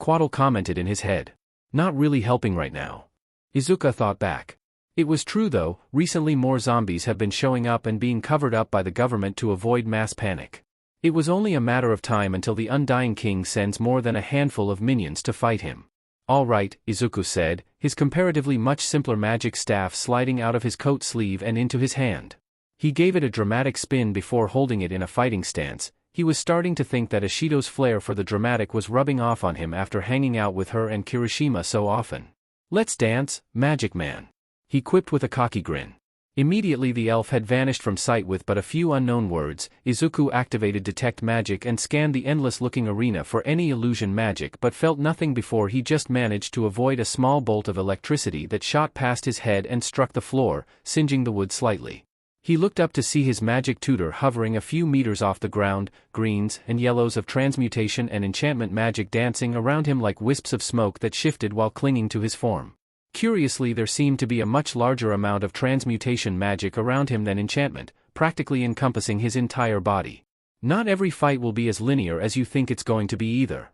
Quaddle commented in his head. Not really helping right now. Izuku thought back. It was true though, recently more zombies have been showing up and being covered up by the government to avoid mass panic. It was only a matter of time until the Undying King sends more than a handful of minions to fight him. All right, Izuku said, his comparatively much simpler magic staff sliding out of his coat sleeve and into his hand. He gave it a dramatic spin before holding it in a fighting stance. He was starting to think that Ishido's flair for the dramatic was rubbing off on him after hanging out with her and Kirishima so often. Let's dance, Magic Man. He quipped with a cocky grin. Immediately the elf had vanished from sight with but a few unknown words. Izuku activated Detect Magic and scanned the endless-looking arena for any illusion magic but felt nothing before he just managed to avoid a small bolt of electricity that shot past his head and struck the floor, singeing the wood slightly. He looked up to see his magic tutor hovering a few meters off the ground, greens and yellows of transmutation and enchantment magic dancing around him like wisps of smoke that shifted while clinging to his form. Curiously, there seemed to be a much larger amount of transmutation magic around him than enchantment, practically encompassing his entire body. Not every fight will be as linear as you think it's going to be either.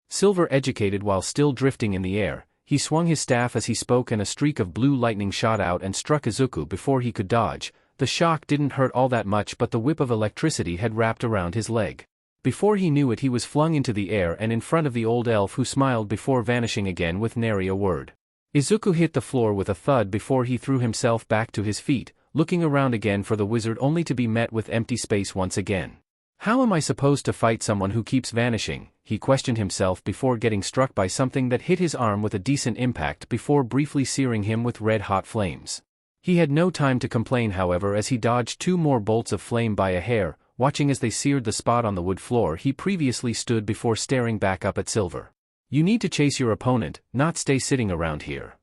Silver educated while still drifting in the air, he swung his staff as he spoke and a streak of blue lightning shot out and struck Izuku before he could dodge. The shock didn't hurt all that much but the whip of electricity had wrapped around his leg. Before he knew it he was flung into the air and in front of the old elf who smiled before vanishing again with nary a word. Izuku hit the floor with a thud before he threw himself back to his feet, looking around again for the wizard only to be met with empty space once again. How am I supposed to fight someone who keeps vanishing? He questioned himself before getting struck by something that hit his arm with a decent impact before briefly searing him with red-hot flames. He had no time to complain however as he dodged 2 more bolts of flame by a hair, watching as they seared the spot on the wood floor he previously stood before staring back up at Silver. You need to chase your opponent, not stay sitting around here.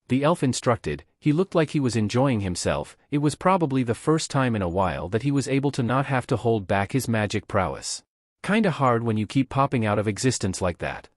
The elf instructed. He looked like he was enjoying himself. It was probably the first time in a while that he was able to not have to hold back his magic prowess. Kinda hard when you keep popping out of existence like that.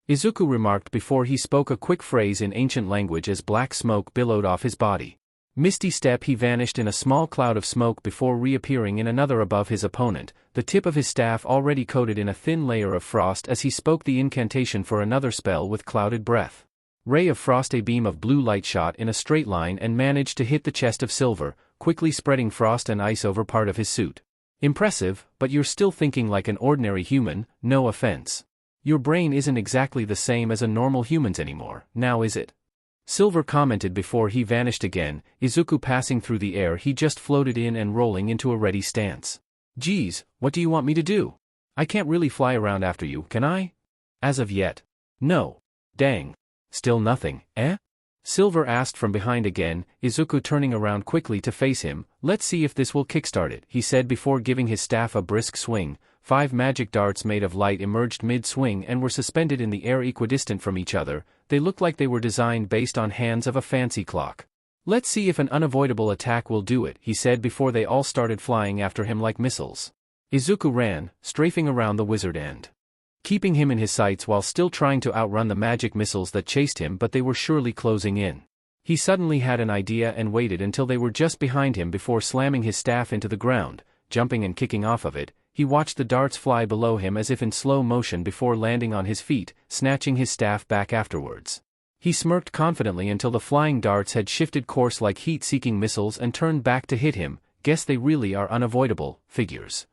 Izuku remarked before he spoke a quick phrase in ancient language as black smoke billowed off his body. Misty step he vanished in a small cloud of smoke before reappearing in another above his opponent, the tip of his staff already coated in a thin layer of frost as he spoke the incantation for another spell with clouded breath. Ray of frost, a beam of blue light shot in a straight line and managed to hit the chest of Silver, quickly spreading frost and ice over part of his suit. Impressive, but you're still thinking like an ordinary human, no offense. Your brain isn't exactly the same as a normal human's anymore, now is it? Silver commented before he vanished again, Izuku passing through the air he just floated in and rolling into a ready stance. Geez, what do you want me to do? I can't really fly around after you, can I? As of yet. No. Dang. Still nothing, eh? Silver asked from behind again, Izuku turning around quickly to face him. Let's see if this will kickstart it, he said before giving his staff a brisk swing. 5 magic darts made of light emerged mid-swing and were suspended in the air equidistant from each other. They looked like they were designed based on hands of a fancy clock. Let's see if an unavoidable attack will do it, he said before they all started flying after him like missiles. Izuku ran, strafing around the wizard end, keeping him in his sights while still trying to outrun the magic missiles that chased him, but they were surely closing in. He suddenly had an idea and waited until they were just behind him before slamming his staff into the ground, jumping and kicking off of it. He watched the darts fly below him as if in slow motion before landing on his feet, snatching his staff back afterwards. He smirked confidently until the flying darts had shifted course like heat-seeking missiles and turned back to hit him. Guess they really are unavoidable, figures.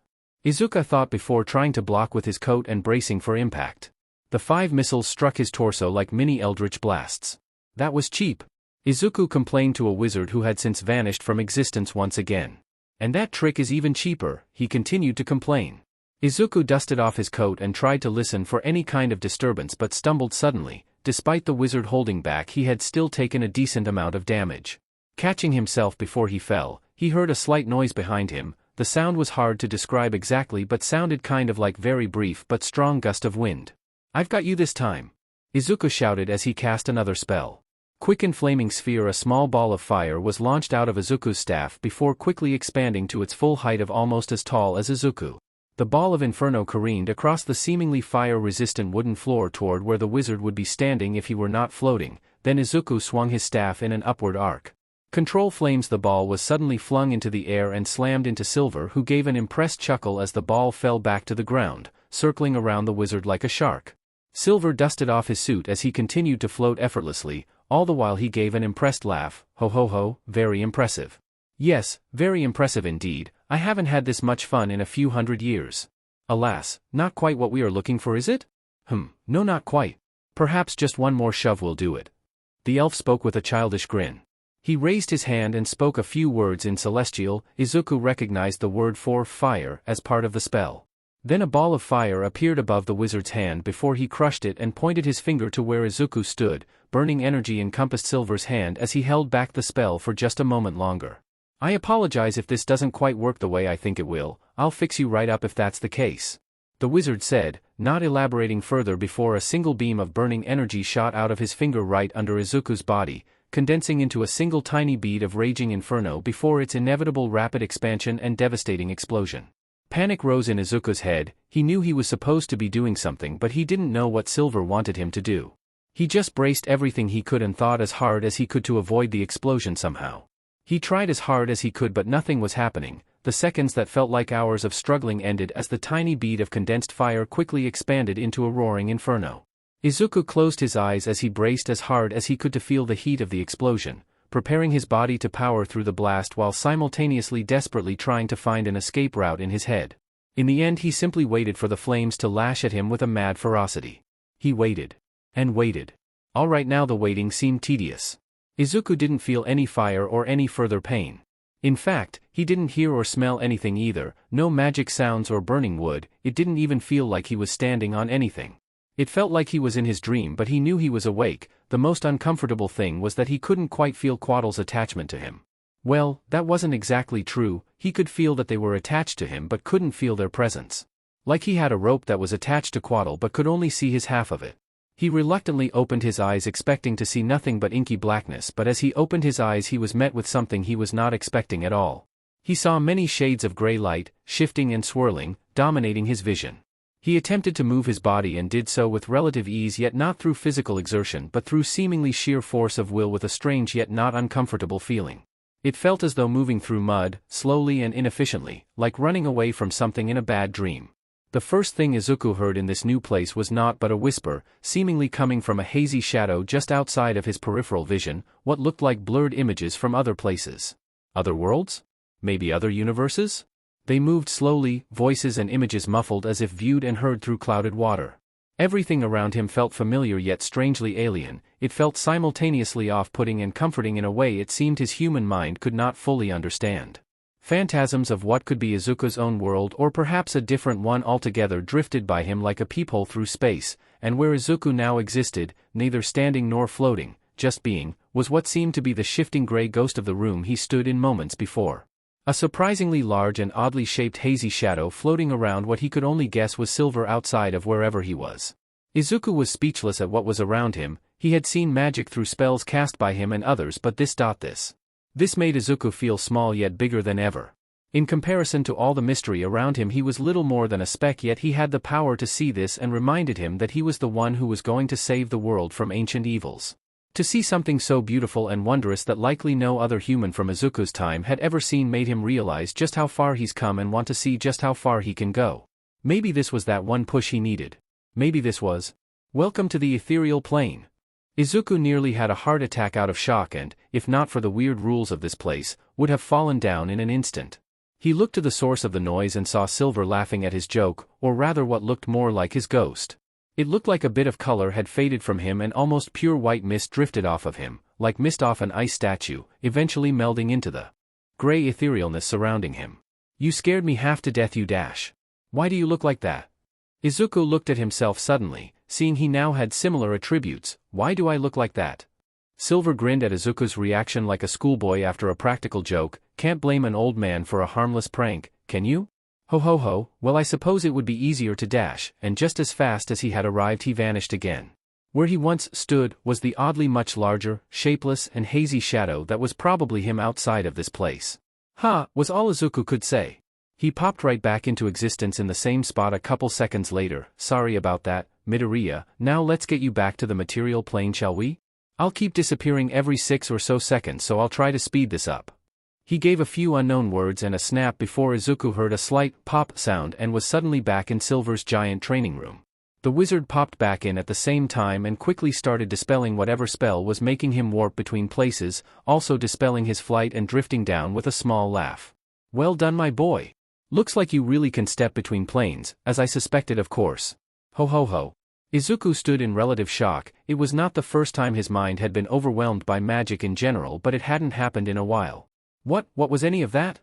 Izuku thought before trying to block with his coat and bracing for impact. The 5 missiles struck his torso like mini eldritch blasts. That was cheap. Izuku complained to a wizard who had since vanished from existence once again. And that trick is even cheaper, he continued to complain. Izuku dusted off his coat and tried to listen for any kind of disturbance but stumbled suddenly. Despite the wizard holding back, he had still taken a decent amount of damage. Catching himself before he fell, he heard a slight noise behind him. The sound was hard to describe exactly but sounded kind of like very brief but strong gust of wind. I've got you this time, Izuku shouted as he cast another spell. Quick and flaming sphere, a small ball of fire was launched out of Izuku's staff before quickly expanding to its full height of almost as tall as Izuku. The ball of inferno careened across the seemingly fire-resistant wooden floor toward where the wizard would be standing if he were not floating. Then Izuku swung his staff in an upward arc. Control flames. The ball was suddenly flung into the air and slammed into Silver, who gave an impressed chuckle as the ball fell back to the ground, circling around the wizard like a shark. Silver dusted off his suit as he continued to float effortlessly. All the while he gave an impressed laugh. Ho ho ho, very impressive. Yes, very impressive indeed. I haven't had this much fun in a few hundred years. Alas, not quite what we are looking for, is it? No, not quite. Perhaps just one more shove will do it. The elf spoke with a childish grin. He raised his hand and spoke a few words in Celestial. Izuku recognized the word for fire as part of the spell. Then a ball of fire appeared above the wizard's hand before he crushed it and pointed his finger to where Izuku stood. Burning energy encompassed Silver's hand as he held back the spell for just a moment longer. I apologize if this doesn't quite work the way I think it will. I'll fix you right up if that's the case. The wizard said, not elaborating further before a single beam of burning energy shot out of his finger right under Izuku's body, condensing into a single tiny bead of raging inferno before its inevitable rapid expansion and devastating explosion. Panic rose in Izuku's head. He knew he was supposed to be doing something, but he didn't know what Silver wanted him to do. He just braced everything he could and thought as hard as he could to avoid the explosion somehow. He tried as hard as he could, but nothing was happening. The seconds that felt like hours of struggling ended as the tiny bead of condensed fire quickly expanded into a roaring inferno. Izuku closed his eyes as he braced as hard as he could to feel the heat of the explosion, preparing his body to power through the blast while simultaneously desperately trying to find an escape route in his head. In the end, he simply waited for the flames to lash at him with a mad ferocity. He waited. And waited. All right, now the waiting seemed tedious. Izuku didn't feel any fire or any further pain. In fact, he didn't hear or smell anything either, no magic sounds or burning wood. It didn't even feel like he was standing on anything. It felt like he was in his dream, but he knew he was awake. The most uncomfortable thing was that he couldn't quite feel Quaddle's attachment to him. Well, that wasn't exactly true. He could feel that they were attached to him but couldn't feel their presence. Like he had a rope that was attached to Quaddle but could only see his half of it. He reluctantly opened his eyes expecting to see nothing but inky blackness, but as he opened his eyes he was met with something he was not expecting at all. He saw many shades of gray light, shifting and swirling, dominating his vision. He attempted to move his body and did so with relative ease, yet not through physical exertion but through seemingly sheer force of will, with a strange yet not uncomfortable feeling. It felt as though moving through mud, slowly and inefficiently, like running away from something in a bad dream. The first thing Izuku heard in this new place was naught but a whisper, seemingly coming from a hazy shadow just outside of his peripheral vision, what looked like blurred images from other places. Other worlds? Maybe other universes? They moved slowly, voices and images muffled as if viewed and heard through clouded water. Everything around him felt familiar yet strangely alien. It felt simultaneously off-putting and comforting in a way it seemed his human mind could not fully understand. Phantasms of what could be Izuku's own world or perhaps a different one altogether drifted by him like a peephole through space, and where Izuku now existed, neither standing nor floating, just being, was what seemed to be the shifting gray ghost of the room he stood in moments before. A surprisingly large and oddly shaped hazy shadow floating around what he could only guess was Silver outside of wherever he was. Izuku was speechless at what was around him. He had seen magic through spells cast by him and others, but this made Izuku feel small yet bigger than ever. In comparison to all the mystery around him, he was little more than a speck, yet he had the power to see this and reminded him that he was the one who was going to save the world from ancient evils. To see something so beautiful and wondrous that likely no other human from Izuku's time had ever seen made him realize just how far he's come and want to see just how far he can go. Maybe this was that one push he needed. Maybe this was welcome to the ethereal plane. Izuku nearly had a heart attack out of shock and, if not for the weird rules of this place, would have fallen down in an instant. He looked to the source of the noise and saw Silver laughing at his joke, or rather what looked more like his ghost. It looked like a bit of color had faded from him and almost pure white mist drifted off of him, like mist off an ice statue, eventually melding into the gray etherealness surrounding him. You scared me half to death, you dash. Why do you look like that? Izuku looked at himself suddenly, seeing he now had similar attributes. Why do I look like that? Silver grinned at Izuku's reaction like a schoolboy after a practical joke. Can't blame an old man for a harmless prank, can you? Ho ho ho, well I suppose it would be easier to dash, and just as fast as he had arrived he vanished again. Where he once stood was the oddly much larger, shapeless and hazy shadow that was probably him outside of this place. Ha, was all Izuku could say. He popped right back into existence in the same spot a couple seconds later. Sorry about that, Midoriya. Now let's get you back to the material plane, shall we? I'll keep disappearing every 6 or so seconds, so I'll try to speed this up. He gave a few unknown words and a snap before Izuku heard a slight pop sound and was suddenly back in Silver's giant training room. The wizard popped back in at the same time and quickly started dispelling whatever spell was making him warp between places, also dispelling his flight and drifting down with a small laugh. Well done, my boy. Looks like you really can step between planes, as I suspected, of course. Ho ho ho. Izuku stood in relative shock. It was not the first time his mind had been overwhelmed by magic in general, but it hadn't happened in a while. What was any of that?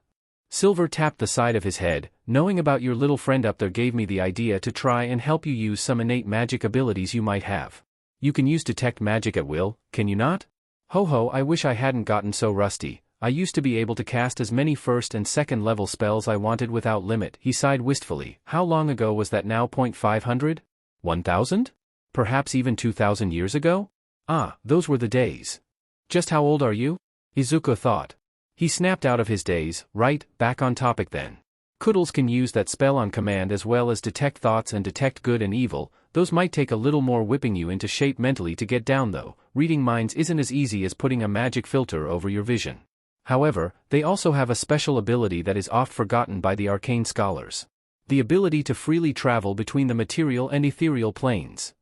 Silver tapped the side of his head. Knowing about your little friend up there gave me the idea to try and help you use some innate magic abilities you might have. You can use detect magic at will, can you not? Ho ho, I wish I hadn't gotten so rusty. I used to be able to cast as many first and second level spells I wanted without limit, he sighed wistfully. How long ago was that now? 500? 1000? Perhaps even 2000 years ago? Ah, those were the days. Just how old are you? Izuku thought. He snapped out of his daze. Right, back on topic then. Cuddles can use that spell on command as well as detect thoughts and detect good and evil. Those might take a little more whipping you into shape mentally to get down though. Reading minds isn't as easy as putting a magic filter over your vision. However, they also have a special ability that is oft forgotten by the arcane scholars. The ability to freely travel between the material and ethereal planes.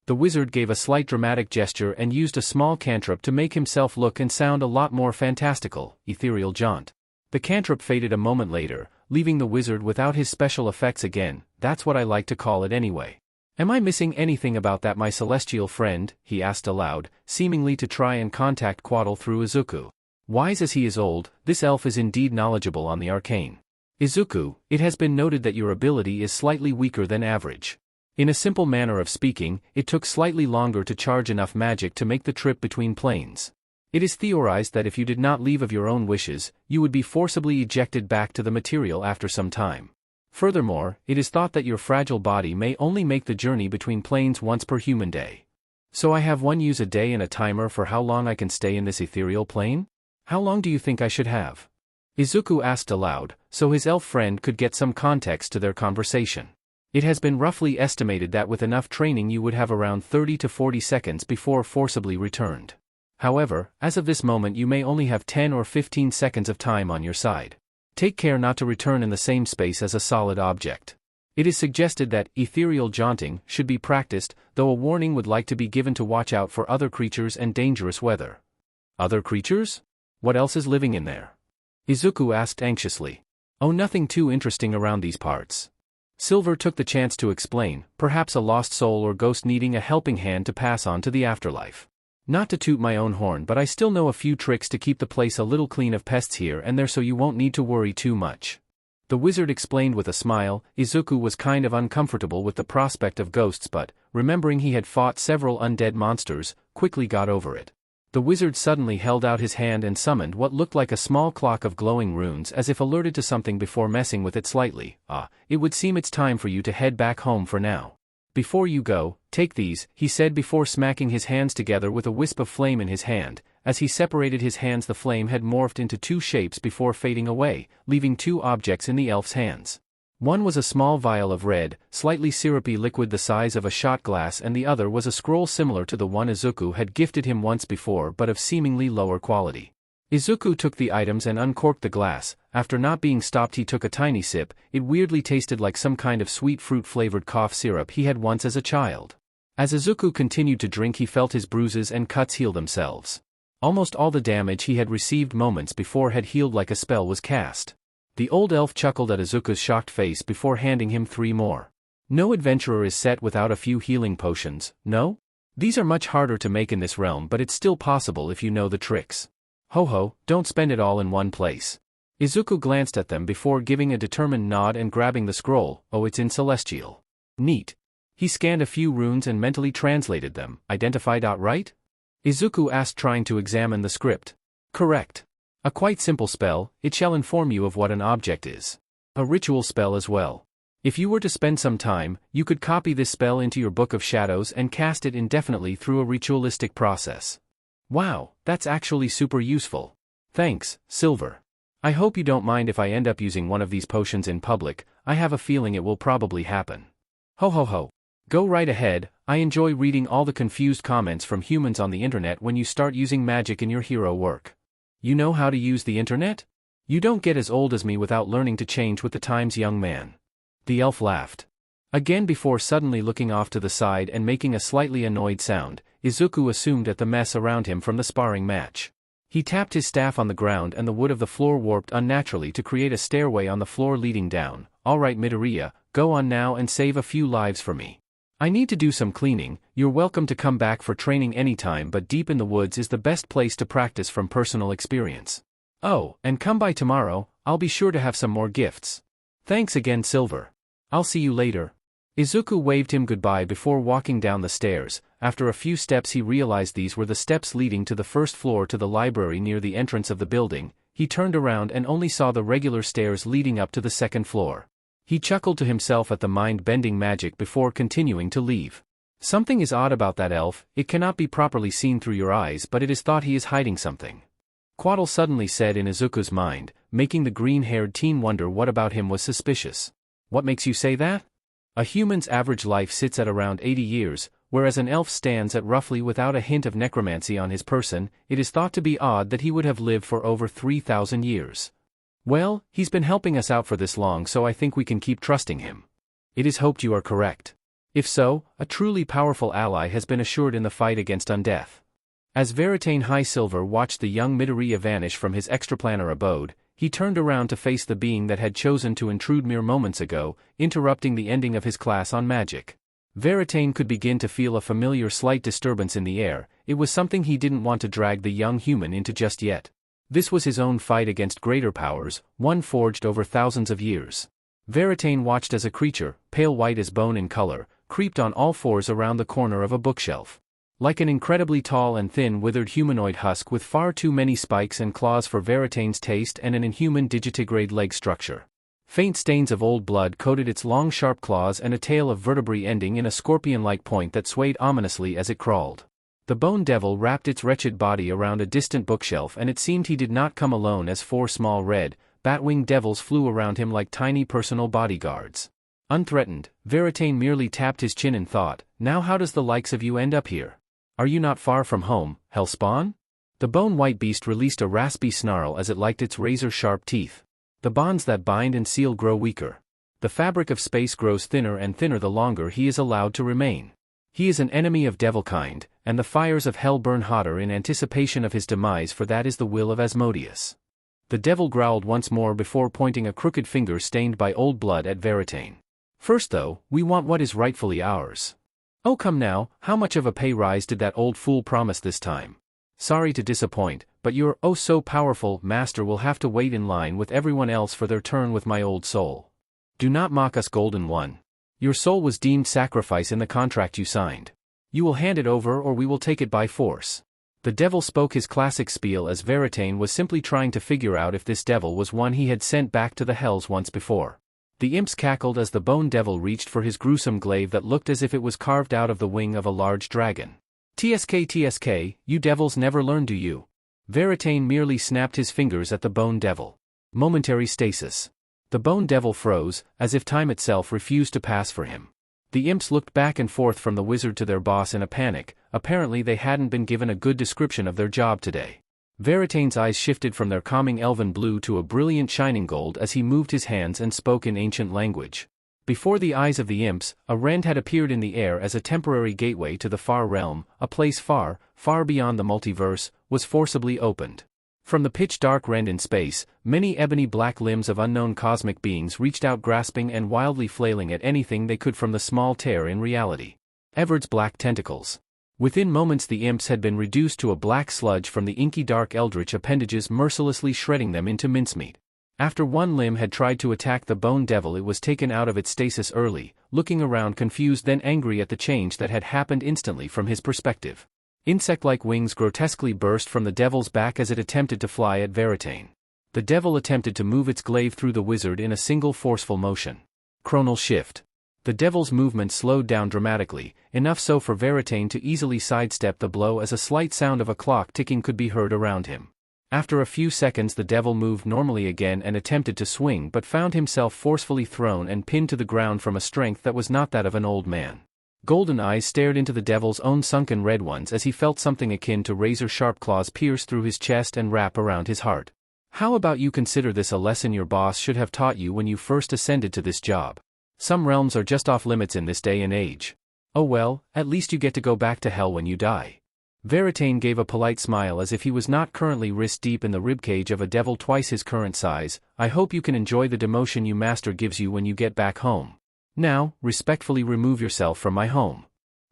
The wizard gave a slight dramatic gesture and used a small cantrip to make himself look and sound a lot more fantastical. Ethereal jaunt. The cantrip faded a moment later, leaving the wizard without his special effects again. That's what I like to call it anyway. Am I missing anything about that, my celestial friend? He asked aloud, seemingly to try and contact Quaddle through Izuku. Wise as he is old, this elf is indeed knowledgeable on the arcane. Izuku, it has been noted that your ability is slightly weaker than average. In a simple manner of speaking, it took slightly longer to charge enough magic to make the trip between planes. It is theorized that if you did not leave of your own wishes, you would be forcibly ejected back to the material after some time. Furthermore, it is thought that your fragile body may only make the journey between planes once per human day. So I have one use a day and a timer for how long I can stay in this ethereal plane? How long do you think I should have? Izuku asked aloud, so his elf friend could get some context to their conversation. It has been roughly estimated that with enough training you would have around 30 to 40 seconds before forcibly returned. However, as of this moment you may only have 10 or 15 seconds of time on your side. Take care not to return in the same space as a solid object. It is suggested that ethereal jaunting should be practiced, though a warning would like to be given to watch out for other creatures and dangerous weather. Other creatures? What else is living in there? Izuku asked anxiously. Oh, nothing too interesting around these parts. Silver took the chance to explain, perhaps a lost soul or ghost needing a helping hand to pass on to the afterlife. Not to toot my own horn, but I still know a few tricks to keep the place a little clean of pests here and there, so you won't need to worry too much. The wizard explained with a smile. Izuku was kind of uncomfortable with the prospect of ghosts, but, remembering he had fought several undead monsters, quickly got over it. The wizard suddenly held out his hand and summoned what looked like a small clock of glowing runes, as if alerted to something before messing with it slightly. It would seem it's time for you to head back home for now. Before you go, take these, he said before smacking his hands together with a wisp of flame in his hand. As he separated his hands, the flame had morphed into two shapes before fading away, leaving two objects in the elf's hands. One was a small vial of red, slightly syrupy liquid the size of a shot glass, and the other was a scroll similar to the one Izuku had gifted him once before but of seemingly lower quality. Izuku took the items and uncorked the glass. After not being stopped, he took a tiny sip. It weirdly tasted like some kind of sweet fruit-flavored cough syrup he had once as a child. As Izuku continued to drink, he felt his bruises and cuts heal themselves. Almost all the damage he had received moments before had healed like a spell was cast. The old elf chuckled at Izuku's shocked face before handing him 3 more. No adventurer is set without a few healing potions, no? These are much harder to make in this realm, but it's still possible if you know the tricks. Ho, don't spend it all in one place. Izuku glanced at them before giving a determined nod and grabbing the scroll. Oh, it's in Celestial. Neat. He scanned a few runes and mentally translated them. Identified outright? Izuku asked, trying to examine the script. Correct. A quite simple spell. It shall inform you of what an object is. A ritual spell as well. If you were to spend some time, you could copy this spell into your Book of Shadows and cast it indefinitely through a ritualistic process. Wow, that's actually super useful. Thanks, Silver. I hope you don't mind if I end up using one of these potions in public. I have a feeling it will probably happen. Ho. Go right ahead. I enjoy reading all the confused comments from humans on the internet when you start using magic in your hero work. You know how to use the internet? You don't get as old as me without learning to change with the times, young man. The elf laughed. Again, before suddenly looking off to the side and making a slightly annoyed sound. Izuku assumed at the mess around him from the sparring match. He tapped his staff on the ground and the wood of the floor warped unnaturally to create a stairway on the floor leading down. Alright Midoriya, go on now and save a few lives for me. I need to do some cleaning. You're welcome to come back for training anytime, but deep in the woods is the best place to practice from personal experience. Oh, and come by tomorrow, I'll be sure to have some more gifts. Thanks again, Silver. I'll see you later. Izuku waved him goodbye before walking down the stairs. After a few steps he realized these were the steps leading to the first floor to the library near the entrance of the building. he turned around and only saw the regular stairs leading up to the second floor. He chuckled to himself at the mind-bending magic before continuing to leave. Something is odd about that elf, it cannot be properly seen through your eyes, but it is thought he is hiding something. Quaddle suddenly said in Izuku's mind, making the green-haired teen wonder what about him was suspicious. What makes you say that? A human's average life sits at around 80 years, whereas an elf stands at roughly without a hint of necromancy on his person. It is thought to be odd that he would have lived for over 3,000 years. Well, he's been helping us out for this long, so I think we can keep trusting him. It is hoped you are correct. If so, a truly powerful ally has been assured in the fight against undeath. As Veritane High Silver watched the young Midoriya vanish from his extraplanar abode, he turned around to face the being that had chosen to intrude mere moments ago, interrupting the ending of his class on magic. Veritane could begin to feel a familiar slight disturbance in the air. It was something he didn't want to drag the young human into just yet. This was his own fight against greater powers, one forged over thousands of years. Veritane watched as a creature, pale white as bone in color, creeped on all fours around the corner of a bookshelf. Like an incredibly tall and thin withered humanoid husk with far too many spikes and claws for Veritane's taste and an inhuman digitigrade leg structure. Faint stains of old blood coated its long sharp claws and a tail of vertebrae ending in a scorpion-like point that swayed ominously as it crawled. The bone devil wrapped its wretched body around a distant bookshelf, and it seemed he did not come alone, as 4 small red, bat-winged devils flew around him like tiny personal bodyguards. Unthreatened, Veritane merely tapped his chin in thought. Now how does the likes of you end up here? Are you not far from home, Hellspawn? The bone-white beast released a raspy snarl as it liked its razor-sharp teeth. The bonds that bind and seal grow weaker. The fabric of space grows thinner and thinner the longer he is allowed to remain. He is an enemy of devilkind, and the fires of hell burn hotter in anticipation of his demise, for that is the will of Asmodeus. The devil growled once more before pointing a crooked finger stained by old blood at Veritane. First though, we want what is rightfully ours. Oh come now, how much of a pay rise did that old fool promise this time? Sorry to disappoint, but your oh-so-powerful master will have to wait in line with everyone else for their turn with my old soul. Do not mock us, Golden One. Your soul was deemed sacrifice in the contract you signed. You will hand it over or we will take it by force. The devil spoke his classic spiel as Veritane was simply trying to figure out if this devil was one he had sent back to the hells once before. The imps cackled as the bone devil reached for his gruesome glaive that looked as if it was carved out of the wing of a large dragon. TSK, you devils never learn, do you? Veritane merely snapped his fingers at the bone devil. Momentary stasis. The bone devil froze, as if time itself refused to pass for him. The imps looked back and forth from the wizard to their boss in a panic. Apparently they hadn't been given a good description of their job today. Veritane's eyes shifted from their calming elven blue to a brilliant shining gold as he moved his hands and spoke in ancient language. Before the eyes of the imps, a rend had appeared in the air as a temporary gateway to the far realm, a place far, far beyond the multiverse, was forcibly opened. From the pitch-dark rend in space, many ebony black limbs of unknown cosmic beings reached out, grasping and wildly flailing at anything they could from the small tear in reality. Everard's black tentacles. Within moments the imps had been reduced to a black sludge from the inky dark eldritch appendages, mercilessly shredding them into mincemeat. After one limb had tried to attack the bone devil, it was taken out of its stasis early, looking around confused then angry at the change that had happened instantly from his perspective. Insect-like wings grotesquely burst from the devil's back as it attempted to fly at Veritane. The devil attempted to move its glaive through the wizard in a single forceful motion. Chronal shift. The devil's movement slowed down dramatically, enough so for Veritane to easily sidestep the blow as a slight sound of a clock ticking could be heard around him. After a few seconds the devil moved normally again and attempted to swing, but found himself forcefully thrown and pinned to the ground from a strength that was not that of an old man. Golden eyes stared into the devil's own sunken red ones as he felt something akin to razor-sharp claws pierce through his chest and wrap around his heart. How about you consider this a lesson your boss should have taught you when you first ascended to this job? Some realms are just off limits in this day and age. Oh well, at least you get to go back to hell when you die. Veritane gave a polite smile as if he was not currently wrist-deep in the ribcage of a devil twice his current size. I hope you can enjoy the demotion your master gives you when you get back home. Now, respectfully remove yourself from my home.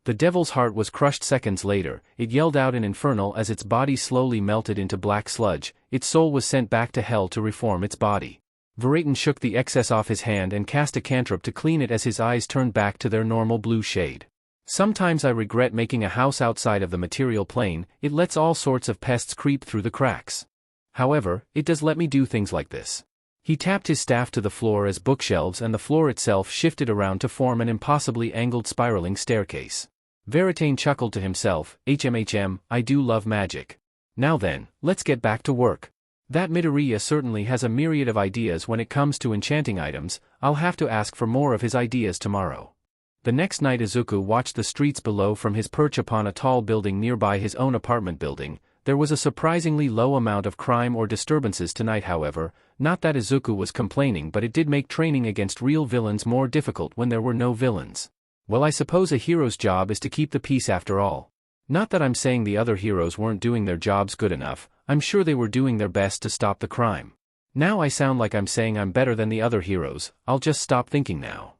The devil's heart was crushed seconds later. It yelled out in infernal as its body slowly melted into black sludge. Its soul was sent back to hell to reform its body. Veritane shook the excess off his hand and cast a cantrip to clean it as his eyes turned back to their normal blue shade. Sometimes I regret making a house outside of the material plane. It lets all sorts of pests creep through the cracks. However, it does let me do things like this. He tapped his staff to the floor as bookshelves and the floor itself shifted around to form an impossibly angled spiraling staircase. Veritane chuckled to himself, HMHM, I do love magic. Now then, let's get back to work. That Midoriya certainly has a myriad of ideas when it comes to enchanting items. I'll have to ask for more of his ideas tomorrow. The next night Izuku watched the streets below from his perch upon a tall building nearby his own apartment building. There was a surprisingly low amount of crime or disturbances tonight, however. Not that Izuku was complaining, but it did make training against real villains more difficult when there were no villains. Well, I suppose a hero's job is to keep the peace after all. Not that I'm saying the other heroes weren't doing their jobs good enough. I'm sure they were doing their best to stop the crime. Now I sound like I'm saying I'm better than the other heroes. I'll just stop thinking now.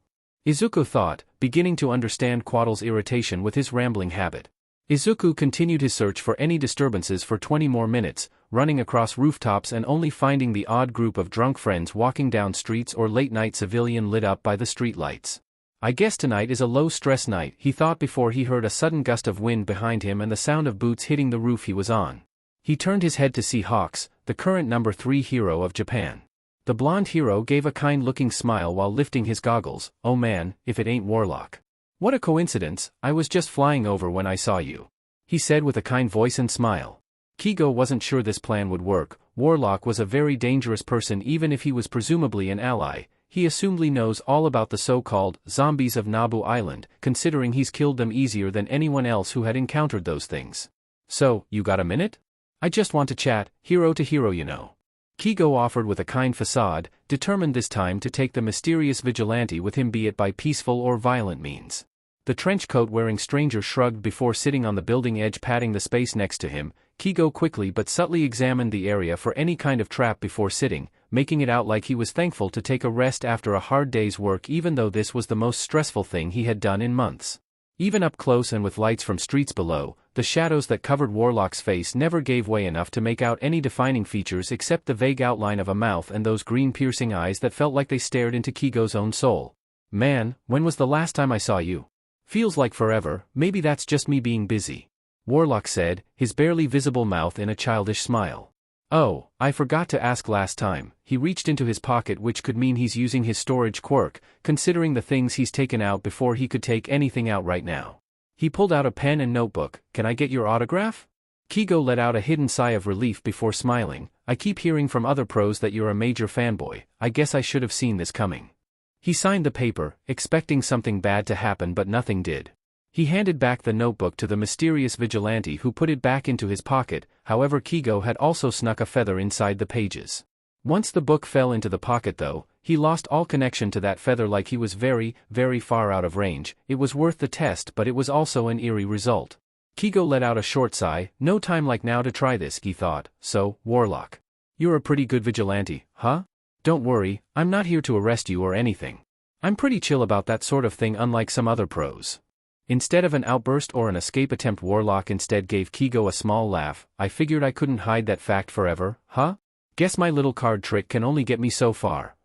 Izuku thought, beginning to understand Quaddle's irritation with his rambling habit. Izuku continued his search for any disturbances for 20 more minutes, running across rooftops and only finding the odd group of drunk friends walking down streets or late-night civilian lit up by the street lights. I guess tonight is a low-stress night, he thought before he heard a sudden gust of wind behind him and the sound of boots hitting the roof he was on. He turned his head to see Hawks, the current number 3 hero of Japan. The blonde hero gave a kind-looking smile while lifting his goggles. Oh man, if it ain't Warlock. What a coincidence, I was just flying over when I saw you. He said with a kind voice and smile. Kigo wasn't sure this plan would work. Warlock was a very dangerous person even if he was presumably an ally. He assumedly knows all about the so-called zombies of Nabu Island, considering he's killed them easier than anyone else who had encountered those things. So, you got a minute? I just want to chat, hero to hero you know. Kigo offered with a kind facade, determined this time to take the mysterious vigilante with him, be it by peaceful or violent means. The trench coat wearing stranger shrugged before sitting on the building edge patting the space next to him. Kigo quickly but subtly examined the area for any kind of trap before sitting, making it out like he was thankful to take a rest after a hard day's work even though this was the most stressful thing he had done in months. Even up close and with lights from streets below, the shadows that covered Warlock's face never gave way enough to make out any defining features except the vague outline of a mouth and those green piercing eyes that felt like they stared into Kigo's own soul. Man, when was the last time I saw you? Feels like forever, maybe that's just me being busy. Warlock said, his barely visible mouth in a childish smile. Oh, I forgot to ask last time. He reached into his pocket, which could mean he's using his storage quirk, considering the things he's taken out before he could take anything out right now. He pulled out a pen and notebook. Can I get your autograph? Kigo let out a hidden sigh of relief before smiling. I keep hearing from other pros that you're a major fanboy. I guess I should have seen this coming. He signed the paper, expecting something bad to happen, but nothing did. He handed back the notebook to the mysterious vigilante who put it back into his pocket. However, Kigo had also snuck a feather inside the pages. Once the book fell into the pocket though, he lost all connection to that feather, like he was very, very far out of range. It was worth the test, but it was also an eerie result. Kigo let out a short sigh. No time like now to try this, he thought. So, Warlock. You're a pretty good vigilante, huh? Don't worry, I'm not here to arrest you or anything. I'm pretty chill about that sort of thing, unlike some other pros. Instead of an outburst or an escape attempt, Warlock instead gave Kigo a small laugh. I figured I couldn't hide that fact forever, huh? Guess my little card trick can only get me so far.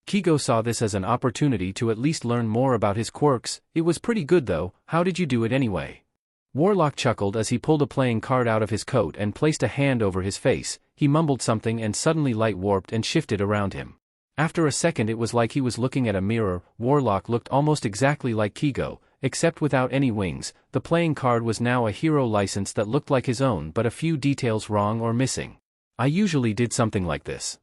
Kigo saw this as an opportunity to at least learn more about his quirks. It was pretty good though. How did you do it anyway? Warlock chuckled as he pulled a playing card out of his coat and placed a hand over his face. He mumbled something and suddenly light warped and shifted around him. After a second it was like he was looking at a mirror. Warlock looked almost exactly like Kigo, except without any wings. The playing card was now a hero license that looked like his own, but a few details wrong or missing. I usually did something like this.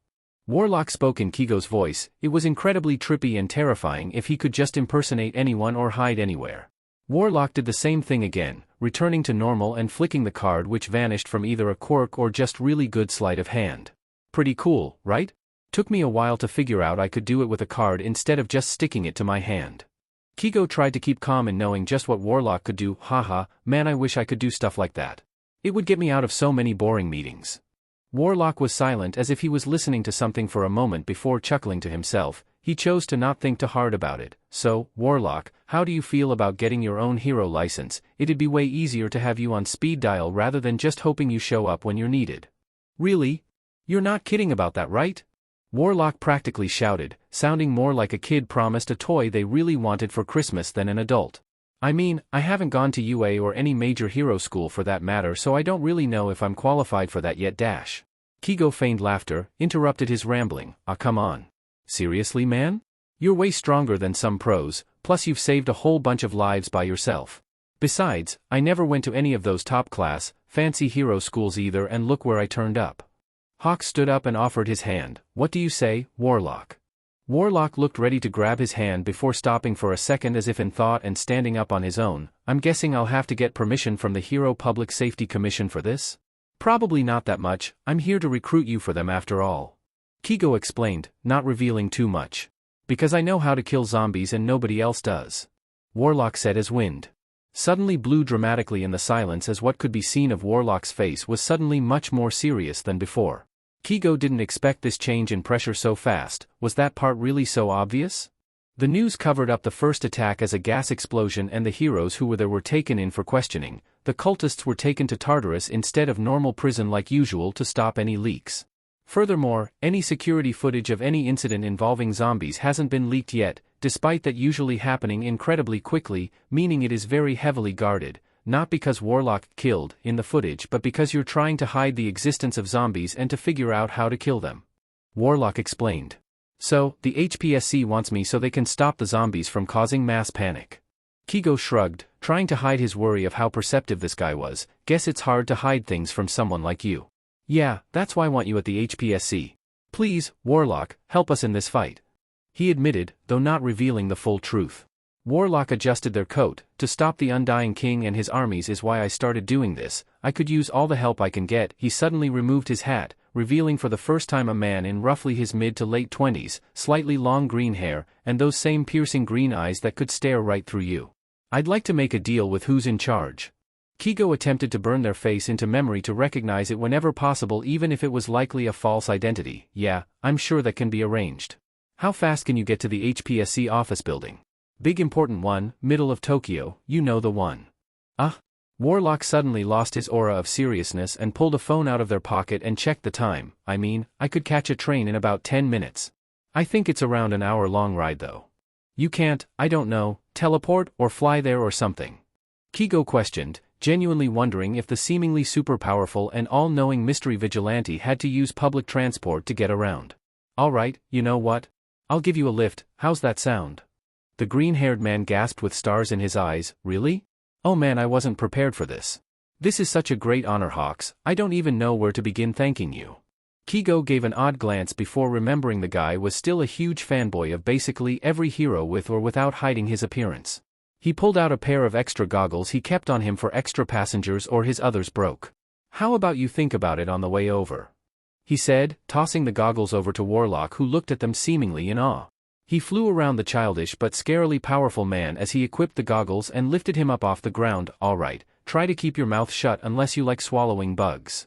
Warlock spoke in Kigo's voice. It was incredibly trippy and terrifying if he could just impersonate anyone or hide anywhere. Warlock did the same thing again, returning to normal and flicking the card, which vanished from either a quirk or just really good sleight of hand. Pretty cool, right? Took me a while to figure out I could do it with a card instead of just sticking it to my hand. Kigo tried to keep calm in knowing just what Warlock could do. Haha, man, I wish I could do stuff like that. It would get me out of so many boring meetings. Warlock was silent as if he was listening to something for a moment before chuckling to himself. He chose to not think too hard about it. So, Warlock, how do you feel about getting your own hero license? It'd be way easier to have you on speed dial rather than just hoping you show up when you're needed. Really? You're not kidding about that, right? Warlock practically shouted, sounding more like a kid promised a toy they really wanted for Christmas than an adult. I mean, I haven't gone to UA or any major hero school for that matter, so I don't really know if I'm qualified for that yet. Kigo feigned laughter, interrupted his rambling. Ah, come on. Seriously, man? You're way stronger than some pros, plus you've saved a whole bunch of lives by yourself. Besides, I never went to any of those top-class, fancy hero schools either, and look where I turned up. Hawks stood up and offered his hand. What do you say, Warlock? Warlock looked ready to grab his hand before stopping for a second as if in thought and standing up on his own. I'm guessing I'll have to get permission from the Hero Public Safety Commission for this? Probably not that much, I'm here to recruit you for them after all. Kigo explained, not revealing too much. Because I know how to kill zombies and nobody else does. Warlock said as wind suddenly blew dramatically in the silence as what could be seen of Warlock's face was suddenly much more serious than before. Kigo didn't expect this change in pressure so fast. Was that part really so obvious? The news covered up the first attack as a gas explosion and the heroes who were there were taken in for questioning. The cultists were taken to Tartarus instead of normal prison like usual to stop any leaks. Furthermore, any security footage of any incident involving zombies hasn't been leaked yet, despite that usually happening incredibly quickly, meaning it is very heavily guarded, not because Warlock killed in the footage but because you're trying to hide the existence of zombies and to figure out how to kill them. Warlock explained. So, the HPSC wants me so they can stop the zombies from causing mass panic. Kigo shrugged, trying to hide his worry of how perceptive this guy was. Guess it's hard to hide things from someone like you. Yeah, that's why I want you at the HPSC. Please, Warlock, help us in this fight. He admitted, though not revealing the full truth. Warlock adjusted their coat. To stop the Undying King and his armies is why I started doing this. I could use all the help I can get. He suddenly removed his hat, revealing for the first time a man in roughly his mid to late 20s, slightly long green hair, and those same piercing green eyes that could stare right through you. I'd like to make a deal with who's in charge. Kigo attempted to burn their face into memory to recognize it whenever possible, even if it was likely a false identity. Yeah, I'm sure that can be arranged. How fast can you get to the HPSC office building? Big important one, middle of Tokyo, you know the one. Warlock suddenly lost his aura of seriousness and pulled a phone out of their pocket and checked the time. I could catch a train in about 10 minutes. I think it's around an hour-long ride though. You can't, I don't know, teleport or fly there or something? Kigo questioned, genuinely wondering if the seemingly super-powerful and all-knowing mystery vigilante had to use public transport to get around. Alright, you know what? I'll give you a lift, how's that sound? The green-haired man gasped with stars in his eyes. Really? Oh man, I wasn't prepared for this. This is such a great honor, Hawks, I don't even know where to begin thanking you. Kigo gave an odd glance before remembering the guy was still a huge fanboy of basically every hero with or without hiding his appearance. He pulled out a pair of extra goggles he kept on him for extra passengers or his others broke. How about you think about it on the way over? He said, tossing the goggles over to Warlock, who looked at them seemingly in awe. He flew around the childish but scarily powerful man as he equipped the goggles and lifted him up off the ground. Alright, try to keep your mouth shut unless you like swallowing bugs.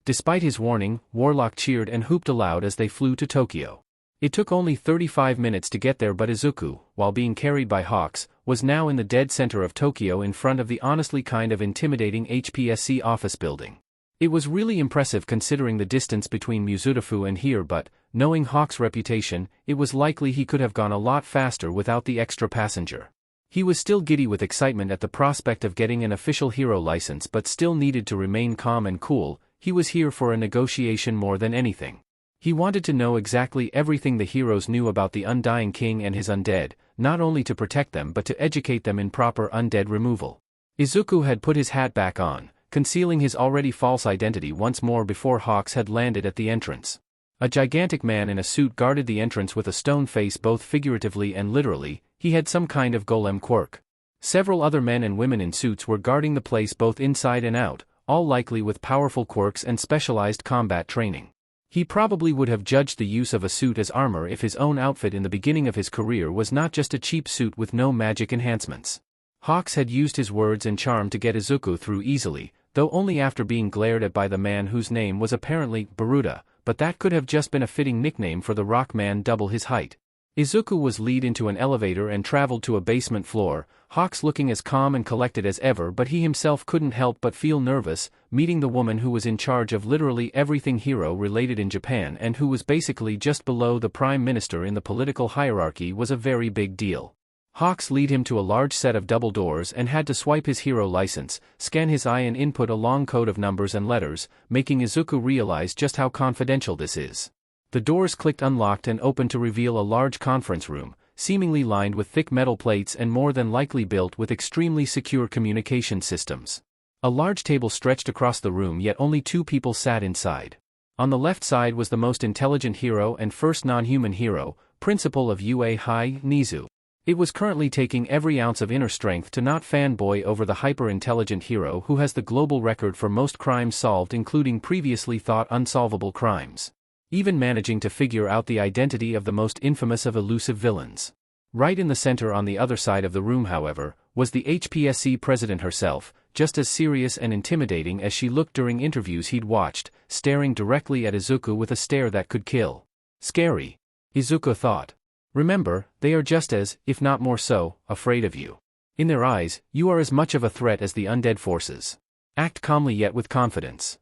Despite his warning, Warlock cheered and hooped aloud as they flew to Tokyo. It took only 35 minutes to get there, but Izuku, while being carried by Hawks, was now in the dead center of Tokyo in front of the honestly kind of intimidating HPSC office building. It was really impressive considering the distance between Muzutafu and here, but, knowing Hawk's reputation, it was likely he could have gone a lot faster without the extra passenger. He was still giddy with excitement at the prospect of getting an official hero license but still needed to remain calm and cool. He was here for a negotiation more than anything. He wanted to know exactly everything the heroes knew about the Undying King and his undead, not only to protect them but to educate them in proper undead removal. Izuku had put his hat back on, concealing his already false identity once more before Hawks had landed at the entrance. A gigantic man in a suit guarded the entrance with a stone face both figuratively and literally. He had some kind of golem quirk. Several other men and women in suits were guarding the place both inside and out, all likely with powerful quirks and specialized combat training. He probably would have judged the use of a suit as armor if his own outfit in the beginning of his career was not just a cheap suit with no magic enhancements. Hawks had used his words and charm to get Izuku through easily, though only after being glared at by the man whose name was apparently Baruta, but that could have just been a fitting nickname for the rock man double his height. Izuku was led into an elevator and traveled to a basement floor, Hawks looking as calm and collected as ever, but he himself couldn't help but feel nervous. Meeting the woman who was in charge of literally everything hero-related in Japan and who was basically just below the prime minister in the political hierarchy was a very big deal. Hawks lead him to a large set of double doors and had to swipe his hero license, scan his eye and input a long code of numbers and letters, making Izuku realize just how confidential this is. The doors clicked unlocked and opened to reveal a large conference room, seemingly lined with thick metal plates and more than likely built with extremely secure communication systems. A large table stretched across the room, yet only 2 people sat inside. On the left side was the most intelligent hero and first non-human hero, principal of UA High, Nizu. It was currently taking every ounce of inner strength to not fanboy over the hyper-intelligent hero who has the global record for most crimes solved, including previously thought unsolvable crimes. Even managing to figure out the identity of the most infamous of elusive villains. Right in the center on the other side of the room, however, was the HPSC president herself, just as serious and intimidating as she looked during interviews he'd watched, staring directly at Izuku with a stare that could kill. Scary, Izuku thought. Remember, they are just as, if not more so, afraid of you. In their eyes, you are as much of a threat as the undead forces. Act calmly yet with confidence.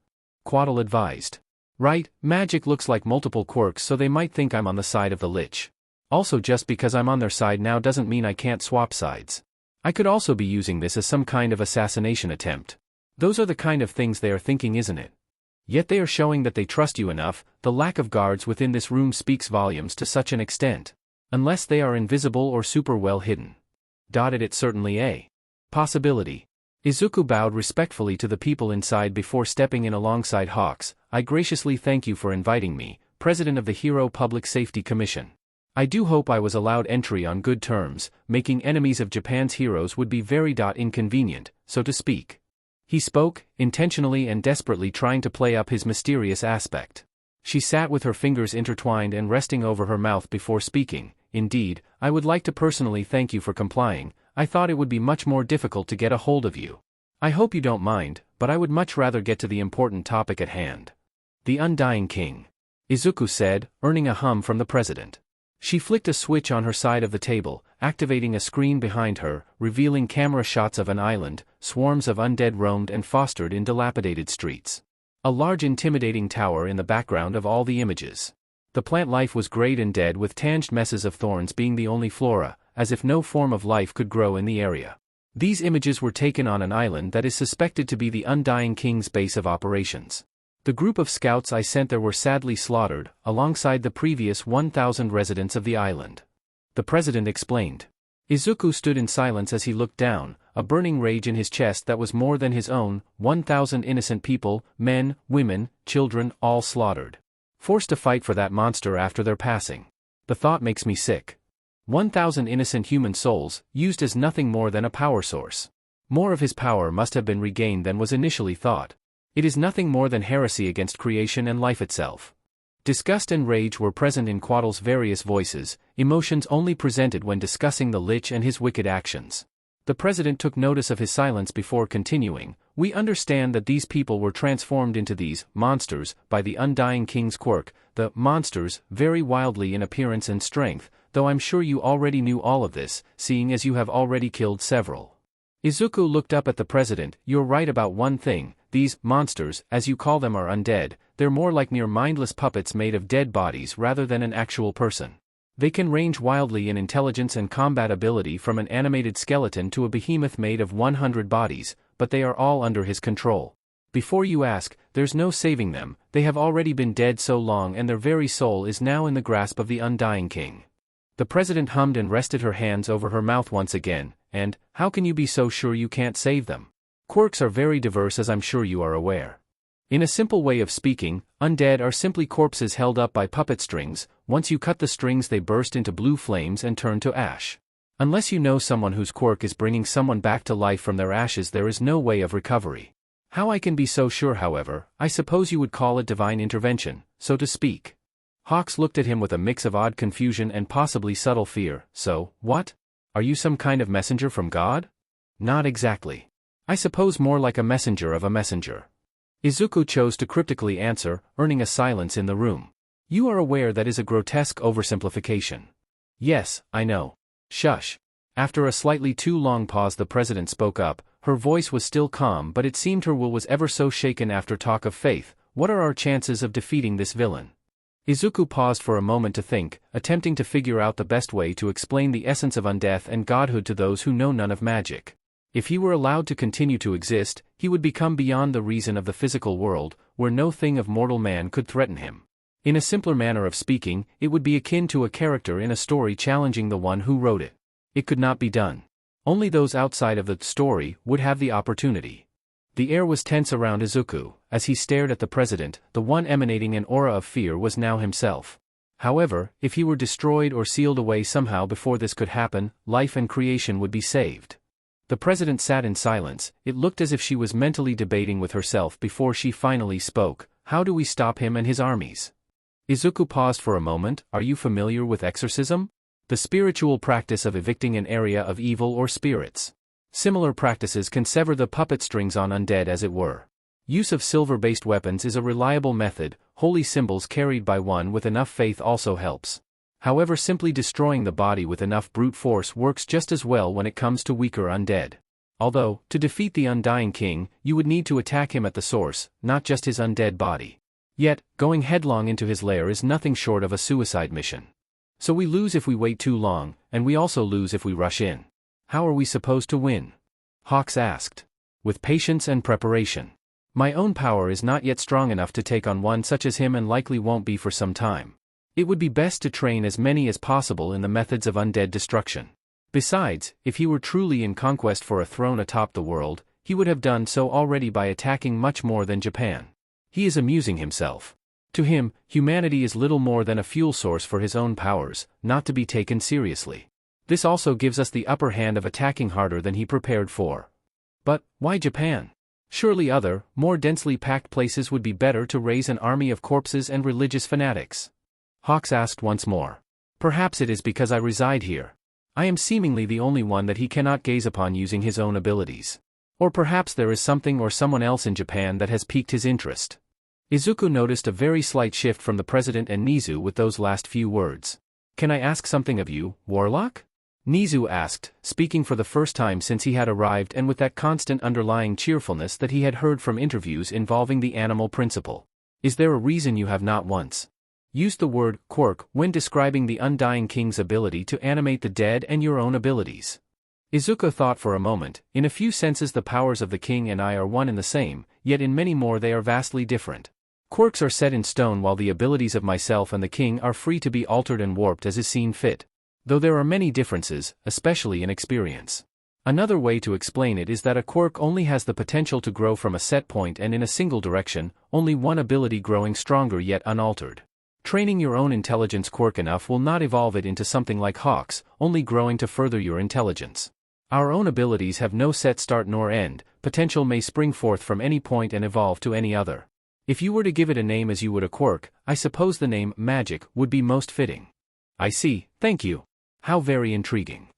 Quaddle advised. Right, magic looks like multiple quirks, so they might think I'm on the side of the Lich. Also, just because I'm on their side now doesn't mean I can't swap sides. I could also be using this as some kind of assassination attempt. Those are the kind of things they are thinking, isn't it? Yet they are showing that they trust you enough. The lack of guards within this room speaks volumes to such an extent. Unless they are invisible or super well hidden. It's certainly a possibility. Izuku bowed respectfully to the people inside before stepping in alongside Hawks. I graciously thank you for inviting me, President of the Hero Public Safety Commission. I do hope I was allowed entry on good terms. Making enemies of Japan's heroes would be very inconvenient, so to speak. He spoke, intentionally and desperately trying to play up his mysterious aspect. She sat with her fingers intertwined and resting over her mouth before speaking. Indeed, I would like to personally thank you for complying. I thought it would be much more difficult to get a hold of you. I hope you don't mind, but I would much rather get to the important topic at hand. The Undying King. Izuku said, earning a hum from the president. She flicked a switch on her side of the table, activating a screen behind her, revealing camera shots of an island. Swarms of undead roamed and fostered in dilapidated streets. A large intimidating tower in the background of all the images. The plant life was grayed and dead, with tanged messes of thorns being the only flora, as if no form of life could grow in the area. These images were taken on an island that is suspected to be the Undying King's base of operations. The group of scouts I sent there were sadly slaughtered, alongside the previous 1,000 residents of the island. The president explained. Izuku stood in silence as he looked down, a burning rage in his chest that was more than his own. 1,000 innocent people, men, women, children, all slaughtered. Forced to fight for that monster after their passing. The thought makes me sick. 1,000 innocent human souls, used as nothing more than a power source. More of his power must have been regained than was initially thought. It is nothing more than heresy against creation and life itself. Disgust and rage were present in Quaddle's various voices, emotions only presented when discussing the Lich and his wicked actions. The president took notice of his silence before continuing. We understand that these people were transformed into these monsters by the Undying King's quirk. The monsters vary wildly in appearance and strength, though I'm sure you already knew all of this, seeing as you have already killed several. Izuku looked up at the president. You're right about one thing. These monsters, as you call them, are undead. They're more like mere mindless puppets made of dead bodies rather than an actual person. They can range wildly in intelligence and combat ability, from an animated skeleton to a behemoth made of 100 bodies, but they are all under his control. Before you ask, there's no saving them. They have already been dead so long, and their very soul is now in the grasp of the Undying King. The president hummed and rested her hands over her mouth once again. And, how can you be so sure you can't save them? Quirks are very diverse, as I'm sure you are aware. In a simple way of speaking, undead are simply corpses held up by puppet strings. Once you cut the strings, they burst into blue flames and turn to ash. Unless you know someone whose quirk is bringing someone back to life from their ashes, there is no way of recovery. How I can be so sure, however, I suppose you would call it divine intervention, so to speak. Hawks looked at him with a mix of odd confusion and possibly subtle fear. So, what? Are you some kind of messenger from God? Not exactly. I suppose more like a messenger of a messenger. Izuku chose to cryptically answer, earning a silence in the room. You are aware that is a grotesque oversimplification. Yes, I know. Shush. After a slightly too long pause, the president spoke up. Her voice was still calm, but it seemed her will was ever so shaken after talk of faith. What are our chances of defeating this villain? Izuku paused for a moment to think, attempting to figure out the best way to explain the essence of undeath and godhood to those who know none of magic. If he were allowed to continue to exist, he would become beyond the reason of the physical world, where no thing of mortal man could threaten him. In a simpler manner of speaking, it would be akin to a character in a story challenging the one who wrote it. It could not be done. Only those outside of the story would have the opportunity. The air was tense around Izuku. As he stared at the president, the one emanating an aura of fear was now himself. However, if he were destroyed or sealed away somehow before this could happen, life and creation would be saved. The president sat in silence. It looked as if she was mentally debating with herself before she finally spoke. How do we stop him and his armies? Izuku paused for a moment. Are you familiar with exorcism? The spiritual practice of evicting an area of evil or spirits. Similar practices can sever the puppet strings on undead, as it were. Use of silver-based weapons is a reliable method. Holy symbols carried by one with enough faith also helps. However, simply destroying the body with enough brute force works just as well when it comes to weaker undead. Although, to defeat the undying king, you would need to attack him at the source, not just his undead body. Yet, going headlong into his lair is nothing short of a suicide mission. So we lose if we wait too long, and we also lose if we rush in. How are we supposed to win? Hawks asked. With patience and preparation. My own power is not yet strong enough to take on one such as him, and likely won't be for some time. It would be best to train as many as possible in the methods of undead destruction. Besides, if he were truly in conquest for a throne atop the world, he would have done so already by attacking much more than Japan. He is amusing himself. To him, humanity is little more than a fuel source for his own powers, not to be taken seriously. This also gives us the upper hand of attacking harder than he prepared for. But, why Japan? Surely other, more densely packed places would be better to raise an army of corpses and religious fanatics. Hawks asked once more. Perhaps it is because I reside here. I am seemingly the only one that he cannot gaze upon using his own abilities. Or perhaps there is something or someone else in Japan that has piqued his interest. Izuku noticed a very slight shift from the president and Nizu with those last few words. Can I ask something of you, Warlock? Nizu asked, speaking for the first time since he had arrived and with that constant underlying cheerfulness that he had heard from interviews involving the animal principle. Is there a reason you have not once used the word quirk when describing the undying king's ability to animate the dead and your own abilities? Izuku thought for a moment. In a few senses the powers of the king and I are one and the same, yet in many more they are vastly different. Quirks are set in stone while the abilities of myself and the king are free to be altered and warped as is seen fit. Though there are many differences, especially in experience. Another way to explain it is that a quirk only has the potential to grow from a set point and in a single direction, only one ability growing stronger yet unaltered. Training your own intelligence quirk enough will not evolve it into something like Hawks, only growing to further your intelligence. Our own abilities have no set start nor end. Potential may spring forth from any point and evolve to any other. If you were to give it a name as you would a quirk, I suppose the name magic would be most fitting. I see, thank you. How very intriguing.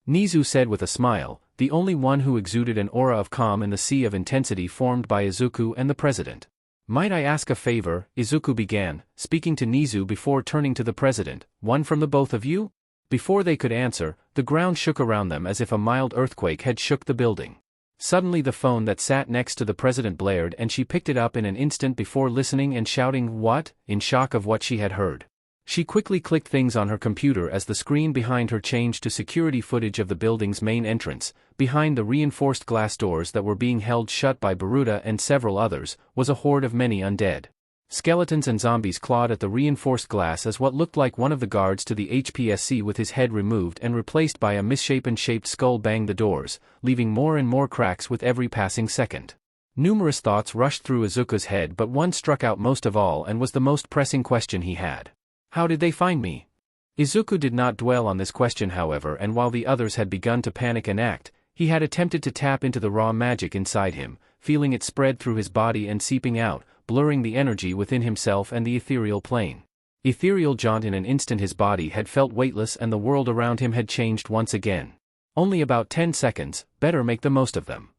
Nizu said with a smile, the only one who exuded an aura of calm in the sea of intensity formed by Izuku and the president. Might I ask a favor? Izuku began, speaking to Nizu before turning to the president. One from the both of you? Before they could answer, the ground shook around them as if a mild earthquake had shook the building. Suddenly the phone that sat next to the president blared and she picked it up in an instant before listening and shouting, "What?" in shock of what she had heard. She quickly clicked things on her computer as the screen behind her changed to security footage of the building's main entrance. Behind the reinforced glass doors that were being held shut by Baruta and several others, was a horde of many undead. Skeletons and zombies clawed at the reinforced glass as what looked like one of the guards to the HPSC with his head removed and replaced by a misshapen-shaped skull banged the doors, leaving more and more cracks with every passing second. Numerous thoughts rushed through Izuku's head, but one struck out most of all and was the most pressing question he had. How did they find me? Izuku did not dwell on this question, however, and while the others had begun to panic and act, he had attempted to tap into the raw magic inside him, feeling it spread through his body and seeping out, blurring the energy within himself and the ethereal plane. Ethereal jaunt. In an instant his body had felt weightless and the world around him had changed once again. Only about 10 seconds, better make the most of them.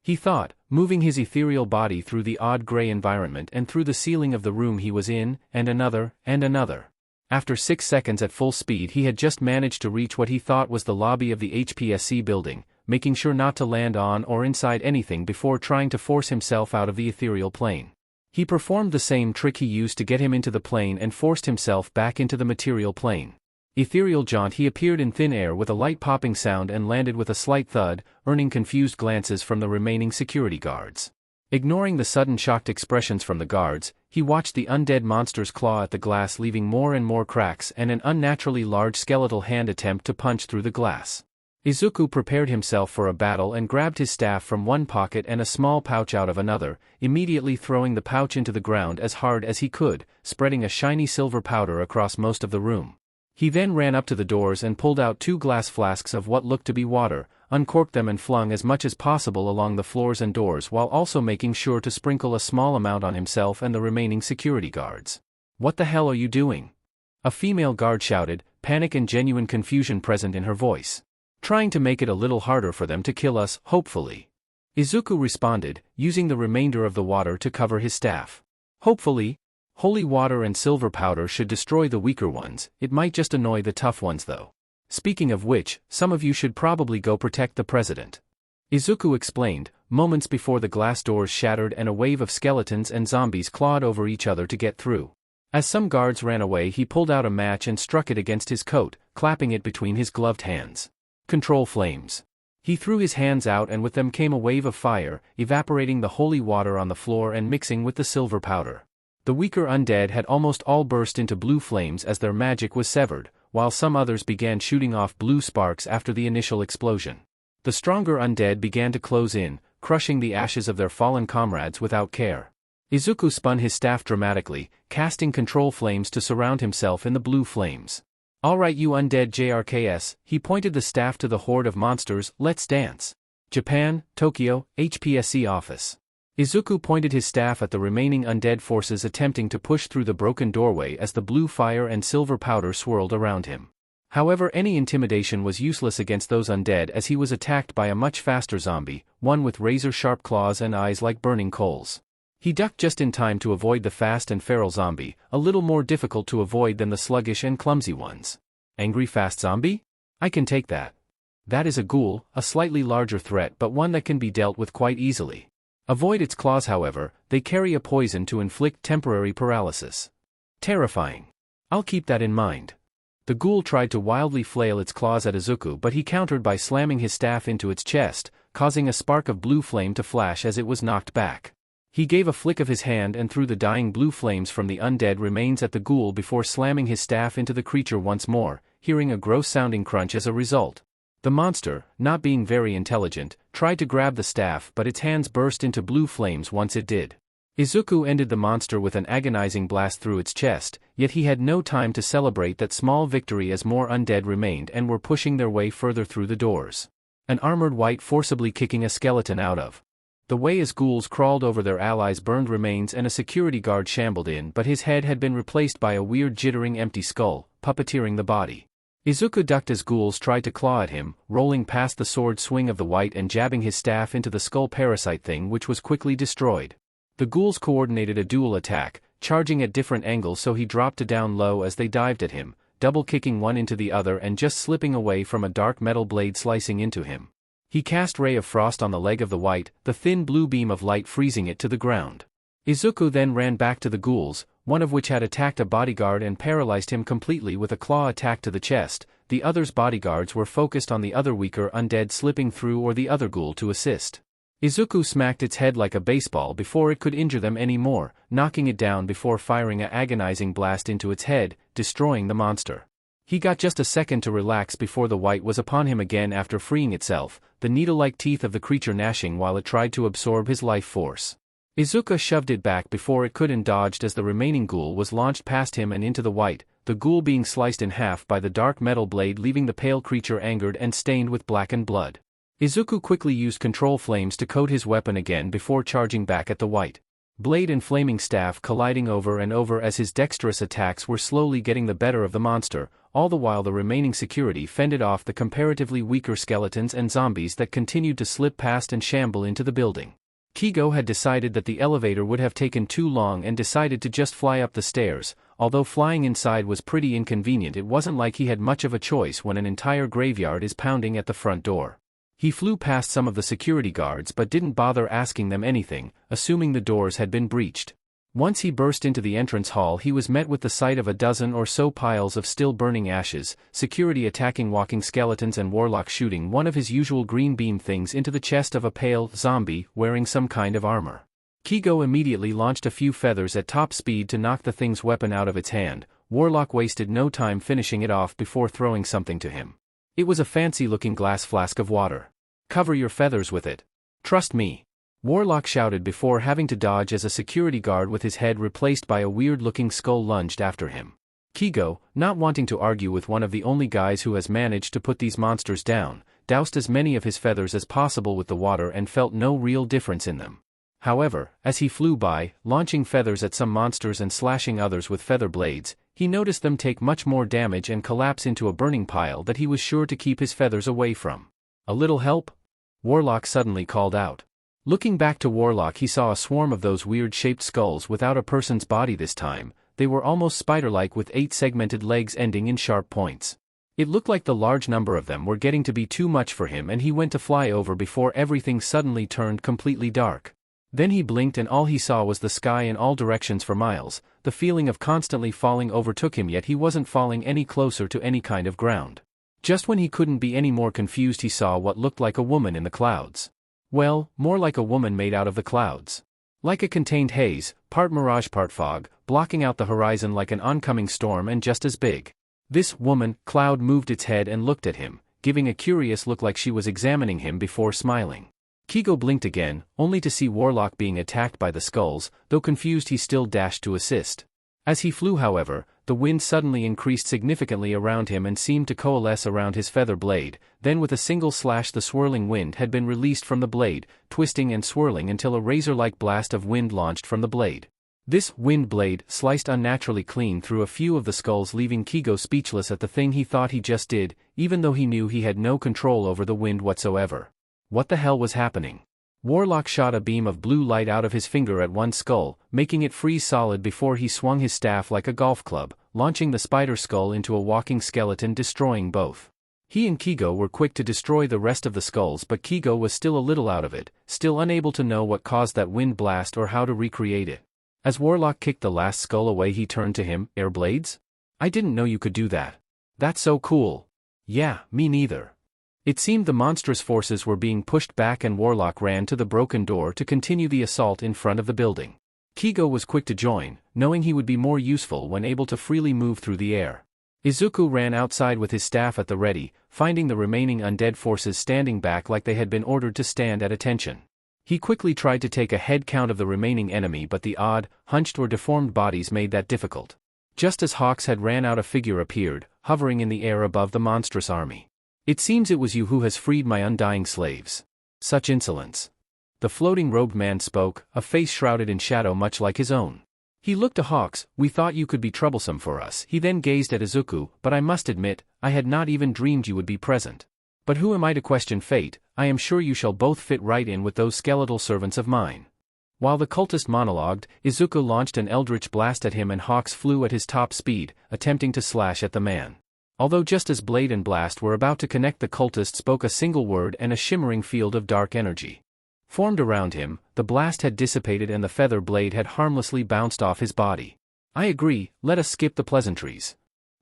He thought, moving his ethereal body through the odd gray environment and through the ceiling of the room he was in, and another, and another. After 6 seconds at full speed he had just managed to reach what he thought was the lobby of the HPSC building, making sure not to land on or inside anything before trying to force himself out of the ethereal plane. He performed the same trick he used to get him into the plane and forced himself back into the material plane. Ethereal jaunt, he appeared in thin air with a light popping sound and landed with a slight thud, earning confused glances from the remaining security guards. Ignoring the sudden shocked expressions from the guards, he watched the undead monster's claw at the glass, leaving more and more cracks and an unnaturally large skeletal hand attempt to punch through the glass. Izuku prepared himself for a battle and grabbed his staff from one pocket and a small pouch out of another, immediately throwing the pouch into the ground as hard as he could, spreading a shiny silver powder across most of the room. He then ran up to the doors and pulled out 2 glass flasks of what looked to be water, uncorked them and flung as much as possible along the floors and doors while also making sure to sprinkle a small amount on himself and the remaining security guards. "What the hell are you doing?" a female guard shouted, panic and genuine confusion present in her voice. "Trying to make it a little harder for them to kill us, hopefully." Izuku responded, using the remainder of the water to cover his staff. "Hopefully? Holy water and silver powder should destroy the weaker ones, it might just annoy the tough ones though. Speaking of which, some of you should probably go protect the president." Izuku explained, moments before the glass doors shattered and a wave of skeletons and zombies clawed over each other to get through. As some guards ran away, he pulled out a match and struck it against his coat, clapping it between his gloved hands. "Control flames." He threw his hands out and with them came a wave of fire, evaporating the holy water on the floor and mixing with the silver powder. The weaker undead had almost all burst into blue flames as their magic was severed, while some others began shooting off blue sparks after the initial explosion. The stronger undead began to close in, crushing the ashes of their fallen comrades without care. Izuku spun his staff dramatically, casting control flames to surround himself in the blue flames. "Alright you undead JRKS, he pointed the staff to the horde of monsters, let's dance. Japan, Tokyo, HPSC office." Izuku pointed his staff at the remaining undead forces attempting to push through the broken doorway as the blue fire and silver powder swirled around him. However, any intimidation was useless against those undead as he was attacked by a much faster zombie, one with razor-sharp claws and eyes like burning coals. He ducked just in time to avoid the fast and feral zombie, a little more difficult to avoid than the sluggish and clumsy ones. Angry fast zombie? I can take that. That is a ghoul, a slightly larger threat but one that can be dealt with quite easily. Avoid its claws however, they carry a poison to inflict temporary paralysis. Terrifying. I'll keep that in mind. The ghoul tried to wildly flail its claws at Izuku but he countered by slamming his staff into its chest, causing a spark of blue flame to flash as it was knocked back. He gave a flick of his hand and threw the dying blue flames from the undead remains at the ghoul before slamming his staff into the creature once more, hearing a gross-sounding crunch as a result. The monster, not being very intelligent, tried to grab the staff but its hands burst into blue flames once it did. Izuku ended the monster with an agonizing blast through its chest, yet he had no time to celebrate that small victory as more undead remained and were pushing their way further through the doors. An armored wight forcibly kicking a skeleton out of the way as ghouls crawled over their allies' burned remains and a security guard shambled in but his head had been replaced by a weird jittering empty skull, puppeteering the body. Izuku ducked as ghouls tried to claw at him, rolling past the sword swing of the wight and jabbing his staff into the skull parasite thing which was quickly destroyed. The ghouls coordinated a dual attack, charging at different angles so he dropped to down low as they dived at him, double kicking one into the other and just slipping away from a dark metal blade slicing into him. He cast Ray of Frost on the leg of the wight, the thin blue beam of light freezing it to the ground. Izuku then ran back to the ghouls, one of which had attacked a bodyguard and paralyzed him completely with a claw attack to the chest. The other's bodyguards were focused on the other weaker undead slipping through or the other ghoul to assist. Izuku smacked its head like a baseball before it could injure them any more, knocking it down before firing an agonizing blast into its head, destroying the monster. He got just a second to relax before the wight was upon him again after freeing itself, the needle-like teeth of the creature gnashing while it tried to absorb his life force. Izuku shoved it back before it could and dodged as the remaining ghoul was launched past him and into the wight, the ghoul being sliced in half by the dark metal blade leaving the pale creature angered and stained with blackened blood. Izuku quickly used control flames to coat his weapon again before charging back at the wight. Blade and flaming staff colliding over and over as his dexterous attacks were slowly getting the better of the monster, all the while the remaining security fended off the comparatively weaker skeletons and zombies that continued to slip past and shamble into the building. Kigo had decided that the elevator would have taken too long and decided to just fly up the stairs. Although flying inside was pretty inconvenient, it wasn't like he had much of a choice when an entire graveyard is pounding at the front door. He flew past some of the security guards but didn't bother asking them anything, assuming the doors had been breached. Once he burst into the entrance hall, he was met with the sight of a dozen or so piles of still burning ashes, security attacking walking skeletons and Warlock shooting one of his usual green beam things into the chest of a pale zombie wearing some kind of armor. Kigo immediately launched a few feathers at top speed to knock the thing's weapon out of its hand. Warlock wasted no time finishing it off before throwing something to him. It was a fancy-looking glass flask of water. "Cover your feathers with it. Trust me," Warlock shouted before having to dodge as a security guard with his head replaced by a weird-looking skull lunged after him. Kigo, not wanting to argue with one of the only guys who has managed to put these monsters down, doused as many of his feathers as possible with the water and felt no real difference in them. However, as he flew by, launching feathers at some monsters and slashing others with feather blades, he noticed them take much more damage and collapse into a burning pile that he was sure to keep his feathers away from. "A little help?" Warlock suddenly called out. Looking back to Warlock, he saw a swarm of those weird-shaped skulls without a person's body this time. They were almost spider-like with 8 segmented legs ending in sharp points. It looked like the large number of them were getting to be too much for him and he went to fly over before everything suddenly turned completely dark. Then he blinked and all he saw was the sky in all directions for miles. The feeling of constantly falling overtook him, yet he wasn't falling any closer to any kind of ground. Just when he couldn't be any more confused, he saw what looked like a woman in the clouds. Well, more like a woman made out of the clouds. Like a contained haze, part mirage part fog, blocking out the horizon like an oncoming storm and just as big. This woman, cloud, moved its head and looked at him, giving a curious look like she was examining him before smiling. Kigo blinked again, only to see Warlock being attacked by the skulls. Though confused, he still dashed to assist. As he flew, however, the wind suddenly increased significantly around him and seemed to coalesce around his feather blade. Then with a single slash the swirling wind had been released from the blade, twisting and swirling until a razor-like blast of wind launched from the blade. This wind blade sliced unnaturally clean through a few of the skulls, leaving Kigo speechless at the thing he thought he just did, even though he knew he had no control over the wind whatsoever. What the hell was happening? Warlock shot a beam of blue light out of his finger at one skull, making it freeze solid before he swung his staff like a golf club, launching the spider skull into a walking skeleton, destroying both. He and Kigo were quick to destroy the rest of the skulls, but Kigo was still a little out of it, still unable to know what caused that wind blast or how to recreate it. As Warlock kicked the last skull away, he turned to him. "Air blades? I didn't know you could do that. That's so cool." "Yeah, me neither." It seemed the monstrous forces were being pushed back and Warlock ran to the broken door to continue the assault in front of the building. Kigo was quick to join, knowing he would be more useful when able to freely move through the air. Izuku ran outside with his staff at the ready, finding the remaining undead forces standing back like they had been ordered to stand at attention. He quickly tried to take a head count of the remaining enemy, but the odd, hunched or deformed bodies made that difficult. Just as Hawks had ran out, a figure appeared, hovering in the air above the monstrous army. "It seems it was you who has freed my undying slaves." Such insolence. The floating robed man spoke, a face shrouded in shadow much like his own. He looked to Hawks. "We thought you could be troublesome for us." He then gazed at Izuku. "But I must admit, I had not even dreamed you would be present. But who am I to question fate? I am sure you shall both fit right in with those skeletal servants of mine." While the cultist monologued, Izuku launched an eldritch blast at him and Hawks flew at his top speed, attempting to slash at the man. Although just as blade and blast were about to connect, the cultist spoke a single word and a shimmering field of dark energy formed around him. The blast had dissipated and the feather blade had harmlessly bounced off his body. "I agree, let us skip the pleasantries."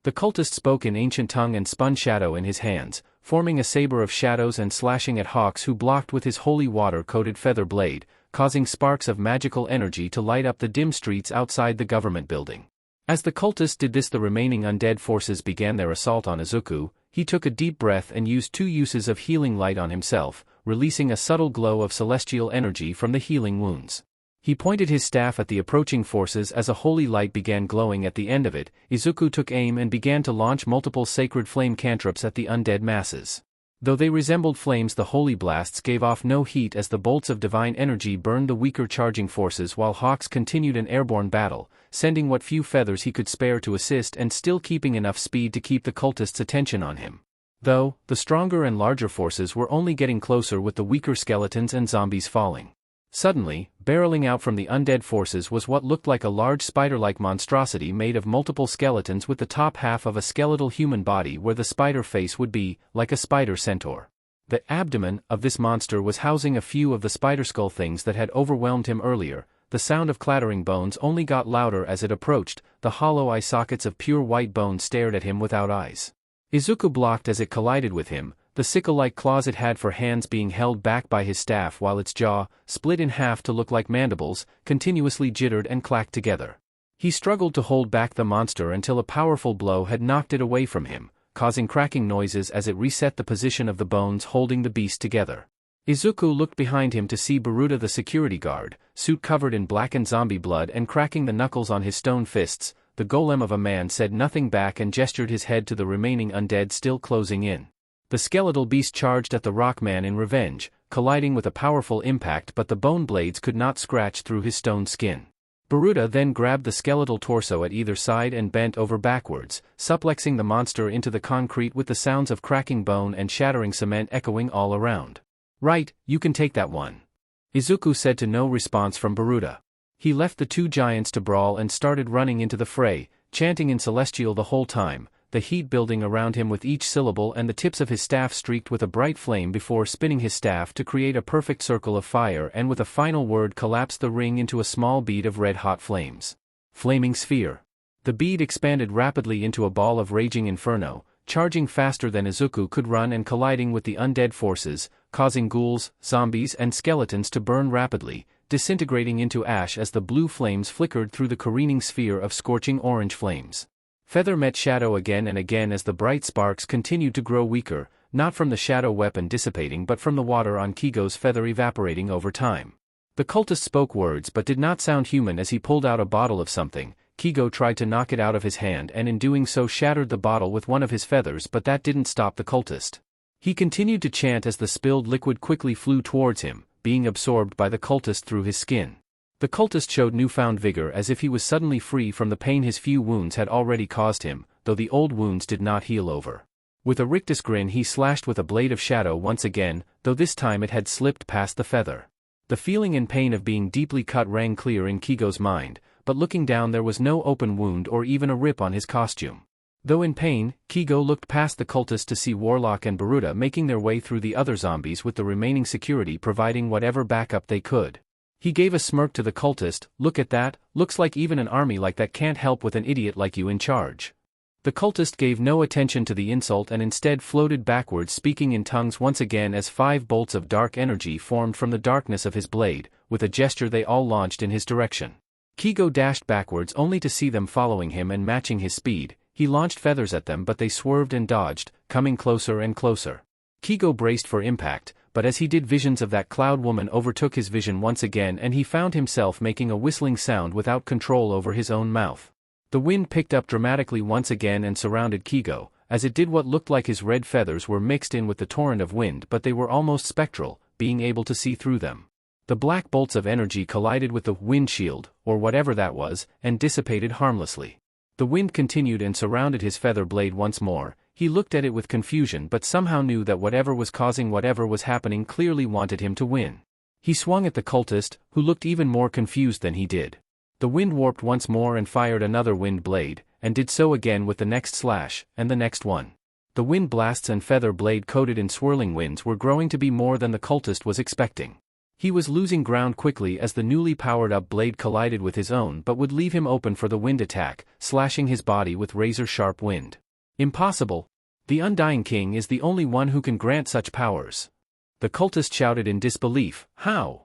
The cultist spoke in ancient tongue and spun shadow in his hands, forming a saber of shadows and slashing at Hawks, who blocked with his holy water-coated feather blade, causing sparks of magical energy to light up the dim streets outside the government building. As the cultist did this, the remaining undead forces began their assault on Izuku. He took a deep breath and used 2 uses of healing light on himself, releasing a subtle glow of celestial energy from the healing wounds. He pointed his staff at the approaching forces as a holy light began glowing at the end of it. Izuku took aim and began to launch multiple sacred flame cantrips at the undead masses. Though they resembled flames, the holy blasts gave off no heat as the bolts of divine energy burned the weaker charging forces, while Hawks continued an airborne battle, sending what few feathers he could spare to assist and still keeping enough speed to keep the cultists' attention on him. Though, the stronger and larger forces were only getting closer, with the weaker skeletons and zombies falling. Suddenly, barreling out from the undead forces was what looked like a large spider-like monstrosity made of multiple skeletons, with the top half of a skeletal human body where the spider face would be, like a spider centaur. The abdomen of this monster was housing a few of the spider skull things that had overwhelmed him earlier. the sound of clattering bones only got louder as it approached. The hollow eye sockets of pure white bone stared at him without eyes. Izuku blocked as it collided with him, the sickle-like claws it had for hands being held back by his staff while its jaw, split in half to look like mandibles, continuously jittered and clacked together. He struggled to hold back the monster until a powerful blow had knocked it away from him, causing cracking noises as it reset the position of the bones holding the beast together. Izuku looked behind him to see Baruta the security guard, suit covered in blackened zombie blood and cracking the knuckles on his stone fists. The golem of a man said nothing back and gestured his head to the remaining undead still closing in. The skeletal beast charged at the rockman in revenge, colliding with a powerful impact, but the bone blades could not scratch through his stone skin. Baruta then grabbed the skeletal torso at either side and bent over backwards, suplexing the monster into the concrete with the sounds of cracking bone and shattering cement echoing all around. "Right, you can take that one," Izuku said to no response from Baruta. He left the two giants to brawl and started running into the fray, chanting in Celestial the whole time, the heat building around him with each syllable, and the tips of his staff streaked with a bright flame before spinning his staff to create a perfect circle of fire, and with a final word collapsed the ring into a small bead of red-hot flames. Flaming sphere. The bead expanded rapidly into a ball of raging inferno, charging faster than Izuku could run and colliding with the undead forces, causing ghouls, zombies and skeletons to burn rapidly, disintegrating into ash as the blue flames flickered through the careening sphere of scorching orange flames. Feather met shadow again and again as the bright sparks continued to grow weaker, not from the shadow weapon dissipating but from the water on Kigo's feather evaporating over time. The cultist spoke words but did not sound human as he pulled out a bottle of something. Kigo tried to knock it out of his hand and in doing so shattered the bottle with one of his feathers, but that didn't stop the cultist. He continued to chant as the spilled liquid quickly flew towards him, being absorbed by the cultist through his skin. The cultist showed newfound vigor as if he was suddenly free from the pain his few wounds had already caused him, though the old wounds did not heal over. With a rictus grin he slashed with a blade of shadow once again, though this time it had slipped past the feather. The feeling and pain of being deeply cut rang clear in Kigo's mind, but looking down there was no open wound or even a rip on his costume. Though in pain, Kigo looked past the cultist to see Warlock and Baruta making their way through the other zombies with the remaining security providing whatever backup they could. He gave a smirk to the cultist. "Look at that, looks like even an army like that can't help with an idiot like you in charge." The cultist gave no attention to the insult and instead floated backwards, speaking in tongues once again as 5 bolts of dark energy formed from the darkness of his blade. With a gesture they all launched in his direction. Kigo dashed backwards only to see them following him and matching his speed. He launched feathers at them but they swerved and dodged, coming closer and closer. Kigo braced for impact, but as he did visions of that cloud woman overtook his vision once again and he found himself making a whistling sound without control over his own mouth. The wind picked up dramatically once again and surrounded Kigo, as it did what looked like his red feathers were mixed in with the torrent of wind, but they were almost spectral, being able to see through them. The black bolts of energy collided with the windshield, or whatever that was, and dissipated harmlessly. The wind continued and surrounded his feather blade once more. He looked at it with confusion but somehow knew that whatever was causing whatever was happening clearly wanted him to win. He swung at the cultist, who looked even more confused than he did. The wind warped once more and fired another wind blade, and did so again with the next slash, and the next one. The wind blasts and feather blade coated in swirling winds were growing to be more than the cultist was expecting. He was losing ground quickly as the newly powered-up blade collided with his own but would leave him open for the wind attack, slashing his body with razor-sharp wind. Impossible! The Undying King is the only one who can grant such powers. The cultist shouted in disbelief. How?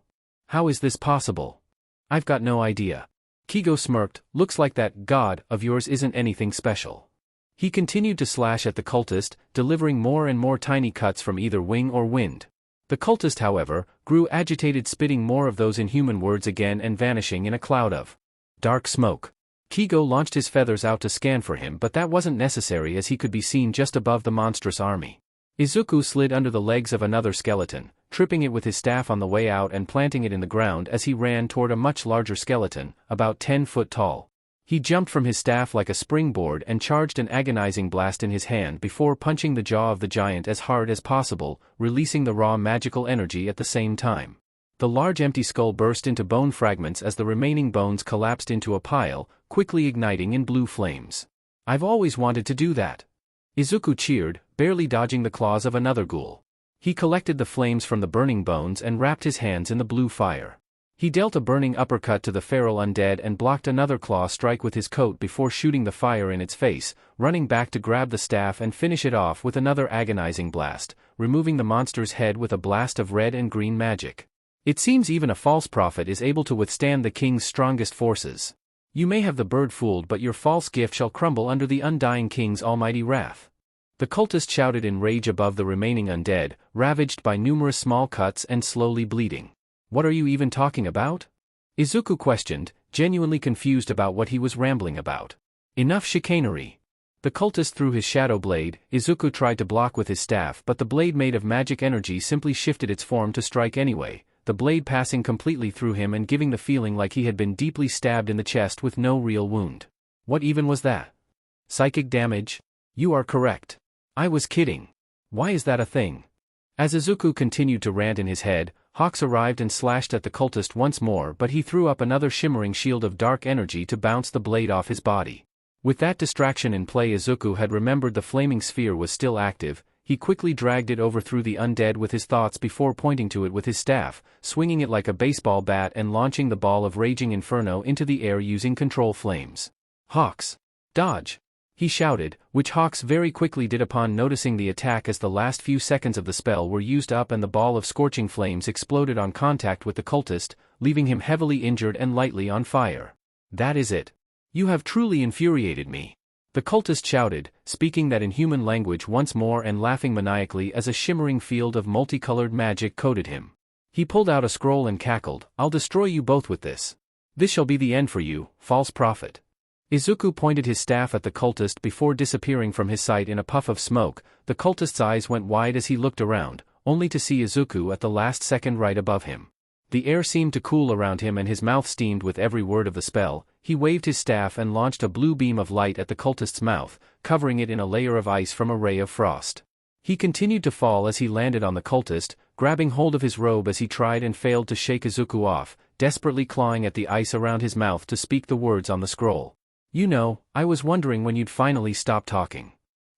How is this possible? I've got no idea. Kigo smirked. Looks like that god of yours isn't anything special. He continued to slash at the cultist, delivering more and more tiny cuts from either wing or wind. The cultist, however, grew agitated, spitting more of those inhuman words again and vanishing in a cloud of dark smoke. Kigo launched his feathers out to scan for him, but that wasn't necessary as he could be seen just above the monstrous army. Izuku slid under the legs of another skeleton, tripping it with his staff on the way out and planting it in the ground as he ran toward a much larger skeleton, about 10 foot tall. He jumped from his staff like a springboard and charged an agonizing blast in his hand before punching the jaw of the giant as hard as possible, releasing the raw magical energy at the same time. The large empty skull burst into bone fragments as the remaining bones collapsed into a pile, quickly igniting in blue flames. I've always wanted to do that. Izuku cheered, barely dodging the claws of another ghoul. He collected the flames from the burning bones and wrapped his hands in the blue fire. He dealt a burning uppercut to the feral undead and blocked another claw strike with his coat before shooting the fire in its face, running back to grab the staff and finish it off with another agonizing blast, removing the monster's head with a blast of red and green magic. It seems even a false prophet is able to withstand the king's strongest forces. You may have the bird fooled, but your false gift shall crumble under the undying king's almighty wrath. The cultist shouted in rage above the remaining undead, ravaged by numerous small cuts and slowly bleeding. What are you even talking about? Izuku questioned, genuinely confused about what he was rambling about. Enough chicanery. The cultist threw his shadow blade. Izuku tried to block with his staff, but the blade made of magic energy simply shifted its form to strike anyway, the blade passing completely through him and giving the feeling like he had been deeply stabbed in the chest with no real wound. What even was that? Psychic damage? You are correct. I was kidding. Why is that a thing? As Izuku continued to rant in his head, Hawks arrived and slashed at the cultist once more, but he threw up another shimmering shield of dark energy to bounce the blade off his body. With that distraction in play, Izuku had remembered the flaming sphere was still active. He quickly dragged it over through the undead with his thoughts before pointing to it with his staff, swinging it like a baseball bat and launching the ball of raging inferno into the air using control flames. Hawks! Dodge! He shouted, which Hawks very quickly did upon noticing the attack as the last few seconds of the spell were used up and the ball of scorching flames exploded on contact with the cultist, leaving him heavily injured and lightly on fire. That is it. You have truly infuriated me. The cultist shouted, speaking that in human language once more and laughing maniacally as a shimmering field of multicolored magic coated him. He pulled out a scroll and cackled, I'll destroy you both with this. This shall be the end for you, false prophet. Izuku pointed his staff at the cultist before disappearing from his sight in a puff of smoke. The cultist's eyes went wide as he looked around, only to see Izuku at the last second right above him. The air seemed to cool around him and his mouth steamed with every word of the spell. He waved his staff and launched a blue beam of light at the cultist's mouth, covering it in a layer of ice from a ray of frost. He continued to fall as he landed on the cultist, grabbing hold of his robe as he tried and failed to shake Izuku off, desperately clawing at the ice around his mouth to speak the words on the scroll. You know, I was wondering when you'd finally stop talking.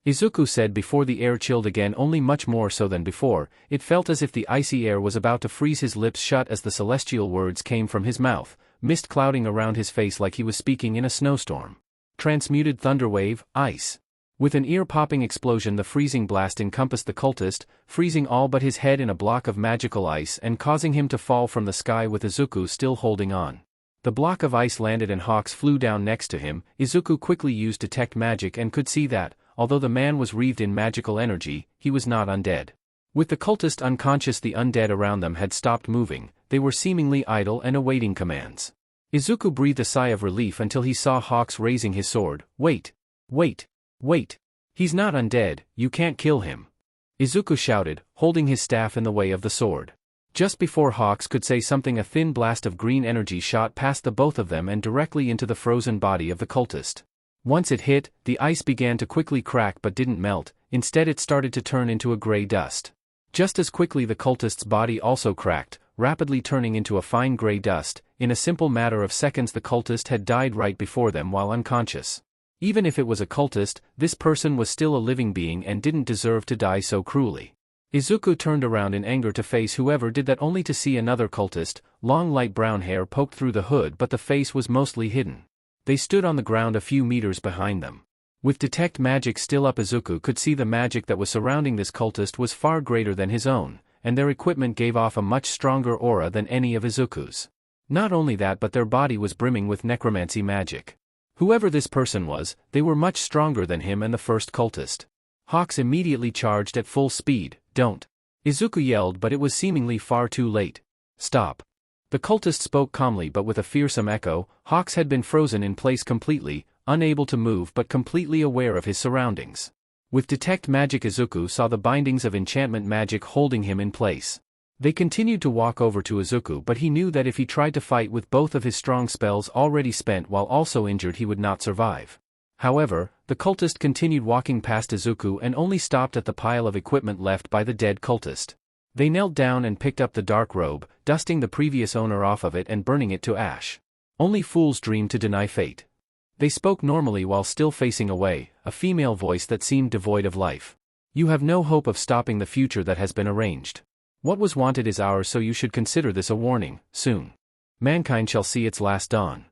Izuku said before the air chilled again, only much more so than before. It felt as if the icy air was about to freeze his lips shut as the celestial words came from his mouth, mist clouding around his face like he was speaking in a snowstorm. Transmuted thunderwave, ice. With an ear-popping explosion, the freezing blast encompassed the cultist, freezing all but his head in a block of magical ice and causing him to fall from the sky with Izuku still holding on. The block of ice landed and Hawks flew down next to him. Izuku quickly used detect magic and could see that, although the man was wreathed in magical energy, he was not undead. With the cultist unconscious, the undead around them had stopped moving. They were seemingly idle and awaiting commands. Izuku breathed a sigh of relief until he saw Hawks raising his sword. Wait! Wait! Wait! He's not undead, you can't kill him! Izuku shouted, holding his staff in the way of the sword. Just before Hawks could say something, a thin blast of green energy shot past the both of them and directly into the frozen body of the cultist. Once it hit, the ice began to quickly crack but didn't melt. Instead it started to turn into a gray dust. Just as quickly the cultist's body also cracked, rapidly turning into a fine gray dust. In a simple matter of seconds the cultist had died right before them while unconscious. Even if it was a cultist, this person was still a living being and didn't deserve to die so cruelly. Izuku turned around in anger to face whoever did that, only to see another cultist. Long light brown hair poked through the hood but the face was mostly hidden. They stood on the ground a few meters behind them. With detect magic still up, Izuku could see the magic that was surrounding this cultist was far greater than his own, and their equipment gave off a much stronger aura than any of Izuku's. Not only that, but their body was brimming with necromancy magic. Whoever this person was, they were much stronger than him and the first cultist. Hawks immediately charged at full speed. Don't! Izuku yelled, but it was seemingly far too late. Stop! The cultist spoke calmly but with a fearsome echo. Hawks had been frozen in place completely, unable to move but completely aware of his surroundings. With detect magic, Izuku saw the bindings of enchantment magic holding him in place. They continued to walk over to Izuku, but he knew that if he tried to fight with both of his strong spells already spent while also injured, he would not survive. However, the cultist continued walking past Izuku and only stopped at the pile of equipment left by the dead cultist. They knelt down and picked up the dark robe, dusting the previous owner off of it and burning it to ash. Only fools dream to deny fate. They spoke normally while still facing away, a female voice that seemed devoid of life. You have no hope of stopping the future that has been arranged. What was wanted is ours, so you should consider this a warning, soon. mankind shall see its last dawn.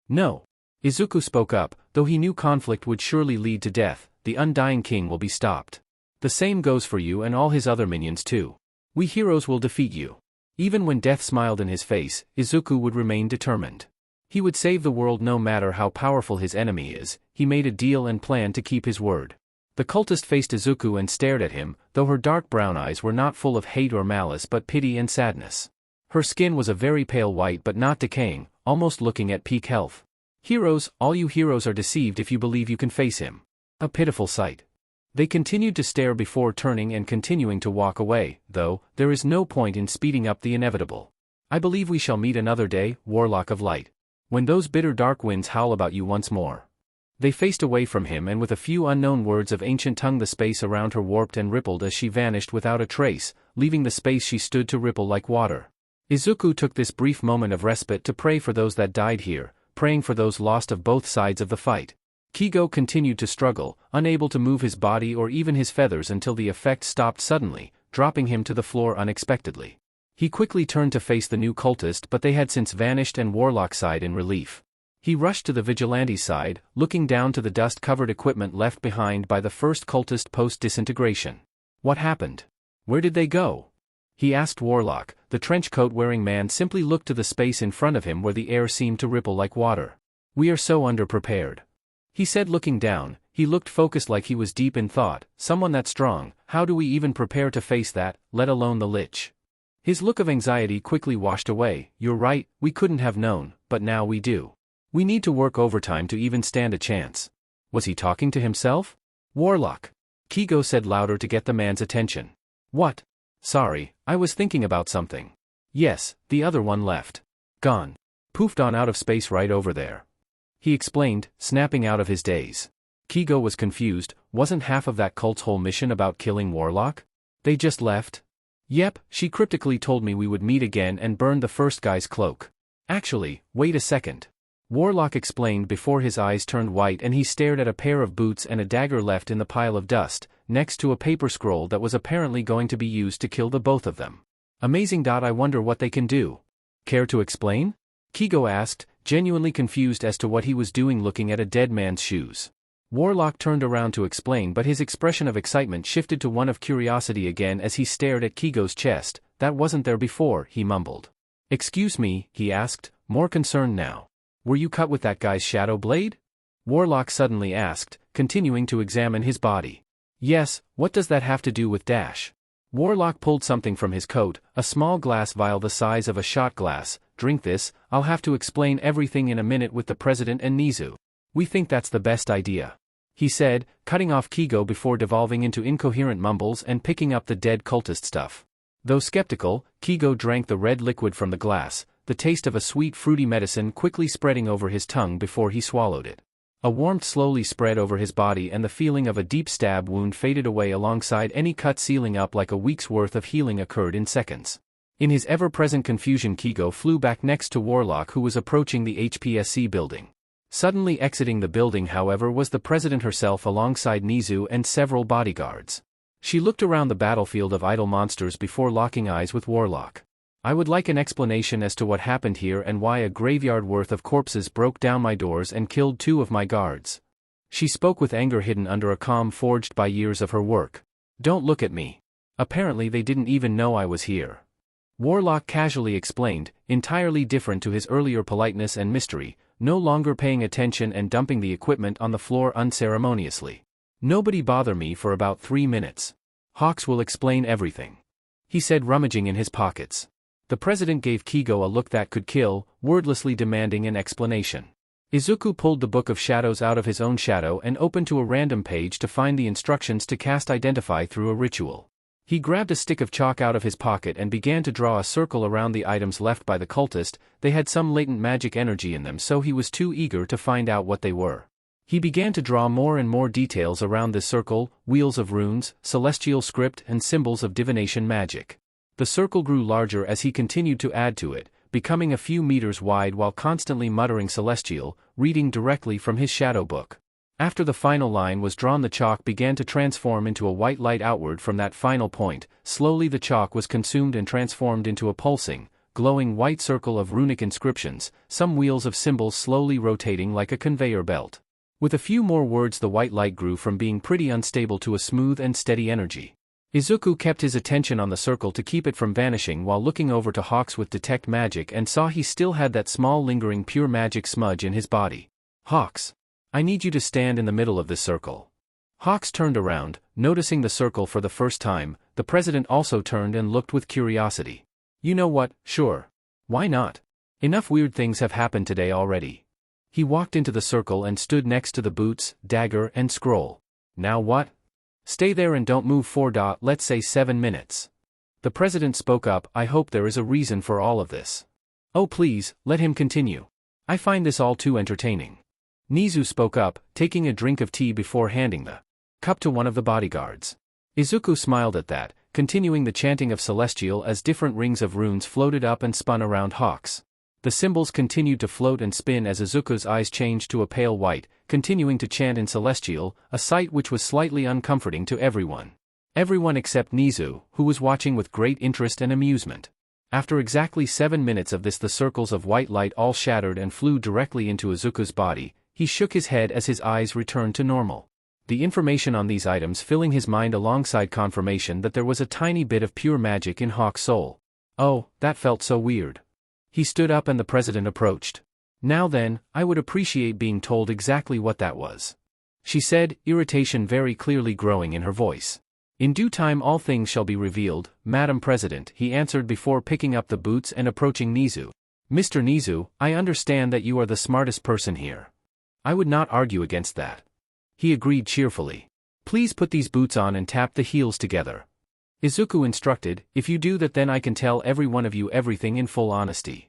No. Izuku spoke up, though he knew conflict would surely lead to death, the undying king will be stopped. The same goes for you and all his other minions too. We heroes will defeat you. Even when death smiled in his face, Izuku would remain determined. He would save the world no matter how powerful his enemy is. He made a deal and planned to keep his word. The cultist faced Izuku and stared at him, though her dark brown eyes were not full of hate or malice but pity and sadness. Her skin was a very pale white but not decaying, almost looking at peak health. Heroes, all you heroes are deceived if you believe you can face him. A pitiful sight. They continued to stare before turning and continuing to walk away, though, there is no point in speeding up the inevitable. I believe we shall meet another day, Warlock of Light. When those bitter dark winds howl about you once more. They faced away from him and with a few unknown words of ancient tongue the space around her warped and rippled as she vanished without a trace, leaving the space she stood to ripple like water. Izuku took this brief moment of respite to pray for those that died here, praying for those lost of both sides of the fight. Kigo continued to struggle, unable to move his body or even his feathers until the effect stopped suddenly, dropping him to the floor unexpectedly. He quickly turned to face the new cultist but they had since vanished and Warlock sighed in relief. He rushed to the vigilante's side, looking down to the dust-covered equipment left behind by the first cultist post-disintegration. What happened? Where did they go? He asked Warlock. The trench-coat-wearing man simply looked to the space in front of him where the air seemed to ripple like water. We are so underprepared. He said looking down. He looked focused like he was deep in thought. Someone that strong, how do we even prepare to face that, let alone the Lich? His look of anxiety quickly washed away. You're right, we couldn't have known, but now we do. We need to work overtime to even stand a chance. Was he talking to himself? Warlock. Kigo said louder to get the man's attention. What? Sorry, I was thinking about something. Yes, the other one left. Gone. Poofed on out of space right over there. He explained, snapping out of his daze. Kigo was confused. Wasn't half of that cult's whole mission about killing Warlock? They just left? Yep, she cryptically told me we would meet again and burn the first guy's cloak. Actually, wait a second. Warlock explained before his eyes turned white and he stared at a pair of boots and a dagger left in the pile of dust, next to a paper scroll that was apparently going to be used to kill the both of them. Amazing. I wonder what they can do. Care to explain? Kigo asked, genuinely confused as to what he was doing looking at a dead man's shoes. Warlock turned around to explain but his expression of excitement shifted to one of curiosity again as he stared at Kigo's chest. That wasn't there before, he mumbled. Excuse me, he asked, more concerned now. Were you cut with that guy's shadow blade? Warlock suddenly asked, continuing to examine his body. Yes, what does that have to do with Dash? Warlock pulled something from his coat, a small glass vial the size of a shot glass. Drink this, I'll have to explain everything in a minute with the president and Nizu. We think that's the best idea. He said, cutting off Kigo before devolving into incoherent mumbles and picking up the dead cultist stuff. Though skeptical, Kigo drank the red liquid from the glass, the taste of a sweet fruity medicine quickly spreading over his tongue before he swallowed it. A warmth slowly spread over his body and the feeling of a deep stab wound faded away alongside any cut sealing up like a week's worth of healing occurred in seconds. In his ever-present confusion Kigo flew back next to Warlock who was approaching the HPSC building. Suddenly exiting the building however was the president herself alongside Nizu and several bodyguards. She looked around the battlefield of idle monsters before locking eyes with Warlock. I would like an explanation as to what happened here and why a graveyard worth of corpses broke down my doors and killed 2 of my guards. She spoke with anger hidden under a calm forged by years of her work. Don't look at me. Apparently they didn't even know I was here. Warlock casually explained, entirely different to his earlier politeness and mystery, no longer paying attention and dumping the equipment on the floor unceremoniously. Nobody bother me for about 3 minutes. Hawks will explain everything. He said rummaging in his pockets. The president gave Kigo a look that could kill, wordlessly demanding an explanation. Izuku pulled the Book of Shadows out of his own shadow and opened to a random page to find the instructions to cast Identify through a ritual. He grabbed a stick of chalk out of his pocket and began to draw a circle around the items left by the cultist. They had some latent magic energy in them so he was too eager to find out what they were. He began to draw more and more details around this circle, wheels of runes, celestial script and symbols of divination magic. The circle grew larger as he continued to add to it, becoming a few meters wide while constantly muttering celestial, reading directly from his shadow book. After the final line was drawn the chalk began to transform into a white light outward from that final point. Slowly the chalk was consumed and transformed into a pulsing, glowing white circle of runic inscriptions, some wheels of symbols slowly rotating like a conveyor belt. With a few more words the white light grew from being pretty unstable to a smooth and steady energy. Izuku kept his attention on the circle to keep it from vanishing while looking over to Hawks with detect magic and saw he still had that small lingering pure magic smudge in his body. Hawks, I need you to stand in the middle of this circle. Hawks turned around, noticing the circle for the first time. The president also turned and looked with curiosity. You know what, sure. Why not? Enough weird things have happened today already. He walked into the circle and stood next to the boots, dagger, and scroll. Now what? Stay there and don't move for let's say 7 minutes. The president spoke up. I hope there is a reason for all of this. Oh please, let him continue. I find this all too entertaining. Nizu spoke up, taking a drink of tea before handing the cup to one of the bodyguards. Izuku smiled at that, continuing the chanting of Celestial as different rings of runes floated up and spun around Hawks. The symbols continued to float and spin as Izuku's eyes changed to a pale white, continuing to chant in Celestial, a sight which was slightly uncomforting to everyone. Everyone except Nizu, who was watching with great interest and amusement. After exactly 7 minutes of this the circles of white light all shattered and flew directly into Izuku's body. He shook his head as his eyes returned to normal. The information on these items filling his mind alongside confirmation that there was a tiny bit of pure magic in Hawk's soul. Oh, that felt so weird. He stood up and the president approached. Now then, I would appreciate being told exactly what that was. She said, irritation very clearly growing in her voice. In due time all things shall be revealed, Madam President, he answered before picking up the boots and approaching Nizu. Mr. Nizu, I understand that you are the smartest person here. I would not argue against that. He agreed cheerfully. Please put these boots on and tap the heels together. Izuku instructed, if you do that then I can tell every one of you everything in full honesty.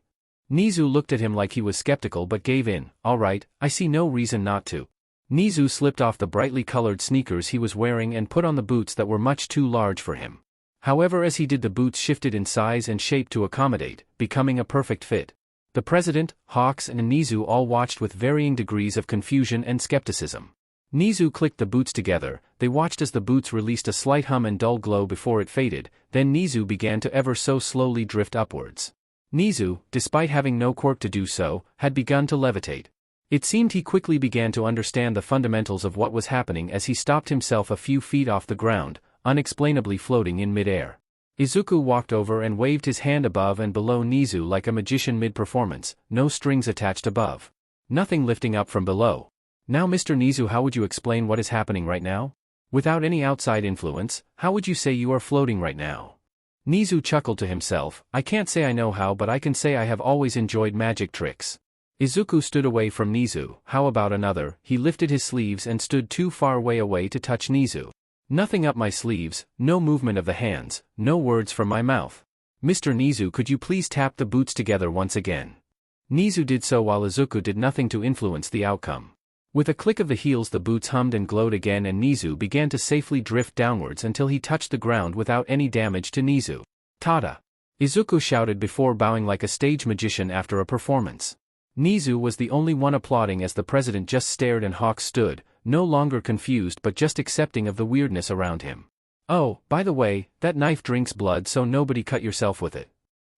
Nizu looked at him like he was skeptical but gave in. All right, I see no reason not to. Nizu slipped off the brightly colored sneakers he was wearing and put on the boots that were much too large for him. However, as he did the boots shifted in size and shape to accommodate, becoming a perfect fit. The president, Hawks and Nizu all watched with varying degrees of confusion and skepticism. Nizu clicked the boots together. They watched as the boots released a slight hum and dull glow before it faded, then Nizu began to ever so slowly drift upwards. Nizu, despite having no quirk to do so, had begun to levitate. It seemed he quickly began to understand the fundamentals of what was happening as he stopped himself a few feet off the ground, unexplainably floating in midair. Izuku walked over and waved his hand above and below Nizu like a magician mid-performance, no strings attached above. Nothing lifting up from below. Now Mr. Nizu, how would you explain what is happening right now? Without any outside influence, how would you say you are floating right now? Nizu chuckled to himself, I can't say I know how but I can say I have always enjoyed magic tricks. Izuku stood away from Nizu. How about another? He lifted his sleeves and stood too far away to touch Nizu. Nothing up my sleeves, no movement of the hands, no words from my mouth. Mr. Nizu, could you please tap the boots together once again? Nizu did so while Izuku did nothing to influence the outcome. With a click of the heels the boots hummed and glowed again and Nizu began to safely drift downwards until he touched the ground without any damage to Nizu. Tada! Izuku shouted before bowing like a stage magician after a performance. Nizu was the only one applauding as the president just stared and Hawks stood, no longer confused but just accepting of the weirdness around him. Oh, by the way, that knife drinks blood so nobody cut yourself with it.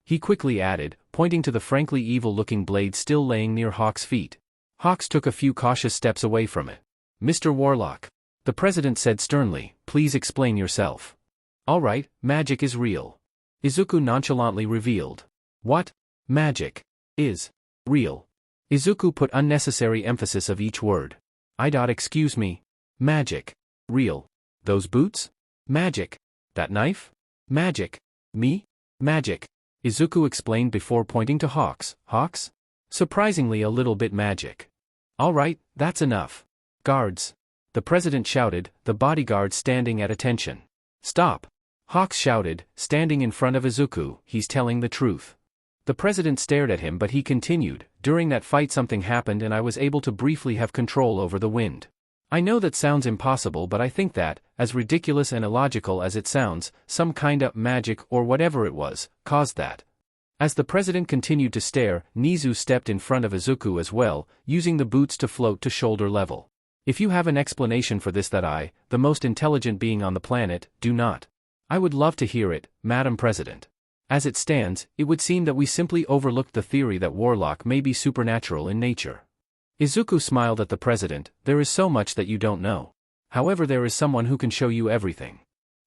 He quickly added, pointing to the frankly evil-looking blade still laying near Hawks' feet. Hawks took a few cautious steps away from it. Mr. Warlock. The president said sternly, please explain yourself. All right, magic is real. Izuku nonchalantly revealed. What? Magic is real. Izuku put unnecessary emphasis of each word. Excuse me. Magic. Real. Those boots? Magic. That knife? Magic. Me? Magic. Izuku explained before pointing to Hawks. Hawks? Surprisingly a little bit magic. All right, that's enough. Guards. The president shouted, the bodyguards standing at attention. Stop. Hawks shouted, standing in front of Izuku, he's telling the truth. The president stared at him but he continued, during that fight something happened and I was able to briefly have control over the wind. I know that sounds impossible but I think that, as ridiculous and illogical as it sounds, some kinda magic or whatever it was, caused that. As the president continued to stare, Nizu stepped in front of Izuku as well, using the boots to float to shoulder level. If you have an explanation for this that I, the most intelligent being on the planet, do not. I would love to hear it, Madam President. As it stands, it would seem that we simply overlooked the theory that Warlock may be supernatural in nature. Izuku smiled at the president. There is so much that you don't know. However, there is someone who can show you everything.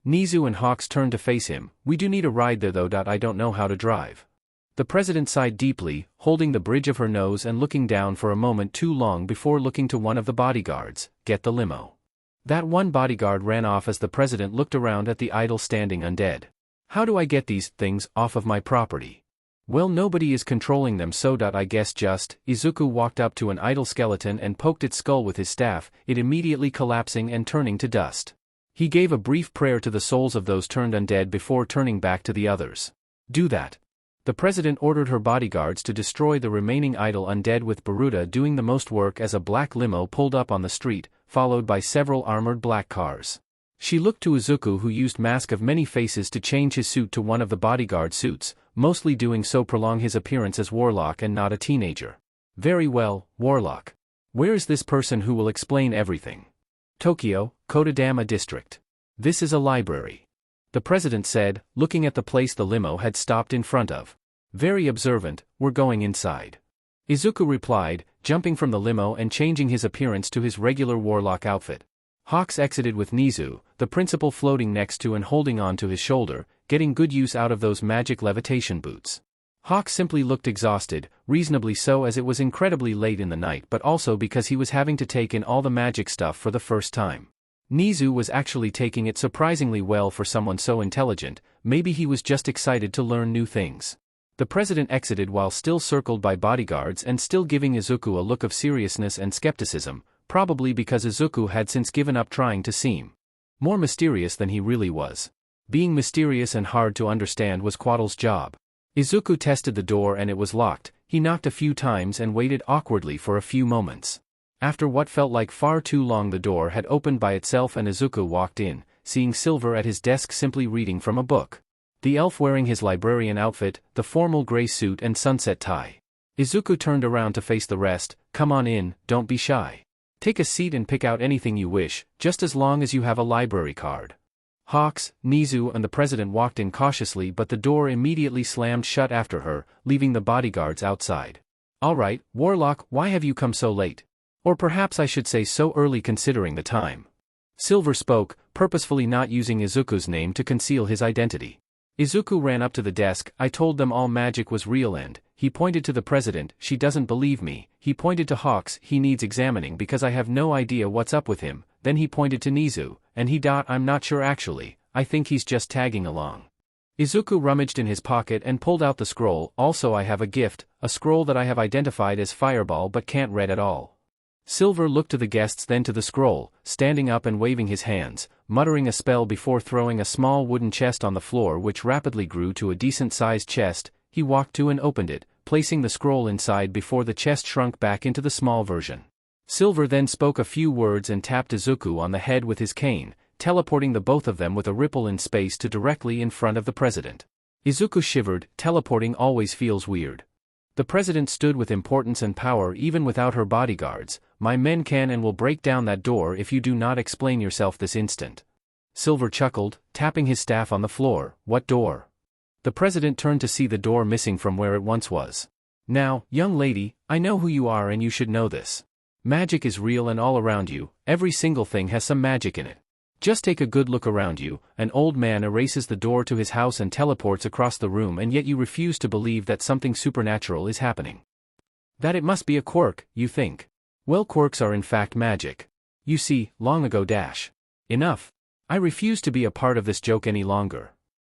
Nizu and Hawks turned to face him. We do need a ride there though. I don't know how to drive. The president sighed deeply, holding the bridge of her nose and looking down for a moment too long before looking to one of the bodyguards. Get the limo. That one bodyguard ran off as the president looked around at the idle standing undead. How do I get these things off of my property? Well, nobody is controlling them, so I guess just. Izuku walked up to an idle skeleton and poked its skull with his staff, it immediately collapsing and turning to dust. He gave a brief prayer to the souls of those turned undead before turning back to the others. Do that. The president ordered her bodyguards to destroy the remaining idle undead, with Baruta doing the most work as a black limo pulled up on the street, followed by several armored black cars. She looked to Izuku, who used Mask of Many Faces to change his suit to one of the bodyguard suits, mostly doing so prolong his appearance as Warlock and not a teenager. Very well, Warlock. Where is this person who will explain everything? Tokyo, Kodadama District. This is a library. The president said, looking at the place the limo had stopped in front of. Very observant, we're going inside. Izuku replied, jumping from the limo and changing his appearance to his regular Warlock outfit. Hawks exited with Nizu, the principal, floating next to and holding on to his shoulder, getting good use out of those magic levitation boots. Hawks simply looked exhausted, reasonably so, as it was incredibly late in the night, but also because he was having to take in all the magic stuff for the first time. Nizu was actually taking it surprisingly well for someone so intelligent. Maybe he was just excited to learn new things. The president exited while still circled by bodyguards and still giving Izuku a look of seriousness and skepticism, probably because Izuku had since given up trying to seem more mysterious than he really was. Being mysterious and hard to understand was Quaddle's job. Izuku tested the door and it was locked. He knocked a few times and waited awkwardly for a few moments. After what felt like far too long, the door had opened by itself and Izuku walked in, seeing Silver at his desk simply reading from a book. The elf wearing his librarian outfit, the formal gray suit and sunset tie. Izuku turned around to face the rest. Come on in, don't be shy. Take a seat and pick out anything you wish, just as long as you have a library card. Hawks, Nizu and the president walked in cautiously, but the door immediately slammed shut after her, leaving the bodyguards outside. All right, Warlock, why have you come so late? Or perhaps I should say so early, considering the time. Silver spoke, purposefully not using Izuku's name to conceal his identity. Izuku ran up to the desk. I told them all magic was real, and he pointed to the president. She doesn't believe me. He pointed to Hawks. He needs examining because I have no idea what's up with him. Then he pointed to Nizu, and he I'm not sure actually. I think he's just tagging along. Izuku rummaged in his pocket and pulled out the scroll. Also, I have a gift, a scroll that I have identified as Fireball but can't read at all. Silver looked to the guests, then to the scroll, standing up and waving his hands, muttering a spell before throwing a small wooden chest on the floor, which rapidly grew to a decent-sized chest. He walked to and opened it, placing the scroll inside before the chest shrunk back into the small version. Silver then spoke a few words and tapped Izuku on the head with his cane, teleporting the both of them with a ripple in space to directly in front of the president. Izuku shivered. Teleporting always feels weird. The president stood with importance and power even without her bodyguards. My men can and will break down that door if you do not explain yourself this instant. Silver chuckled, tapping his staff on the floor. What door? The president turned to see the door missing from where it once was. Now, young lady, I know who you are and you should know this. Magic is real and all around you. Every single thing has some magic in it. Just take a good look around you. An old man erases the door to his house and teleports across the room, and yet you refuse to believe that something supernatural is happening. That it must be a quirk, you think. Well, quirks are in fact magic. You see, long ago Enough. I refuse to be a part of this joke any longer.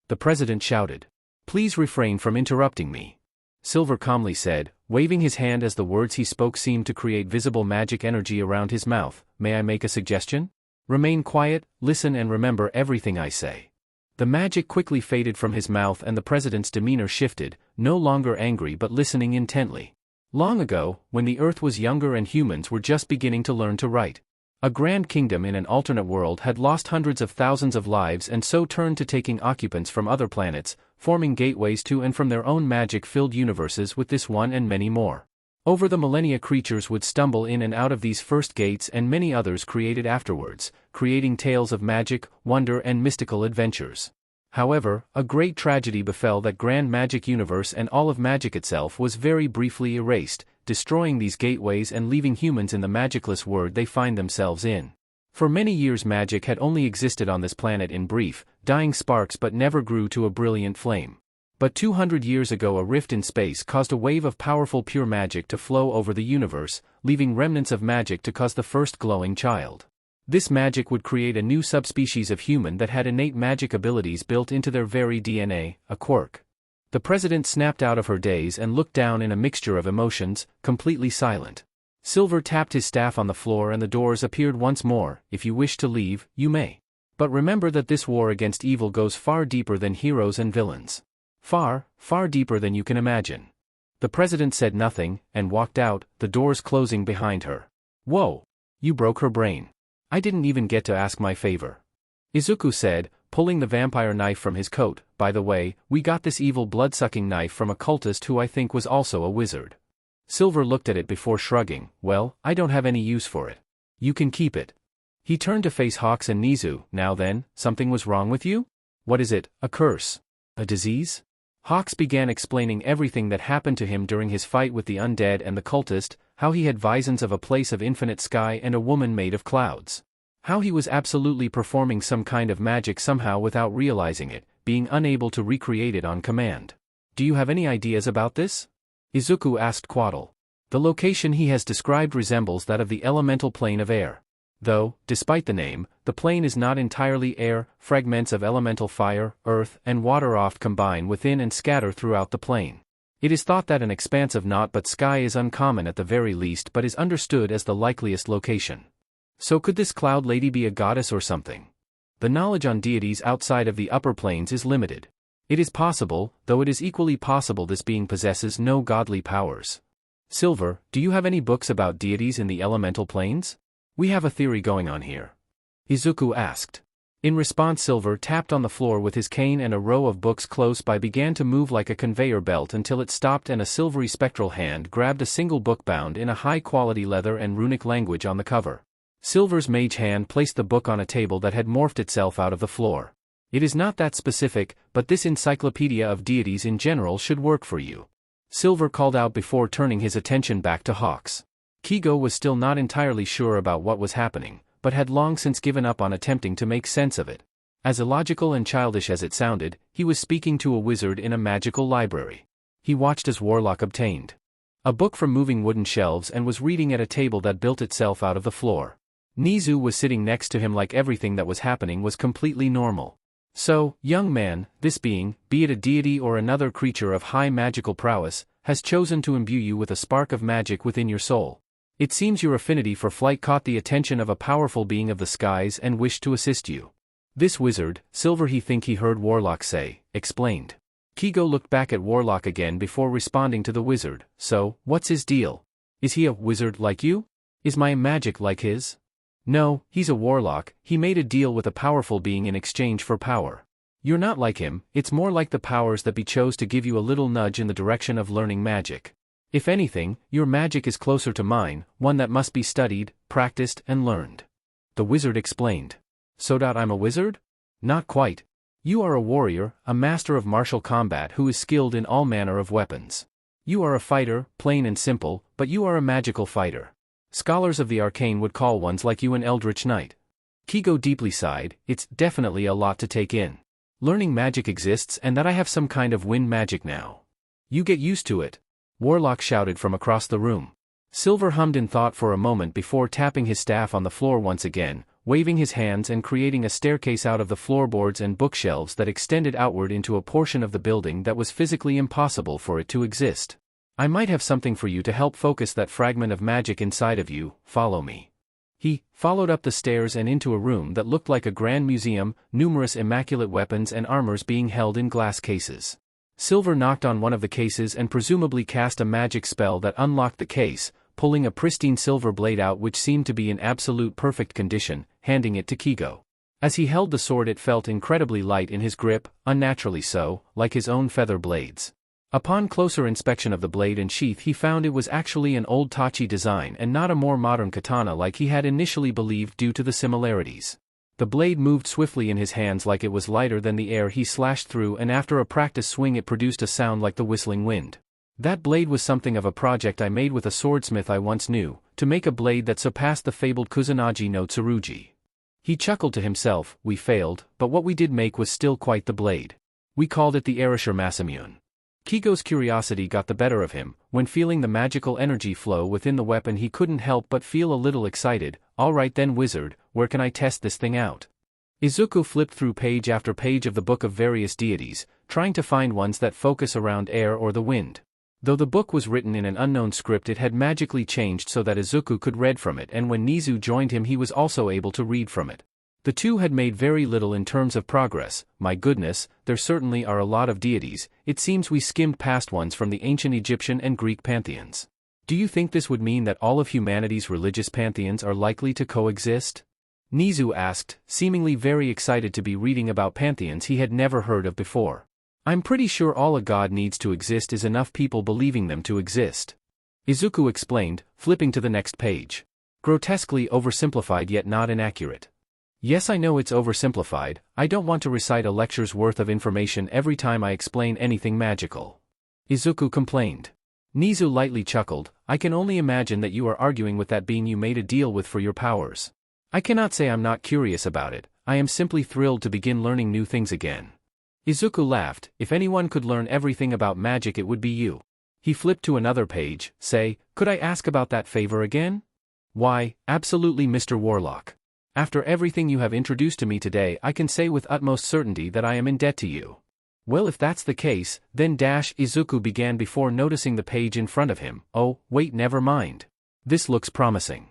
The president shouted. Please refrain from interrupting me. Silver calmly said, waving his hand as the words he spoke seemed to create visible magic energy around his mouth. May I make a suggestion? Remain quiet, listen and remember everything I say. The magic quickly faded from his mouth and the president's demeanor shifted, no longer angry but listening intently. Long ago, when the earth was younger and humans were just beginning to learn to write, a grand kingdom in an alternate world had lost hundreds of thousands of lives and so turned to taking occupants from other planets, forming gateways to and from their own magic-filled universes with this one and many more. Over the millennia, creatures would stumble in and out of these first gates and many others created afterwards, creating tales of magic, wonder and mystical adventures. However, a great tragedy befell. That grand magic universe and all of magic itself was very briefly erased, destroying these gateways and leaving humans in the magicless world they find themselves in. For many years magic had only existed on this planet in brief, dying sparks, but never grew to a brilliant flame. But 200 years ago a rift in space caused a wave of powerful pure magic to flow over the universe, leaving remnants of magic to cause the first glowing child. This magic would create a new subspecies of human that had innate magic abilities built into their very DNA, a quirk. The president snapped out of her daze and looked down in a mixture of emotions, completely silent. Silver tapped his staff on the floor and the doors appeared once more. If you wish to leave, you may. But remember that this war against evil goes far deeper than heroes and villains. Far, far deeper than you can imagine. The president said nothing, and walked out, the doors closing behind her. Whoa! You broke her brain. I didn't even get to ask my favor. Izuku said, pulling the vampire knife from his coat. By the way, we got this evil blood-sucking knife from a cultist who I think was also a wizard. Silver looked at it before shrugging. Well, I don't have any use for it. You can keep it. He turned to face Hawks and Nizu. Now then, something was wrong with you? What is it, a curse? A disease? Hawks began explaining everything that happened to him during his fight with the undead and the cultist, how he had visions of a place of infinite sky and a woman made of clouds. How he was absolutely performing some kind of magic somehow without realizing it, being unable to recreate it on command. Do you have any ideas about this? Izuku asked Quaddle. The location he has described resembles that of the elemental plane of air. Though, despite the name, the plane is not entirely air. Fragments of elemental fire, earth, and water oft combine within and scatter throughout the plane. It is thought that an expanse of naught but sky is uncommon at the very least, but is understood as the likeliest location. So could this cloud lady be a goddess or something? The knowledge on deities outside of the upper planes is limited. It is possible, though it is equally possible this being possesses no godly powers. Silver, do you have any books about deities in the elemental planes? We have a theory going on here. Izuku asked. In response, Silver tapped on the floor with his cane and a row of books close by began to move like a conveyor belt until it stopped and a silvery spectral hand grabbed a single book bound in a high-quality leather and runic language on the cover. Silver's mage hand placed the book on a table that had morphed itself out of the floor. It is not that specific, but this encyclopedia of deities in general should work for you. Silver called out before turning his attention back to Hawks. Kigo was still not entirely sure about what was happening, but had long since given up on attempting to make sense of it. As illogical and childish as it sounded, he was speaking to a wizard in a magical library. He watched as Warlock obtained a book from moving wooden shelves and was reading at a table that built itself out of the floor. Nizu was sitting next to him like everything that was happening was completely normal. So, young man, this being, be it a deity or another creature of high magical prowess, has chosen to imbue you with a spark of magic within your soul. It seems your affinity for flight caught the attention of a powerful being of the skies and wished to assist you. This wizard, Silver he think he heard Warlock say, explained. Kigo looked back at Warlock again before responding to the wizard. So, what's his deal? Is he a wizard like you? Is my magic like his? No, he's a warlock. He made a deal with a powerful being in exchange for power. You're not like him, it's more like the powers that be chose to give you a little nudge in the direction of learning magic. If anything, your magic is closer to mine, one that must be studied, practiced, and learned. The wizard explained. So I'm a wizard? Not quite. You are a warrior, a master of martial combat who is skilled in all manner of weapons. You are a fighter, plain and simple, but you are a magical fighter. Scholars of the arcane would call ones like you an eldritch knight. Kigo deeply sighed. It's definitely a lot to take in. Learning magic exists and that I have some kind of wind magic now. You get used to it. Warlock shouted from across the room. Silver hummed in thought for a moment before tapping his staff on the floor once again, waving his hands and creating a staircase out of the floorboards and bookshelves that extended outward into a portion of the building that was physically impossible for it to exist. I might have something for you to help focus that fragment of magic inside of you. Follow me. He followed up the stairs and into a room that looked like a grand museum, numerous immaculate weapons and armors being held in glass cases. Silver knocked on one of the cases and presumably cast a magic spell that unlocked the case, pulling a pristine silver blade out which seemed to be in absolute perfect condition, handing it to Kigo. As he held the sword it felt incredibly light in his grip, unnaturally so, like his own feather blades. Upon closer inspection of the blade and sheath he found it was actually an old Tachi design and not a more modern katana like he had initially believed due to the similarities. The blade moved swiftly in his hands like it was lighter than the air he slashed through, and after a practice swing it produced a sound like the whistling wind. That blade was something of a project I made with a swordsmith I once knew, to make a blade that surpassed the fabled Kusanagi no Tsurugi. He chuckled to himself. We failed, but what we did make was still quite the blade. We called it the Erasure Masamune. Kigo's curiosity got the better of him. When feeling the magical energy flow within the weapon he couldn't help but feel a little excited. Alright then wizard, where can I test this thing out? Izuku flipped through page after page of the book of various deities, trying to find ones that focus around air or the wind. Though the book was written in an unknown script, it had magically changed so that Izuku could read from it, and when Nizu joined him he was also able to read from it. The two had made very little in terms of progress. My goodness, there certainly are a lot of deities. It seems we skimmed past ones from the ancient Egyptian and Greek pantheons. Do you think this would mean that all of humanity's religious pantheons are likely to coexist? Nizu asked, seemingly very excited to be reading about pantheons he had never heard of before. I'm pretty sure all a god needs to exist is enough people believing them to exist. Izuku explained, flipping to the next page. Grotesquely oversimplified yet not inaccurate. Yes, I know it's oversimplified. I don't want to recite a lecture's worth of information every time I explain anything magical. Izuku complained. Nizu lightly chuckled. I can only imagine that you are arguing with that being you made a deal with for your powers. I cannot say I'm not curious about it. I am simply thrilled to begin learning new things again. Izuku laughed. If anyone could learn everything about magic it would be you. He flipped to another page. Say, could I ask about that favor again? Why, absolutely, Mr. Warlock. After everything you have introduced to me today, I can say with utmost certainty that I am in debt to you. Well, if that's the case, then Izuku began before noticing the page in front of him. Oh, wait, never mind. This looks promising.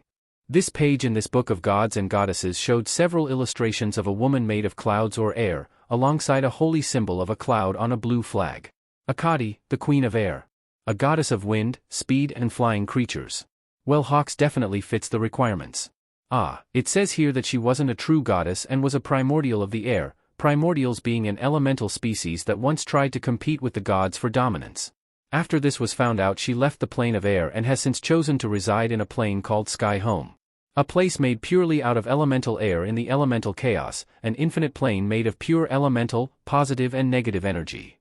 This page in this book of gods and goddesses showed several illustrations of a woman made of clouds or air, alongside a holy symbol of a cloud on a blue flag. Akadi, the queen of air. A goddess of wind, speed and flying creatures. Well, Hawks definitely fits the requirements. Ah, it says here that she wasn't a true goddess and was a primordial of the air, primordials being an elemental species that once tried to compete with the gods for dominance. After this was found out, she left the plane of air and has since chosen to reside in a plane called Sky Home. A place made purely out of elemental air in the elemental chaos, an infinite plane made of pure elemental, positive and negative energy.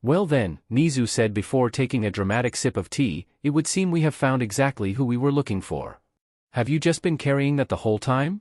Well then, Nizu said before taking a dramatic sip of tea, it would seem we have found exactly who we were looking for. Have you just been carrying that the whole time?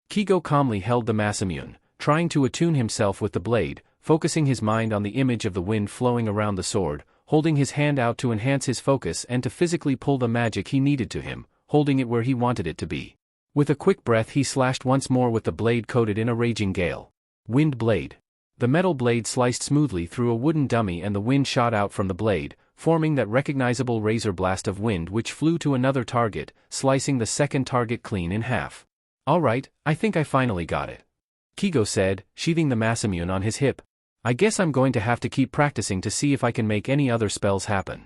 Kigo calmly held the Masamune, trying to attune himself with the blade, focusing his mind on the image of the wind flowing around the sword, holding his hand out to enhance his focus and to physically pull the magic he needed to him, holding it where he wanted it to be. With a quick breath he slashed once more with the blade coated in a raging gale. Wind blade. The metal blade sliced smoothly through a wooden dummy and the wind shot out from the blade, forming that recognizable razor blast of wind which flew to another target, slicing the second target clean in half. Alright, I think I finally got it. Kigo said, sheathing the Masamune on his hip. I guess I'm going to have to keep practicing to see if I can make any other spells happen.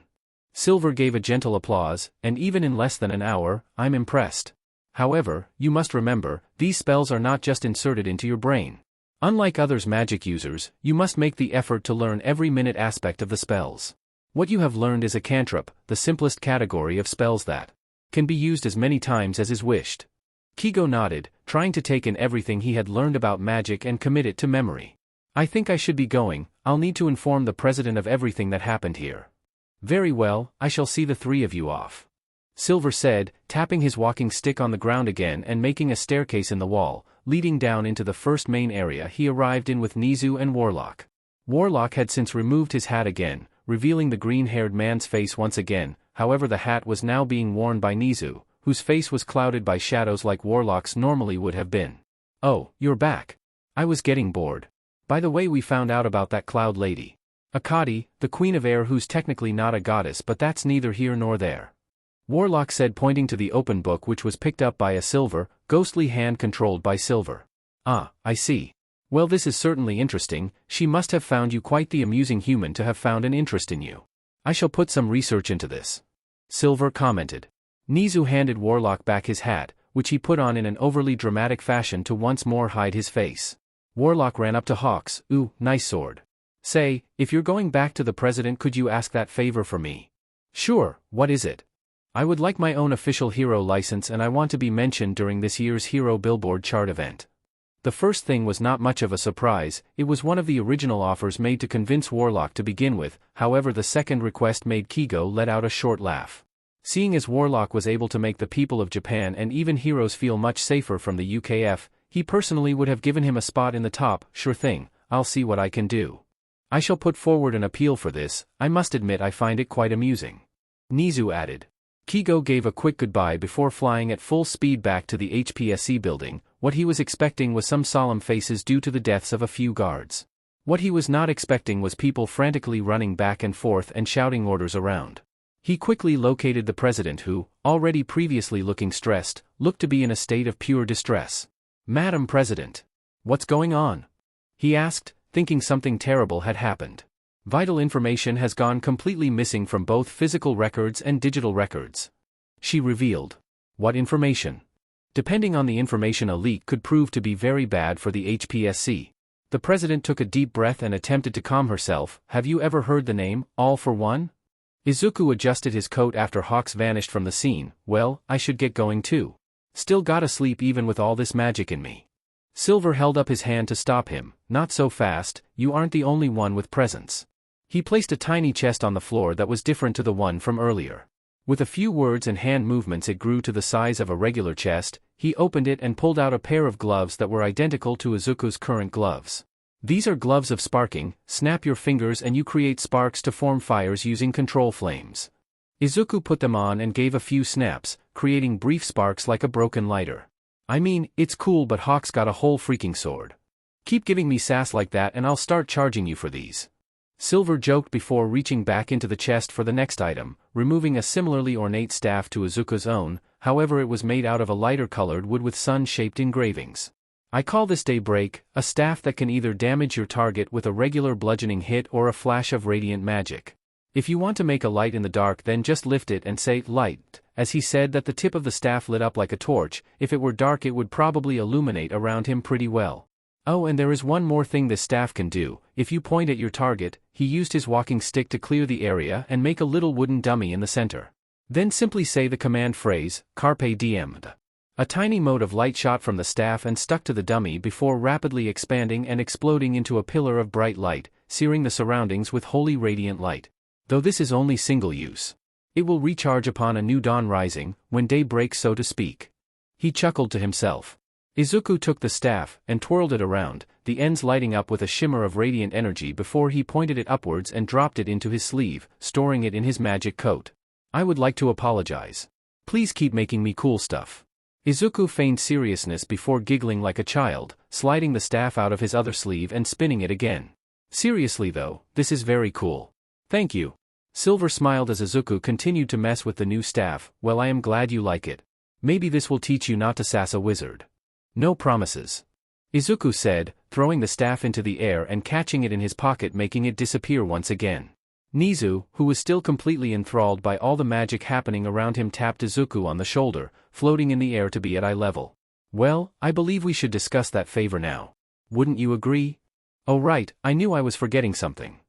Silver gave a gentle applause, and even in less than an hour, I'm impressed. However, you must remember, these spells are not just inserted into your brain. Unlike others magic users, you must make the effort to learn every minute aspect of the spells. What you have learned is a cantrip, the simplest category of spells that can be used as many times as is wished. Kigo nodded, trying to take in everything he had learned about magic and commit it to memory. I think I should be going. I'll need to inform the president of everything that happened here. Very well, I shall see the three of you off. Silver said, tapping his walking stick on the ground again and making a staircase in the wall, leading down into the first main area he arrived in with Nizu and Warlock. Warlock had since removed his hat again, revealing the green-haired man's face once again, however the hat was now being worn by Nizu, whose face was clouded by shadows like Warlock's normally would have been. Oh, you're back. I was getting bored. By the way, we found out about that cloud lady. Akadi, the queen of air, who's technically not a goddess, but that's neither here nor there. Warlock said, pointing to the open book which was picked up by a silver, ghostly hand controlled by Silver. Ah, I see. Well, this is certainly interesting. She must have found you quite the amusing human to have found an interest in you. I shall put some research into this. Silver commented. Nizu handed Warlock back his hat, which he put on in an overly dramatic fashion to once more hide his face. Warlock ran up to Hawks. Ooh, nice sword. Say, if you're going back to the president, could you ask that favor for me? Sure, what is it? I would like my own official hero license and I want to be mentioned during this year's Hero Billboard chart event. The first thing was not much of a surprise, it was one of the original offers made to convince Warlock to begin with, however the second request made Kigo let out a short laugh. Seeing as Warlock was able to make the people of Japan and even heroes feel much safer from the UKF, he personally would have given him a spot in the top. Sure thing, I'll see what I can do. I shall put forward an appeal for this, I must admit I find it quite amusing. Nizu added. Kigo gave a quick goodbye before flying at full speed back to the HPSC building. What he was expecting was some solemn faces due to the deaths of a few guards. What he was not expecting was people frantically running back and forth and shouting orders around. He quickly located the president who, already previously looking stressed, looked to be in a state of pure distress. "Madam President. What's going on?" he asked, thinking something terrible had happened. "Vital information has gone completely missing from both physical records and digital records," she revealed. "What information?" Depending on the information, a leak could prove to be very bad for the HPSC. The president took a deep breath and attempted to calm herself. "Have you ever heard the name, All for One?" Izuku adjusted his coat after Hawks vanished from the scene. "Well, I should get going too. Still gotta sleep even with all this magic in me." Silver held up his hand to stop him. "Not so fast, you aren't the only one with presence." He placed a tiny chest on the floor that was different to the one from earlier. With a few words and hand movements it grew to the size of a regular chest. He opened it and pulled out a pair of gloves that were identical to Izuku's current gloves. "These are gloves of sparking, snap your fingers and you create sparks to form fires using control flames." Izuku put them on and gave a few snaps, creating brief sparks like a broken lighter. "I mean, it's cool, but Hawk's got a whole freaking sword. Keep giving me sass like that and I'll start charging you for these." Silver joked before reaching back into the chest for the next item, removing a similarly ornate staff to Izuku's own, however it was made out of a lighter colored wood with sun-shaped engravings. "I call this Daybreak, a staff that can either damage your target with a regular bludgeoning hit or a flash of radiant magic. If you want to make a light in the dark then just lift it and say, 'Light,'" as he said that the tip of the staff lit up like a torch. If it were dark it would probably illuminate around him pretty well. "Oh, and there is one more thing this staff can do. If you point at your target," he used his walking stick to clear the area and make a little wooden dummy in the center. "Then simply say the command phrase, Carpe Diem." A tiny mote of light shot from the staff and stuck to the dummy before rapidly expanding and exploding into a pillar of bright light, searing the surroundings with holy radiant light. Though this is only single use. It will recharge upon a new dawn rising, when day breaks so to speak. He chuckled to himself. Izuku took the staff and twirled it around, the ends lighting up with a shimmer of radiant energy before he pointed it upwards and dropped it into his sleeve, storing it in his magic coat. "I would like to apologize. Please keep making me cool stuff." Izuku feigned seriousness before giggling like a child, sliding the staff out of his other sleeve and spinning it again. "Seriously though, this is very cool. Thank you." Silver smiled as Izuku continued to mess with the new staff. "Well, I am glad you like it. Maybe this will teach you not to sass a wizard." "No promises," Izuku said, throwing the staff into the air and catching it in his pocket, making it disappear once again. Nizu, who was still completely enthralled by all the magic happening around him, tapped Izuku on the shoulder, floating in the air to be at eye level. "Well, I believe we should discuss that favor now. Wouldn't you agree?" "Oh right, I knew I was forgetting something,"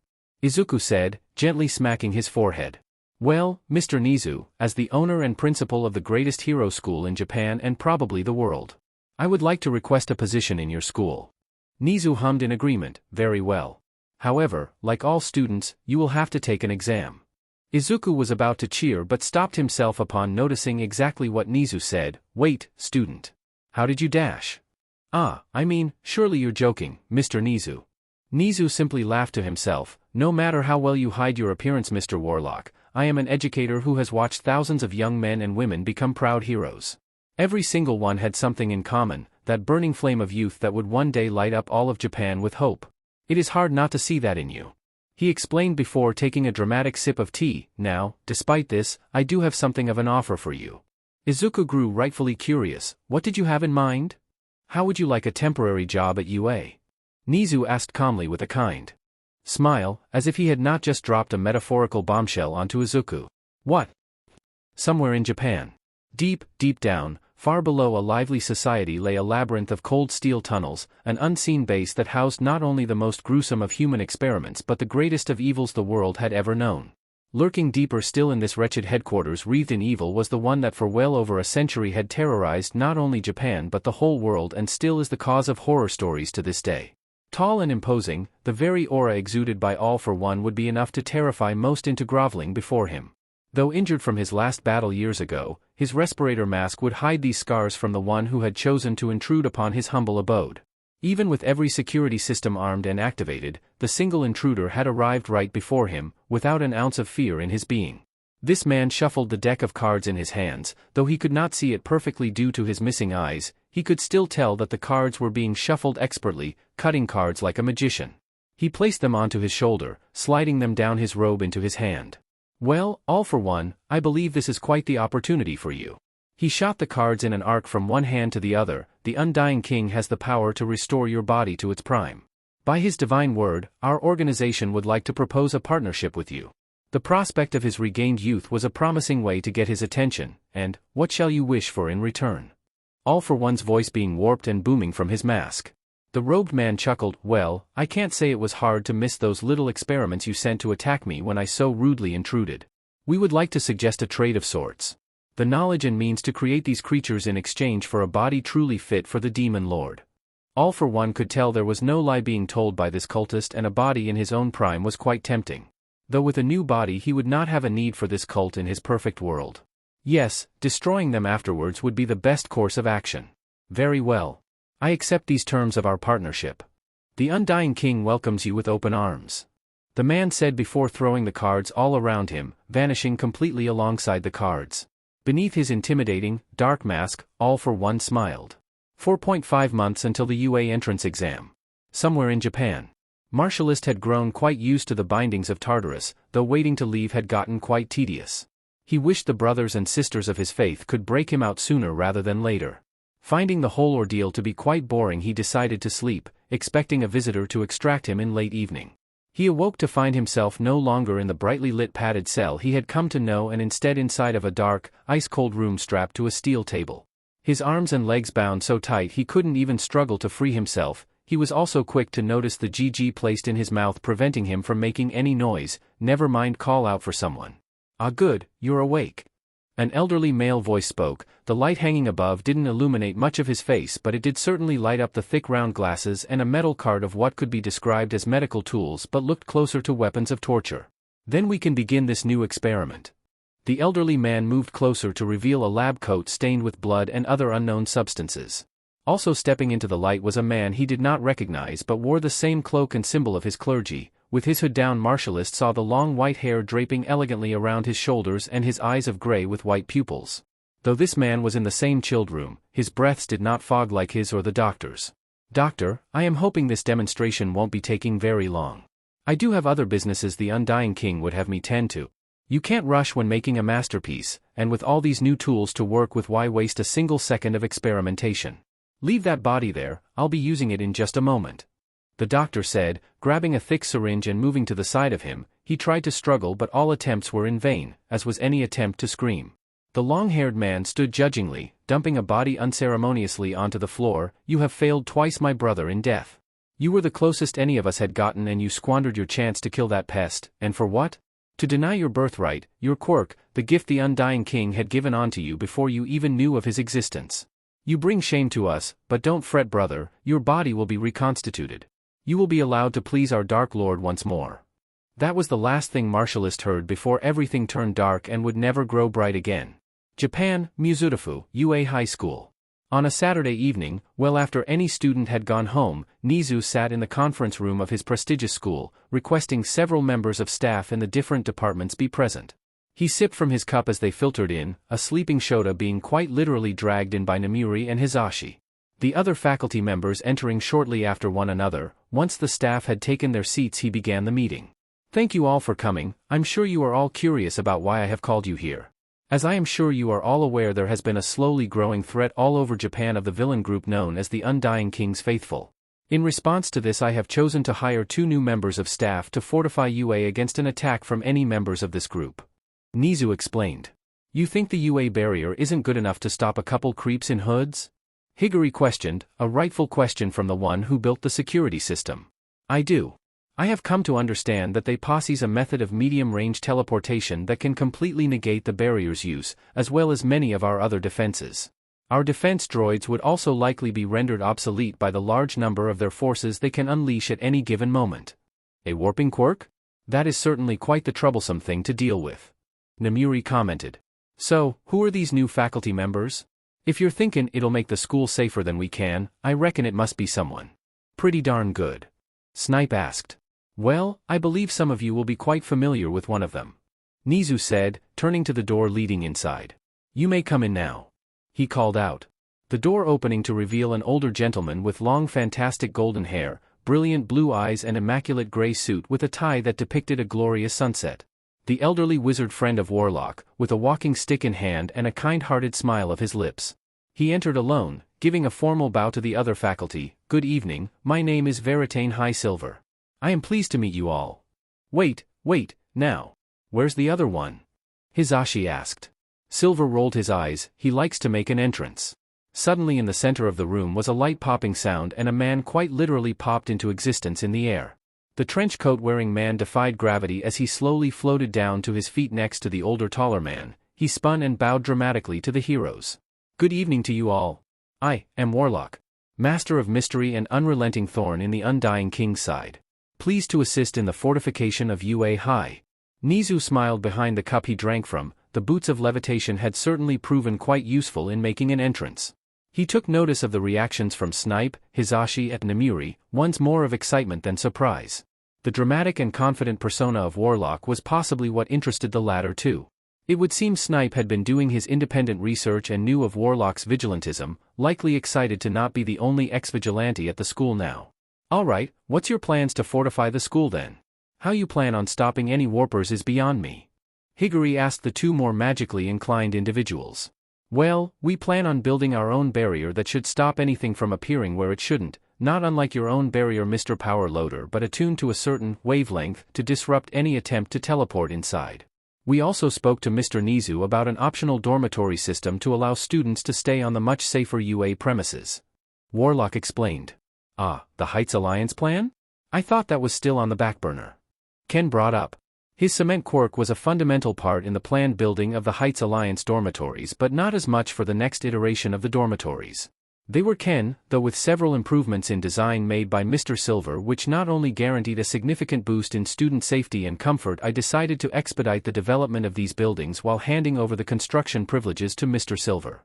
Izuku said, gently smacking his forehead. "Well, Mr. Nizu, as the owner and principal of the greatest hero school in Japan and probably the world, I would like to request a position in your school." Nizu hummed in agreement. "Very well. However, like all students, you will have to take an exam." Izuku was about to cheer but stopped himself upon noticing exactly what Nizu said. "Wait, student. How did you dash?" "Ah, I mean, surely you're joking, Mr. Nizu." Nizu simply laughed to himself. "No matter how well you hide your appearance, Mr. Warlock, I am an educator who has watched thousands of young men and women become proud heroes. Every single one had something in common, that burning flame of youth that would one day light up all of Japan with hope. It is hard not to see that in you," he explained before taking a dramatic sip of tea. "Now, despite this, I do have something of an offer for you." Izuku grew rightfully curious. "What did you have in mind? How would you like a temporary job at UA?" Nizu asked calmly with a kind smile, as if he had not just dropped a metaphorical bombshell onto Izuku. "What?" Somewhere in Japan. Deep, deep down, far below a lively society lay a labyrinth of cold steel tunnels, an unseen base that housed not only the most gruesome of human experiments but the greatest of evils the world had ever known. Lurking deeper still in this wretched headquarters wreathed in evil was the one that for well over a century had terrorized not only Japan but the whole world and still is the cause of horror stories to this day. Tall and imposing, the very aura exuded by All for One would be enough to terrify most into groveling before him. Though injured from his last battle years ago, his respirator mask would hide these scars from the one who had chosen to intrude upon his humble abode. Even with every security system armed and activated, the single intruder had arrived right before him, without an ounce of fear in his being. This man shuffled the deck of cards in his hands, though he could not see it perfectly due to his missing eyes, he could still tell that the cards were being shuffled expertly, cutting cards like a magician. He placed them onto his shoulder, sliding them down his robe into his hand. Well, All for One, I believe this is quite the opportunity for you. He shot the cards in an arc from one hand to the other. The Undying King has the power to restore your body to its prime. By his divine word, our organization would like to propose a partnership with you. The prospect of his regained youth was a promising way to get his attention, and, what shall you wish for in return? All for One's voice being warped and booming from his mask. The robed man chuckled, well, I can't say it was hard to miss those little experiments you sent to attack me when I so rudely intruded. We would like to suggest a trade of sorts. The knowledge and means to create these creatures in exchange for a body truly fit for the Demon Lord. All for One could tell there was no lie being told by this cultist, and a body in his own prime was quite tempting. Though with a new body he would not have a need for this cult in his perfect world. Yes, destroying them afterwards would be the best course of action. Very well. I accept these terms of our partnership. The Undying King welcomes you with open arms. The man said before throwing the cards all around him, vanishing completely alongside the cards. Beneath his intimidating, dark mask, All for One smiled. 4.5 months until the UA entrance exam. Somewhere in Japan. Martialist had grown quite used to the bindings of Tartarus, though waiting to leave had gotten quite tedious. He wished the brothers and sisters of his faith could break him out sooner rather than later. Finding the whole ordeal to be quite boring, he decided to sleep, expecting a visitor to extract him in late evening. He awoke to find himself no longer in the brightly lit padded cell he had come to know, and instead inside of a dark, ice-cold room strapped to a steel table. His arms and legs bound so tight he couldn't even struggle to free himself. He was also quick to notice the GG placed in his mouth, preventing him from making any noise, never mind call out for someone. Ah, good, you're awake. An elderly male voice spoke. The light hanging above didn't illuminate much of his face, but it did certainly light up the thick round glasses and a metal card of what could be described as medical tools but looked closer to weapons of torture. Then we can begin this new experiment. The elderly man moved closer to reveal a lab coat stained with blood and other unknown substances. Also stepping into the light was a man he did not recognize but wore the same cloak and symbol of his clergy. With his hood down, Martialist saw the long white hair draping elegantly around his shoulders and his eyes of gray with white pupils. Though this man was in the same chilled room, his breaths did not fog like his or the doctor's. Doctor, I am hoping this demonstration won't be taking very long. I do have other businesses the Undying King would have me tend to. You can't rush when making a masterpiece, and with all these new tools to work with, why waste a single second of experimentation? Leave that body there, I'll be using it in just a moment. The doctor said, grabbing a thick syringe and moving to the side of him. He tried to struggle but all attempts were in vain, as was any attempt to scream. The long-haired man stood judgingly, dumping a body unceremoniously onto the floor. You have failed twice, my brother, in death. You were the closest any of us had gotten, and you squandered your chance to kill that pest, and for what? To deny your birthright, your quirk, the gift the Undying King had given onto you before you even knew of his existence. You bring shame to us, but don't fret, brother, your body will be reconstituted. You will be allowed to please our Dark Lord once more. That was the last thing Martialist heard before everything turned dark and would never grow bright again. Japan, Muzutafu, UA High School. On a Saturday evening, well after any student had gone home, Nizu sat in the conference room of his prestigious school, requesting several members of staff in the different departments be present. He sipped from his cup as they filtered in, a sleeping Shota being quite literally dragged in by Namuri and Hizashi. The other faculty members entering shortly after one another. Once the staff had taken their seats, he began the meeting. Thank you all for coming. I'm sure you are all curious about why I have called you here. As I am sure you are all aware, there has been a slowly growing threat all over Japan of the villain group known as the Undying King's Faithful. In response to this, I have chosen to hire 2 new members of staff to fortify UA against an attack from any members of this group. Nizu explained. You think the UA barrier isn't good enough to stop a couple creeps in hoods? Higuri questioned, a rightful question from the one who built the security system. I do. I have come to understand that they possess a method of medium-range teleportation that can completely negate the barrier's use, as well as many of our other defenses. Our defense droids would also likely be rendered obsolete by the large number of their forces they can unleash at any given moment. A warping quirk? That is certainly quite the troublesome thing to deal with. Namuri commented. So, who are these new faculty members? If you're thinking it'll make the school safer than we can, I reckon it must be someone pretty darn good. Snipe asked. Well, I believe some of you will be quite familiar with one of them. Nizu said, turning to the door leading inside. You may come in now. He called out. The door opening to reveal an older gentleman with long fantastic golden hair, brilliant blue eyes and immaculate gray suit with a tie that depicted a glorious sunset. The elderly wizard friend of Warlock, with a walking stick in hand and a kind-hearted smile of his lips. He entered alone, giving a formal bow to the other faculty. Good evening, my name is Veritane High Silver. I am pleased to meet you all. Wait, now. Where's the other one? Hisashi asked. Silver rolled his eyes, he likes to make an entrance. Suddenly in the center of the room was a light popping sound and a man quite literally popped into existence in the air. The trench coat-wearing man defied gravity as he slowly floated down to his feet next to the older taller man. He spun and bowed dramatically to the heroes. Good evening to you all. I am Warlock, Master of Mystery and Unrelenting Thorn in the Undying King's side. Pleased to assist in the fortification of UA High. Nizu smiled behind the cup he drank from. The boots of levitation had certainly proven quite useful in making an entrance. He took notice of the reactions from Snipe, Hisashi and Namuri, one's more of excitement than surprise. The dramatic and confident persona of Warlock was possibly what interested the latter too. It would seem Snipe had been doing his independent research and knew of Warlock's vigilantism, likely excited to not be the only ex-vigilante at the school now. Alright, what's your plans to fortify the school then? How you plan on stopping any warpers is beyond me. Higuri asked the two more magically inclined individuals. Well, we plan on building our own barrier that should stop anything from appearing where it shouldn't, not unlike your own barrier Mr. Power Loader but attuned to a certain wavelength to disrupt any attempt to teleport inside. We also spoke to Mr. Nizu about an optional dormitory system to allow students to stay on the much safer UA premises. Warlock explained. Ah, the Heights Alliance plan? I thought that was still on the back burner. Ken brought up. His cement quirk was a fundamental part in the planned building of the Heights Alliance dormitories but not as much for the next iteration of the dormitories. They were Ken, though with several improvements in design made by Mr. Silver which not only guaranteed a significant boost in student safety and comfort. I decided to expedite the development of these buildings while handing over the construction privileges to Mr. Silver.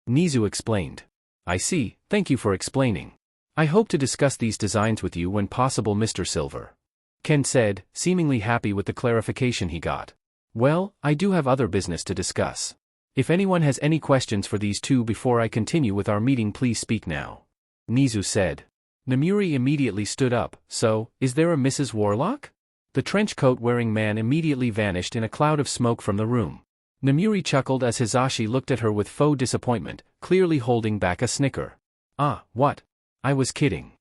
Nizu explained. I see, thank you for explaining. I hope to discuss these designs with you when possible Mr. Silver. Ken said, seemingly happy with the clarification he got. Well, I do have other business to discuss. If anyone has any questions for these two before I continue with our meeting please speak now. Nizu said. Namuri immediately stood up. So, is there a Mrs. Warlock? The trench coat-wearing man immediately vanished in a cloud of smoke from the room. Namuri chuckled as Hisashi looked at her with faux disappointment, clearly holding back a snicker. Ah, what? I was kidding.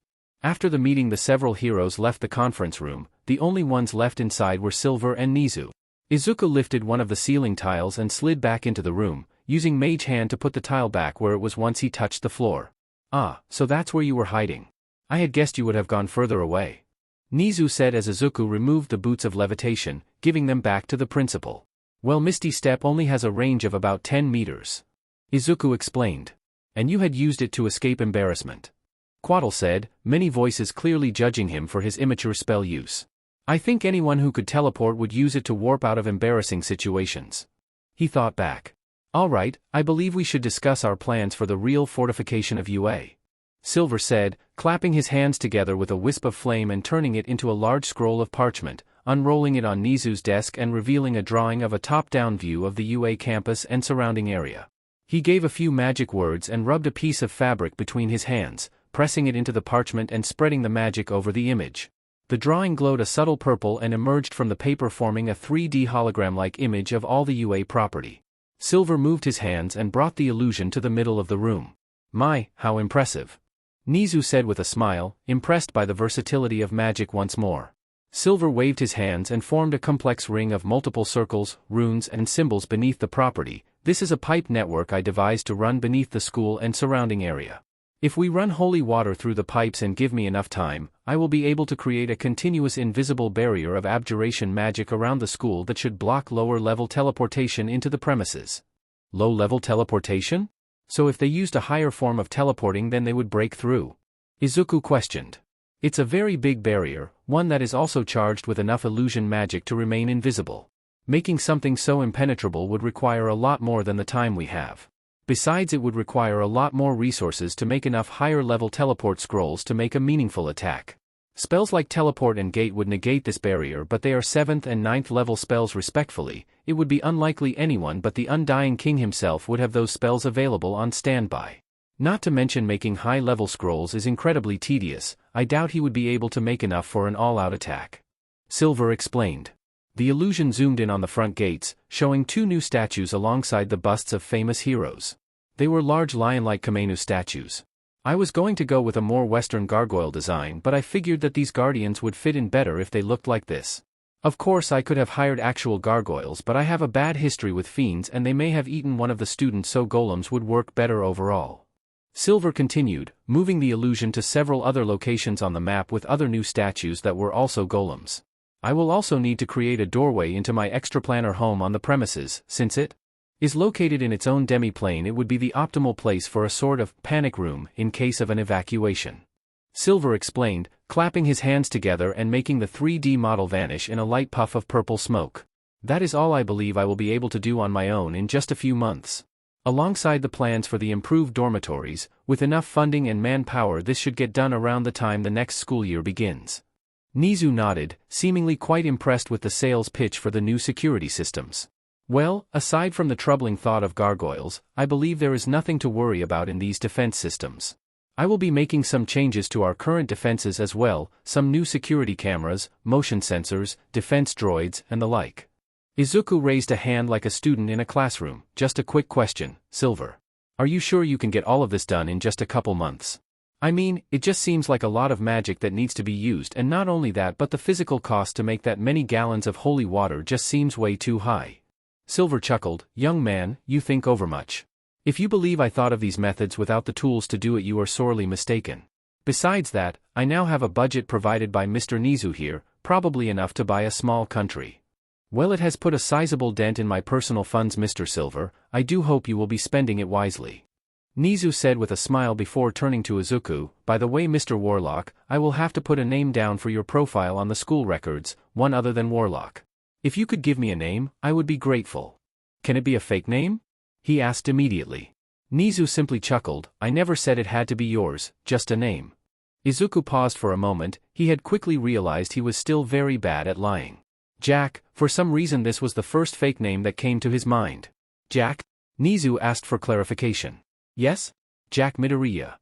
After the meeting the several heroes left the conference room. The only ones left inside were Silver and Nizu. Izuku lifted one of the ceiling tiles and slid back into the room, using Mage Hand to put the tile back where it was once he touched the floor. Ah, so that's where you were hiding. I had guessed you would have gone further away. Nizu said as Izuku removed the boots of levitation, giving them back to the principal. Well, Misty Step only has a range of about 10 meters. Izuku explained. And you had used it to escape embarrassment. Quaddle said, many voices clearly judging him for his immature spell use. I think anyone who could teleport would use it to warp out of embarrassing situations. He thought back. Alright, I believe we should discuss our plans for the real fortification of UA. Silver said, clapping his hands together with a wisp of flame and turning it into a large scroll of parchment, unrolling it on Nizu's desk and revealing a drawing of a top-down view of the UA campus and surrounding area. He gave a few magic words and rubbed a piece of fabric between his hands, pressing it into the parchment and spreading the magic over the image. The drawing glowed a subtle purple and emerged from the paper forming a 3D hologram-like image of all the UA property. Silver moved his hands and brought the illusion to the middle of the room. My, how impressive. Nizu said with a smile, impressed by the versatility of magic once more. Silver waved his hands and formed a complex ring of multiple circles, runes and symbols beneath the property. This is a pipe network I devised to run beneath the school and surrounding area. If we run holy water through the pipes and give me enough time, I will be able to create a continuous invisible barrier of abjuration magic around the school that should block lower-level teleportation into the premises. Low-level teleportation? So if they used a higher form of teleporting then they would break through? Izuku questioned. It's a very big barrier, one that is also charged with enough illusion magic to remain invisible. Making something so impenetrable would require a lot more than the time we have. Besides, it would require a lot more resources to make enough higher-level teleport scrolls to make a meaningful attack. Spells like Teleport and Gate would negate this barrier, but they are 7th and 9th level spells respectively. It would be unlikely anyone but the Undying King himself would have those spells available on standby. Not to mention making high-level scrolls is incredibly tedious. I doubt he would be able to make enough for an all-out attack. Silver explained. The illusion zoomed in on the front gates, showing 2 new statues alongside the busts of famous heroes. They were large lion-like Kamenu statues. I was going to go with a more Western gargoyle design, but I figured that these guardians would fit in better if they looked like this. Of course I could have hired actual gargoyles, but I have a bad history with fiends and they may have eaten one of the students, so golems would work better overall. Silver continued, moving the illusion to several other locations on the map with other new statues that were also golems. I will also need to create a doorway into my extraplanar home on the premises. Since it is located in its own demi-plane, it would be the optimal place for a sort of panic room in case of an evacuation. Silver explained, clapping his hands together and making the 3D model vanish in a light puff of purple smoke. That is all I believe I will be able to do on my own in just a few months. Alongside the plans for the improved dormitories, with enough funding and manpower this should get done around the time the next school year begins. Nizu nodded, seemingly quite impressed with the sales pitch for the new security systems. Well, aside from the troubling thought of gargoyles, I believe there is nothing to worry about in these defense systems. I will be making some changes to our current defenses as well, some new security cameras, motion sensors, defense droids, and the like. Izuku raised a hand like a student in a classroom. Just a quick question, Silver. Are you sure you can get all of this done in just a couple months? I mean, it just seems like a lot of magic that needs to be used, and not only that but the physical cost to make that many gallons of holy water just seems way too high. Silver chuckled. Young man, you think overmuch. If you believe I thought of these methods without the tools to do it, you are sorely mistaken. Besides that, I now have a budget provided by Mr. Nizu here, probably enough to buy a small country. Well, it has put a sizable dent in my personal funds, Mr. Silver. I do hope you will be spending it wisely. Nizu said with a smile before turning to Izuku. By the way, Mr. Warlock, I will have to put a name down for your profile on the school records, one other than Warlock. If you could give me a name, I would be grateful. Can it be a fake name? He asked immediately. Nizu simply chuckled. I never said it had to be yours, just a name. Izuku paused for a moment. He had quickly realized he was still very bad at lying. Jack. For some reason this was the first fake name that came to his mind. Jack? Nizu asked for clarification. Yes? Jack Midoriya.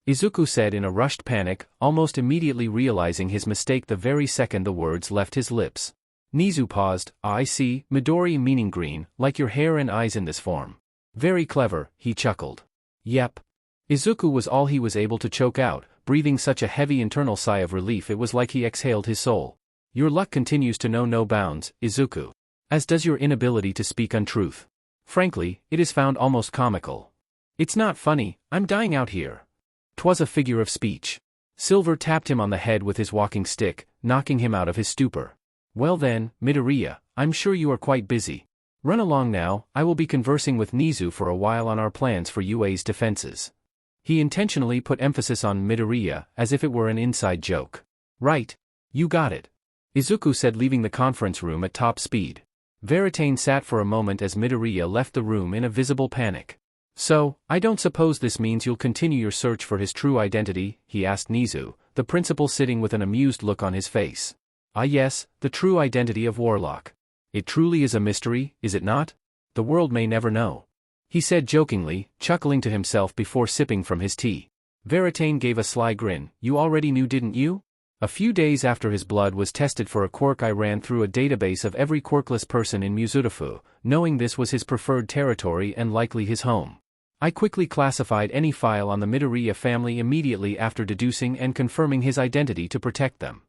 Izuku said in a rushed panic, almost immediately realizing his mistake the very second the words left his lips. Nizu paused. I see, Midori meaning green, like your hair and eyes in this form. Very clever, he chuckled. Yep. Izuku was all he was able to choke out, breathing such a heavy internal sigh of relief it was like he exhaled his soul. Your luck continues to know no bounds, Izuku. As does your inability to speak untruth. Frankly, it is found almost comical. It's not funny, I'm dying out here. 'Twas a figure of speech. Silver tapped him on the head with his walking stick, knocking him out of his stupor. Well then, Midoriya, I'm sure you are quite busy. Run along now, I will be conversing with Nizu for a while on our plans for UA's defenses. He intentionally put emphasis on Midoriya, as if it were an inside joke. Right. You got it. Izuku said, leaving the conference room at top speed. Veritane sat for a moment as Midoriya left the room in a visible panic. So, I don't suppose this means you'll continue your search for his true identity, he asked Nizu, the principal sitting with an amused look on his face. Ah yes, the true identity of Warlock. It truly is a mystery, is it not? The world may never know. He said jokingly, chuckling to himself before sipping from his tea. Veritane gave a sly grin. You already knew, didn't you? A few days after his blood was tested for a quirk, I ran through a database of every quirkless person in Muzurifu, knowing this was his preferred territory and likely his home. I quickly classified any file on the Midoriya family immediately after deducing and confirming his identity to protect them.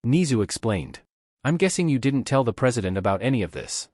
Nizu explained. I'm guessing you didn't tell the president about any of this.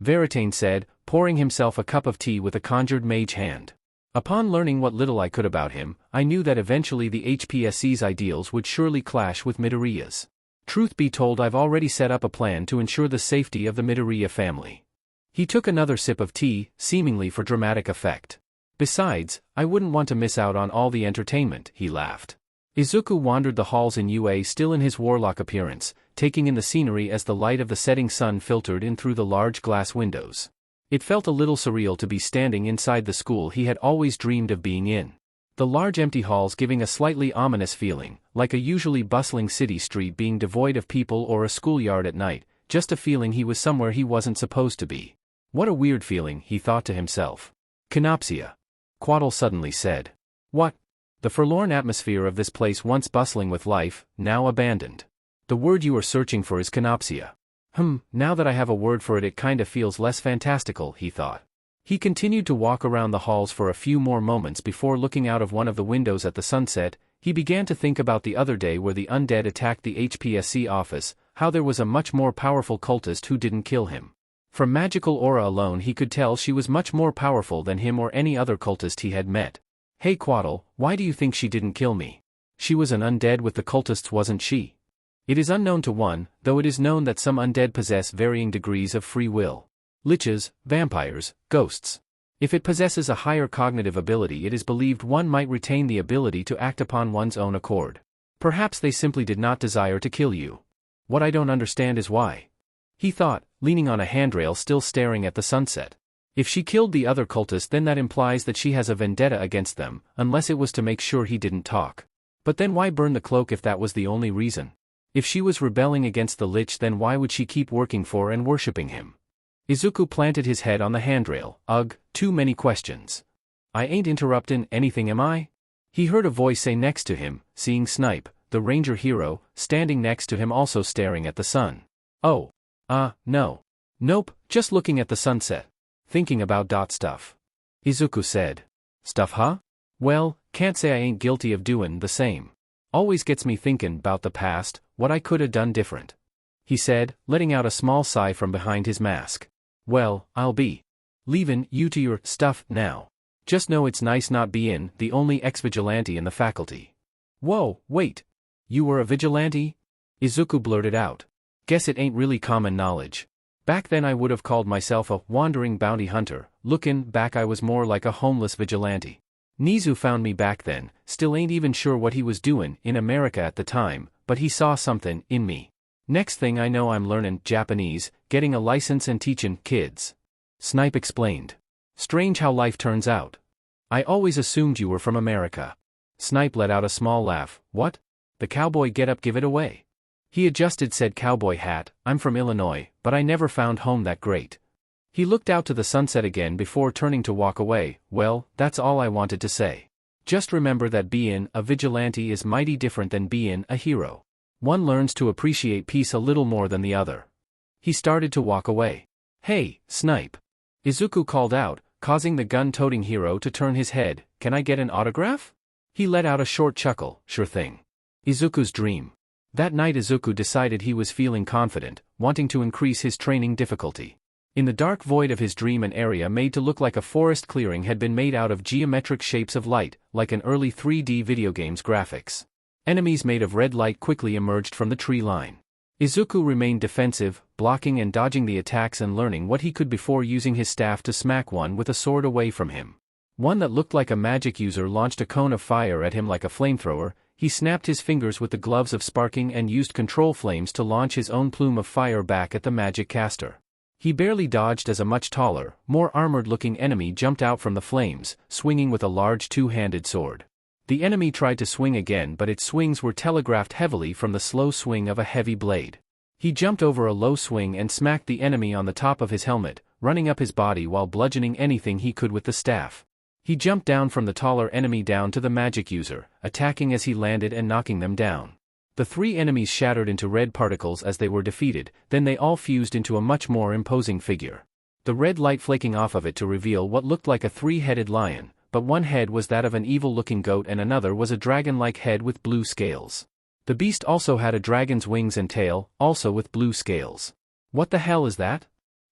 Veritane said, pouring himself a cup of tea with a conjured mage hand. Upon learning what little I could about him, I knew that eventually the HPSC's ideals would surely clash with Midoriya's. Truth be told, I've already set up a plan to ensure the safety of the Midoriya family. He took another sip of tea, seemingly for dramatic effect. Besides, I wouldn't want to miss out on all the entertainment, he laughed. Izuku wandered the halls in UA, still in his warlock appearance, taking in the scenery as the light of the setting sun filtered in through the large glass windows. It felt a little surreal to be standing inside the school he had always dreamed of being in. The large empty halls giving a slightly ominous feeling, like a usually bustling city street being devoid of people or a schoolyard at night, just a feeling he was somewhere he wasn't supposed to be. What a weird feeling, he thought to himself. Canopsia. Quaddle suddenly said. What? The forlorn atmosphere of this place once bustling with life, now abandoned. The word you are searching for is canopsia. Now that I have a word for it, it kinda feels less fantastical, he thought. He continued to walk around the halls for a few more moments before looking out of one of the windows at the sunset. He began to think about the other day where the undead attacked the HPSC office, how there was a much more powerful cultist who didn't kill him. From magical aura alone he could tell she was much more powerful than him or any other cultist he had met. Hey Quaddle, why do you think she didn't kill me? She was an undead with the cultists, wasn't she? It is unknown to one, though it is known that some undead possess varying degrees of free will. Liches, vampires, ghosts. If it possesses a higher cognitive ability, it is believed one might retain the ability to act upon one's own accord. Perhaps they simply did not desire to kill you. What I don't understand is why. He thought, leaning on a handrail still staring at the sunset. If she killed the other cultist, then that implies that she has a vendetta against them, unless it was to make sure he didn't talk. But then why burn the cloak if that was the only reason? If she was rebelling against the Lich, then why would she keep working for and worshipping him? Izuku planted his head on the handrail. Ugh, too many questions. I ain't interruptin' anything, am I? He heard a voice say next to him, seeing Snipe, the ranger hero, standing next to him also staring at the sun. Oh. No. Nope, just looking at the sunset. Thinking about stuff. Izuku said. Stuff, huh? Well, can't say I ain't guilty of doin' the same. Always gets me thinkin' about the past, what I coulda done different. He said, letting out a small sigh from behind his mask. Well, I'll be leavin' you to your stuff now. Just know it's nice not bein' the only ex-vigilante in the faculty. Whoa, wait. You were a vigilante? Izuku blurted out. Guess it ain't really common knowledge. Back then I would have called myself a wandering bounty hunter. Lookin' back I was more like a homeless vigilante. Nizu found me back then, still ain't even sure what he was doin' in America at the time, but he saw something in me. Next thing I know I'm learnin' Japanese, getting a license and teachin' kids. Snipe explained. Strange how life turns out. I always assumed you were from America. Snipe let out a small laugh. What? The cowboy getup give it away. He adjusted said cowboy hat. I'm from Illinois, but I never found home that great. He looked out to the sunset again before turning to walk away. Well, that's all I wanted to say. Just remember that bein' a vigilante is mighty different than bein' a hero. One learns to appreciate peace a little more than the other. He started to walk away. Hey, Snipe. Izuku called out, causing the gun-toting hero to turn his head. Can I get an autograph? He let out a short chuckle. Sure thing. Izuku's dream. That night Izuku decided he was feeling confident, wanting to increase his training difficulty. In the dark void of his dream, an area made to look like a forest clearing had been made out of geometric shapes of light, like an early 3D video game's graphics. Enemies made of red light quickly emerged from the tree line. Izuku remained defensive, blocking and dodging the attacks and learning what he could before using his staff to smack one with a sword away from him. One that looked like a magic user launched a cone of fire at him like a flamethrower. He snapped his fingers with the gloves of sparking and used control flames to launch his own plume of fire back at the magic caster. He barely dodged as a much taller, more armored-looking enemy jumped out from the flames, swinging with a large two-handed sword. The enemy tried to swing again, but its swings were telegraphed heavily from the slow swing of a heavy blade. He jumped over a low swing and smacked the enemy on the top of his helmet, running up his body while bludgeoning anything he could with the staff. He jumped down from the taller enemy down to the magic user, attacking as he landed and knocking them down. The three enemies shattered into red particles as they were defeated, then they all fused into a much more imposing figure. The red light flaking off of it to reveal what looked like a three-headed lion, but one head was that of an evil-looking goat and another was a dragon-like head with blue scales. The beast also had a dragon's wings and tail, also with blue scales. What the hell is that?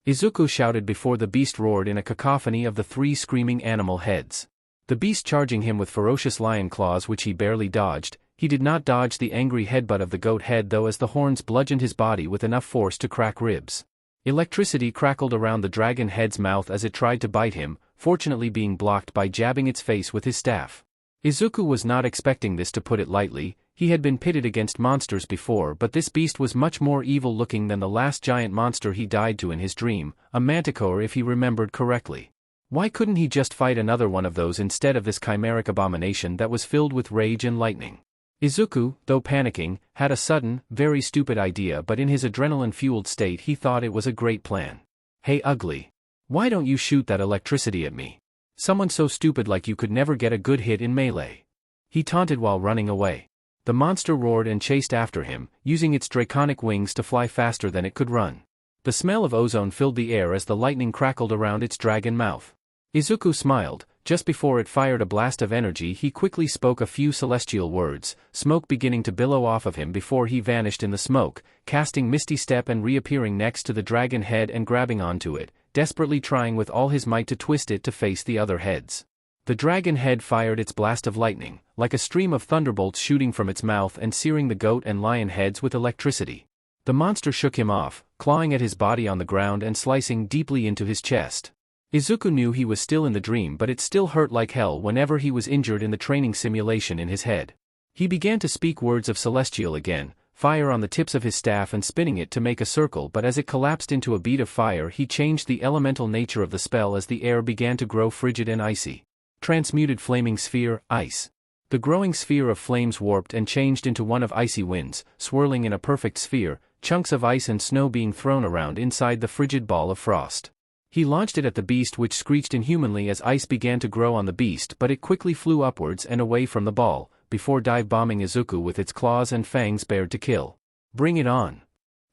Izuku shouted before the beast roared in a cacophony of the three screaming animal heads. The beast charging him with ferocious lion claws which he barely dodged. He did not dodge the angry headbutt of the goat head though, as the horns bludgeoned his body with enough force to crack ribs. Electricity crackled around the dragon head's mouth as it tried to bite him, fortunately being blocked by jabbing its face with his staff. Izuku was not expecting this, to put it lightly. He had been pitted against monsters before, but this beast was much more evil-looking than the last giant monster he died to in his dream, a manticore if he remembered correctly. Why couldn't he just fight another one of those instead of this chimeric abomination that was filled with rage and lightning? Izuku, though panicking, had a sudden, very stupid idea, but in his adrenaline-fueled state he thought it was a great plan. "Hey ugly. Why don't you shoot that electricity at me? Someone so stupid like you could never get a good hit in melee," he taunted while running away. The monster roared and chased after him, using its draconic wings to fly faster than it could run. The smell of ozone filled the air as the lightning crackled around its dragon mouth. Izuku smiled. Just before it fired a blast of energy, he quickly spoke a few celestial words, smoke beginning to billow off of him before he vanished in the smoke, casting Misty Step and reappearing next to the dragon head and grabbing onto it, desperately trying with all his might to twist it to face the other heads. The dragon head fired its blast of lightning, like a stream of thunderbolts shooting from its mouth and searing the goat and lion heads with electricity. The monster shook him off, clawing at his body on the ground and slicing deeply into his chest. Izuku knew he was still in the dream, but it still hurt like hell whenever he was injured in the training simulation in his head. He began to speak words of celestial again, fire on the tips of his staff and spinning it to make a circle, but as it collapsed into a bead of fire he changed the elemental nature of the spell as the air began to grow frigid and icy. Transmuted flaming sphere, ice. The growing sphere of flames warped and changed into one of icy winds, swirling in a perfect sphere, chunks of ice and snow being thrown around inside the frigid ball of frost. He launched it at the beast, which screeched inhumanly as ice began to grow on the beast, but it quickly flew upwards and away from the ball, before dive-bombing Izuku with its claws and fangs bared to kill. "Bring it on!"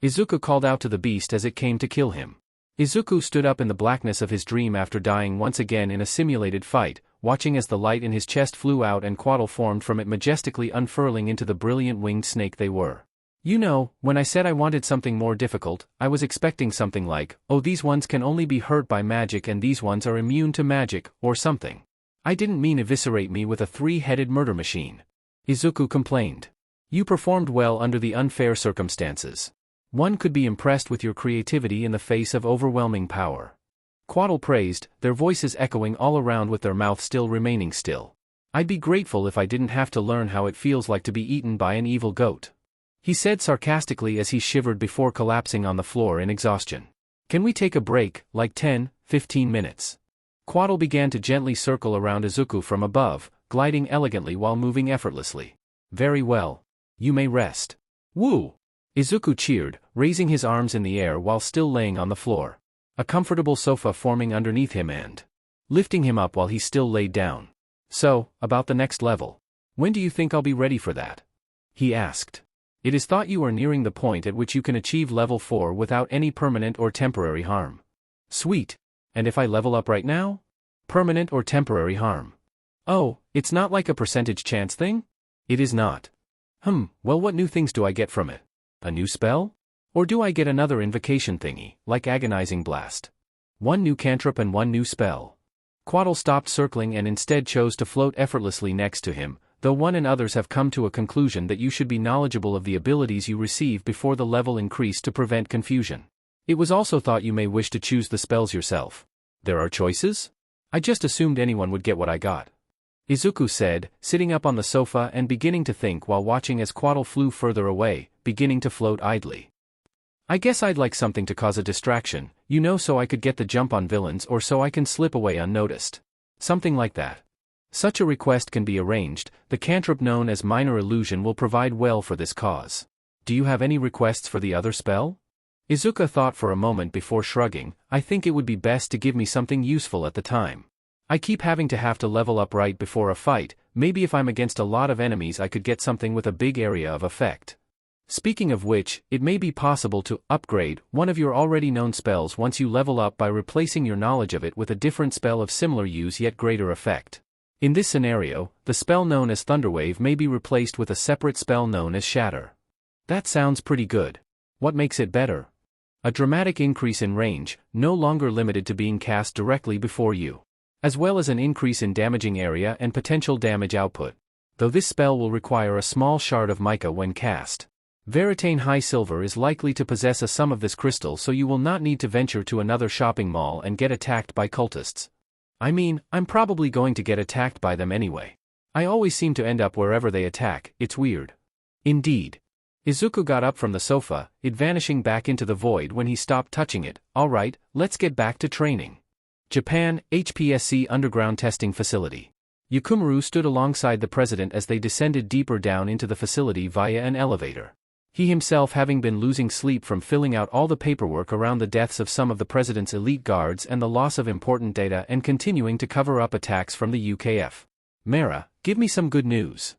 Izuku called out to the beast as it came to kill him. Izuku stood up in the blackness of his dream after dying once again in a simulated fight, watching as the light in his chest flew out and Quaddle formed from it, majestically unfurling into the brilliant winged snake they were. You know, when I said I wanted something more difficult, I was expecting something like, "Oh, these ones can only be hurt by magic and these ones are immune to magic," or something. I didn't mean eviscerate me with a three-headed murder machine. Izuku complained. You performed well under the unfair circumstances. One could be impressed with your creativity in the face of overwhelming power. Quaddle praised, their voices echoing all around with their mouth still remaining still. I'd be grateful if I didn't have to learn how it feels like to be eaten by an evil goat, he said sarcastically as he shivered before collapsing on the floor in exhaustion. Can we take a break, like 10-15 minutes? Quaddle began to gently circle around Izuku from above, gliding elegantly while moving effortlessly. Very well. You may rest. Woo! Izuku cheered, raising his arms in the air while still laying on the floor. A comfortable sofa forming underneath him and lifting him up while he still laid down. So, about the next level. When do you think I'll be ready for that? He asked. It is thought you are nearing the point at which you can achieve level 4 without any permanent or temporary harm. Sweet. And if I level up right now? Permanent or temporary harm? Oh, it's not like a percentage chance thing? It is not. Well, what new things do I get from it? A new spell? Or do I get another invocation thingy, like Agonizing Blast? One new cantrip and one new spell. Quaddle stopped circling and instead chose to float effortlessly next to him, though one and others have come to a conclusion that you should be knowledgeable of the abilities you receive before the level increase to prevent confusion. It was also thought you may wish to choose the spells yourself. There are choices? I just assumed anyone would get what I got. Izuku said, sitting up on the sofa and beginning to think while watching as Quaddle flew further away, beginning to float idly. I guess I'd like something to cause a distraction, you know, so I could get the jump on villains or so I can slip away unnoticed. Something like that. Such a request can be arranged. The cantrip known as Minor Illusion will provide well for this cause. Do you have any requests for the other spell? Izuku thought for a moment before shrugging. I think it would be best to give me something useful at the time. I keep having to have to level up right before a fight. Maybe if I'm against a lot of enemies I could get something with a big area of effect. Speaking of which, it may be possible to upgrade one of your already known spells once you level up by replacing your knowledge of it with a different spell of similar use yet greater effect. In this scenario, the spell known as Thunderwave may be replaced with a separate spell known as Shatter. That sounds pretty good. What makes it better? A dramatic increase in range, no longer limited to being cast directly before you. as well as an increase in damaging area and potential damage output. Though this spell will require a small shard of mica when cast. Veritane High Silver is likely to possess a sum of this crystal, so you will not need to venture to another shopping mall and get attacked by cultists. I mean, I'm probably going to get attacked by them anyway. I always seem to end up wherever they attack, it's weird. Indeed. Izuku got up from the sofa, it vanishing back into the void when he stopped touching it. Alright, let's get back to training. Japan, HPSC Underground Testing Facility. Yukumaru stood alongside the president as they descended deeper down into the facility via an elevator. He himself having been losing sleep from filling out all the paperwork around the deaths of some of the president's elite guards and the loss of important data and continuing to cover up attacks from the UKF. Mara, give me some good news.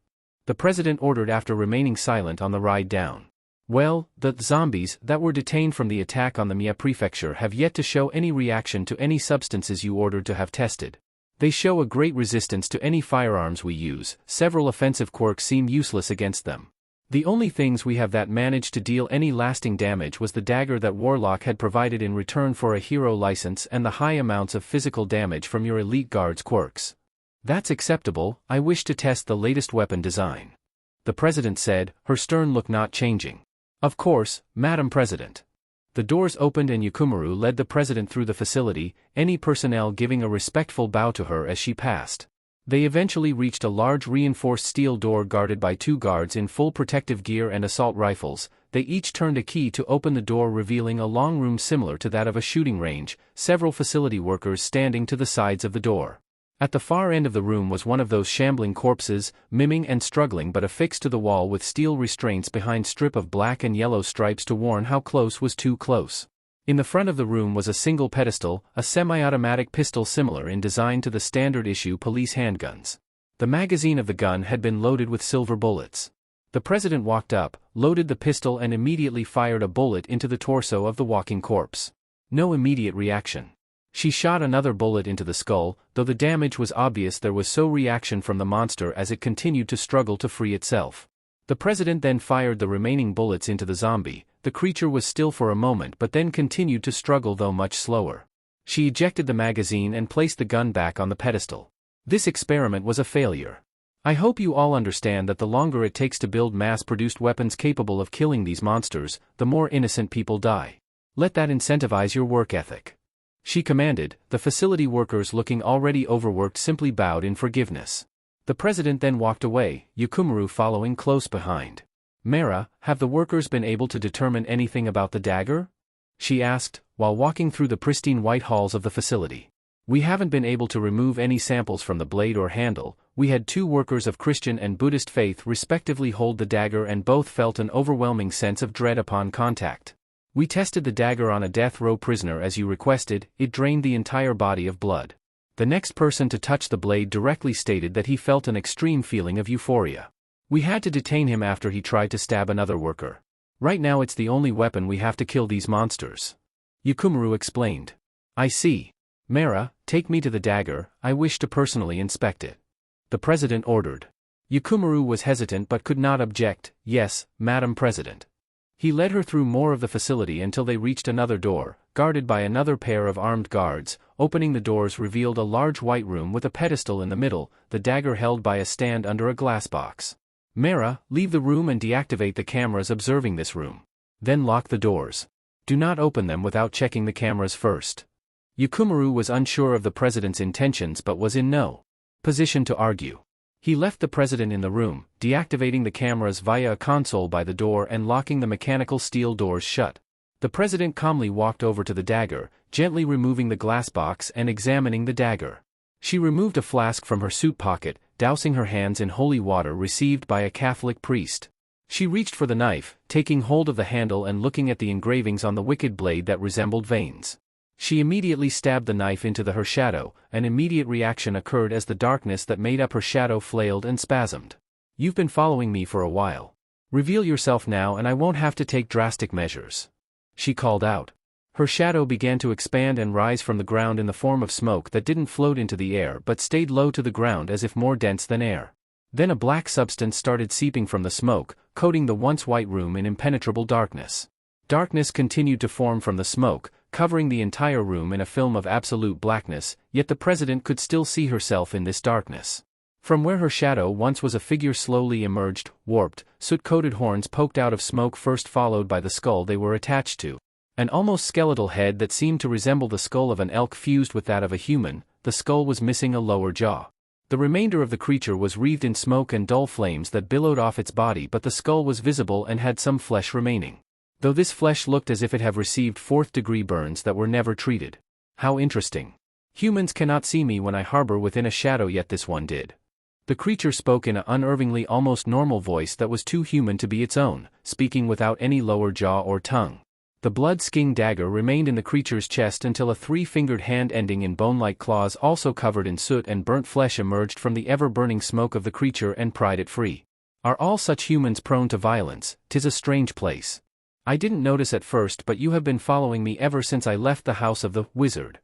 The president ordered after remaining silent on the ride down. Well, the zombies that were detained from the attack on the Mia prefecture have yet to show any reaction to any substances you ordered to have tested. They show a great resistance to any firearms we use, several offensive quirks seem useless against them. The only things we have that managed to deal any lasting damage was the dagger that Warlock had provided in return for a hero license and the high amounts of physical damage from your elite guards' quirks. That's acceptable, I wish to test the latest weapon design. The president said, her stern look not changing. Of course, Madam President. The doors opened and Yukumaru led the president through the facility, any personnel giving a respectful bow to her as she passed. They eventually reached a large reinforced steel door guarded by 2 guards in full protective gear and assault rifles. They each turned a key to open the door, revealing a long room similar to that of a shooting range, several facility workers standing to the sides of the door. At the far end of the room was one of those shambling corpses, miming and struggling but affixed to the wall with steel restraints behind strip of black and yellow stripes to warn how close was too close. In the front of the room was a single pedestal, a semi-automatic pistol similar in design to the standard-issue police handguns. The magazine of the gun had been loaded with silver bullets. The president walked up, loaded the pistol and immediately fired a bullet into the torso of the walking corpse. No immediate reaction. She shot another bullet into the skull, though the damage was obvious. There was no reaction from the monster as it continued to struggle to free itself. The president then fired the remaining bullets into the zombie. The creature was still for a moment but then continued to struggle, though much slower. She ejected the magazine and placed the gun back on the pedestal. This experiment was a failure. I hope you all understand that the longer it takes to build mass-produced weapons capable of killing these monsters, the more innocent people die. Let that incentivize your work ethic. She commanded. The facility workers, looking already overworked, simply bowed in forgiveness. The president then walked away, Yukumaru following close behind. Mara, have the workers been able to determine anything about the dagger? She asked, while walking through the pristine white halls of the facility. We haven't been able to remove any samples from the blade or handle. We had 2 workers of Christian and Buddhist faith respectively hold the dagger and both felt an overwhelming sense of dread upon contact. We tested the dagger on a death row prisoner as you requested. It drained the entire body of blood. The next person to touch the blade directly stated that he felt an extreme feeling of euphoria. We had to detain him after he tried to stab another worker. Right now it's the only weapon we have to kill these monsters. Yukumaru explained. I see. Mara, take me to the dagger, I wish to personally inspect it. The president ordered. Yukumaru was hesitant but could not object. Yes, Madam President. He led her through more of the facility until they reached another door, guarded by another pair of armed guards. Opening the doors revealed a large white room with a pedestal in the middle, the dagger held by a stand under a glass box. Mara, leave the room and deactivate the cameras observing this room. Then lock the doors. Do not open them without checking the cameras first. Yukumaru was unsure of the president's intentions but was in no position to argue. He left the president in the room, deactivating the cameras via a console by the door and locking the mechanical steel doors shut. The president calmly walked over to the dagger, gently removing the glass box and examining the dagger. She removed a flask from her suit pocket, dousing her hands in holy water received by a Catholic priest. She reached for the knife, taking hold of the handle and looking at the engravings on the wicked blade that resembled veins. She immediately stabbed the knife into her shadow. An immediate reaction occurred as the darkness that made up her shadow flailed and spasmed. You've been following me for a while. Reveal yourself now and I won't have to take drastic measures. She called out. Her shadow began to expand and rise from the ground in the form of smoke that didn't float into the air but stayed low to the ground as if more dense than air. Then a black substance started seeping from the smoke, coating the once white room in impenetrable darkness. Darkness continued to form from the smoke, covering the entire room in a film of absolute blackness, yet the president could still see herself in this darkness. From where her shadow once was a figure slowly emerged, warped, soot-coated horns poked out of smoke first followed by the skull they were attached to. An almost skeletal head that seemed to resemble the skull of an elk fused with that of a human, the skull was missing a lower jaw. The remainder of the creature was wreathed in smoke and dull flames that billowed off its body, but the skull was visible and had some flesh remaining. Though this flesh looked as if it had received fourth-degree burns that were never treated. How interesting. Humans cannot see me when I harbor within a shadow, yet this one did. The creature spoke in an unnervingly almost normal voice that was too human to be its own, speaking without any lower jaw or tongue. The blood-skinned dagger remained in the creature's chest until a three-fingered hand ending in bone-like claws also covered in soot and burnt flesh emerged from the ever-burning smoke of the creature and pried it free. Are all such humans prone to violence? 'Tis a strange place. I didn't notice at first, but you have been following me ever since I left the house of the wizard.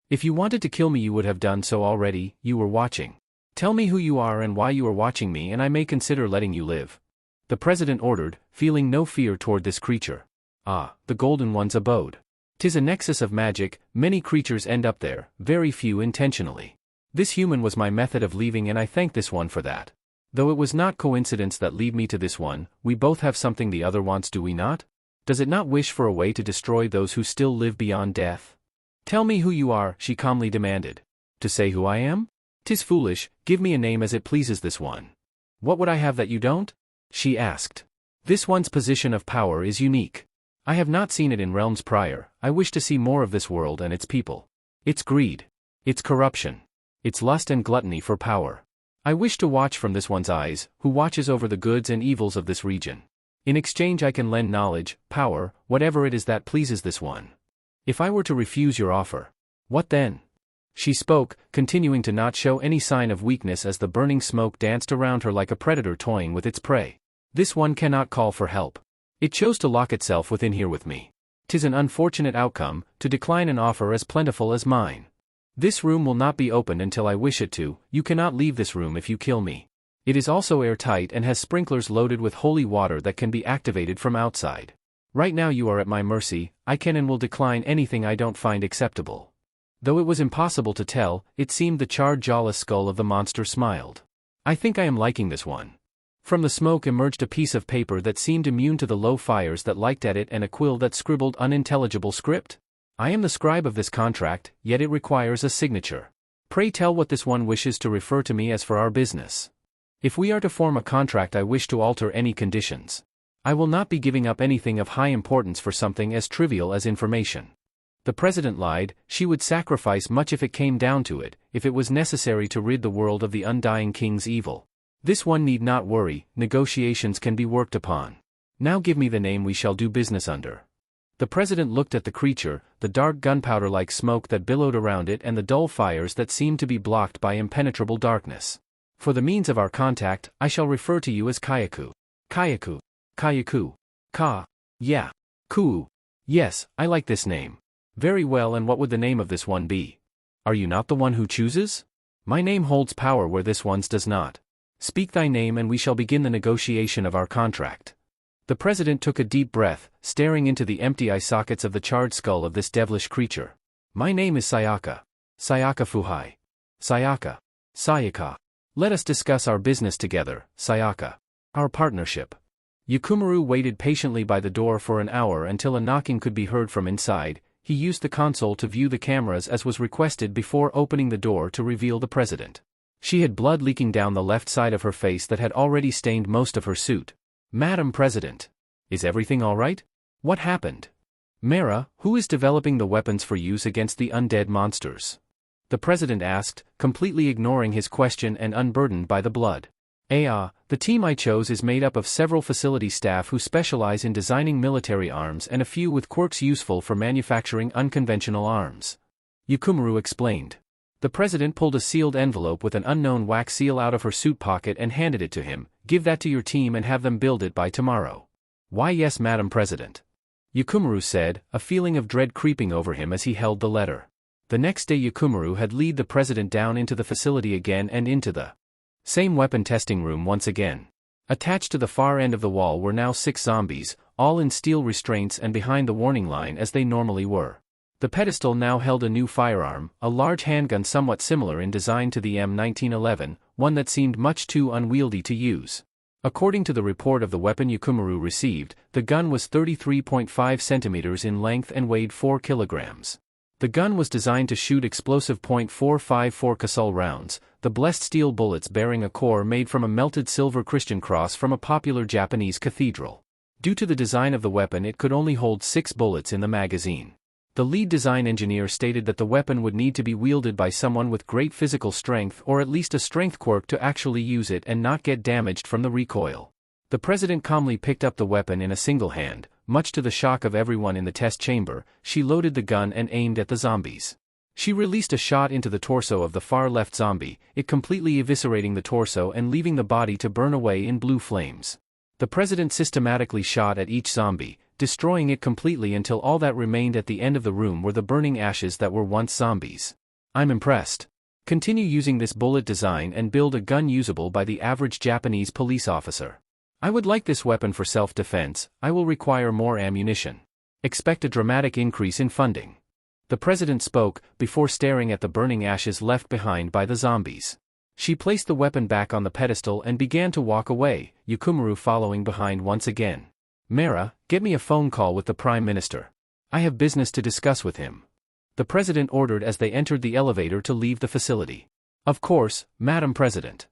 If you wanted to kill me you would have done so already. You were watching. Tell me who you are and why you are watching me, and I may consider letting you live. The president ordered, feeling no fear toward this creature. Ah, the Golden One's abode. 'Tis a nexus of magic, many creatures end up there, very few intentionally. This human was my method of leaving and I thank this one for that. Though it was not coincidence that lead me to this one, we both have something the other wants, do we not? Does it not wish for a way to destroy those who still live beyond death? Tell me who you are, she calmly demanded. To say who I am? 'Tis foolish, give me a name as it pleases this one. What would I have that you don't? She asked. This one's position of power is unique. I have not seen it in realms prior. I wish to see more of this world and its people. Its greed. Its corruption. Its lust and gluttony for power. I wish to watch from this one's eyes, who watches over the goods and evils of this region. In exchange I can lend knowledge, power, whatever it is that pleases this one. If I were to refuse your offer, what then? She spoke, continuing to not show any sign of weakness as the burning smoke danced around her like a predator toying with its prey. This one cannot call for help. It chose to lock itself within here with me. 'Tis an unfortunate outcome, to decline an offer as plentiful as mine. This room will not be opened until I wish it to. You cannot leave this room if you kill me. It is also airtight and has sprinklers loaded with holy water that can be activated from outside. Right now you are at my mercy. I can and will decline anything I don't find acceptable. Though it was impossible to tell, it seemed the charred jawless skull of the monster smiled. I think I am liking this one. From the smoke emerged a piece of paper that seemed immune to the low fires that liked at it and a quill that scribbled unintelligible script. I am the scribe of this contract, yet it requires a signature. Pray tell what this one wishes to refer to me as for our business. If we are to form a contract, I wish to alter any conditions. I will not be giving up anything of high importance for something as trivial as information. The president lied. She would sacrifice much if it came down to it, if it was necessary to rid the world of the undying king's evil. This one need not worry, negotiations can be worked upon. Now give me the name we shall do business under. The president looked at the creature, the dark gunpowder-like smoke that billowed around it and the dull fires that seemed to be blocked by impenetrable darkness. For the means of our contact, I shall refer to you as Kayaku. Kayaku. Kayaku. Ka. Yeah. Ku. Yes, I like this name. Very well, and what would the name of this one be? Are you not the one who chooses? My name holds power where this one's does not. Speak thy name and we shall begin the negotiation of our contract. The president took a deep breath, staring into the empty eye sockets of the charred skull of this devilish creature. My name is Sayaka. Sayaka Fuhai. Sayaka. Sayaka. Let us discuss our business together, Sayaka. Our partnership. Yukumaru waited patiently by the door for an hour until a knocking could be heard from inside. He used the console to view the cameras as was requested before opening the door to reveal the president. She had blood leaking down the left side of her face that had already stained most of her suit. Madam President. Is everything all right? What happened? Mara, who is developing the weapons for use against the undead monsters? The president asked, completely ignoring his question and unburdened by the blood. The team I chose is made up of several facility staff who specialize in designing military arms and a few with quirks useful for manufacturing unconventional arms. Yukumaru explained. The president pulled a sealed envelope with an unknown wax seal out of her suit pocket and handed it to him. Give that to your team and have them build it by tomorrow. Why yes, Madam President. Yukumaru said, a feeling of dread creeping over him as he held the letter. The next day Yukumaru had led the president down into the facility again and into the same weapon testing room once again. Attached to the far end of the wall were now 6 zombies, all in steel restraints and behind the warning line as they normally were. The pedestal now held a new firearm, a large handgun somewhat similar in design to the M1911, one that seemed much too unwieldy to use. According to the report of the weapon Yukumaru received, the gun was 33.5 centimeters in length and weighed 4 kilograms. The gun was designed to shoot explosive .454 Casal rounds, the blessed steel bullets bearing a core made from a melted silver Christian cross from a popular Japanese cathedral. Due to the design of the weapon, it could only hold 6 bullets in the magazine. The lead design engineer stated that the weapon would need to be wielded by someone with great physical strength or at least a strength quirk to actually use it and not get damaged from the recoil. The president calmly picked up the weapon in a single hand. Much to the shock of everyone in the test chamber, she loaded the gun and aimed at the zombies. She released a shot into the torso of the far left zombie, it completely eviscerating the torso and leaving the body to burn away in blue flames. The president systematically shot at each zombie, destroying it completely until all that remained at the end of the room were the burning ashes that were once zombies. I'm impressed. Continue using this bullet design and build a gun usable by the average Japanese police officer. I would like this weapon for self-defense. I will require more ammunition. Expect a dramatic increase in funding. The president spoke, before staring at the burning ashes left behind by the zombies. She placed the weapon back on the pedestal and began to walk away, Yukumaru following behind once again. Mara, get me a phone call with the Prime Minister. I have business to discuss with him. The president ordered as they entered the elevator to leave the facility. Of course, Madam President.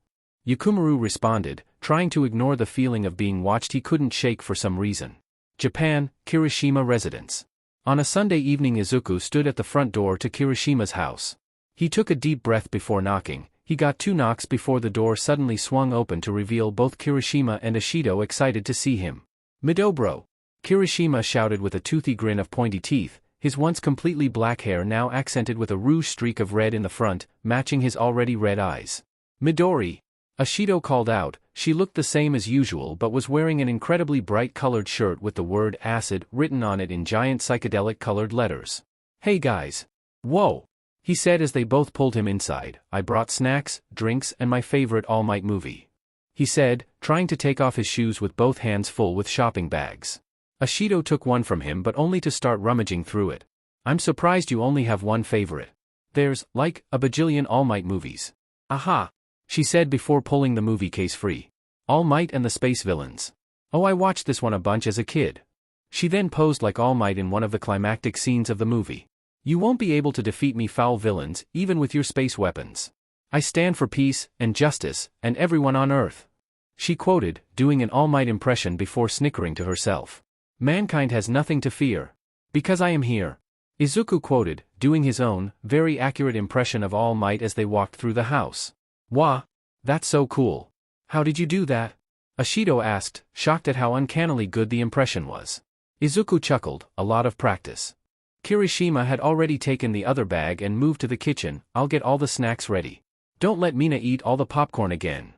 Yukumaru responded, trying to ignore the feeling of being watched he couldn't shake for some reason. Japan, Kirishima residence. On a Sunday evening, Izuku stood at the front door to Kirishima's house. He took a deep breath before knocking. He got 2 knocks before the door suddenly swung open to reveal both Kirishima and Ishido excited to see him. Midobro! Kirishima shouted with a toothy grin of pointy teeth, his once completely black hair now accented with a rouge streak of red in the front, matching his already red eyes. Midori! Ishido called out. She looked the same as usual but was wearing an incredibly bright-colored shirt with the word acid written on it in giant psychedelic-colored letters. Hey guys! Whoa! He said as they both pulled him inside. I brought snacks, drinks, and my favorite All Might movie. He said, trying to take off his shoes with both hands full with shopping bags. Ishido took one from him but only to start rummaging through it. I'm surprised you only have one favorite. There's, like, a bajillion All Might movies. Aha! She said before pulling the movie case free. All Might and the Space Villains. Oh, I watched this one a bunch as a kid. She then posed like All Might in one of the climactic scenes of the movie. You won't be able to defeat me, foul villains, even with your space weapons. I stand for peace, and justice, and everyone on Earth. She quoted, doing an All Might impression before snickering to herself. Mankind has nothing to fear. Because I am here. Izuku quoted, doing his own, very accurate impression of All Might as they walked through the house. Wah! That's so cool. How did you do that? Ishido asked, shocked at how uncannily good the impression was. Izuku chuckled, a lot of practice. Kirishima had already taken the other bag and moved to the kitchen. I'll get all the snacks ready. Don't let Mina eat all the popcorn again.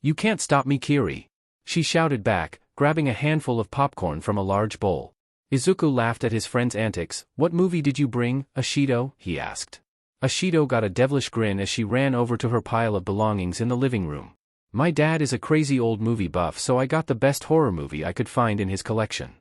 You can't stop me, Kiri. She shouted back, grabbing a handful of popcorn from a large bowl. Izuku laughed at his friend's antics. What movie did you bring, Ishido? He asked. Ishido got a devilish grin as she ran over to her pile of belongings in the living room. My dad is a crazy old movie buff, so I got the best horror movie I could find in his collection.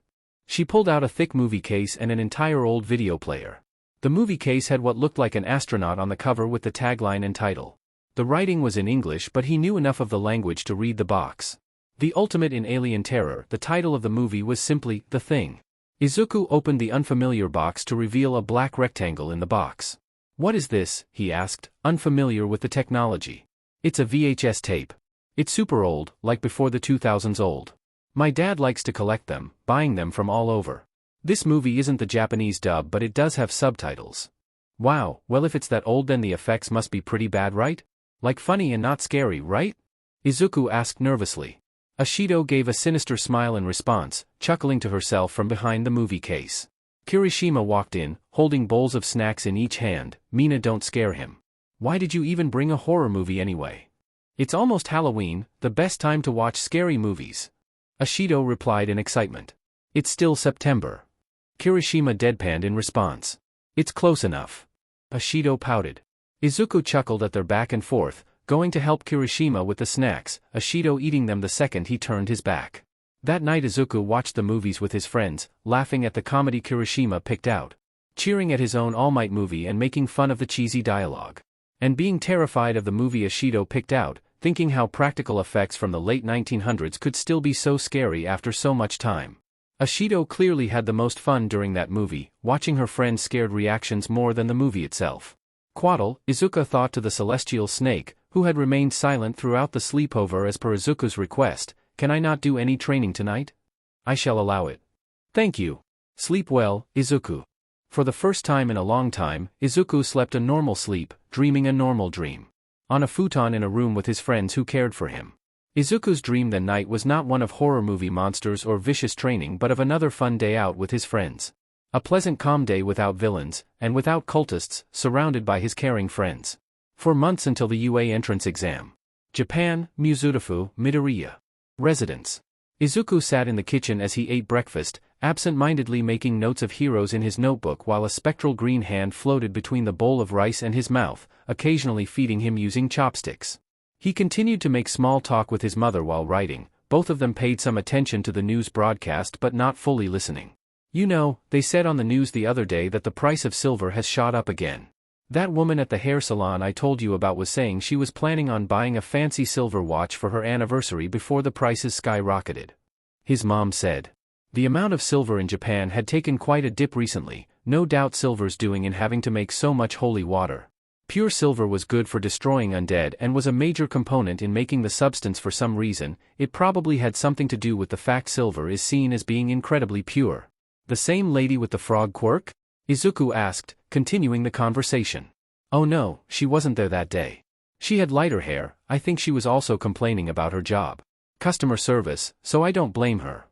She pulled out a thick movie case and an entire old video player. The movie case had what looked like an astronaut on the cover with the tagline and title. The writing was in English, but he knew enough of the language to read the box. The Ultimate in Alien Terror. The title of the movie was simply The Thing. Izuku opened the unfamiliar box to reveal a black rectangle in the box. What is this? He asked, unfamiliar with the technology. It's a VHS tape. It's super old, like before the 2000s old. My dad likes to collect them, buying them from all over. This movie isn't the Japanese dub, but it does have subtitles. Wow, well if it's that old then the effects must be pretty bad, right? Like funny and not scary, right? Izuku asked nervously. Ishido gave a sinister smile in response, chuckling to herself from behind the movie case. Kirishima walked in, holding bowls of snacks in each hand. Mina, don't scare him. Why did you even bring a horror movie anyway? It's almost Halloween, the best time to watch scary movies. Ishido replied in excitement. It's still September. Kirishima deadpanned in response. It's close enough. Ishido pouted. Izuku chuckled at their back and forth, going to help Kirishima with the snacks, Ishido eating them the second he turned his back. That night Izuku watched the movies with his friends, laughing at the comedy Kirishima picked out. cheering at his own All Might movie and making fun of the cheesy dialogue. And being terrified of the movie Ishido picked out, thinking how practical effects from the late 1900s could still be so scary after so much time. Ishido clearly had the most fun during that movie, watching her friends' scared reactions more than the movie itself. Quaddle, Izuku thought to the celestial snake, who had remained silent throughout the sleepover as per Izuku's request, "Can I not do any training tonight? I shall allow it. Thank you. Sleep well, Izuku." For the first time in a long time, Izuku slept a normal sleep, dreaming a normal dream. On a futon in a room with his friends who cared for him. Izuku's dream that night was not one of horror movie monsters or vicious training but of another fun day out with his friends. A pleasant calm day without villains, and without cultists, surrounded by his caring friends. For months until the UA entrance exam. Japan, Muzutafu, Midoriya. Residence. Izuku sat in the kitchen as he ate breakfast, absent-mindedly making notes of heroes in his notebook while a spectral green hand floated between the bowl of rice and his mouth, occasionally feeding him using chopsticks. He continued to make small talk with his mother while writing. Both of them paid some attention to the news broadcast but not fully listening. "You know, they said on the news the other day that the price of silver has shot up again. That woman at the hair salon I told you about was saying she was planning on buying a fancy silver watch for her anniversary before the prices skyrocketed," his mom said. The amount of silver in Japan had taken quite a dip recently, no doubt silver's doing in having to make so much holy water. Pure silver was good for destroying undead and was a major component in making the substance for some reason. It probably had something to do with the fact silver is seen as being incredibly pure. "The same lady with the frog quirk?" Izuku asked, continuing the conversation. "Oh no, she wasn't there that day. She had lighter hair. I think she was also complaining about her job. Customer service, so I don't blame her,"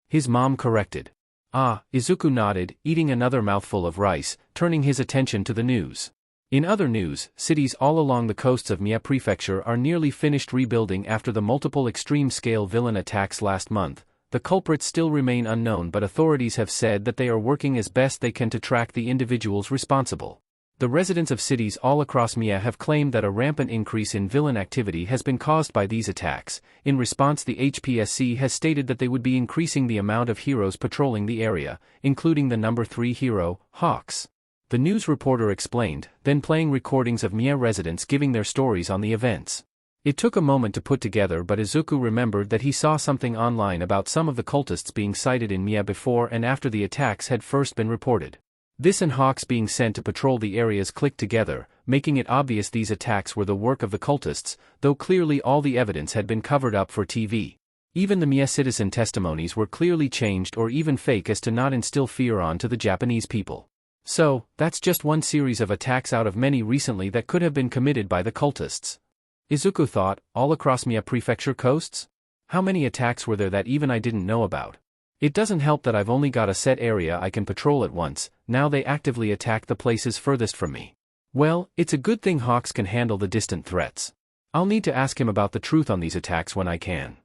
his mom corrected. "Ah," Izuku nodded, eating another mouthful of rice, turning his attention to the news. In other news, cities all along the coasts of Mie Prefecture are nearly finished rebuilding after the multiple extreme-scale villain attacks last month. The culprits still remain unknown but authorities have said that they are working as best they can to track the individuals responsible. The residents of cities all across Mie have claimed that a rampant increase in villain activity has been caused by these attacks. In response, the HPSC has stated that they would be increasing the amount of heroes patrolling the area, including the number 3 hero, Hawks. The news reporter explained, then playing recordings of Mie residents giving their stories on the events. It took a moment to put together but Izuku remembered that he saw something online about some of the cultists being sighted in Mie before and after the attacks had first been reported. This and Hawks being sent to patrol the areas clicked together, making it obvious these attacks were the work of the cultists, though clearly all the evidence had been covered up for TV. Even the Mie citizen testimonies were clearly changed or even fake as to not instill fear onto the Japanese people. So, that's just one series of attacks out of many recently that could have been committed by the cultists. Izuku thought, all across Mie Prefecture coasts? How many attacks were there that even I didn't know about? It doesn't help that I've only got a set area I can patrol at once. Now they actively attack the places furthest from me. Well, it's a good thing Hawks can handle the distant threats. I'll need to ask him about the truth on these attacks when I can.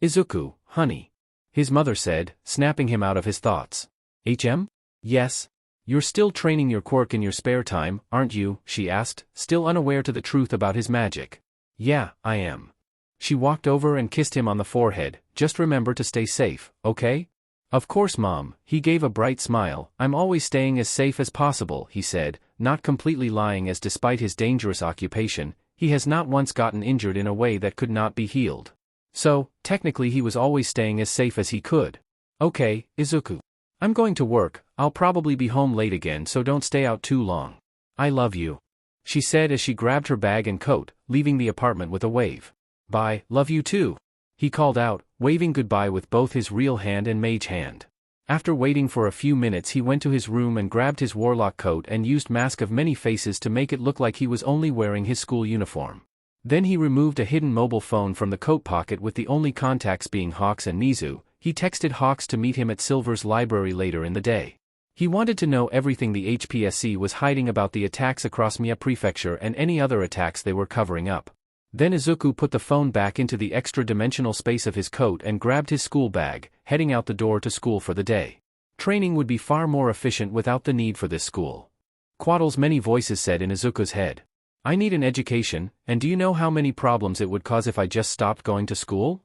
"Izuku, honey," his mother said, snapping him out of his thoughts. "HM? Yes? You're still training your quirk in your spare time, aren't you?" she asked, still unaware to the truth about his magic. "Yeah, I am." She walked over and kissed him on the forehead. "Just remember to stay safe, okay?" "Of course, Mom," he gave a bright smile. "I'm always staying as safe as possible," he said, not completely lying as despite his dangerous occupation, he has not once gotten injured in a way that could not be healed. So, technically he was always staying as safe as he could. "Okay, Izuku. I'm going to work. I'll probably be home late again so don't stay out too long. I love you," she said as she grabbed her bag and coat, leaving the apartment with a wave. "Bye, love you too," he called out, waving goodbye with both his real hand and mage hand. After waiting for a few minutes he went to his room and grabbed his warlock coat and used Mask of Many Faces to make it look like he was only wearing his school uniform. Then he removed a hidden mobile phone from the coat pocket with the only contacts being Hawks and Nizu. He texted Hawks to meet him at Silver's library later in the day. He wanted to know everything the HPSC was hiding about the attacks across Mie Prefecture and any other attacks they were covering up. Then Izuku put the phone back into the extra-dimensional space of his coat and grabbed his school bag, heading out the door to school for the day. Training would be far more efficient without the need for this school. Quaddle's many voices said in Izuku's head. "I need an education, and do you know how many problems it would cause if I just stopped going to school?"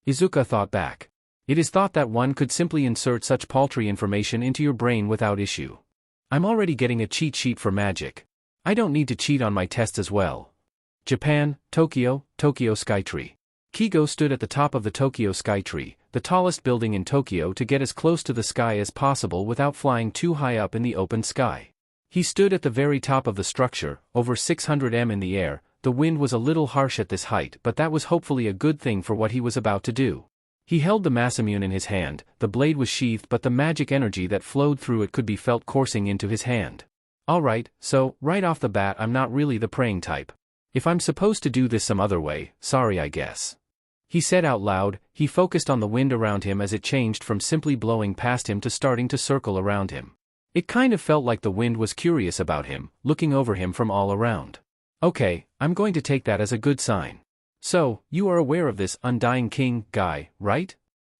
Izuku thought back. It is thought that one could simply insert such paltry information into your brain without issue. I'm already getting a cheat sheet for magic. I don't need to cheat on my tests as well. Japan, Tokyo, Tokyo Skytree. Kigo stood at the top of the Tokyo Skytree, the tallest building in Tokyo, to get as close to the sky as possible without flying too high up in the open sky. He stood at the very top of the structure, over 600 m in the air. The wind was a little harsh at this height, but that was hopefully a good thing for what he was about to do. He held the Masamune in his hand. The blade was sheathed, but the magic energy that flowed through it could be felt coursing into his hand. Alright, so, right off the bat, I'm not really the praying type. If I'm supposed to do this some other way, sorry I guess. He said out loud. He focused on the wind around him as it changed from simply blowing past him to starting to circle around him. It kind of felt like the wind was curious about him, looking over him from all around. Okay, I'm going to take that as a good sign. So, you are aware of this Undying King guy, right?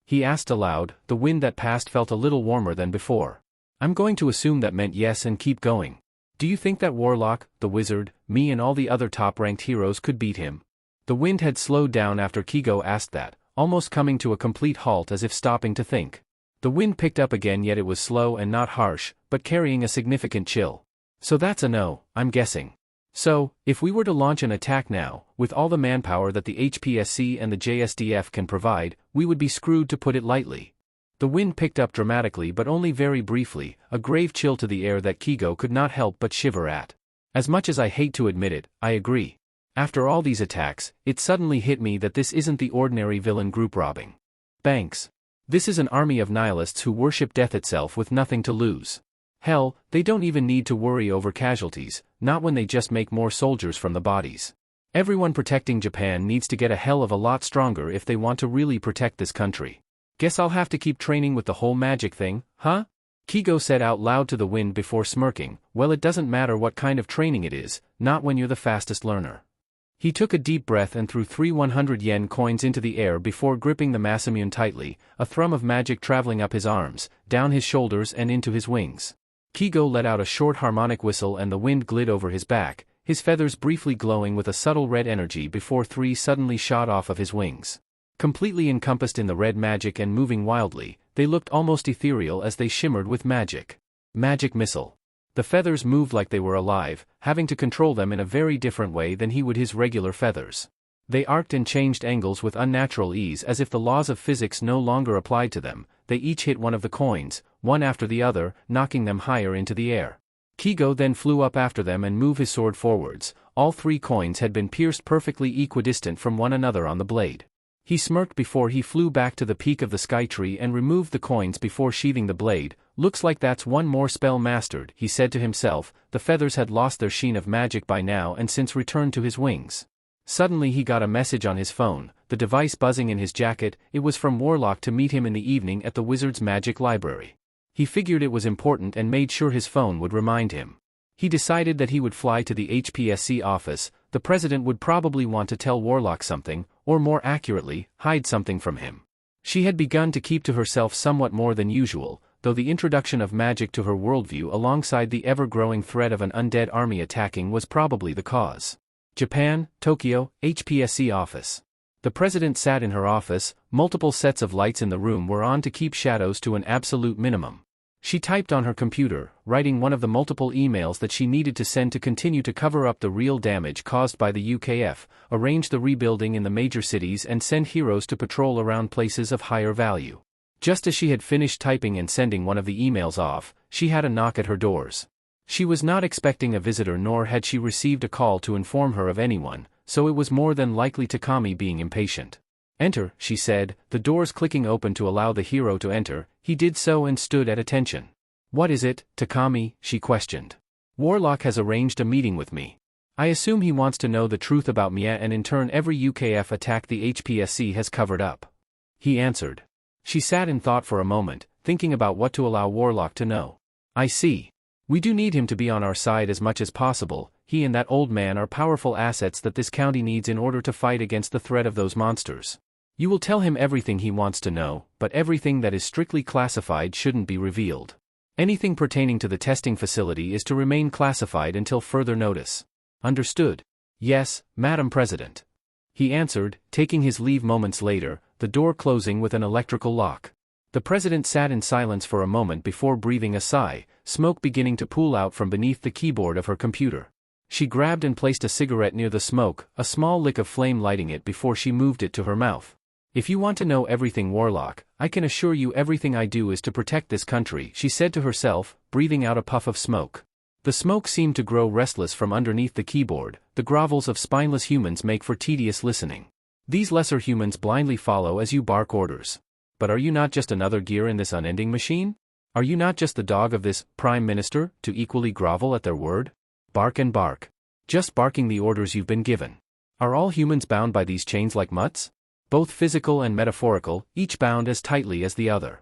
He asked aloud. The wind that passed felt a little warmer than before. I'm going to assume that meant yes and keep going. Do you think that Warlock, the wizard, me and all the other top-ranked heroes could beat him? The wind had slowed down after Kigo asked that, almost coming to a complete halt as if stopping to think. The wind picked up again, yet it was slow and not harsh, but carrying a significant chill. So that's a no, I'm guessing. So, if we were to launch an attack now, with all the manpower that the HPSC and the JSDF can provide, we would be screwed, to put it lightly. The wind picked up dramatically, but only very briefly, a grave chill to the air that Kigo could not help but shiver at. As much as I hate to admit it, I agree. After all these attacks, it suddenly hit me that this isn't the ordinary villain group robbing banks. This is an army of nihilists who worship death itself with nothing to lose. Hell, they don't even need to worry over casualties, not when they just make more soldiers from the bodies. Everyone protecting Japan needs to get a hell of a lot stronger if they want to really protect this country. Guess I'll have to keep training with the whole magic thing, huh? Kigo said out loud to the wind before smirking. Well, it doesn't matter what kind of training it is, not when you're the fastest learner. He took a deep breath and threw 3 100-yen coins into the air before gripping the Masamune tightly, a thrum of magic traveling up his arms, down his shoulders and into his wings. Kigo let out a short harmonic whistle and the wind glid over his back, his feathers briefly glowing with a subtle red energy before 3 suddenly shot off of his wings. Completely encompassed in the red magic and moving wildly, they looked almost ethereal as they shimmered with magic. Magic missile. The feathers moved like they were alive, having to control them in a very different way than he would his regular feathers. They arced and changed angles with unnatural ease, as if the laws of physics no longer applied to them. They each hit one of the coins, one after the other, knocking them higher into the air. Kigo then flew up after them and moved his sword forwards. All 3 coins had been pierced perfectly equidistant from one another on the blade. He smirked before he flew back to the peak of the skytree and removed the coins before sheathing the blade. Looks like that's one more spell mastered, he said to himself. The feathers had lost their sheen of magic by now and since returned to his wings. Suddenly he got a message on his phone, the device buzzing in his jacket. It was from Warlock to meet him in the evening at the wizard's magic library. He figured it was important and made sure his phone would remind him. He decided that he would fly to the HPSC office. The president would probably want to tell Warlock something, or more accurately, hide something from him. She had begun to keep to herself somewhat more than usual, though the introduction of magic to her worldview alongside the ever-growing threat of an undead army attacking was probably the cause. Japan, Tokyo, HPSC office. The president sat in her office. Multiple sets of lights in the room were on to keep shadows to an absolute minimum. She typed on her computer, writing one of the multiple emails that she needed to send to continue to cover up the real damage caused by the UKF, arrange the rebuilding in the major cities and send heroes to patrol around places of higher value. Just as she had finished typing and sending one of the emails off, she had a knock at her doors. She was not expecting a visitor, nor had she received a call to inform her of anyone, so it was more than likely Takami being impatient. "Enter," she said, the doors clicking open to allow the hero to enter. He did so and stood at attention. "What is it, Takami?" she questioned. "Warlock has arranged a meeting with me. I assume he wants to know the truth about me and in turn every UKF attack the HPSC has covered up," he answered. She sat in thought for a moment, thinking about what to allow Warlock to know. "I see. We do need him to be on our side as much as possible. He and that old man are powerful assets that this county needs in order to fight against the threat of those monsters. You will tell him everything he wants to know, but everything that is strictly classified shouldn't be revealed. Anything pertaining to the testing facility is to remain classified until further notice. Understood?" "Yes, Madam President," he answered, taking his leave moments later, the door closing with an electrical lock. The president sat in silence for a moment before breathing a sigh, smoke beginning to pool out from beneath the keyboard of her computer. She grabbed and placed a cigarette near the smoke, a small lick of flame lighting it before she moved it to her mouth. "If you want to know everything, Warlock, I can assure you everything I do is to protect this country," she said to herself, breathing out a puff of smoke. The smoke seemed to grow restless from underneath the keyboard. The grovels of spineless humans make for tedious listening. These lesser humans blindly follow as you bark orders. But are you not just another gear in this unending machine? Are you not just the dog of this prime minister, to equally grovel at their word? Bark and bark. Just barking the orders you've been given. Are all humans bound by these chains like mutts? Both physical and metaphorical, each bound as tightly as the other.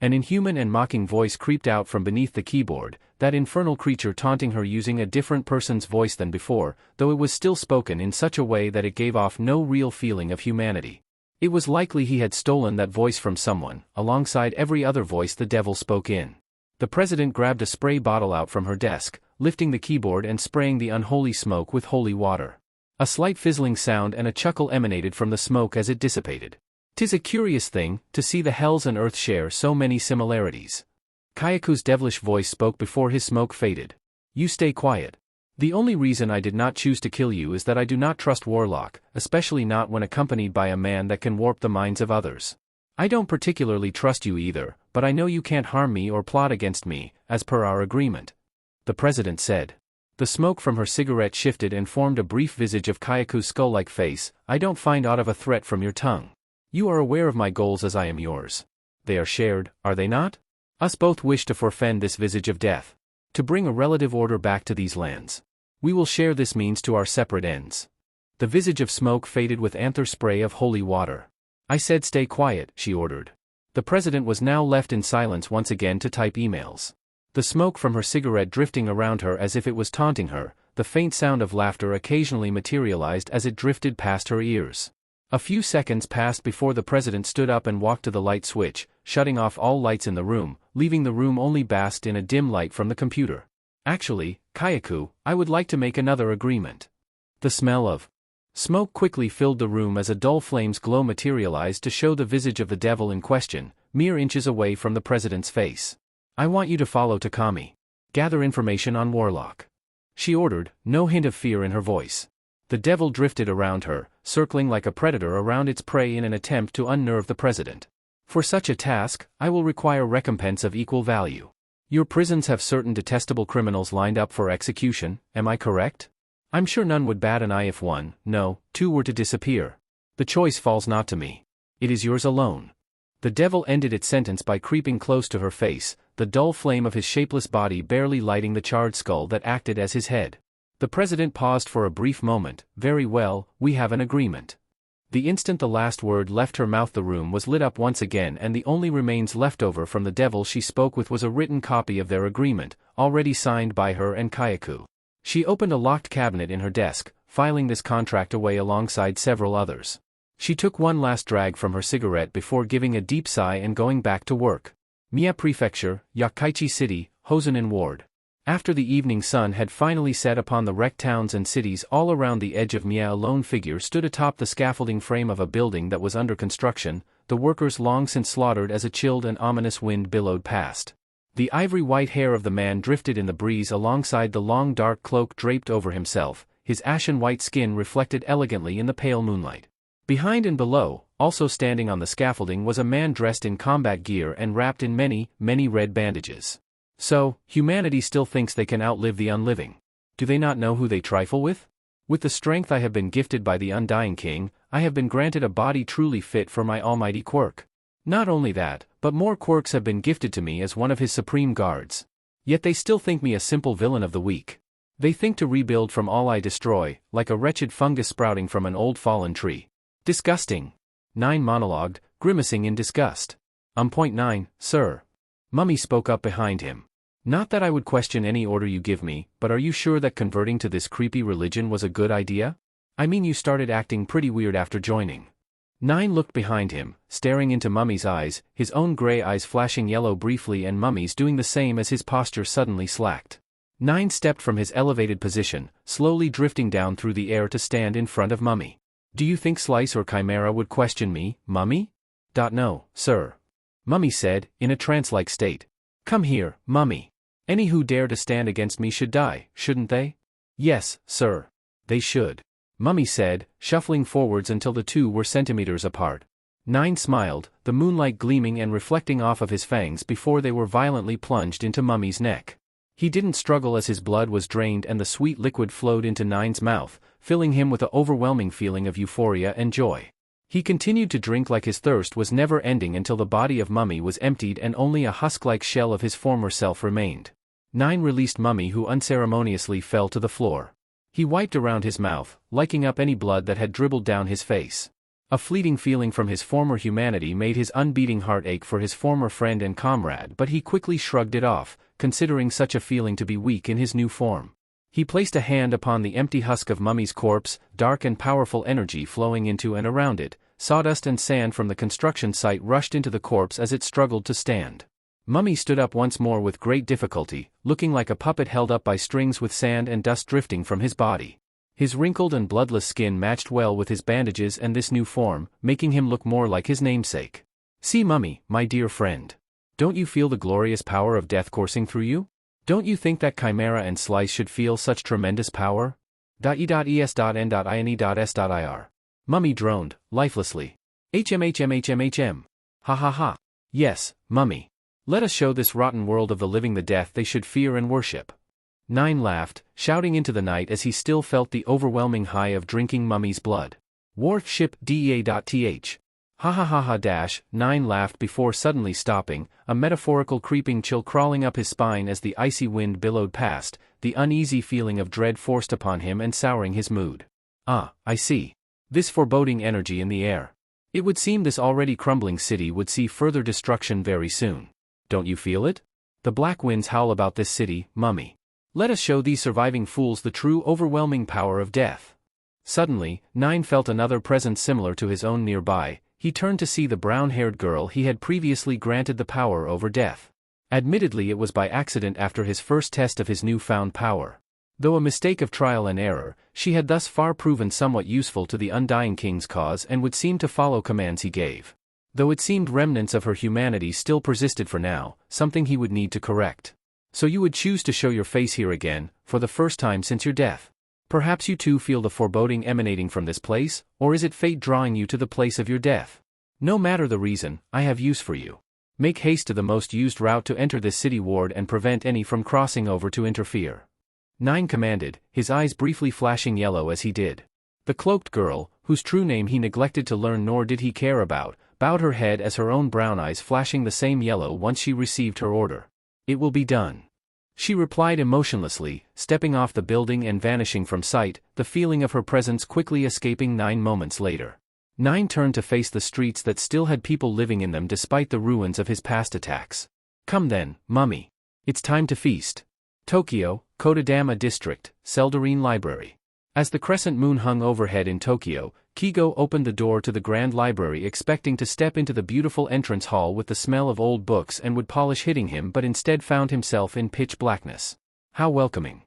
An inhuman and mocking voice creeped out from beneath the keyboard, that infernal creature taunting her using a different person's voice than before, though it was still spoken in such a way that it gave off no real feeling of humanity. It was likely he had stolen that voice from someone, alongside every other voice the devil spoke in. The president grabbed a spray bottle out from her desk, lifting the keyboard and spraying the unholy smoke with holy water. A slight fizzling sound and a chuckle emanated from the smoke as it dissipated. "'Tis a curious thing, to see the hells and earth share so many similarities." Kayeku's devilish voice spoke before his smoke faded. "You stay quiet. The only reason I did not choose to kill you is that I do not trust Warlock, especially not when accompanied by a man that can warp the minds of others. I don't particularly trust you either, but I know you can't harm me or plot against me, as per our agreement," the president said. The smoke from her cigarette shifted and formed a brief visage of Kayeku's skull-like face. "I don't find aught of a threat from your tongue. You are aware of my goals as I am yours. They are shared, are they not? Us both wish to forfend this visage of death. To bring a relative order back to these lands. We will share this means to our separate ends." The visage of smoke faded with anther spray of holy water. "I said stay quiet," she ordered. The president was now left in silence once again to type emails. The smoke from her cigarette drifting around her as if it was taunting her, the faint sound of laughter occasionally materialized as it drifted past her ears. A few seconds passed before the president stood up and walked to the light switch, shutting off all lights in the room, leaving the room only basked in a dim light from the computer. "Actually, Kayaku, I would like to make another agreement." The smell of smoke quickly filled the room as a dull flame's glow materialized to show the visage of the devil in question, mere inches away from the president's face. "I want you to follow Takami. Gather information on Warlock," she ordered, no hint of fear in her voice. The devil drifted around her, circling like a predator around its prey in an attempt to unnerve the president. "For such a task, I will require recompense of equal value. Your prisons have certain detestable criminals lined up for execution, am I correct? I'm sure none would bat an eye if one, no, two were to disappear. The choice falls not to me. It is yours alone." The devil ended its sentence by creeping close to her face, the dull flame of his shapeless body barely lighting the charred skull that acted as his head. The president paused for a brief moment. "Very well, we have an agreement." The instant the last word left her mouth the room was lit up once again and the only remains left over from the devil she spoke with was a written copy of their agreement, already signed by her and Kayaku. She opened a locked cabinet in her desk, filing this contract away alongside several others. She took one last drag from her cigarette before giving a deep sigh and going back to work. Mie Prefecture, Yokkaichi City, Hosenan Ward. After the evening sun had finally set upon the wrecked towns and cities all around the edge of Mie, a lone figure stood atop the scaffolding frame of a building that was under construction, the workers long since slaughtered as a chilled and ominous wind billowed past. The ivory-white hair of the man drifted in the breeze alongside the long dark cloak draped over himself, his ashen-white skin reflected elegantly in the pale moonlight. Behind and below, also standing on the scaffolding was a man dressed in combat gear and wrapped in many, many red bandages. So, humanity still thinks they can outlive the unliving. Do they not know who they trifle with? With the strength I have been gifted by the Undying King, I have been granted a body truly fit for my almighty quirk. Not only that, but more quirks have been gifted to me as one of his supreme guards. Yet they still think me a simple villain of the weak. They think to rebuild from all I destroy, like a wretched fungus sprouting from an old fallen tree. Disgusting. 9 monologued, grimacing in disgust. Point 9, sir. Mummy spoke up behind him. Not that I would question any order you give me, but are you sure that converting to this creepy religion was a good idea? I mean, you started acting pretty weird after joining. 9 looked behind him, staring into Mummy's eyes, his own gray eyes flashing yellow briefly and Mummy's doing the same as his posture suddenly slacked. 9 stepped from his elevated position, slowly drifting down through the air to stand in front of Mummy. Do you think Slice or Chimera would question me, Mummy? No, sir. Mummy said, in a trance-like state. Come here, Mummy. Any who dare to stand against me should die, shouldn't they? Yes, sir. They should. Mummy said, shuffling forwards until the two were centimeters apart. Nine smiled, the moonlight gleaming and reflecting off of his fangs before they were violently plunged into Mummy's neck. He didn't struggle as his blood was drained and the sweet liquid flowed into Nine's mouth, filling him with an overwhelming feeling of euphoria and joy. He continued to drink like his thirst was never ending until the body of Mummy was emptied and only a husk-like shell of his former self remained. Nine released Mummy, who unceremoniously fell to the floor. He wiped around his mouth, liking up any blood that had dribbled down his face. A fleeting feeling from his former humanity made his unbeating heart ache for his former friend and comrade, but he quickly shrugged it off, considering such a feeling to be weak in his new form. He placed a hand upon the empty husk of Mummy's corpse, dark and powerful energy flowing into and around it. Sawdust and sand from the construction site rushed into the corpse as it struggled to stand. Mummy stood up once more with great difficulty, looking like a puppet held up by strings with sand and dust drifting from his body. His wrinkled and bloodless skin matched well with his bandages and this new form, making him look more like his namesake. See, Mummy, my dear friend. Don't you feel the glorious power of death coursing through you? Don't you think that Chimera and Slice should feel such tremendous power? .e.es.n.ine.s.ir. Mummy droned, lifelessly. HMHMHMHM. Ha ha ha. Yes, Mummy. Let us show this rotten world of the living the death they should fear and worship. Nine laughed, shouting into the night as he still felt the overwhelming high of drinking Mummy's blood. Warship DEA.th. Ha ha ha ha dash. Nine laughed before suddenly stopping, a metaphorical creeping chill crawling up his spine as the icy wind billowed past, the uneasy feeling of dread forced upon him and souring his mood. Ah, I see. This foreboding energy in the air. It would seem this already crumbling city would see further destruction very soon. Don't you feel it? The black winds howl about this city, Mummy. Let us show these surviving fools the true overwhelming power of death. Suddenly, Nine felt another presence similar to his own nearby. He turned to see the brown-haired girl he had previously granted the power over death. Admittedly, it was by accident after his first test of his newfound power. Though a mistake of trial and error, she had thus far proven somewhat useful to the Undying King's cause and would seem to follow commands he gave. Though it seemed remnants of her humanity still persisted for now, something he would need to correct. So you would choose to show your face here again, for the first time since your death. Perhaps you too feel the foreboding emanating from this place, or is it fate drawing you to the place of your death? No matter the reason, I have use for you. Make haste to the most used route to enter this city ward and prevent any from crossing over to interfere. Nine commanded, his eyes briefly flashing yellow as he did. The cloaked girl, whose true name he neglected to learn nor did he care about, bowed her head as her own brown eyes flashing the same yellow once she received her order. It will be done. She replied emotionlessly, stepping off the building and vanishing from sight, the feeling of her presence quickly escaping 9 moments later. Nine turned to face the streets that still had people living in them despite the ruins of his past attacks. Come then, Mummy. It's time to feast. Tokyo, Kodadama District, Seldarine Library. As the crescent moon hung overhead in Tokyo, Kigo opened the door to the Grand Library expecting to step into the beautiful entrance hall with the smell of old books and wood polish hitting him, but instead found himself in pitch blackness. How welcoming.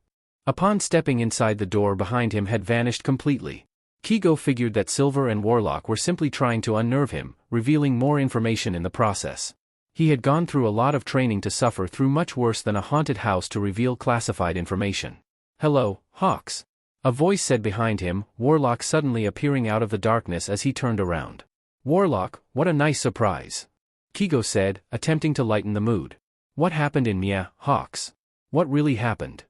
Upon stepping inside, the door behind him had vanished completely. Kigo figured that Silver and Warlock were simply trying to unnerve him, revealing more information in the process. He had gone through a lot of training to suffer through much worse than a haunted house to reveal classified information. Hello, Hawks. A voice said behind him, Warlock suddenly appearing out of the darkness as he turned around. Warlock, what a nice surprise. Kigo said, attempting to lighten the mood. What happened in Mia, Hawks? What really happened?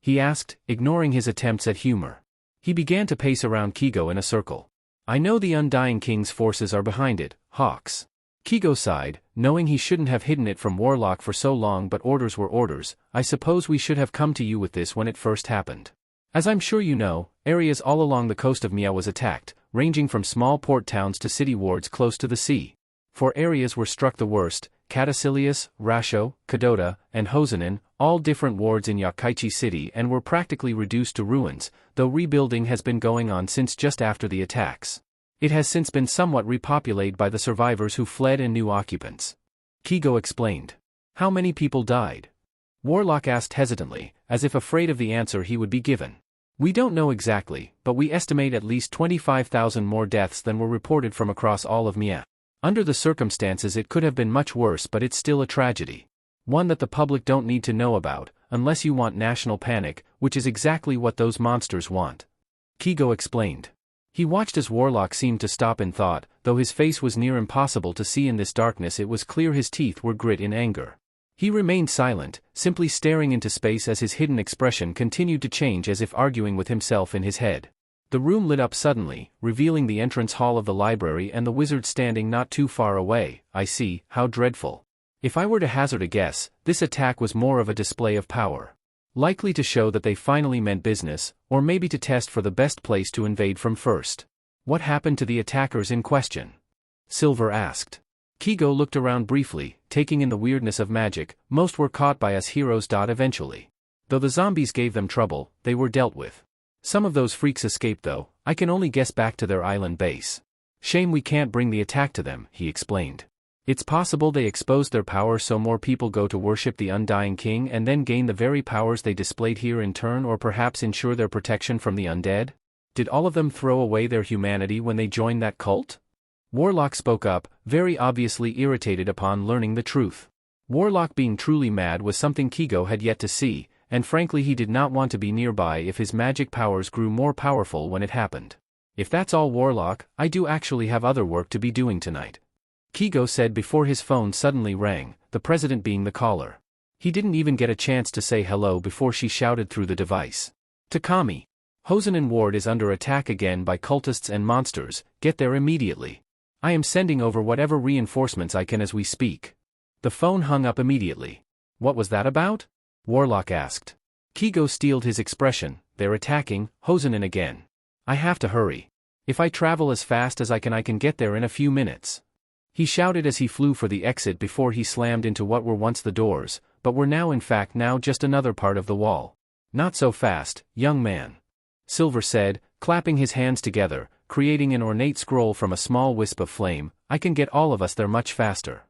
He asked, ignoring his attempts at humor. He began to pace around Kigo in a circle. I know the Undying King's forces are behind it, Hawks. Kigo sighed, knowing he shouldn't have hidden it from Warlock for so long, but orders were orders. I suppose we should have come to you with this when it first happened. As I'm sure you know, areas all along the coast of Mia was attacked, ranging from small port towns to city wards close to the sea. 4 areas were struck the worst: Catacilius, Rasho, Kadota, and Hosenan, all different wards in Yokkaichi City, and were practically reduced to ruins, though rebuilding has been going on since just after the attacks. It has since been somewhat repopulated by the survivors who fled and new occupants. Kigo explained. How many people died? Warlock asked hesitantly, as if afraid of the answer he would be given. We don't know exactly, but we estimate at least 25,000 more deaths than were reported from across all of Mia. Under the circumstances it could have been much worse, but it's still a tragedy. One that the public don't need to know about, unless you want national panic, which is exactly what those monsters want. Kigo explained. He watched as Warlock seemed to stop in thought, though his face was near impossible to see in this darkness. It was clear his teeth were grit in anger. He remained silent, simply staring into space as his hidden expression continued to change, as if arguing with himself in his head. The room lit up suddenly, revealing the entrance hall of the library and the wizard standing not too far away. I see, how dreadful. If I were to hazard a guess, this attack was more of a display of power. Likely to show that they finally meant business, or maybe to test for the best place to invade from first. What happened to the attackers in question? Silver asked. Kigo looked around briefly, taking in the weirdness of magic. Most were caught by us heroes. Eventually. Though the zombies gave them trouble, they were dealt with. Some of those freaks escaped though. I can only guess back to their island base. Shame we can't bring the attack to them, he explained. It's possible they exposed their power so more people go to worship the undying king and then gain the very powers they displayed here in turn, or perhaps ensure their protection from the undead? Did all of them throw away their humanity when they joined that cult? Warlock spoke up, very obviously irritated upon learning the truth. Warlock being truly mad was something Kigo had yet to see, and frankly he did not want to be nearby if his magic powers grew more powerful when it happened. If that's all, Warlock, I do actually have other work to be doing tonight. Kigo said before his phone suddenly rang, the president being the caller. He didn't even get a chance to say hello before she shouted through the device. Takami. Hosenan Ward is under attack again by cultists and monsters. Get there immediately. I am sending over whatever reinforcements I can as we speak. The phone hung up immediately. What was that about? Warlock asked. Kigo steeled his expression. They're attacking Hosenan again. I have to hurry. If I travel as fast as I can get there in a few minutes. He shouted as he flew for the exit before he slammed into what were once the doors, but were now in fact just another part of the wall. Not so fast, young man. Silver said, clapping his hands together, creating an ornate scroll from a small wisp of flame. I can get all of us there much faster.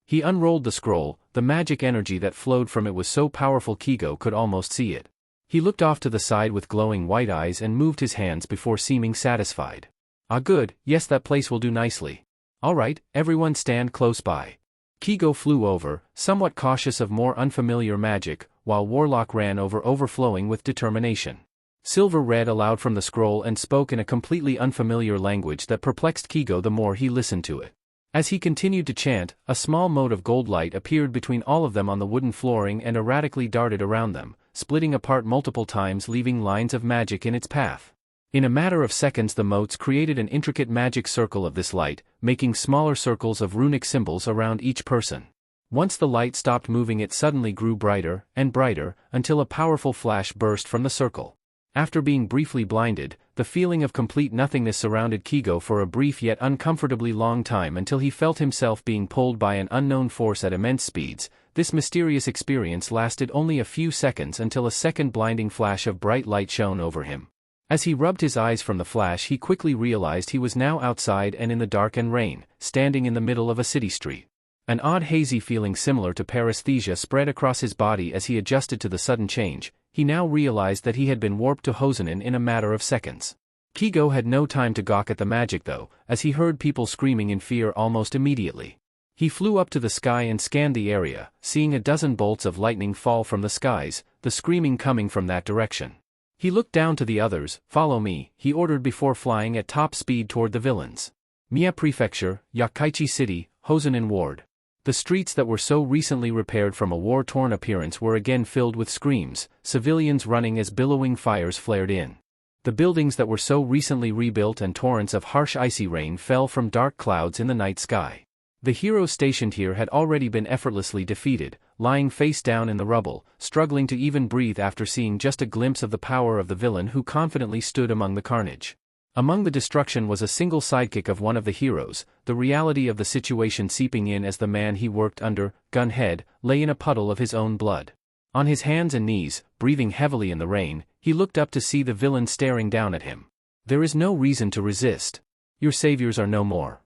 He unrolled the scroll. The magic energy that flowed from it was so powerful Kigo could almost see it. He looked off to the side with glowing white eyes and moved his hands before seeming satisfied. Ah, good, yes, that place will do nicely. All right, everyone stand close by. Kigo flew over, somewhat cautious of more unfamiliar magic, while Warlock ran over, overflowing with determination. Silver read aloud from the scroll and spoke in a completely unfamiliar language that perplexed Kigo the more he listened to it. As he continued to chant, a small mote of gold light appeared between all of them on the wooden flooring and erratically darted around them, splitting apart multiple times, leaving lines of magic in its path. In a matter of seconds the motes created an intricate magic circle of this light, making smaller circles of runic symbols around each person. Once the light stopped moving it suddenly grew brighter and brighter, until a powerful flash burst from the circle. After being briefly blinded, the feeling of complete nothingness surrounded Kigo for a brief yet uncomfortably long time until he felt himself being pulled by an unknown force at immense speeds. This mysterious experience lasted only a few seconds until a second blinding flash of bright light shone over him. As he rubbed his eyes from the flash he quickly realized he was now outside and in the dark and rain, standing in the middle of a city street. An odd hazy feeling similar to paresthesia spread across his body as he adjusted to the sudden change. He now realized that he had been warped to Hosenan in a matter of seconds. Kigo had no time to gawk at the magic though, as he heard people screaming in fear almost immediately. He flew up to the sky and scanned the area, seeing a dozen bolts of lightning fall from the skies, the screaming coming from that direction. He looked down to the others. Follow me, he ordered before flying at top speed toward the villains. Mia Prefecture, Yokkaichi City, Hosenan Ward. The streets that were so recently repaired from a war-torn appearance were again filled with screams, civilians running as billowing fires flared in. The buildings that were so recently rebuilt and torrents of harsh icy rain fell from dark clouds in the night sky. The heroes stationed here had already been effortlessly defeated, lying face down in the rubble, struggling to even breathe after seeing just a glimpse of the power of the villain who confidently stood among the carnage. Among the destruction was a single sidekick of one of the heroes, the reality of the situation seeping in as the man he worked under, Gunhead, lay in a puddle of his own blood. On his hands and knees, breathing heavily in the rain, he looked up to see the villain staring down at him. There is no reason to resist. Your saviors are no more.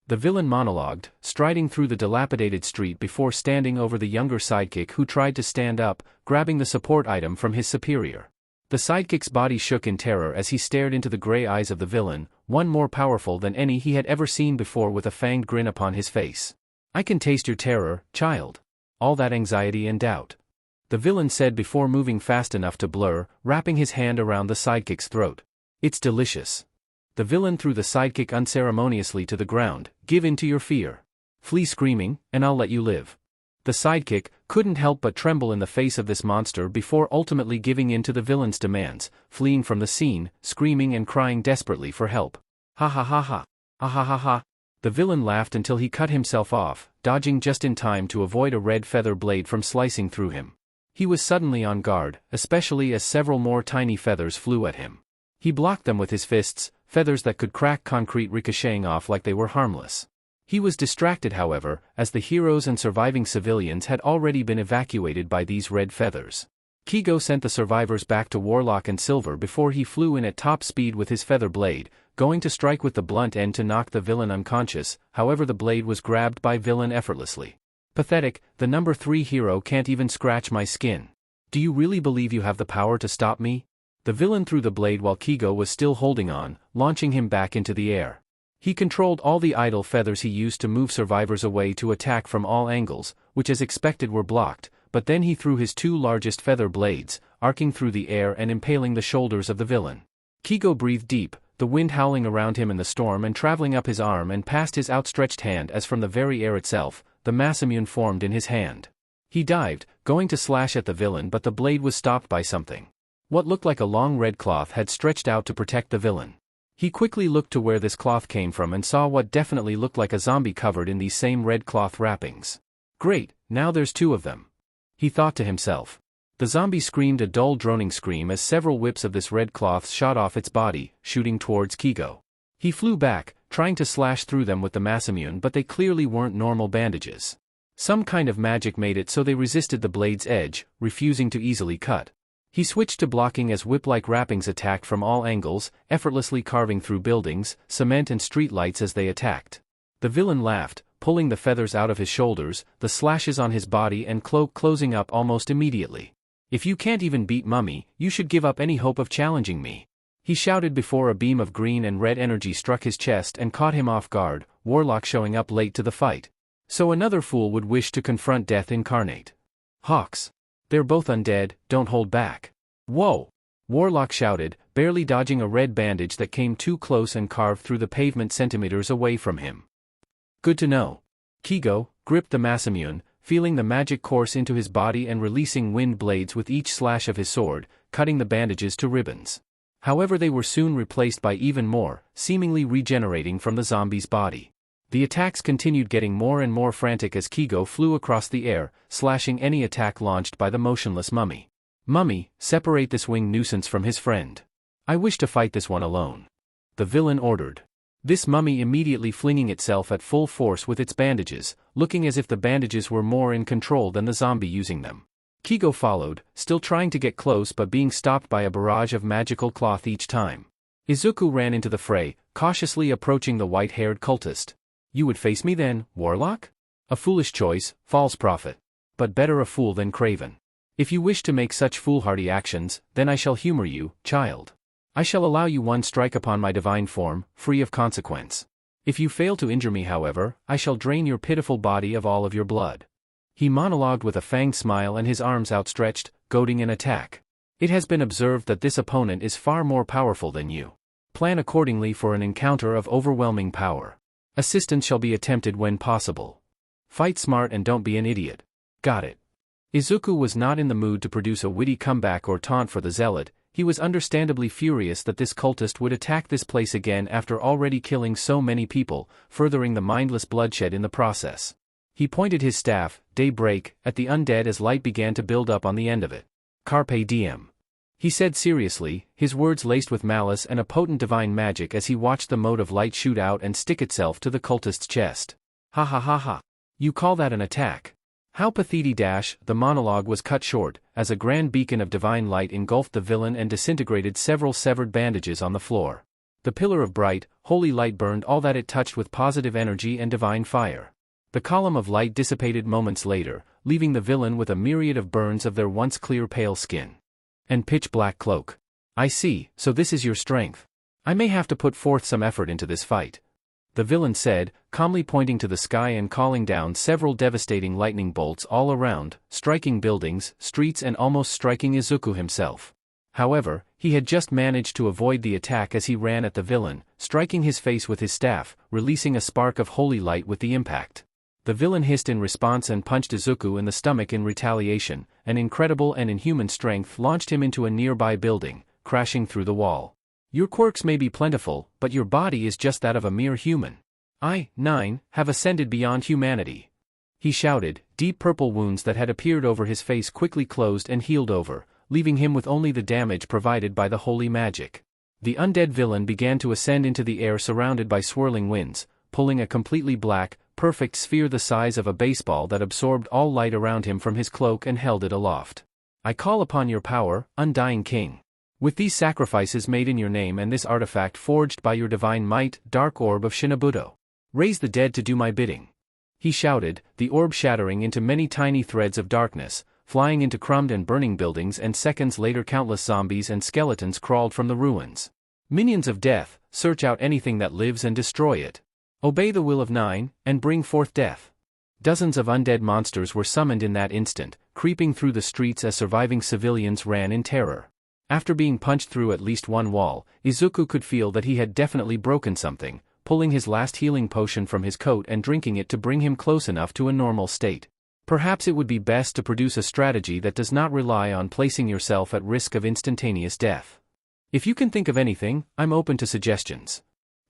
The villain monologued, striding through the dilapidated street before standing over the younger sidekick who tried to stand up, grabbing the support item from his superior. The sidekick's body shook in terror as he stared into the gray eyes of the villain, one more powerful than any he had ever seen before, with a fanged grin upon his face. "I can taste your terror, child. All that anxiety and doubt," the villain said before moving fast enough to blur, wrapping his hand around the sidekick's throat. "It's delicious." The villain threw the sidekick unceremoniously to the ground. "Give in to your fear. Flee screaming, and I'll let you live." The sidekick couldn't help but tremble in the face of this monster before ultimately giving in to the villain's demands, fleeing from the scene, screaming and crying desperately for help. "Ha ha ha ha. Ha ha ha ha." The villain laughed until he cut himself off, dodging just in time to avoid a red feather blade from slicing through him. He was suddenly on guard, especially as several more tiny feathers flew at him. He blocked them with his fists, feathers that could crack concrete ricocheting off like they were harmless. He was distracted, however, as the heroes and surviving civilians had already been evacuated by these red feathers. Kigo sent the survivors back to Warlock and Silver before he flew in at top speed with his feather blade, going to strike with the blunt end to knock the villain unconscious. However, the blade was grabbed by villain effortlessly. "Pathetic, the number 3 hero can't even scratch my skin. Do you really believe you have the power to stop me?" The villain threw the blade while Kigo was still holding on, launching him back into the air. He controlled all the idle feathers he used to move survivors away to attack from all angles, which as expected were blocked, but then he threw his 2 largest feather blades, arcing through the air and impaling the shoulders of the villain. Kigo breathed deep, the wind howling around him in the storm and traveling up his arm and past his outstretched hand as from the very air itself, the masamune formed in his hand. He dived, going to slash at the villain, but the blade was stopped by something. What looked like a long red cloth had stretched out to protect the villain. He quickly looked to where this cloth came from and saw what definitely looked like a zombie covered in these same red cloth wrappings. "Great, now there's 2 of them," he thought to himself. The zombie screamed a dull droning scream as several whips of this red cloth shot off its body, shooting towards Kigo. He flew back, trying to slash through them with the masamune, but they clearly weren't normal bandages. Some kind of magic made it so they resisted the blade's edge, refusing to easily cut. He switched to blocking as whip-like wrappings attacked from all angles, effortlessly carving through buildings, cement and streetlights as they attacked. The villain laughed, pulling the feathers out of his shoulders, the slashes on his body and cloak closing up almost immediately. "If you can't even beat Mummy, you should give up any hope of challenging me," he shouted before a beam of green and red energy struck his chest and caught him off guard, Warlock showing up late to the fight. So another fool would wish to confront death incarnate. "Hawks. They're both undead, don't hold back." "Whoa!" Warlock shouted, barely dodging a red bandage that came too close and carved through the pavement centimeters away from him. "Good to know." Kigo gripped the masamune, feeling the magic course into his body and releasing wind blades with each slash of his sword, cutting the bandages to ribbons. However, they were soon replaced by even more, seemingly regenerating from the zombie's body. The attacks continued, getting more and more frantic as Kigo flew across the air, slashing any attack launched by the motionless mummy. "Mummy, separate this winged nuisance from his friend. I wish to fight this one alone," the villain ordered. This mummy immediately flinging itself at full force with its bandages, looking as if the bandages were more in control than the zombie using them. Kigo followed, still trying to get close but being stopped by a barrage of magical cloth each time. Izuku ran into the fray, cautiously approaching the white-haired cultist. "You would face me then, Warlock? A foolish choice, false prophet. But better a fool than craven. If you wish to make such foolhardy actions, then I shall humor you, child. I shall allow you one strike upon my divine form, free of consequence. If you fail to injure me, however, I shall drain your pitiful body of all of your blood." He monologued with a fanged smile and his arms outstretched, goading an attack. "It has been observed that this opponent is far more powerful than you. Plan accordingly for an encounter of overwhelming power. Assistance shall be attempted when possible. Fight smart and don't be an idiot. Got it?" Izuku was not in the mood to produce a witty comeback or taunt for the zealot. He was understandably furious that this cultist would attack this place again after already killing so many people, furthering the mindless bloodshed in the process. He pointed his staff, daybreak, at the undead as light began to build up on the end of it. "Carpe diem," he said seriously, his words laced with malice and a potent divine magic as he watched the mote of light shoot out and stick itself to the cultist's chest. "Ha ha ha ha. You call that an attack? How pathetic!" The monologue was cut short, as a grand beacon of divine light engulfed the villain and disintegrated several severed bandages on the floor. The pillar of bright, holy light burned all that it touched with positive energy and divine fire. The column of light dissipated moments later, leaving the villain with a myriad of burns of their once clear pale skin. and pitch-black cloak. I see, so this is your strength. I may have to put forth some effort into this fight. The villain said, calmly pointing to the sky and calling down several devastating lightning bolts all around, striking buildings, streets and almost striking Izuku himself. However, he had just managed to avoid the attack as he ran at the villain, striking his face with his staff, releasing a spark of holy light with the impact. The villain hissed in response and punched Izuku in the stomach in retaliation. An incredible and inhuman strength launched him into a nearby building, crashing through the wall. Your quirks may be plentiful, but your body is just that of a mere human. I, 9, have ascended beyond humanity. He shouted. Deep purple wounds that had appeared over his face quickly closed and healed over, leaving him with only the damage provided by the holy magic. The undead villain began to ascend into the air surrounded by swirling winds, pulling a completely black, perfect sphere the size of a baseball that absorbed all light around him from his cloak and held it aloft. I call upon your power, undying king. With these sacrifices made in your name and this artifact forged by your divine might, dark orb of Shinabudo. Raise the dead to do my bidding. He shouted, the orb shattering into many tiny threads of darkness, flying into crumbed and burning buildings, and seconds later countless zombies and skeletons crawled from the ruins. Minions of death, search out anything that lives and destroy it. Obey the will of 9, and bring forth death. Dozens of undead monsters were summoned in that instant, creeping through the streets as surviving civilians ran in terror. After being punched through at least one wall, Izuku could feel that he had definitely broken something, pulling his last healing potion from his coat and drinking it to bring him close enough to a normal state. Perhaps it would be best to produce a strategy that does not rely on placing yourself at risk of instantaneous death. If you can think of anything, I'm open to suggestions.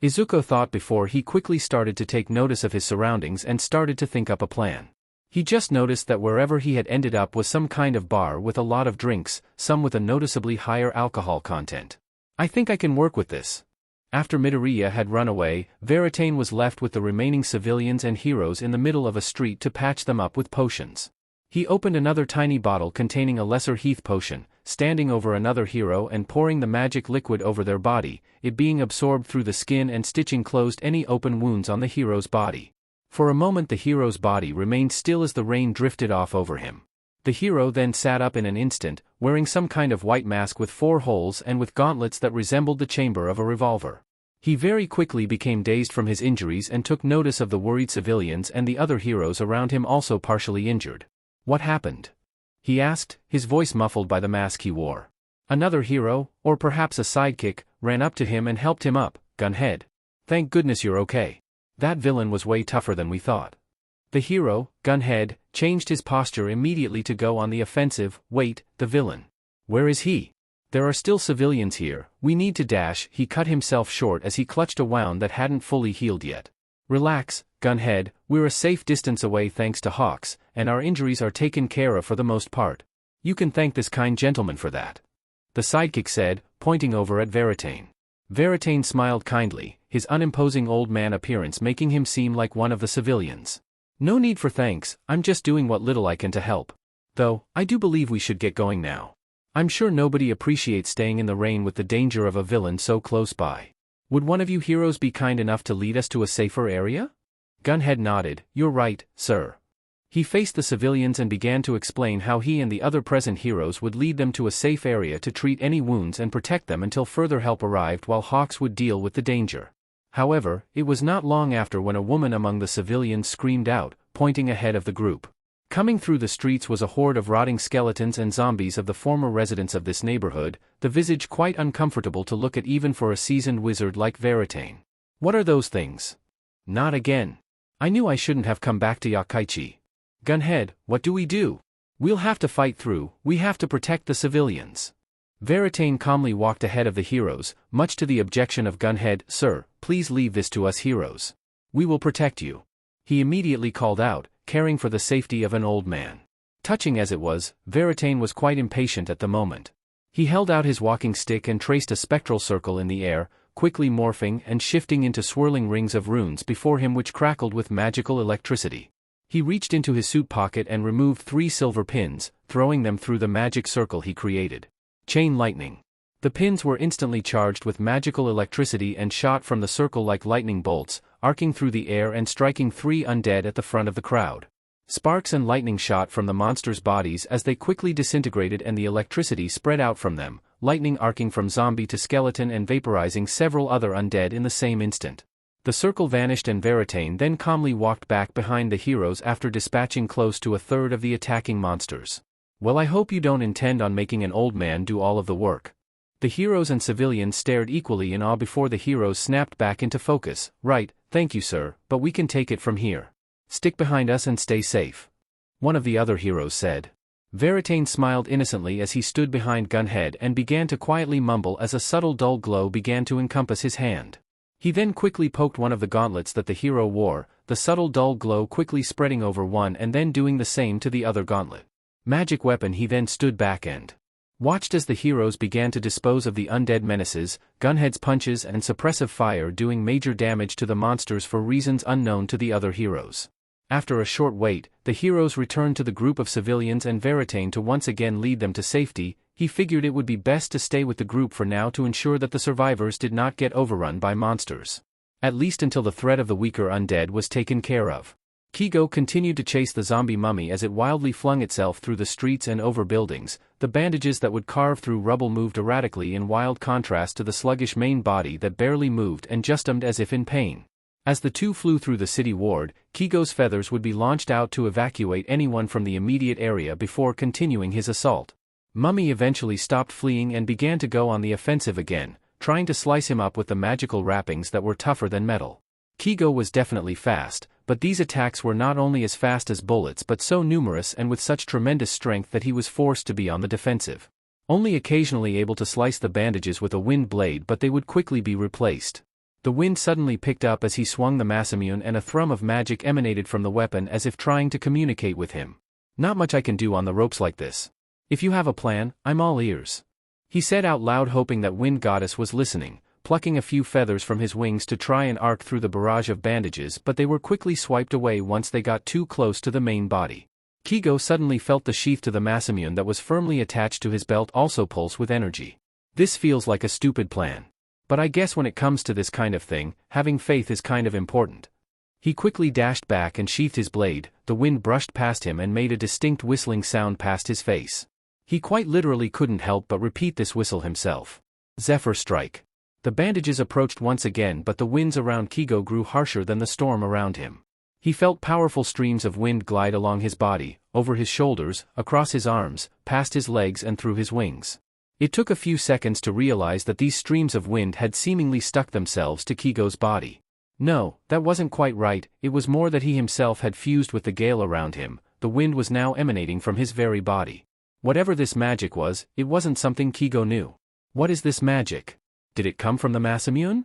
Izuku thought before he quickly started to take notice of his surroundings and started to think up a plan. He just noticed that wherever he had ended up was some kind of bar with a lot of drinks, some with a noticeably higher alcohol content. I think I can work with this. After Midoriya had run away, Veritane was left with the remaining civilians and heroes in the middle of a street to patch them up with potions. He opened another tiny bottle containing a lesser heath potion, standing over another hero and pouring the magic liquid over their body, it being absorbed through the skin and stitching closed any open wounds on the hero's body. For a moment the hero's body remained still as the rain drifted off over him. The hero then sat up in an instant, wearing some kind of white mask with 4 holes and with gauntlets that resembled the chamber of a revolver. He very quickly became dazed from his injuries and took notice of the worried civilians and the other heroes around him also partially injured. What happened? He asked, his voice muffled by the mask he wore. Another hero, or perhaps a sidekick, ran up to him and helped him up. Gunhead. Thank goodness you're okay. That villain was way tougher than we thought. The hero, Gunhead, changed his posture immediately to go on the offensive. Wait, the villain. Where is he? There are still civilians here, we need to dash. He cut himself short as he clutched a wound that hadn't fully healed yet. Relax, Gunhead, we're a safe distance away thanks to Hawks, and our injuries are taken care of for the most part. You can thank this kind gentleman for that. The sidekick said, pointing over at Veritane. Veritane smiled kindly, his unimposing old man appearance making him seem like one of the civilians. No need for thanks, I'm just doing what little I can to help. Though, I do believe we should get going now. I'm sure nobody appreciates staying in the rain with the danger of a villain so close by. Would one of you heroes be kind enough to lead us to a safer area? Gunhead nodded. You're right, sir. He faced the civilians and began to explain how he and the other present heroes would lead them to a safe area to treat any wounds and protect them until further help arrived, while Hawks would deal with the danger. However, it was not long after when a woman among the civilians screamed out, pointing ahead of the group. Coming through the streets was a horde of rotting skeletons and zombies of the former residents of this neighborhood, the visage quite uncomfortable to look at even for a seasoned wizard like Veritane. What are those things? Not again. I knew I shouldn't have come back to Yokkaichi. Gunhead, what do we do? We'll have to fight through, we have to protect the civilians. Veritane calmly walked ahead of the heroes, much to the objection of Gunhead. Sir, please leave this to us heroes. We will protect you. He immediately called out, caring for the safety of an old man. Touching as it was, Veritane was quite impatient at the moment. He held out his walking stick and traced a spectral circle in the air, quickly morphing and shifting into swirling rings of runes before him which crackled with magical electricity. He reached into his suit pocket and removed 3 silver pins, throwing them through the magic circle he created. Chain lightning. The pins were instantly charged with magical electricity and shot from the circle like lightning bolts, arcing through the air and striking 3 undead at the front of the crowd. Sparks and lightning shot from the monsters' bodies as they quickly disintegrated and the electricity spread out from them, lightning arcing from zombie to skeleton and vaporizing several other undead in the same instant. The circle vanished and Veritane then calmly walked back behind the heroes after dispatching close to a third of the attacking monsters. Well, I hope you don't intend on making an old man do all of the work. The heroes and civilians stared equally in awe before the heroes snapped back into focus. Right, thank you sir, but we can take it from here. Stick behind us and stay safe. One of the other heroes said. Veritane smiled innocently as he stood behind Gunhead and began to quietly mumble as a subtle dull glow began to encompass his hand. He then quickly poked one of the gauntlets that the hero wore, the subtle dull glow quickly spreading over one and then doing the same to the other gauntlet. Magic weapon. He then stood back and watched as the heroes began to dispose of the undead menaces, Gunhead's punches and suppressive fire doing major damage to the monsters for reasons unknown to the other heroes. After a short wait, the heroes returned to the group of civilians and Veritane to once again lead them to safety. He figured it would be best to stay with the group for now to ensure that the survivors did not get overrun by monsters. At least until the threat of the weaker undead was taken care of. Kigo continued to chase the zombie mummy as it wildly flung itself through the streets and over buildings. The bandages that would carve through rubble moved erratically in wild contrast to the sluggish main body that barely moved and just hummed as if in pain. As the two flew through the city ward, Kigo's feathers would be launched out to evacuate anyone from the immediate area before continuing his assault. Mummy eventually stopped fleeing and began to go on the offensive again, trying to slice him up with the magical wrappings that were tougher than metal. Kigo was definitely fast, but these attacks were not only as fast as bullets but so numerous and with such tremendous strength that he was forced to be on the defensive. Only occasionally able to slice the bandages with a wind blade, but they would quickly be replaced. The wind suddenly picked up as he swung the Masamune and a thrum of magic emanated from the weapon as if trying to communicate with him. Not much I can do on the ropes like this. If you have a plan, I'm all ears. He said out loud, hoping that Wind Goddess was listening, plucking a few feathers from his wings to try and arc through the barrage of bandages, but they were quickly swiped away once they got too close to the main body. Kigo suddenly felt the sheath to the Masamune that was firmly attached to his belt also pulse with energy. This feels like a stupid plan. But I guess when it comes to this kind of thing, having faith is kind of important. He quickly dashed back and sheathed his blade. The wind brushed past him and made a distinct whistling sound past his face. He quite literally couldn't help but repeat this whistle himself. Zephyr strike. The bandages approached once again, but the winds around Kigo grew harsher than the storm around him. He felt powerful streams of wind glide along his body, over his shoulders, across his arms, past his legs and through his wings. It took a few seconds to realize that these streams of wind had seemingly stuck themselves to Kigo's body. No, that wasn't quite right. It was more that he himself had fused with the gale around him. The wind was now emanating from his very body. Whatever this magic was, it wasn't something Kigo knew. What is this magic? Did it come from the Masamune?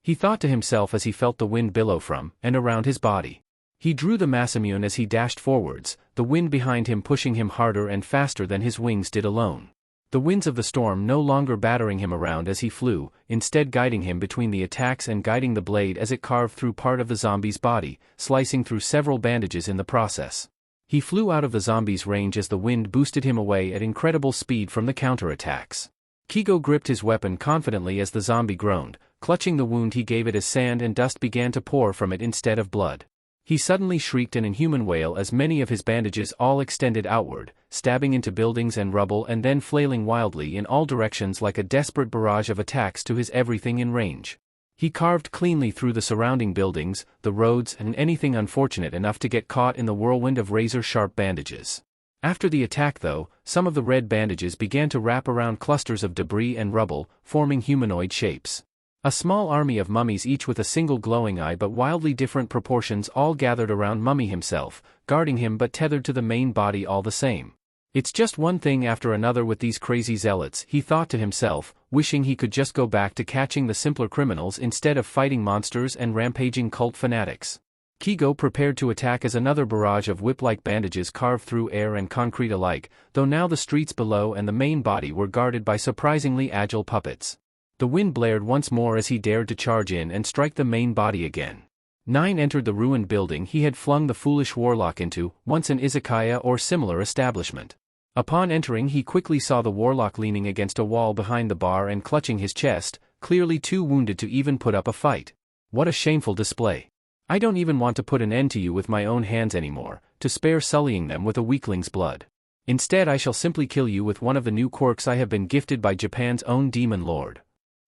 He thought to himself as he felt the wind billow from and around his body. He drew the Masamune as he dashed forwards, the wind behind him pushing him harder and faster than his wings did alone. The winds of the storm no longer battering him around as he flew, instead guiding him between the attacks and guiding the blade as it carved through part of the zombie's body, slicing through several bandages in the process. He flew out of the zombie's range as the wind boosted him away at incredible speed from the counterattacks. Kigo gripped his weapon confidently as the zombie groaned, clutching the wound he gave it as sand and dust began to pour from it instead of blood. He suddenly shrieked an inhuman wail as many of his bandages all extended outward, stabbing into buildings and rubble and then flailing wildly in all directions like a desperate barrage of attacks to his everything in range. He carved cleanly through the surrounding buildings, the roads and anything unfortunate enough to get caught in the whirlwind of razor-sharp bandages. After the attack though, some of the red bandages began to wrap around clusters of debris and rubble, forming humanoid shapes. A small army of mummies, each with a single glowing eye but wildly different proportions, all gathered around Mummy himself, guarding him but tethered to the main body all the same. It's just one thing after another with these crazy zealots, he thought to himself, wishing he could just go back to catching the simpler criminals instead of fighting monsters and rampaging cult fanatics. Kigo prepared to attack as another barrage of whip-like bandages carved through air and concrete alike, though now the streets below and the main body were guarded by surprisingly agile puppets. The wind blared once more as he dared to charge in and strike the main body again. 9 entered the ruined building he had flung the foolish warlock into, once an izakaya or similar establishment. Upon entering he quickly saw the warlock leaning against a wall behind the bar and clutching his chest, clearly too wounded to even put up a fight. What a shameful display. I don't even want to put an end to you with my own hands anymore, to spare sullying them with a weakling's blood. Instead I shall simply kill you with one of the new quirks I have been gifted by Japan's own demon lord.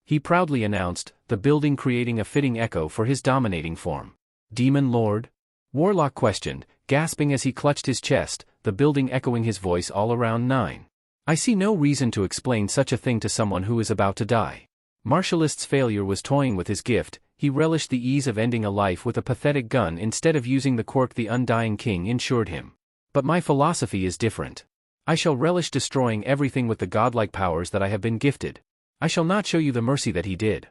He proudly announced, the building creating a fitting echo for his dominating form. Demon lord? Warlock questioned, gasping as he clutched his chest, the building echoing his voice all around 9. I see no reason to explain such a thing to someone who is about to die. Martialist's failure was toying with his gift, he relished the ease of ending a life with a pathetic gun instead of using the quirk the Undying King ensured him. But my philosophy is different. I shall relish destroying everything with the godlike powers that I have been gifted. I shall not show you the mercy that he did.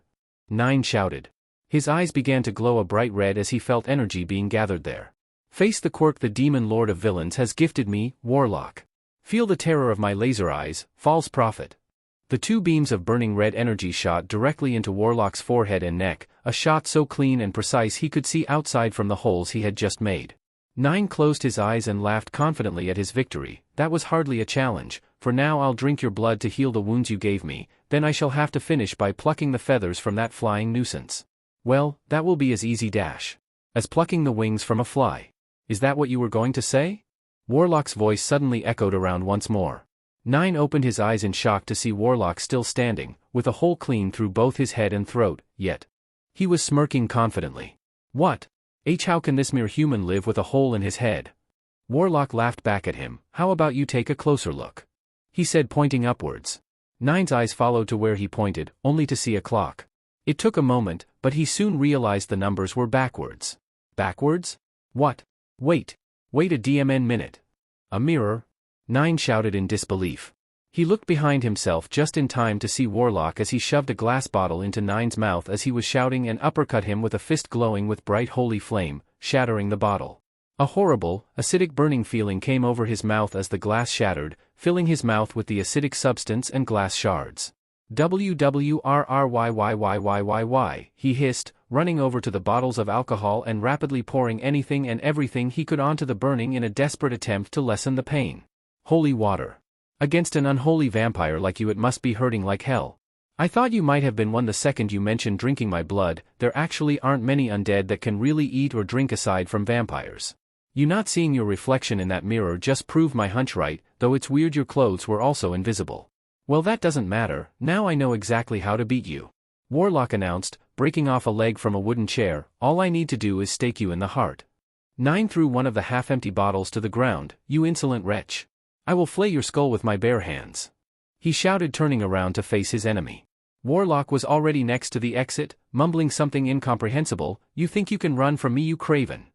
9 shouted. His eyes began to glow a bright red as he felt energy being gathered there. Face the quirk the demon lord of villains has gifted me, Warlock. Feel the terror of my laser eyes, false prophet. The 2 beams of burning red energy shot directly into Warlock's forehead and neck, a shot so clean and precise he could see outside from the holes he had just made. 9 closed his eyes and laughed confidently at his victory. That was hardly a challenge, for now I'll drink your blood to heal the wounds you gave me, then I shall have to finish by plucking the feathers from that flying nuisance. Well, that will be as easy as plucking the wings from a fly. Is that what you were going to say? Warlock's voice suddenly echoed around once more. 9 opened his eyes in shock to see Warlock still standing, with a hole clean through both his head and throat, yet he was smirking confidently. What? How can this mere human live with a hole in his head? Warlock laughed back at him. How about you take a closer look? He said, pointing upwards. 9's eyes followed to where he pointed, only to see a clock. It took a moment, but he soon realized the numbers were backwards. Backwards? What? Wait a DMN minute. A mirror? 9 shouted in disbelief. He looked behind himself just in time to see Warlock as he shoved a glass bottle into 9's mouth as he was shouting and uppercut him with a fist glowing with bright holy flame, shattering the bottle. A horrible, acidic burning feeling came over his mouth as the glass shattered, filling his mouth with the acidic substance and glass shards. WWRRYYYYYY, he hissed, running over to the bottles of alcohol and rapidly pouring anything and everything he could onto the burning in a desperate attempt to lessen the pain. Holy water. Against an unholy vampire like you it must be hurting like hell. I thought you might have been one the second you mentioned drinking my blood. There actually aren't many undead that can really eat or drink aside from vampires. You not seeing your reflection in that mirror just proved my hunch right, though it's weird your clothes were also invisible. Well, that doesn't matter, now I know exactly how to beat you. Warlock announced, breaking off a leg from a wooden chair. All I need to do is stake you in the heart. 9 threw one of the half-empty bottles to the ground. You insolent wretch. I will flay your skull with my bare hands. He shouted, turning around to face his enemy. Warlock was already next to the exit, mumbling something incomprehensible. You think you can run from me, you craven?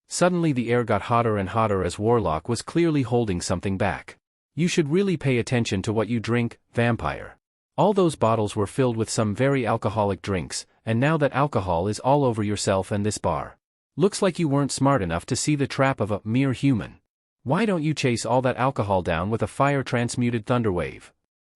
Suddenly the air got hotter and hotter as Warlock was clearly holding something back. You should really pay attention to what you drink, vampire. All those bottles were filled with some very alcoholic drinks, and now that alcohol is all over yourself and this bar. Looks like you weren't smart enough to see the trap of a mere human. Why don't you chase all that alcohol down with a fire-transmuted thunderwave?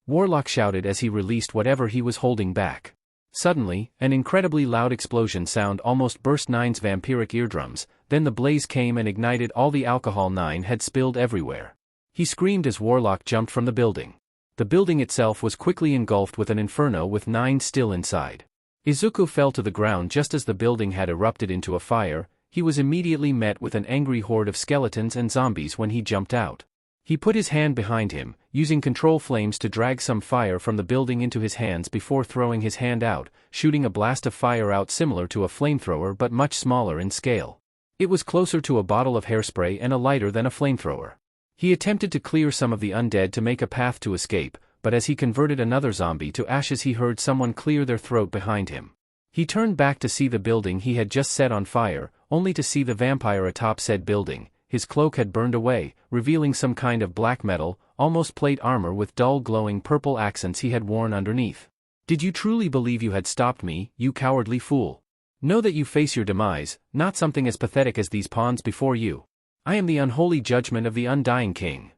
Warlock shouted as he released whatever he was holding back. Suddenly, an incredibly loud explosion sound almost burst 9's vampiric eardrums, then the blaze came and ignited all the alcohol 9 had spilled everywhere. He screamed as Warlock jumped from the building. The building itself was quickly engulfed with an inferno with 9 still inside. Izuku fell to the ground just as the building had erupted into a fire. He was immediately met with an angry horde of skeletons and zombies when he jumped out. He put his hand behind him, using control flames to drag some fire from the building into his hands before throwing his hand out, shooting a blast of fire out similar to a flamethrower but much smaller in scale. It was closer to a bottle of hairspray and a lighter than a flamethrower. He attempted to clear some of the undead to make a path to escape, but as he converted another zombie to ashes he heard someone clear their throat behind him. He turned back to see the building he had just set on fire, only to see the vampire atop said building. His cloak had burned away, revealing some kind of black metal, almost plate armor with dull glowing purple accents he had worn underneath. Did you truly believe you had stopped me, you cowardly fool? Know that you face your demise, not something as pathetic as these pawns before you. I am the unholy judgment of the Undying King.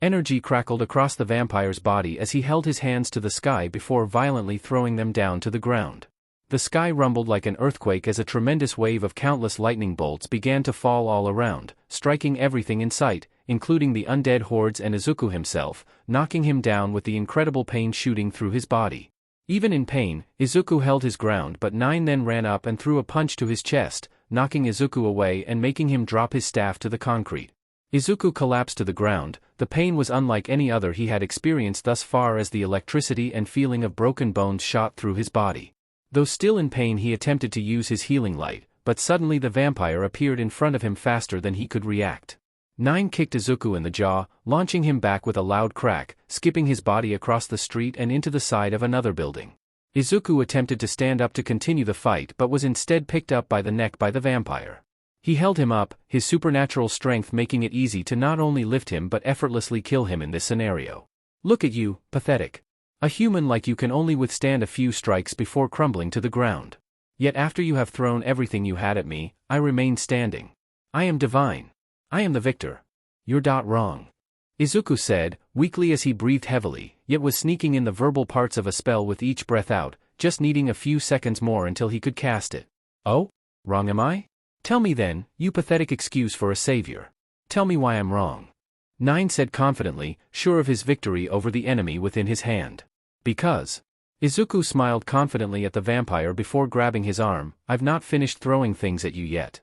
Energy crackled across the vampire's body as he held his hands to the sky before violently throwing them down to the ground. The sky rumbled like an earthquake as a tremendous wave of countless lightning bolts began to fall all around, striking everything in sight, including the undead hordes and Izuku himself, knocking him down with the incredible pain shooting through his body. Even in pain, Izuku held his ground, but 9 then ran up and threw a punch to his chest, knocking Izuku away and making him drop his staff to the concrete. Izuku collapsed to the ground. The pain was unlike any other he had experienced thus far, as the electricity and feeling of broken bones shot through his body. Though still in pain, he attempted to use his healing light, but suddenly the vampire appeared in front of him faster than he could react. 9 kicked Izuku in the jaw, launching him back with a loud crack, skipping his body across the street and into the side of another building. Izuku attempted to stand up to continue the fight but was instead picked up by the neck by the vampire. He held him up, his supernatural strength making it easy to not only lift him but effortlessly kill him in this scenario. Look at you, pathetic. A human like you can only withstand a few strikes before crumbling to the ground. Yet after you have thrown everything you had at me, I remain standing. I am divine. I am the victor. You're wrong. Izuku said, weakly as he breathed heavily, yet was sneaking in the verbal parts of a spell with each breath out, just needing a few seconds more until he could cast it. Oh? Wrong am I? Tell me then, you pathetic excuse for a savior. Tell me why I'm wrong. 9 said confidently, sure of his victory over the enemy within his hand. Because. Izuku smiled confidently at the vampire before grabbing his arm. I've not finished throwing things at you yet.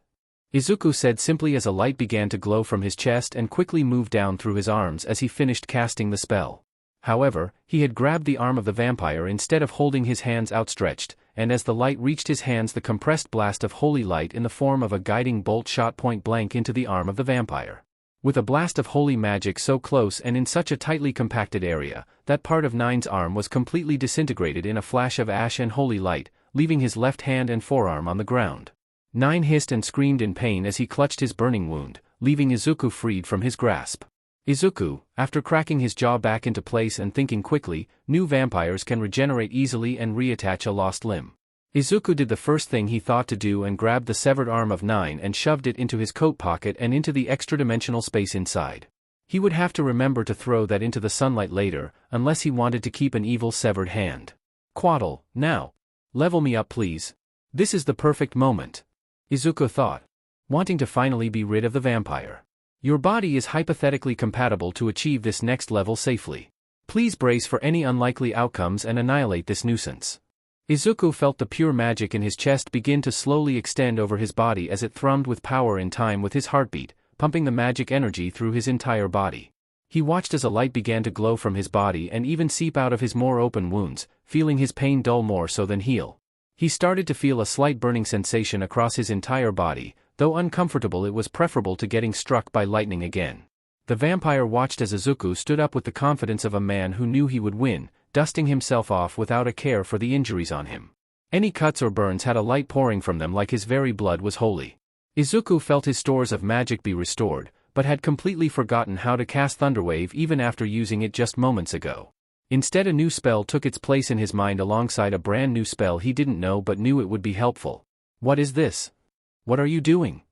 Izuku said simply as a light began to glow from his chest and quickly moved down through his arms as he finished casting the spell. However, he had grabbed the arm of the vampire instead of holding his hands outstretched, and as the light reached his hands, the compressed blast of holy light in the form of a guiding bolt shot point blank into the arm of the vampire. With a blast of holy magic so close and in such a tightly compacted area, that part of 9's arm was completely disintegrated in a flash of ash and holy light, leaving his left hand and forearm on the ground. 9 hissed and screamed in pain as he clutched his burning wound, leaving Izuku freed from his grasp. Izuku, after cracking his jaw back into place and thinking quickly, new vampires can regenerate easily and reattach a lost limb. Izuku did the first thing he thought to do and grabbed the severed arm of 9 and shoved it into his coat pocket and into the extra-dimensional space inside. He would have to remember to throw that into the sunlight later, unless he wanted to keep an evil severed hand. Quaddle, now. Level me up please. This is the perfect moment. Izuku thought. Wanting to finally be rid of the vampire. Your body is hypothetically compatible to achieve this next level safely. Please brace for any unlikely outcomes and annihilate this nuisance. Izuku felt the pure magic in his chest begin to slowly extend over his body as it thrummed with power in time with his heartbeat, pumping the magic energy through his entire body. He watched as a light began to glow from his body and even seep out of his more open wounds, feeling his pain dull more so than heal. He started to feel a slight burning sensation across his entire body. Though uncomfortable, it was preferable to getting struck by lightning again. The vampire watched as Izuku stood up with the confidence of a man who knew he would win, dusting himself off without a care for the injuries on him. Any cuts or burns had a light pouring from them like his very blood was holy. Izuku felt his stores of magic be restored, but had completely forgotten how to cast Thunderwave even after using it just moments ago. Instead, a new spell took its place in his mind alongside a brand new spell he didn't know but knew it would be helpful. What is this? What are you doing?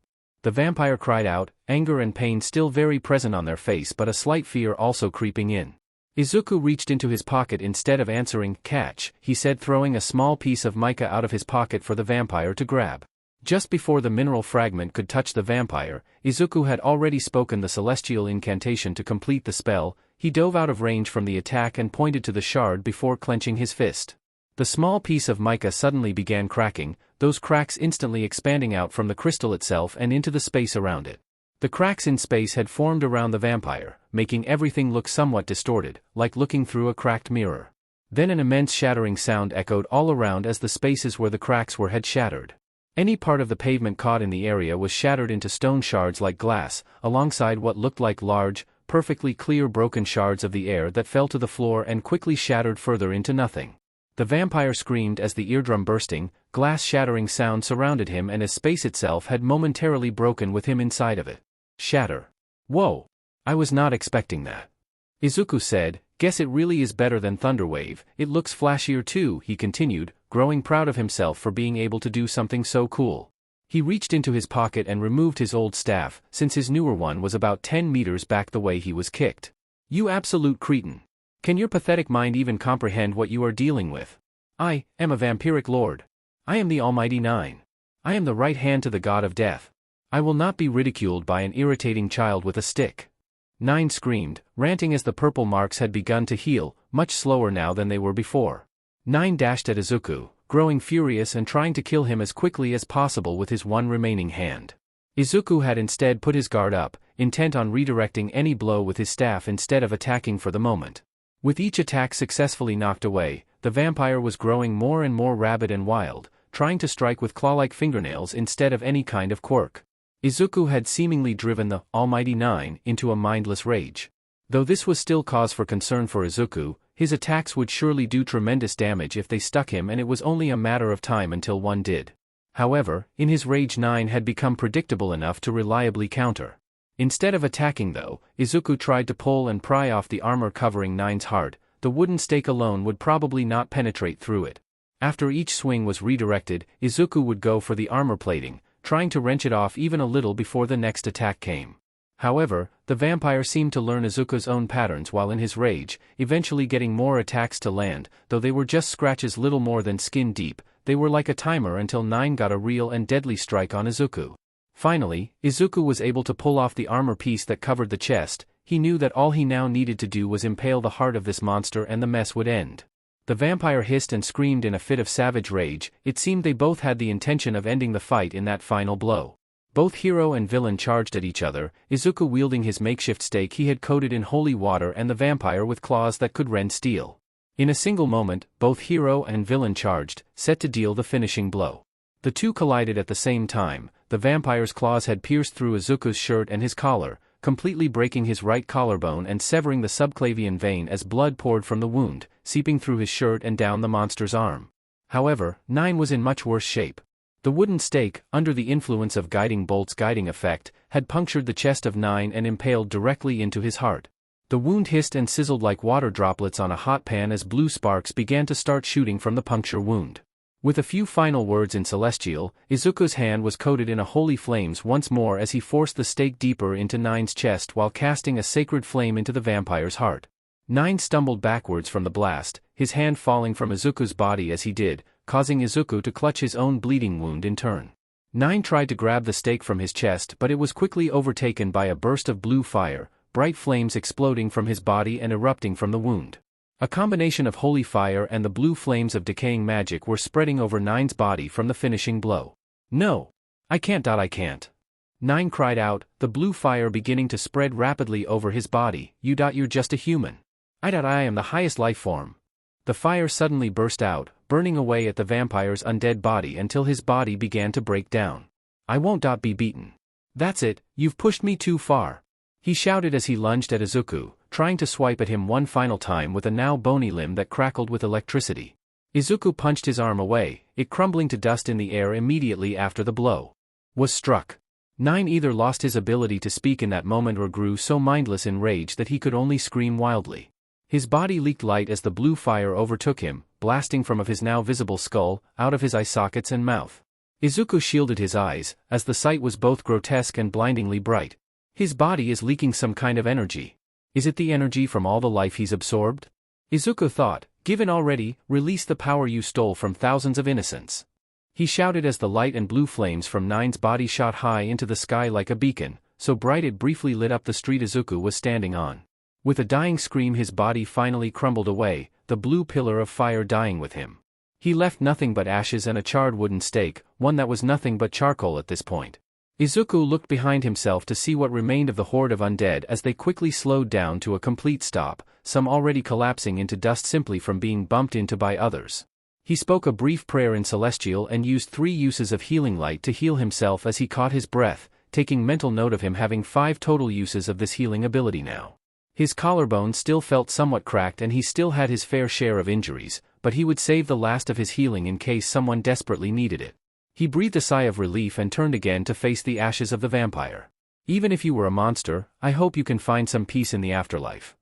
The vampire cried out, anger and pain still very present on their face but a slight fear also creeping in. Izuku reached into his pocket instead of answering, catch, he said, throwing a small piece of mica out of his pocket for the vampire to grab. Just before the mineral fragment could touch the vampire, Izuku had already spoken the celestial incantation to complete the spell. He dove out of range from the attack and pointed to the shard before clenching his fist. The small piece of mica suddenly began cracking, those cracks instantly expanding out from the crystal itself and into the space around it. The cracks in space had formed around the vampire, making everything look somewhat distorted, like looking through a cracked mirror. Then an immense shattering sound echoed all around as the spaces where the cracks were had shattered. Any part of the pavement caught in the area was shattered into stone shards like glass, alongside what looked like large, perfectly clear broken shards of the air that fell to the floor and quickly shattered further into nothing. The vampire screamed as the eardrum bursting, glass-shattering sound surrounded him and as space itself had momentarily broken with him inside of it. Shatter. Whoa! I was not expecting that. Izuku said, guess it really is better than Thunderwave, it looks flashier too, he continued, growing proud of himself for being able to do something so cool. He reached into his pocket and removed his old staff, since his newer one was about 10 meters back the way he was kicked. You absolute cretin. Can your pathetic mind even comprehend what you are dealing with? I am a vampiric lord. I am the Almighty 9. I am the right hand to the god of death. I will not be ridiculed by an irritating child with a stick. 9 screamed, ranting as the purple marks had begun to heal, much slower now than they were before. 9 dashed at Izuku, growing furious and trying to kill him as quickly as possible with his one remaining hand. Izuku had instead put his guard up, intent on redirecting any blow with his staff instead of attacking for the moment. With each attack successfully knocked away, the vampire was growing more and more rabid and wild, trying to strike with claw-like fingernails instead of any kind of quirk. Izuku had seemingly driven the almighty Nine into a mindless rage. Though this was still cause for concern for Izuku, his attacks would surely do tremendous damage if they stuck him, and it was only a matter of time until one did. However, in his rage Nine had become predictable enough to reliably counter. Instead of attacking though, Izuku tried to pull and pry off the armor covering Nine's heart. The wooden stake alone would probably not penetrate through it. After each swing was redirected, Izuku would go for the armor plating, trying to wrench it off even a little before the next attack came. However, the vampire seemed to learn Izuku's own patterns while in his rage, eventually getting more attacks to land. Though they were just scratches little more than skin deep, they were like a timer until Nine got a real and deadly strike on Izuku. Finally, Izuku was able to pull off the armor piece that covered the chest. He knew that all he now needed to do was impale the heart of this monster and the mess would end. The vampire hissed and screamed in a fit of savage rage. It seemed they both had the intention of ending the fight in that final blow. Both hero and villain charged at each other, Izuku wielding his makeshift stake he had coated in holy water and the vampire with claws that could rend steel. In a single moment, both hero and villain charged, set to deal the finishing blow. The two collided at the same time. The vampire's claws had pierced through Izuku's shirt and his collar, completely breaking his right collarbone and severing the subclavian vein as blood poured from the wound, seeping through his shirt and down the monster's arm. However, Nine was in much worse shape. The wooden stake, under the influence of guiding bolt's guiding effect, had punctured the chest of Nine and impaled directly into his heart. The wound hissed and sizzled like water droplets on a hot pan as blue sparks began to start shooting from the puncture wound. With a few final words in Celestial, Izuku's hand was coated in a holy flames once more as he forced the stake deeper into Nine's chest while casting a sacred flame into the vampire's heart. Nine stumbled backwards from the blast, his hand falling from Izuku's body as he did, causing Izuku to clutch his own bleeding wound in turn. Nine tried to grab the stake from his chest, but it was quickly overtaken by a burst of blue fire, bright flames exploding from his body and erupting from the wound. A combination of holy fire and the blue flames of decaying magic were spreading over Nine's body from the finishing blow. "No! I can't. I can't!" Nine cried out, the blue fire beginning to spread rapidly over his body. You're just a human. I am the highest life form." The fire suddenly burst out, burning away at the vampire's undead body until his body began to break down. "I won't be beaten. That's it, you've pushed me too far," he shouted as he lunged at Izuku, trying to swipe at him one final time with a now bony limb that crackled with electricity. Izuku punched his arm away, it crumbling to dust in the air immediately after the blow was struck. Nine either lost his ability to speak in that moment or grew so mindless in rage that he could only scream wildly. His body leaked light as the blue fire overtook him, blasting from his now visible skull, out of his eye sockets and mouth. Izuku shielded his eyes, as the sight was both grotesque and blindingly bright. His body is leaking some kind of energy. Is it the energy from all the life he's absorbed? Izuku thought. Given already, release the power you stole from thousands of innocents. He shouted as the light and blue flames from Nine's body shot high into the sky like a beacon, so bright it briefly lit up the street Izuku was standing on. With a dying scream his body finally crumbled away, the blue pillar of fire dying with him. He left nothing but ashes and a charred wooden stake, one that was nothing but charcoal at this point. Izuku looked behind himself to see what remained of the horde of undead as they quickly slowed down to a complete stop, some already collapsing into dust simply from being bumped into by others. He spoke a brief prayer in Celestial and used 3 uses of healing light to heal himself as he caught his breath, taking mental note of him having 5 total uses of this healing ability now. His collarbone still felt somewhat cracked and he still had his fair share of injuries, but he would save the last of his healing in case someone desperately needed it. He breathed a sigh of relief and turned again to face the ashes of the vampire. "Even if you were a monster, I hope you can find some peace in the afterlife,"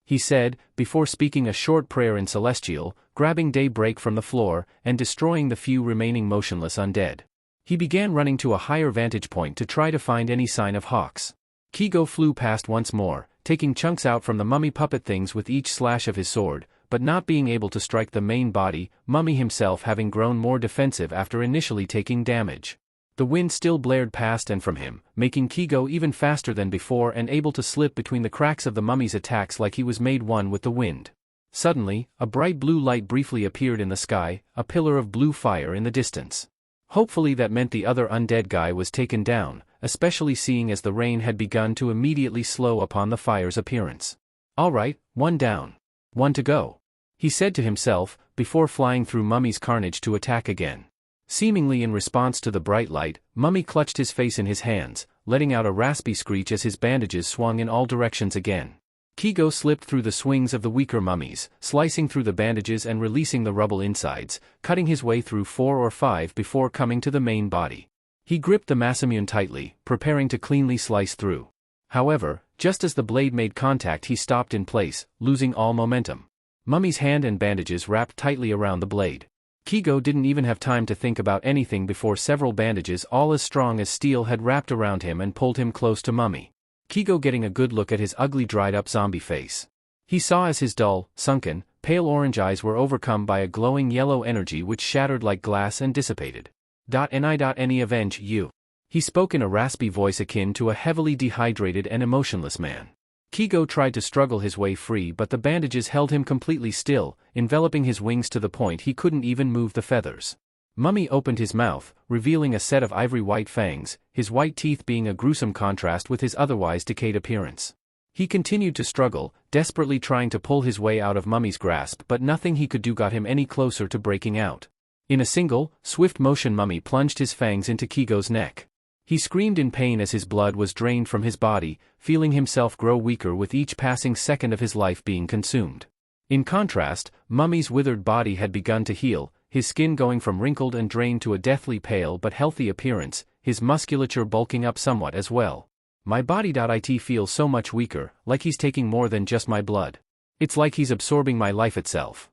he said, before speaking a short prayer in Celestial, grabbing Daybreak from the floor, and destroying the few remaining motionless undead. He began running to a higher vantage point to try to find any sign of Hawks. Kigo flew past once more, taking chunks out from the mummy puppet things with each slash of his sword, but not being able to strike the main body, Mummy himself having grown more defensive after initially taking damage. The wind still blared past and from him, making Kigo even faster than before and able to slip between the cracks of the mummy's attacks like he was made one with the wind. Suddenly, a bright blue light briefly appeared in the sky, a pillar of blue fire in the distance. Hopefully that meant the other undead guy was taken down, especially seeing as the rain had begun to immediately slow upon the fire's appearance. Alright, one down. One to go, he said to himself, before flying through Mummy's carnage to attack again. Seemingly in response to the bright light, Mummy clutched his face in his hands, letting out a raspy screech as his bandages swung in all directions again. Kigo slipped through the swings of the weaker mummies, slicing through the bandages and releasing the rubble insides, cutting his way through 4 or 5 before coming to the main body. He gripped the masamune tightly, preparing to cleanly slice through. However, just as the blade made contact he stopped in place, losing all momentum. Mummy's hand and bandages wrapped tightly around the blade. Kigo didn't even have time to think about anything before several bandages all as strong as steel had wrapped around him and pulled him close to Mummy. Kigo getting a good look at his ugly dried-up zombie face. He saw as his dull, sunken, pale orange eyes were overcome by a glowing yellow energy which shattered like glass and dissipated. Any avenge you? He spoke in a raspy voice akin to a heavily dehydrated and emotionless man. Kigo tried to struggle his way free but the bandages held him completely still, enveloping his wings to the point he couldn't even move the feathers. Mummy opened his mouth, revealing a set of ivory-white fangs, his white teeth being a gruesome contrast with his otherwise decayed appearance. He continued to struggle, desperately trying to pull his way out of Mummy's grasp but nothing he could do got him any closer to breaking out. In a single, swift motion Mummy plunged his fangs into Kigo's neck. He screamed in pain as his blood was drained from his body, feeling himself grow weaker with each passing second of his life being consumed. In contrast, Mummy's withered body had begun to heal, his skin going from wrinkled and drained to a deathly pale but healthy appearance, his musculature bulking up somewhat as well. My body.it feels so much weaker, like he's taking more than just my blood. It's like he's absorbing my life itself.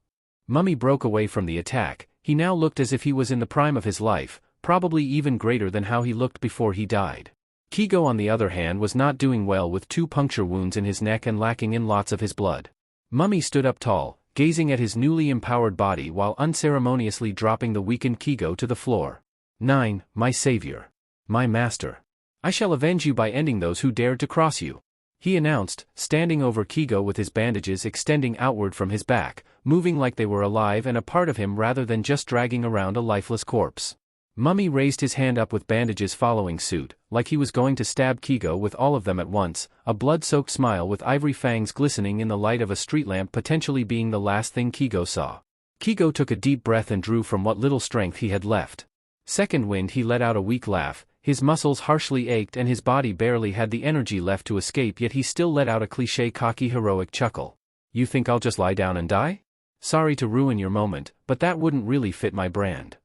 Mummy broke away from the attack. He now looked as if he was in the prime of his life, probably even greater than how he looked before he died. Kigo on the other hand was not doing well with 2 puncture wounds in his neck and lacking in lots of his blood. Mummy stood up tall, gazing at his newly empowered body while unceremoniously dropping the weakened Kigo to the floor. 9, my savior. My master. I shall avenge you by ending those who dared to cross you, he announced, standing over Kigo with his bandages extending outward from his back, moving like they were alive and a part of him rather than just dragging around a lifeless corpse. Mummy raised his hand up with bandages following suit, like he was going to stab Kigo with all of them at once, a blood-soaked smile with ivory fangs glistening in the light of a street lamp potentially being the last thing Kigo saw. Kigo took a deep breath and drew from what little strength he had left. Second wind he let out a weak laugh, his muscles harshly ached and his body barely had the energy left to escape yet he still let out a cliché cocky heroic chuckle. You think I'll just lie down and die? Sorry to ruin your moment, but that wouldn't really fit my brand.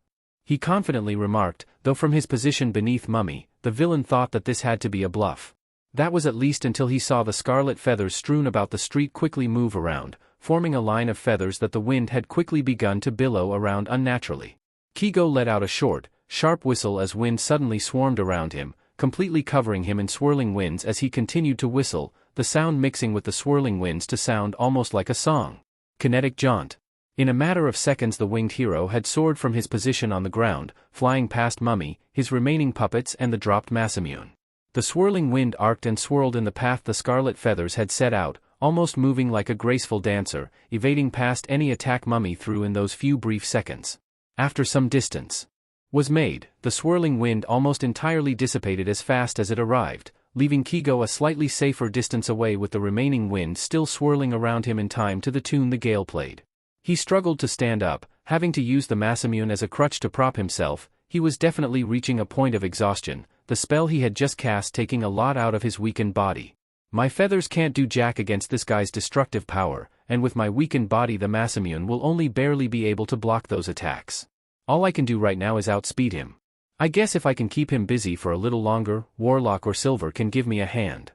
He confidently remarked, though from his position beneath Mummy, the villain thought that this had to be a bluff. That was at least until he saw the scarlet feathers strewn about the street quickly move around, forming a line of feathers that the wind had quickly begun to billow around unnaturally. Kigo let out a short, sharp whistle as wind suddenly swarmed around him, completely covering him in swirling winds as he continued to whistle, the sound mixing with the swirling winds to sound almost like a song. Kinetic jaunt. In a matter of seconds the winged hero had soared from his position on the ground, flying past Mummy, his remaining puppets and the dropped masamune. The swirling wind arced and swirled in the path the scarlet feathers had set out, almost moving like a graceful dancer, evading past any attack Mummy threw in those few brief seconds. After some distance was made, the swirling wind almost entirely dissipated as fast as it arrived, leaving Kigo a slightly safer distance away with the remaining wind still swirling around him in time to the tune the gale played. He struggled to stand up, having to use the masamune as a crutch to prop himself. He was definitely reaching a point of exhaustion, the spell he had just cast taking a lot out of his weakened body. My feathers can't do jack against this guy's destructive power, and with my weakened body the masamune will only barely be able to block those attacks. All I can do right now is outspeed him. I guess if I can keep him busy for a little longer, Warlock or Silver can give me a hand.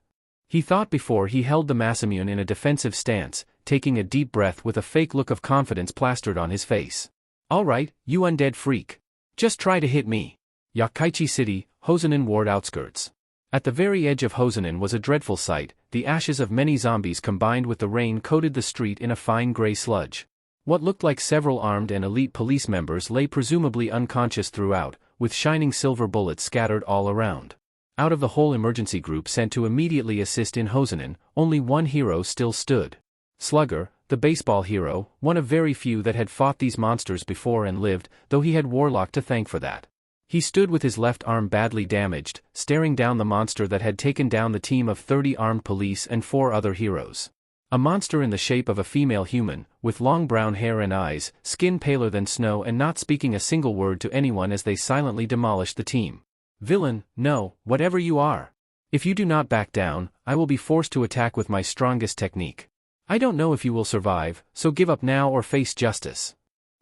He thought before he held the masamune in a defensive stance, taking a deep breath with a fake look of confidence plastered on his face. Alright, you undead freak. Just try to hit me. Yokkaichi City, Hosenan Ward outskirts. At the very edge of Hosenan was a dreadful sight, the ashes of many zombies combined with the rain coated the street in a fine gray sludge. What looked like several armed and elite police members lay presumably unconscious throughout, with shining silver bullets scattered all around. Out of the whole emergency group sent to immediately assist in Hosenan, only one hero still stood. Slugger, the baseball hero, one of very few that had fought these monsters before and lived, though he had Warlock to thank for that. He stood with his left arm badly damaged, staring down the monster that had taken down the team of 30 armed police and 4 other heroes. A monster in the shape of a female human, with long brown hair and eyes, skin paler than snow and not speaking a single word to anyone as they silently demolished the team. Villain, no, whatever you are. If you do not back down, I will be forced to attack with my strongest technique. I don't know if you will survive, so give up now or face justice.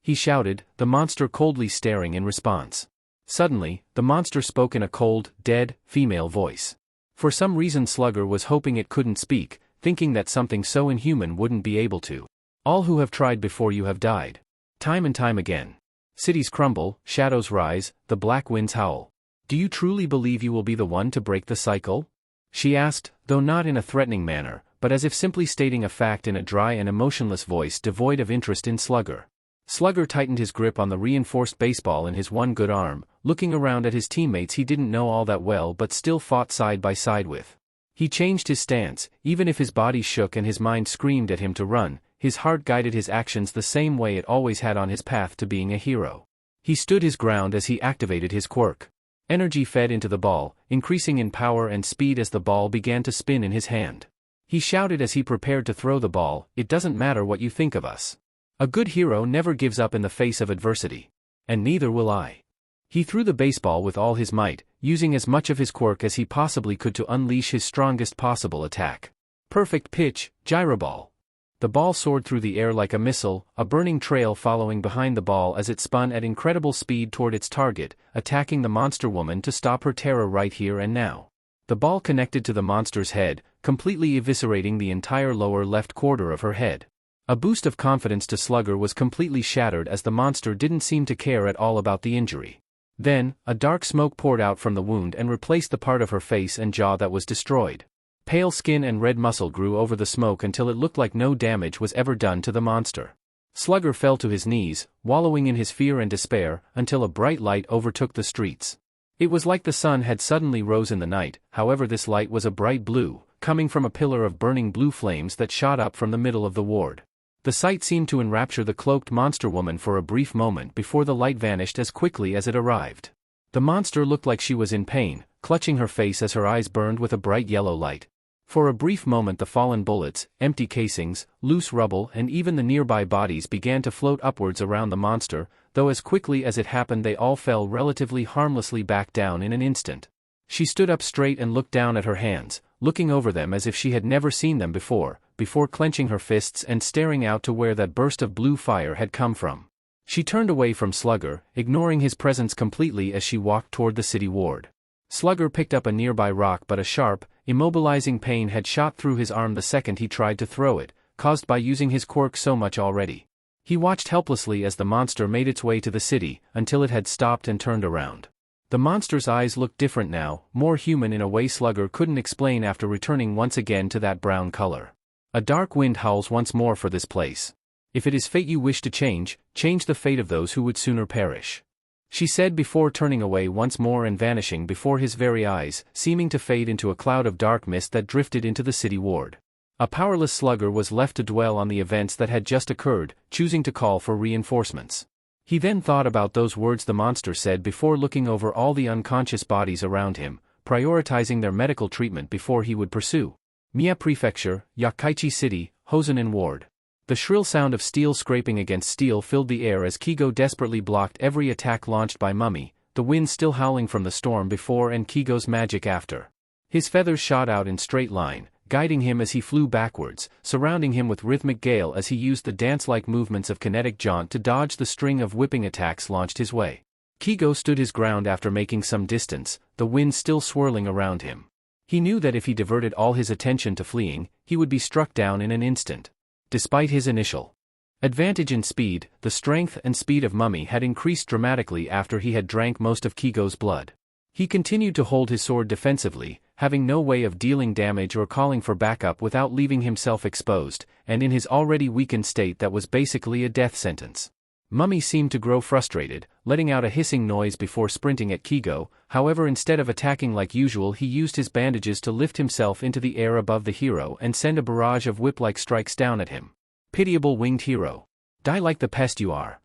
He shouted, the monster coldly staring in response. Suddenly, the monster spoke in a cold, dead, female voice. For some reason Slugger was hoping it couldn't speak, thinking that something so inhuman wouldn't be able to. All who have tried before you have died. Time and time again. Cities crumble, shadows rise, the black winds howl. Do you truly believe you will be the one to break the cycle? She asked, though not in a threatening manner, but as if simply stating a fact in a dry and emotionless voice devoid of interest in Slugger. Slugger tightened his grip on the reinforced baseball in his one good arm, looking around at his teammates he didn't know all that well but still fought side by side with. He changed his stance, even if his body shook and his mind screamed at him to run, his heart guided his actions the same way it always had on his path to being a hero. He stood his ground as he activated his quirk. Energy fed into the ball, increasing in power and speed as the ball began to spin in his hand. He shouted as he prepared to throw the ball, "It doesn't matter what you think of us. A good hero never gives up in the face of adversity. And neither will I." He threw the baseball with all his might, using as much of his quirk as he possibly could to unleash his strongest possible attack. Perfect pitch, gyroball. The ball soared through the air like a missile, a burning trail following behind the ball as it spun at incredible speed toward its target, attacking the monster woman to stop her terror right here and now. The ball connected to the monster's head, completely eviscerating the entire lower left quarter of her head. A boost of confidence to Slugger was completely shattered as the monster didn't seem to care at all about the injury. Then, a dark smoke poured out from the wound and replaced the part of her face and jaw that was destroyed. Pale skin and red muscle grew over the smoke until it looked like no damage was ever done to the monster. Slugger fell to his knees, wallowing in his fear and despair, until a bright light overtook the streets. It was like the sun had suddenly rose in the night, however this light was a bright blue, coming from a pillar of burning blue flames that shot up from the middle of the ward. The sight seemed to enrapture the cloaked monster woman for a brief moment before the light vanished as quickly as it arrived. The monster looked like she was in pain, clutching her face as her eyes burned with a bright yellow light. For a brief moment the fallen bullets, empty casings, loose rubble and even the nearby bodies began to float upwards around the monster, though as quickly as it happened they all fell relatively harmlessly back down in an instant. She stood up straight and looked down at her hands, looking over them as if she had never seen them before clenching her fists and staring out to where that burst of blue fire had come from. She turned away from Slugger, ignoring his presence completely as she walked toward the city ward. Slugger picked up a nearby rock but a sharp, immobilizing pain had shot through his arm the second he tried to throw it, caused by using his quirk so much already. He watched helplessly as the monster made its way to the city, until it had stopped and turned around. The monster's eyes looked different now, more human in a way Slugger couldn't explain after returning once again to that brown color. A dark wind howls once more for this place. If it is fate you wish to change the fate of those who would sooner perish. She said before turning away once more and vanishing before his very eyes, seeming to fade into a cloud of dark mist that drifted into the city ward. A powerless Slugger was left to dwell on the events that had just occurred, choosing to call for reinforcements. He then thought about those words the monster said before looking over all the unconscious bodies around him, prioritizing their medical treatment before he would pursue. Mia Prefecture, Yokkaichi City, Hosenan Ward. The shrill sound of steel scraping against steel filled the air as Kigo desperately blocked every attack launched by Mummy, the wind still howling from the storm before and Kigo's magic after. His feathers shot out in straight line, guiding him as he flew backwards, surrounding him with rhythmic gale as he used the dance-like movements of kinetic jaunt to dodge the string of whipping attacks launched his way. Kigo stood his ground after making some distance, the wind still swirling around him. He knew that if he diverted all his attention to fleeing, he would be struck down in an instant. Despite his initial advantage in speed, the strength and speed of Mummy had increased dramatically after he had drank most of Kigo's blood. He continued to hold his sword defensively, having no way of dealing damage or calling for backup without leaving himself exposed, and in his already weakened state that was basically a death sentence. Mummy seemed to grow frustrated, letting out a hissing noise before sprinting at Kigo. However, instead of attacking like usual, he used his bandages to lift himself into the air above the hero and send a barrage of whip-like strikes down at him. Pitiable winged hero. Die like the pest you are.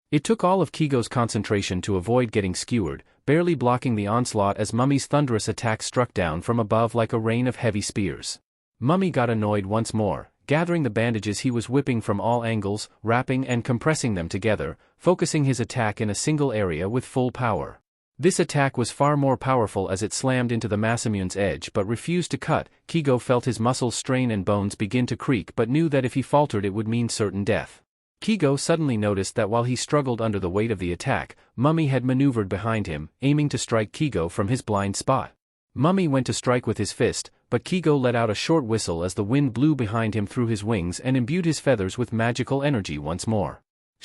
It took all of Kigo's concentration to avoid getting skewered, barely blocking the onslaught as Mummy's thunderous attack struck down from above like a rain of heavy spears. Mummy got annoyed once more, gathering the bandages he was whipping from all angles, wrapping and compressing them together, focusing his attack in a single area with full power. This attack was far more powerful as it slammed into the Masamune's edge but refused to cut. Kigo felt his muscles strain and bones begin to creak but knew that if he faltered it would mean certain death. Kigo suddenly noticed that while he struggled under the weight of the attack, Mummy had maneuvered behind him, aiming to strike Kigo from his blind spot. Mummy went to strike with his fist, but Kigo let out a short whistle as the wind blew behind him through his wings and imbued his feathers with magical energy once more.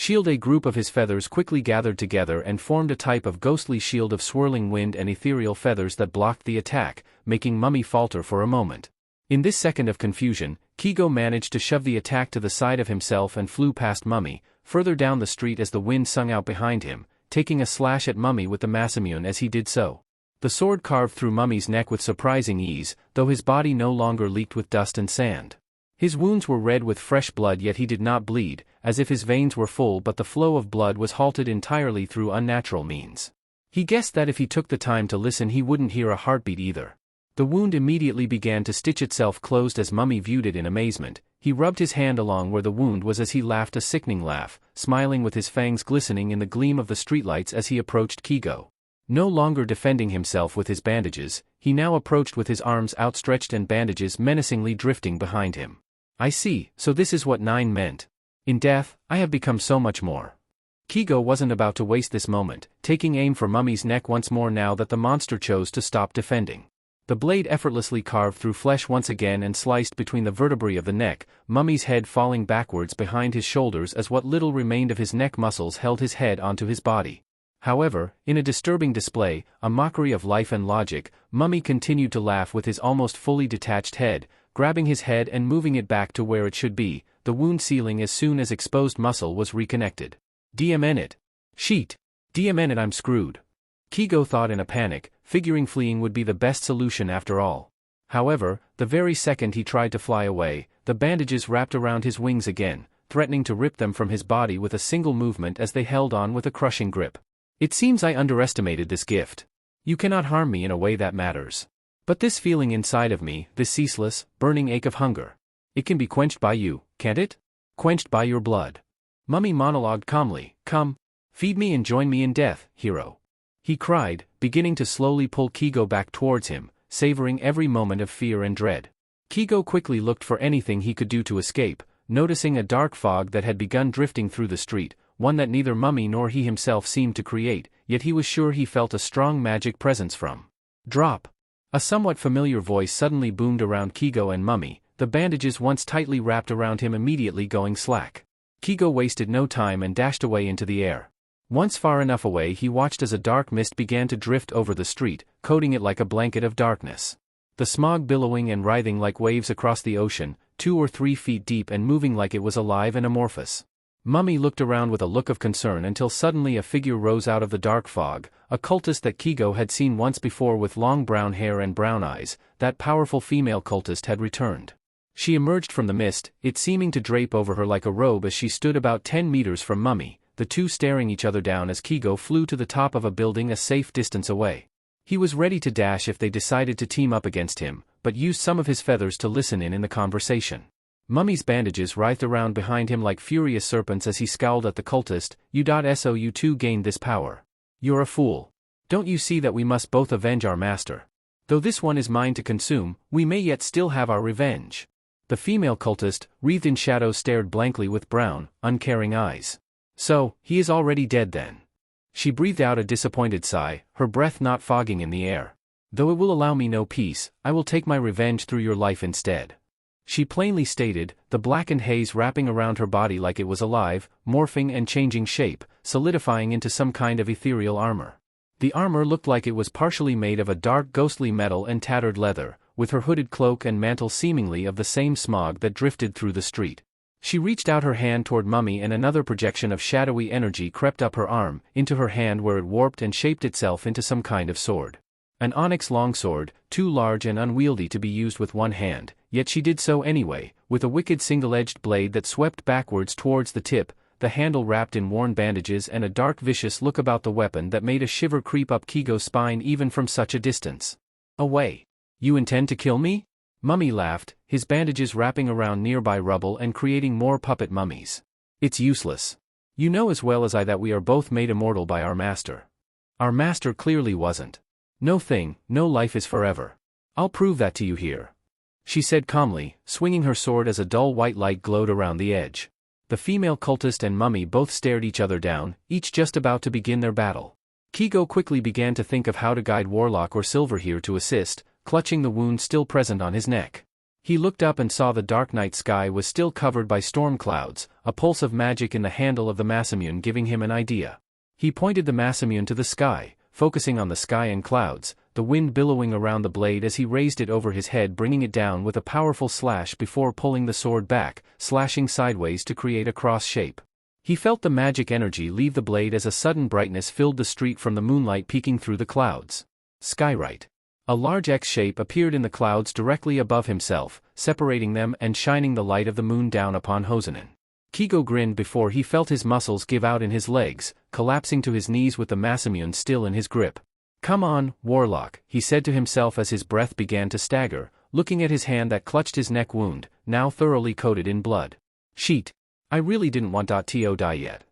A group of his feathers quickly gathered together and formed a type of ghostly shield of swirling wind and ethereal feathers that blocked the attack, making Mummy falter for a moment. In this second of confusion, Kigo managed to shove the attack to the side of himself and flew past Mummy, further down the street as the wind sung out behind him, taking a slash at Mummy with the Masamune as he did so. The sword carved through Mummy's neck with surprising ease, though his body no longer leaked with dust and sand. His wounds were red with fresh blood yet he did not bleed, as if his veins were full but the flow of blood was halted entirely through unnatural means. He guessed that if he took the time to listen he wouldn't hear a heartbeat either. The wound immediately began to stitch itself closed as Mummy viewed it in amazement. He rubbed his hand along where the wound was as he laughed a sickening laugh, smiling with his fangs glistening in the gleam of the streetlights as he approached Kigo. No longer defending himself with his bandages, he now approached with his arms outstretched and bandages menacingly drifting behind him. I see, so this is what 9 meant. In death, I have become so much more. Kigo wasn't about to waste this moment, taking aim for Mummy's neck once more now that the monster chose to stop defending. The blade effortlessly carved through flesh once again and sliced between the vertebrae of the neck, Mummy's head falling backwards behind his shoulders as what little remained of his neck muscles held his head onto his body. However, in a disturbing display, a mockery of life and logic, Mummy continued to laugh with his almost fully detached head, grabbing his head and moving it back to where it should be, the wound sealing as soon as exposed muscle was reconnected. DMN it. Sheet. DMN it, I'm screwed. Kigo thought in a panic, figuring fleeing would be the best solution after all. However, the very second he tried to fly away, the bandages wrapped around his wings again, threatening to rip them from his body with a single movement as they held on with a crushing grip. It seems I underestimated this gift. You cannot harm me in a way that matters. But this feeling inside of me, this ceaseless, burning ache of hunger, it can be quenched by you, can't it? Quenched by your blood. Mummy monologued calmly, come, feed me and join me in death, hero. He cried, beginning to slowly pull Kigo back towards him, savoring every moment of fear and dread. Kigo quickly looked for anything he could do to escape, noticing a dark fog that had begun drifting through the street, one that neither Mummy nor he himself seemed to create, yet he was sure he felt a strong magic presence from. Drop. A somewhat familiar voice suddenly boomed around Kigo and Mummy, the bandages once tightly wrapped around him immediately going slack. Kigo wasted no time and dashed away into the air. Once far enough away he watched as a dark mist began to drift over the street, coating it like a blanket of darkness. The smog billowing and writhing like waves across the ocean, 2 or 3 feet deep and moving like it was alive and amorphous. Mummy looked around with a look of concern until suddenly a figure rose out of the dark fog, a cultist that Kigo had seen once before with long brown hair and brown eyes. That powerful female cultist had returned. She emerged from the mist, it seeming to drape over her like a robe as she stood about 10 meters from Mummy, the two staring each other down as Kigo flew to the top of a building a safe distance away. He was ready to dash if they decided to team up against him, but used some of his feathers to listen in the conversation. Mummy's bandages writhed around behind him like furious serpents as he scowled at the cultist. So you two gained this power. You're a fool. Don't you see that we must both avenge our master? Though this one is mine to consume, we may yet still have our revenge. The female cultist, wreathed in shadow, stared blankly with brown, uncaring eyes. So, he is already dead then. She breathed out a disappointed sigh, her breath not fogging in the air. Though it will allow me no peace, I will take my revenge through your life instead. She plainly stated, the blackened haze wrapping around her body like it was alive, morphing and changing shape, solidifying into some kind of ethereal armor. The armor looked like it was partially made of a dark ghostly metal and tattered leather, with her hooded cloak and mantle seemingly of the same smog that drifted through the street. She reached out her hand toward Mummy and another projection of shadowy energy crept up her arm, into her hand where it warped and shaped itself into some kind of sword. An onyx longsword, too large and unwieldy to be used with one hand, yet she did so anyway, with a wicked single-edged blade that swept backwards towards the tip, the handle wrapped in worn bandages and a dark vicious look about the weapon that made a shiver creep up Kigo's spine even from such a distance. Away! You intend to kill me? Mummy laughed, his bandages wrapping around nearby rubble and creating more puppet mummies. It's useless. You know as well as I that we are both made immortal by our master. Our master clearly wasn't. No thing, no life is forever. I'll prove that to you here. She said calmly, swinging her sword as a dull white light glowed around the edge. The female cultist and mummy both stared each other down, each just about to begin their battle. Kigo quickly began to think of how to guide Warlock or Silver here to assist, clutching the wound still present on his neck. He looked up and saw the dark night sky was still covered by storm clouds, a pulse of magic in the handle of the Masamune giving him an idea. He pointed the Masamune to the sky, focusing on the sky and clouds, the wind billowing around the blade as he raised it over his head, bringing it down with a powerful slash before pulling the sword back, slashing sideways to create a cross shape. He felt the magic energy leave the blade as a sudden brightness filled the street from the moonlight peeking through the clouds. Skywrite. A large X shape appeared in the clouds directly above himself, separating them and shining the light of the moon down upon Hosenan. Kigo grinned before he felt his muscles give out in his legs, collapsing to his knees with the Masamune still in his grip. Come on, Warlock, he said to himself as his breath began to stagger, looking at his hand that clutched his neck wound, now thoroughly coated in blood. Sheet. I really didn't want to die yet.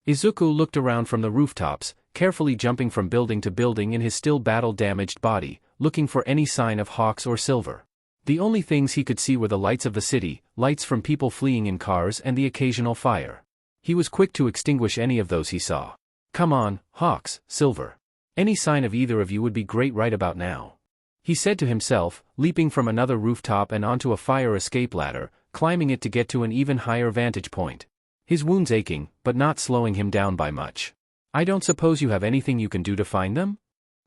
Izuku looked around from the rooftops, carefully jumping from building to building in his still battle-damaged body, looking for any sign of Hawks or Silver. The only things he could see were the lights of the city, lights from people fleeing in cars and the occasional fire. He was quick to extinguish any of those he saw. Come on, Hawks, Silver. Any sign of either of you would be great right about now. He said to himself, leaping from another rooftop and onto a fire escape ladder, climbing it to get to an even higher vantage point. His wounds aching, but not slowing him down by much. I don't suppose you have anything you can do to find them?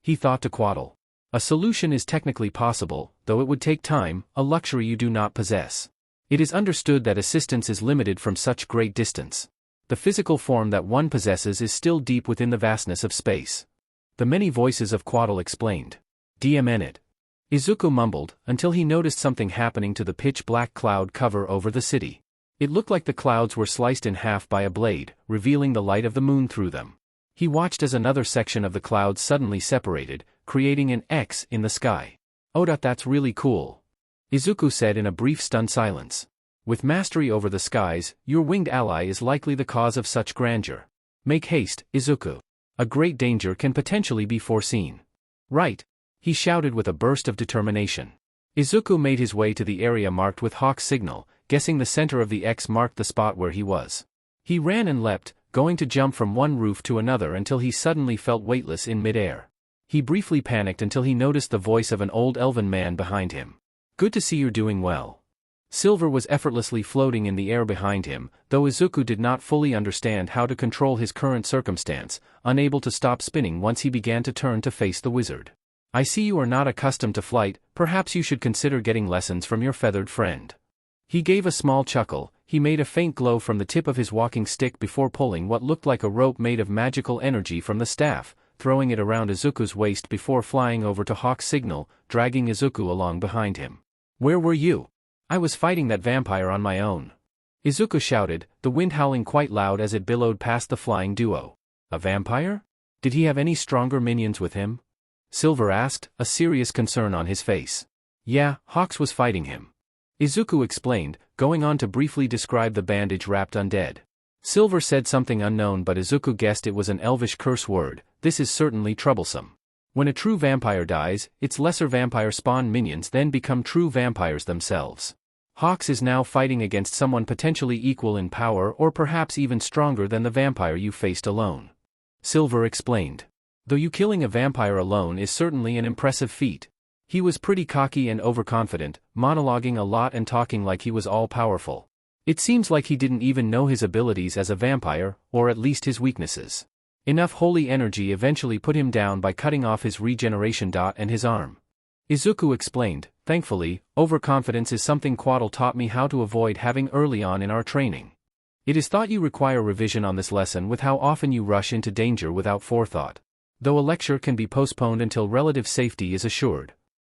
He thought to Quaddle. A solution is technically possible, though it would take time, a luxury you do not possess. It is understood that assistance is limited from such great distance. The physical form that one possesses is still deep within the vastness of space. The many voices of Quaddle explained. DMN it. Izuku mumbled, until he noticed something happening to the pitch-black cloud cover over the city. It looked like the clouds were sliced in half by a blade, revealing the light of the moon through them. He watched as another section of the clouds suddenly separated, creating an X in the sky. Oh, that's really cool. Izuku said in a brief stunned silence. With mastery over the skies, your winged ally is likely the cause of such grandeur. Make haste, Izuku. A great danger can potentially be foreseen. Right. He shouted with a burst of determination. Izuku made his way to the area marked with Hawk's signal, guessing the center of the X marked the spot where he was. He ran and leapt, going to jump from one roof to another until he suddenly felt weightless in midair. He briefly panicked until he noticed the voice of an old elven man behind him. Good to see you're doing well. Silver was effortlessly floating in the air behind him, though Izuku did not fully understand how to control his current circumstance, unable to stop spinning once he began to turn to face the wizard. I see you are not accustomed to flight, perhaps you should consider getting lessons from your feathered friend. He gave a small chuckle. He made a faint glow from the tip of his walking stick before pulling what looked like a rope made of magical energy from the staff, throwing it around Izuku's waist before flying over to Hawk's signal, dragging Izuku along behind him. Where were you? I was fighting that vampire on my own. Izuku shouted, the wind howling quite loud as it billowed past the flying duo. A vampire? Did he have any stronger minions with him? Silver asked, a serious concern on his face. Yeah, Hawks was fighting him. Izuku explained, going on to briefly describe the bandage-wrapped undead. Silver said something unknown, but Izuku guessed it was an elvish curse word. This is certainly troublesome. When a true vampire dies, its lesser vampire spawn minions then become true vampires themselves. Hawks is now fighting against someone potentially equal in power or perhaps even stronger than the vampire you faced alone. Silver explained. Though you killing a vampire alone is certainly an impressive feat. He was pretty cocky and overconfident, monologuing a lot and talking like he was all-powerful. It seems like he didn't even know his abilities as a vampire, or at least his weaknesses. Enough holy energy eventually put him down by cutting off his regeneration dot and his arm. Izuku explained, thankfully, overconfidence is something Quaddle taught me how to avoid having early on in our training. It is thought you require revision on this lesson with how often you rush into danger without forethought. Though a lecture can be postponed until relative safety is assured.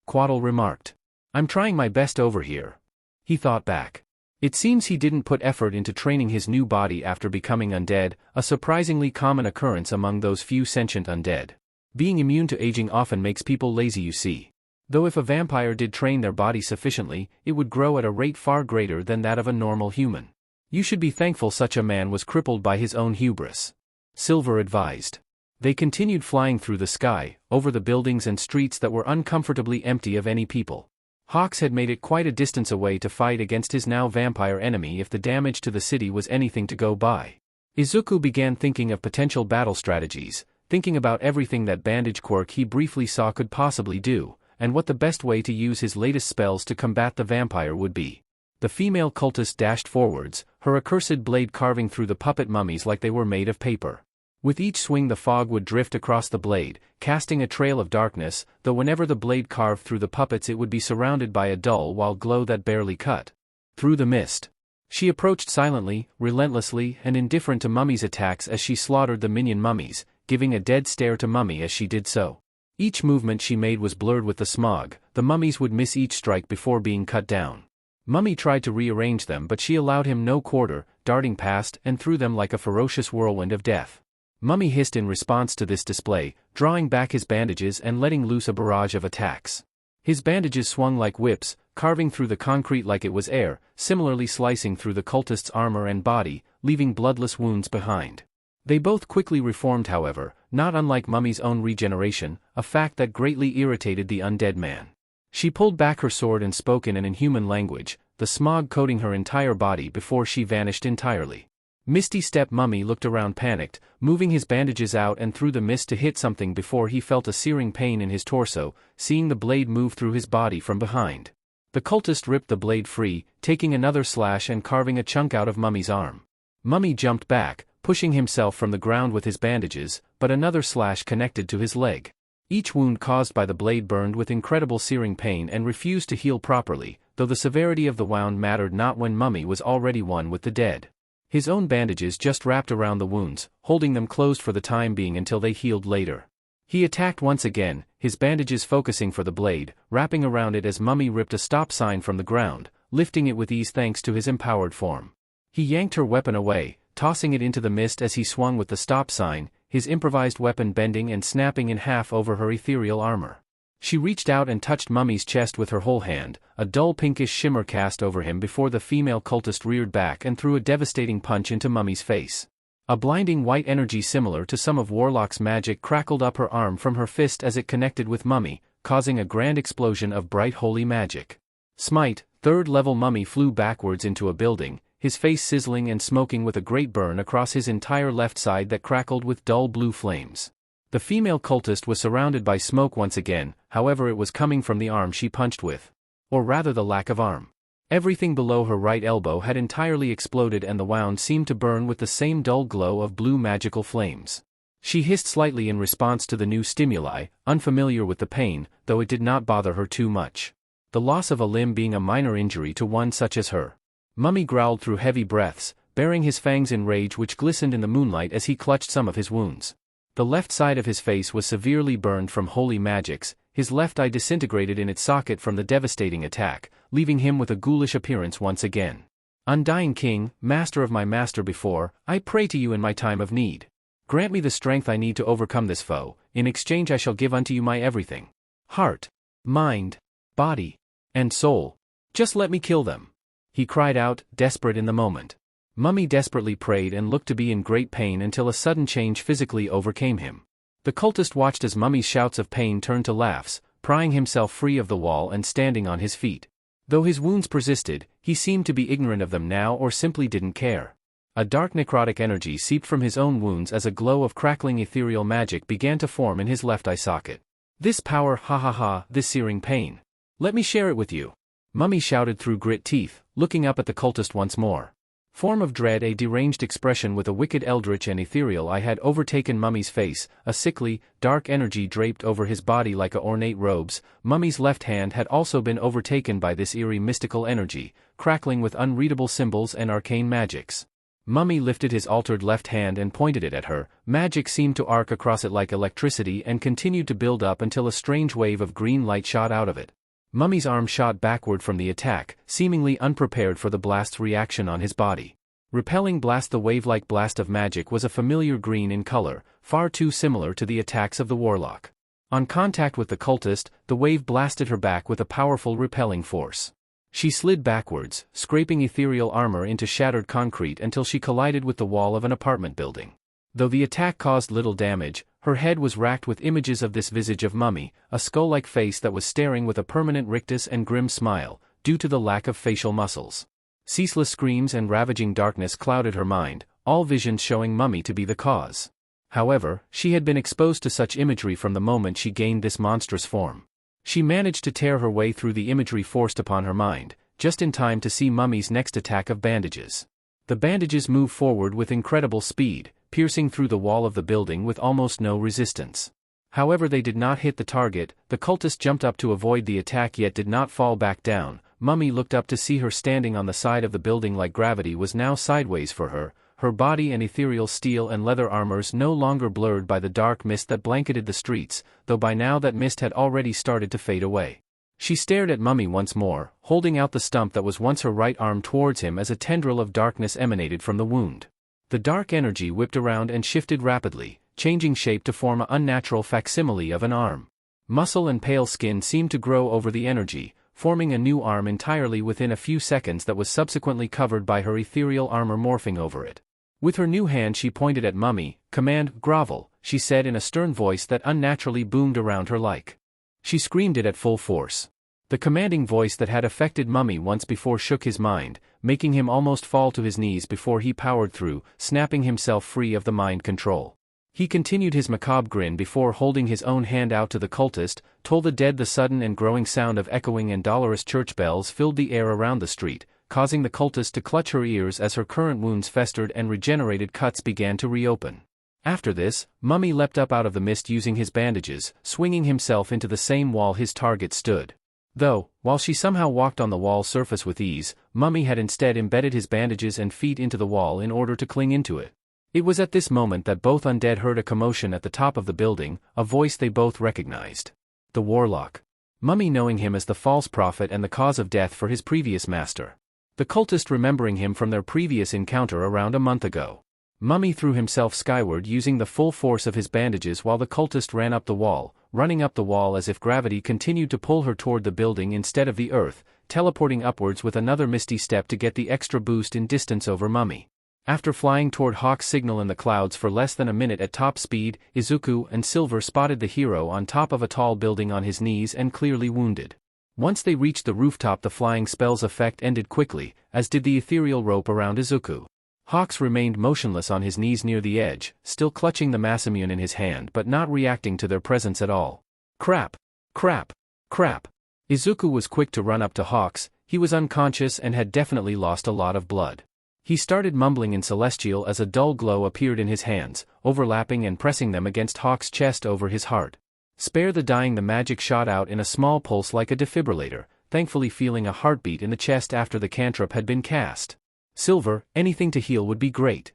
Quaddle remarked. I'm trying my best over here. He thought back. It seems he didn't put effort into training his new body after becoming undead, a surprisingly common occurrence among those few sentient undead. Being immune to aging often makes people lazy, you see. Though if a vampire did train their body sufficiently, it would grow at a rate far greater than that of a normal human. You should be thankful such a man was crippled by his own hubris. Silver advised. They continued flying through the sky, over the buildings and streets that were uncomfortably empty of any people. Hawks had made it quite a distance away to fight against his now vampire enemy if the damage to the city was anything to go by. Izuku began thinking of potential battle strategies, thinking about everything that bandage quirk he briefly saw could possibly do, and what the best way to use his latest spells to combat the vampire would be. The female cultist dashed forwards, her accursed blade carving through the puppet mummies like they were made of paper. With each swing the fog would drift across the blade, casting a trail of darkness, though whenever the blade carved through the puppets it would be surrounded by a dull white glow that barely cut through the mist. She approached silently, relentlessly, and indifferent to Mummy's attacks as she slaughtered the minion mummies, giving a dead stare to Mummy as she did so. Each movement she made was blurred with the smog, the mummies would miss each strike before being cut down. Mummy tried to rearrange them but she allowed him no quarter, darting past and through them like a ferocious whirlwind of death. Mummy hissed in response to this display, drawing back his bandages and letting loose a barrage of attacks. His bandages swung like whips, carving through the concrete like it was air, similarly slicing through the cultist's armor and body, leaving bloodless wounds behind. They both quickly reformed, however, not unlike Mummy's own regeneration, a fact that greatly irritated the undead man. She pulled back her sword and spoke in an inhuman language, the smog coating her entire body before she vanished entirely. Misty Step Mummy looked around panicked, moving his bandages out and through the mist to hit something before he felt a searing pain in his torso, seeing the blade move through his body from behind. The cultist ripped the blade free, taking another slash and carving a chunk out of Mummy's arm. Mummy jumped back, pushing himself from the ground with his bandages, but another slash connected to his leg. Each wound caused by the blade burned with incredible searing pain and refused to heal properly, though the severity of the wound mattered not when Mummy was already one with the dead. His own bandages just wrapped around the wounds, holding them closed for the time being until they healed later. He attacked once again, his bandages focusing for the blade, wrapping around it as Mummy ripped a stop sign from the ground, lifting it with ease thanks to his empowered form. He yanked her weapon away, tossing it into the mist as he swung with the stop sign, his improvised weapon bending and snapping in half over her ethereal armor. She reached out and touched Mummy's chest with her whole hand, a dull pinkish shimmer cast over him before the female cultist reared back and threw a devastating punch into Mummy's face. A blinding white energy similar to some of Warlock's magic crackled up her arm from her fist as it connected with Mummy, causing a grand explosion of bright holy magic. Smite, third-level Mummy flew backwards into a building, his face sizzling and smoking with a great burn across his entire left side that crackled with dull blue flames. The female cultist was surrounded by smoke once again, however it was coming from the arm she punched with. Or rather the lack of arm. Everything below her right elbow had entirely exploded and the wound seemed to burn with the same dull glow of blue magical flames. She hissed slightly in response to the new stimuli, unfamiliar with the pain, though it did not bother her too much. The loss of a limb being a minor injury to one such as her. Mummy growled through heavy breaths, baring his fangs in rage which glistened in the moonlight as he clutched some of his wounds. The left side of his face was severely burned from holy magics, his left eye disintegrated in its socket from the devastating attack, leaving him with a ghoulish appearance once again. Undying King, master of my master before, I pray to you in my time of need. Grant me the strength I need to overcome this foe, in exchange I shall give unto you my everything. Heart, mind, body, and soul. Just let me kill them. He cried out, desperate in the moment. Mummy desperately prayed and looked to be in great pain until a sudden change physically overcame him. The cultist watched as Mummy's shouts of pain turned to laughs, prying himself free of the wall and standing on his feet. Though his wounds persisted, he seemed to be ignorant of them now or simply didn't care. A dark necrotic energy seeped from his own wounds as a glow of crackling ethereal magic began to form in his left eye socket. This power, ha ha ha, this searing pain. Let me share it with you. Mummy shouted through grit teeth, looking up at the cultist once more. Form of dread, a deranged expression with a wicked eldritch and ethereal eye had overtaken Mummy's face, a sickly, dark energy draped over his body like ornate robes. Mummy's left hand had also been overtaken by this eerie mystical energy, crackling with unreadable symbols and arcane magics. Mummy lifted his altered left hand and pointed it at her, magic seemed to arc across it like electricity and continued to build up until a strange wave of green light shot out of it. Mummy's arm shot backward from the attack, seemingly unprepared for the blast's reaction on his body. Repelling blast. The wave-like blast of magic was a familiar green in color, far too similar to the attacks of the Warlock. On contact with the cultist, the wave blasted her back with a powerful repelling force. She slid backwards, scraping ethereal armor into shattered concrete until she collided with the wall of an apartment building. Though the attack caused little damage, her head was racked with images of this visage of Mummy, a skull-like face that was staring with a permanent rictus and grim smile, due to the lack of facial muscles. Ceaseless screams and ravaging darkness clouded her mind, all visions showing Mummy to be the cause. However, she had been exposed to such imagery from the moment she gained this monstrous form. She managed to tear her way through the imagery forced upon her mind, just in time to see Mummy's next attack of bandages. The bandages moved forward with incredible speed, piercing through the wall of the building with almost no resistance. However, they did not hit the target. The cultist jumped up to avoid the attack yet did not fall back down. Mummy looked up to see her standing on the side of the building like gravity was now sideways for her, her body and ethereal steel and leather armors no longer blurred by the dark mist that blanketed the streets, though by now that mist had already started to fade away. She stared at Mummy once more, holding out the stump that was once her right arm towards him as a tendril of darkness emanated from the wound. The dark energy whipped around and shifted rapidly, changing shape to form an unnatural facsimile of an arm. Muscle and pale skin seemed to grow over the energy, forming a new arm entirely within a few seconds that was subsequently covered by her ethereal armor morphing over it. With her new hand she pointed at Mummy. "Command, grovel," she said in a stern voice that unnaturally boomed around her like. She screamed it at full force. The commanding voice that had affected Mummy once before shook his mind, making him almost fall to his knees before he powered through, snapping himself free of the mind control. He continued his macabre grin before holding his own hand out to the cultist, told the dead. The sudden and growing sound of echoing and dolorous church bells filled the air around the street, causing the cultist to clutch her ears as her current wounds festered and regenerated cuts began to reopen. After this, Mummy leapt up out of the mist using his bandages, swinging himself into the same wall his target stood. Though, while she somehow walked on the wall surface with ease, Mummy had instead embedded his bandages and feet into the wall in order to cling into it. It was at this moment that both undead heard a commotion at the top of the building, a voice they both recognized. The Warlock. Mummy knowing him as the false prophet and the cause of death for his previous master. The cultist remembering him from their previous encounter around a month ago. Mummy threw himself skyward using the full force of his bandages while the cultist ran up the wall, running up the wall as if gravity continued to pull her toward the building instead of the earth, teleporting upwards with another misty step to get the extra boost in distance over Mummy. After flying toward Hawk's signal in the clouds for less than a minute at top speed, Izuku and Silver spotted the hero on top of a tall building on his knees and clearly wounded. Once they reached the rooftop, the flying spell's effect ended quickly, as did the ethereal rope around Izuku. Hawks remained motionless on his knees near the edge, still clutching the Masamune in his hand but not reacting to their presence at all. Crap! Crap! Crap! Izuku was quick to run up to Hawks. He was unconscious and had definitely lost a lot of blood. He started mumbling in Celestial as a dull glow appeared in his hands, overlapping and pressing them against Hawk's chest over his heart. Spare the dying. The magic shot out in a small pulse like a defibrillator, thankfully feeling a heartbeat in the chest after the cantrip had been cast. Silver, anything to heal would be great.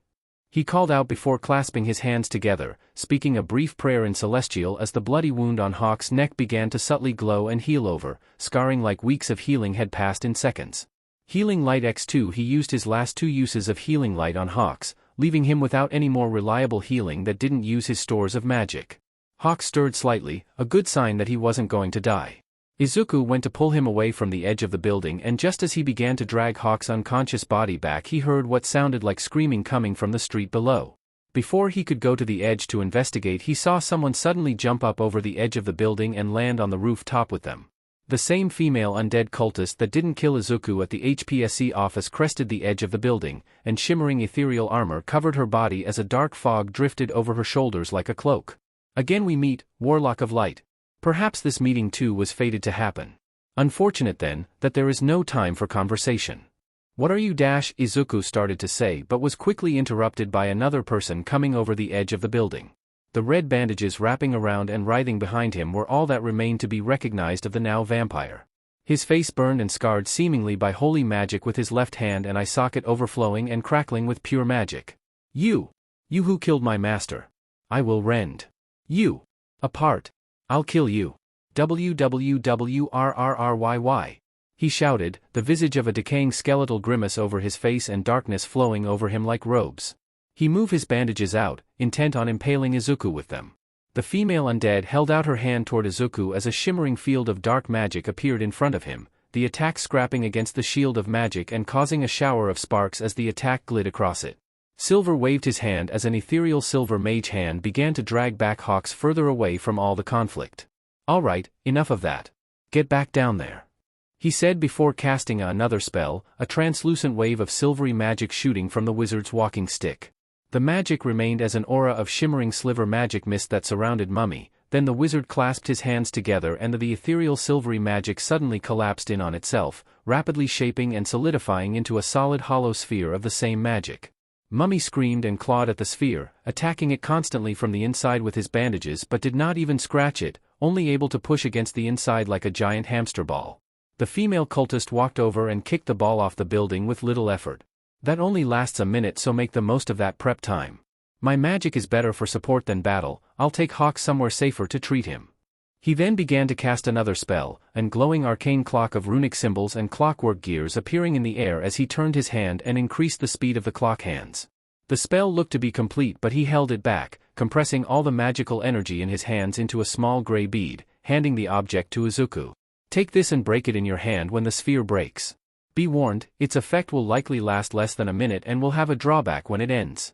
He called out before clasping his hands together, speaking a brief prayer in Celestial as the bloody wound on Hawk's neck began to subtly glow and heal over, scarring like weeks of healing had passed in seconds. Healing Light X2. He used his last 2 uses of Healing Light on Hawks, leaving him without any more reliable healing that didn't use his stores of magic. Hawk stirred slightly, a good sign that he wasn't going to die. Izuku went to pull him away from the edge of the building, and just as he began to drag Hawk's unconscious body back, he heard what sounded like screaming coming from the street below. Before he could go to the edge to investigate, he saw someone suddenly jump up over the edge of the building and land on the rooftop with them. The same female undead cultist that didn't kill Izuku at the HPSC office crested the edge of the building, and shimmering ethereal armor covered her body as a dark fog drifted over her shoulders like a cloak. Again we meet, Warlock of Light. Perhaps this meeting too was fated to happen. Unfortunate then, that there is no time for conversation. What are you? Izuku started to say but was quickly interrupted by another person coming over the edge of the building. The red bandages wrapping around and writhing behind him were all that remained to be recognized of the now vampire. His face burned and scarred seemingly by holy magic, with his left hand and eye socket overflowing and crackling with pure magic. You who killed my master. I will rend you apart. I'll kill you. WWWRRRYY. He shouted, the visage of a decaying skeletal grimace over his face and darkness flowing over him like robes. He moved his bandages out, intent on impaling Izuku with them. The female undead held out her hand toward Izuku as a shimmering field of dark magic appeared in front of him, the attack scrapping against the shield of magic and causing a shower of sparks as the attack glid across it. Silver waved his hand as an ethereal silver mage hand began to drag back Hawks further away from all the conflict. Alright, enough of that. Get back down there. He said before casting another spell, a translucent wave of silvery magic shooting from the wizard's walking stick. The magic remained as an aura of shimmering sliver magic mist that surrounded Mummy, then the wizard clasped his hands together and the ethereal silvery magic suddenly collapsed in on itself, rapidly shaping and solidifying into a solid hollow sphere of the same magic. Mummy screamed and clawed at the sphere, attacking it constantly from the inside with his bandages but did not even scratch it, only able to push against the inside like a giant hamster ball. The female cultist walked over and kicked the ball off the building with little effort. That only lasts a minute, so make the most of that prep time. My magic is better for support than battle, I'll take Hawk somewhere safer to treat him. He then began to cast another spell, an glowing arcane clock of runic symbols and clockwork gears appearing in the air as he turned his hand and increased the speed of the clock hands. The spell looked to be complete but he held it back, compressing all the magical energy in his hands into a small gray bead, handing the object to Izuku. Take this and break it in your hand when the sphere breaks. Be warned, its effect will likely last less than a minute and will have a drawback when it ends.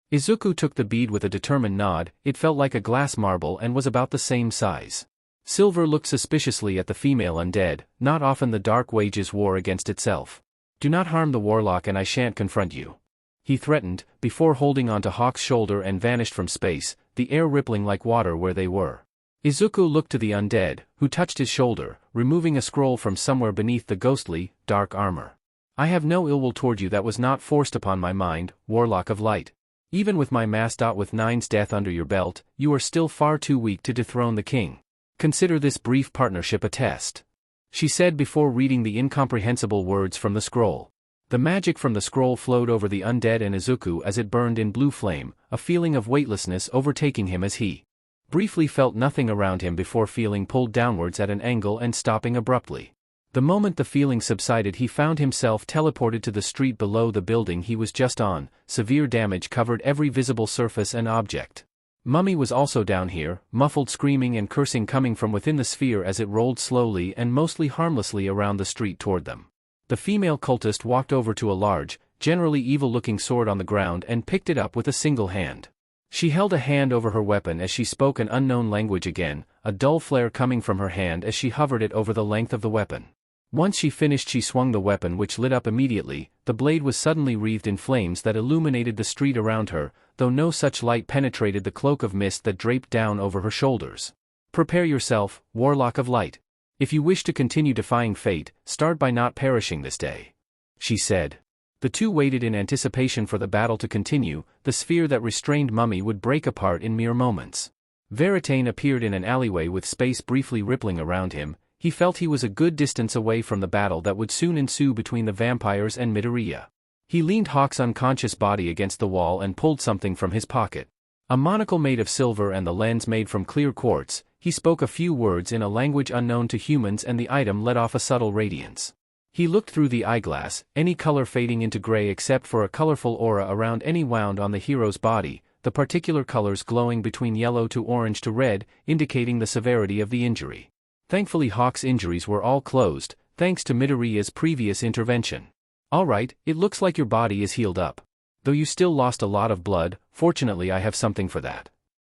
Izuku took the bead with a determined nod. It felt like a glass marble and was about the same size. Silver looked suspiciously at the female undead. Not often the dark wages war against itself. Do not harm the warlock and I shan't confront you. He threatened, before holding onto Hawk's shoulder and vanished from space, the air rippling like water where they were. Izuku looked to the undead, who touched his shoulder, removing a scroll from somewhere beneath the ghostly, dark armor. I have no ill will toward you that was not forced upon my mind, Warlock of Light. Even with my mass. With 9's death under your belt, you are still far too weak to dethrone the king. Consider this brief partnership a test. She said before reading the incomprehensible words from the scroll. The magic from the scroll flowed over the undead and Izuku as it burned in blue flame, a feeling of weightlessness overtaking him as he briefly felt nothing around him before feeling pulled downwards at an angle and stopping abruptly. The moment the feeling subsided he found himself teleported to the street below the building he was just on. Severe damage covered every visible surface and object. Mummy was also down here, muffled screaming and cursing coming from within the sphere as it rolled slowly and mostly harmlessly around the street toward them. The female cultist walked over to a large, generally evil-looking sword on the ground and picked it up with a single hand. She held a hand over her weapon as she spoke an unknown language again, a dull flare coming from her hand as she hovered it over the length of the weapon. Once she finished she swung the weapon which lit up immediately. The blade was suddenly wreathed in flames that illuminated the street around her, though no such light penetrated the cloak of mist that draped down over her shoulders. Prepare yourself, Warlock of Light. If you wish to continue defying fate, start by not perishing this day. She said. The two waited in anticipation for the battle to continue. The sphere that restrained Mummy would break apart in mere moments. Veritane appeared in an alleyway with space briefly rippling around him. He felt he was a good distance away from the battle that would soon ensue between the vampires and Midoriya. He leaned Hawk's unconscious body against the wall and pulled something from his pocket. A monocle made of silver and the lens made from clear quartz. He spoke a few words in a language unknown to humans and the item let off a subtle radiance. He looked through the eyeglass, any color fading into gray except for a colorful aura around any wound on the hero's body, the particular colors glowing between yellow to orange to red, indicating the severity of the injury. Thankfully Hawk's injuries were all closed, thanks to Midoriya's previous intervention. Alright, it looks like your body is healed up. Though you still lost a lot of blood, fortunately I have something for that.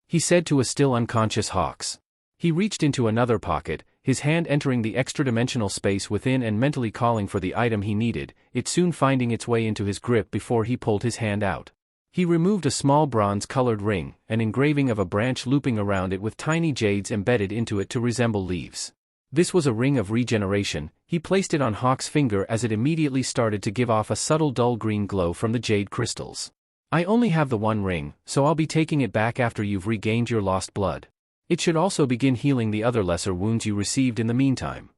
He said to a still unconscious Hawks. He reached into another pocket, his hand entering the extra-dimensional space within and mentally calling for the item he needed, it soon finding its way into his grip before he pulled his hand out. He removed a small bronze-colored ring, an engraving of a branch looping around it with tiny jades embedded into it to resemble leaves. This was a ring of regeneration. He placed it on Hawk's finger as it immediately started to give off a subtle dull green glow from the jade crystals. I only have the one ring, so I'll be taking it back after you've regained your lost blood. It should also begin healing the other lesser wounds you received in the meantime.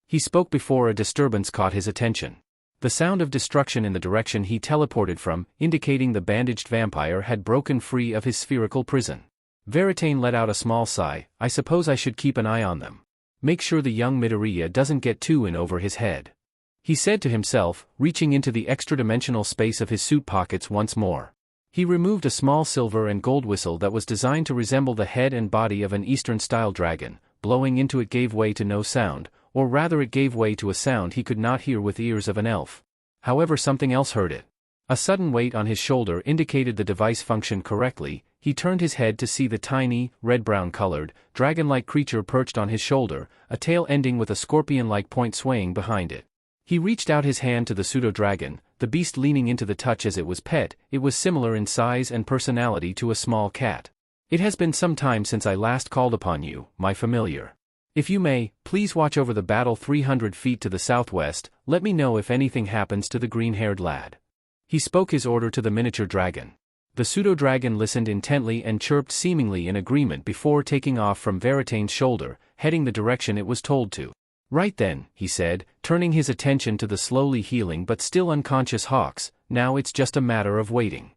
He spoke before a disturbance caught his attention. The sound of destruction in the direction he teleported from, indicating the bandaged vampire had broken free of his spherical prison. Veritane let out a small sigh. I suppose I should keep an eye on them. Make sure the young Midoriya doesn't get too in over his head. He said to himself, reaching into the extra-dimensional space of his suit pockets once more. He removed a small silver and gold whistle that was designed to resemble the head and body of an Eastern-style dragon. Blowing into it gave way to no sound, or rather it gave way to a sound he could not hear with ears of an elf. However, something else heard it. A sudden weight on his shoulder indicated the device functioned correctly. He turned his head to see the tiny, red-brown colored, dragon-like creature perched on his shoulder, a tail ending with a scorpion-like point swaying behind it. He reached out his hand to the pseudo-dragon, the beast leaning into the touch as it was pet. It was similar in size and personality to a small cat. It has been some time since I last called upon you, my familiar. If you may, please watch over the battle 300 feet to the southwest. Let me know if anything happens to the green-haired lad. He spoke his order to the miniature dragon. The pseudo-dragon listened intently and chirped seemingly in agreement before taking off from Veritane's shoulder, heading the direction it was told to. Right then, he said, turning his attention to the slowly healing but still unconscious Hawks, now it's just a matter of waiting.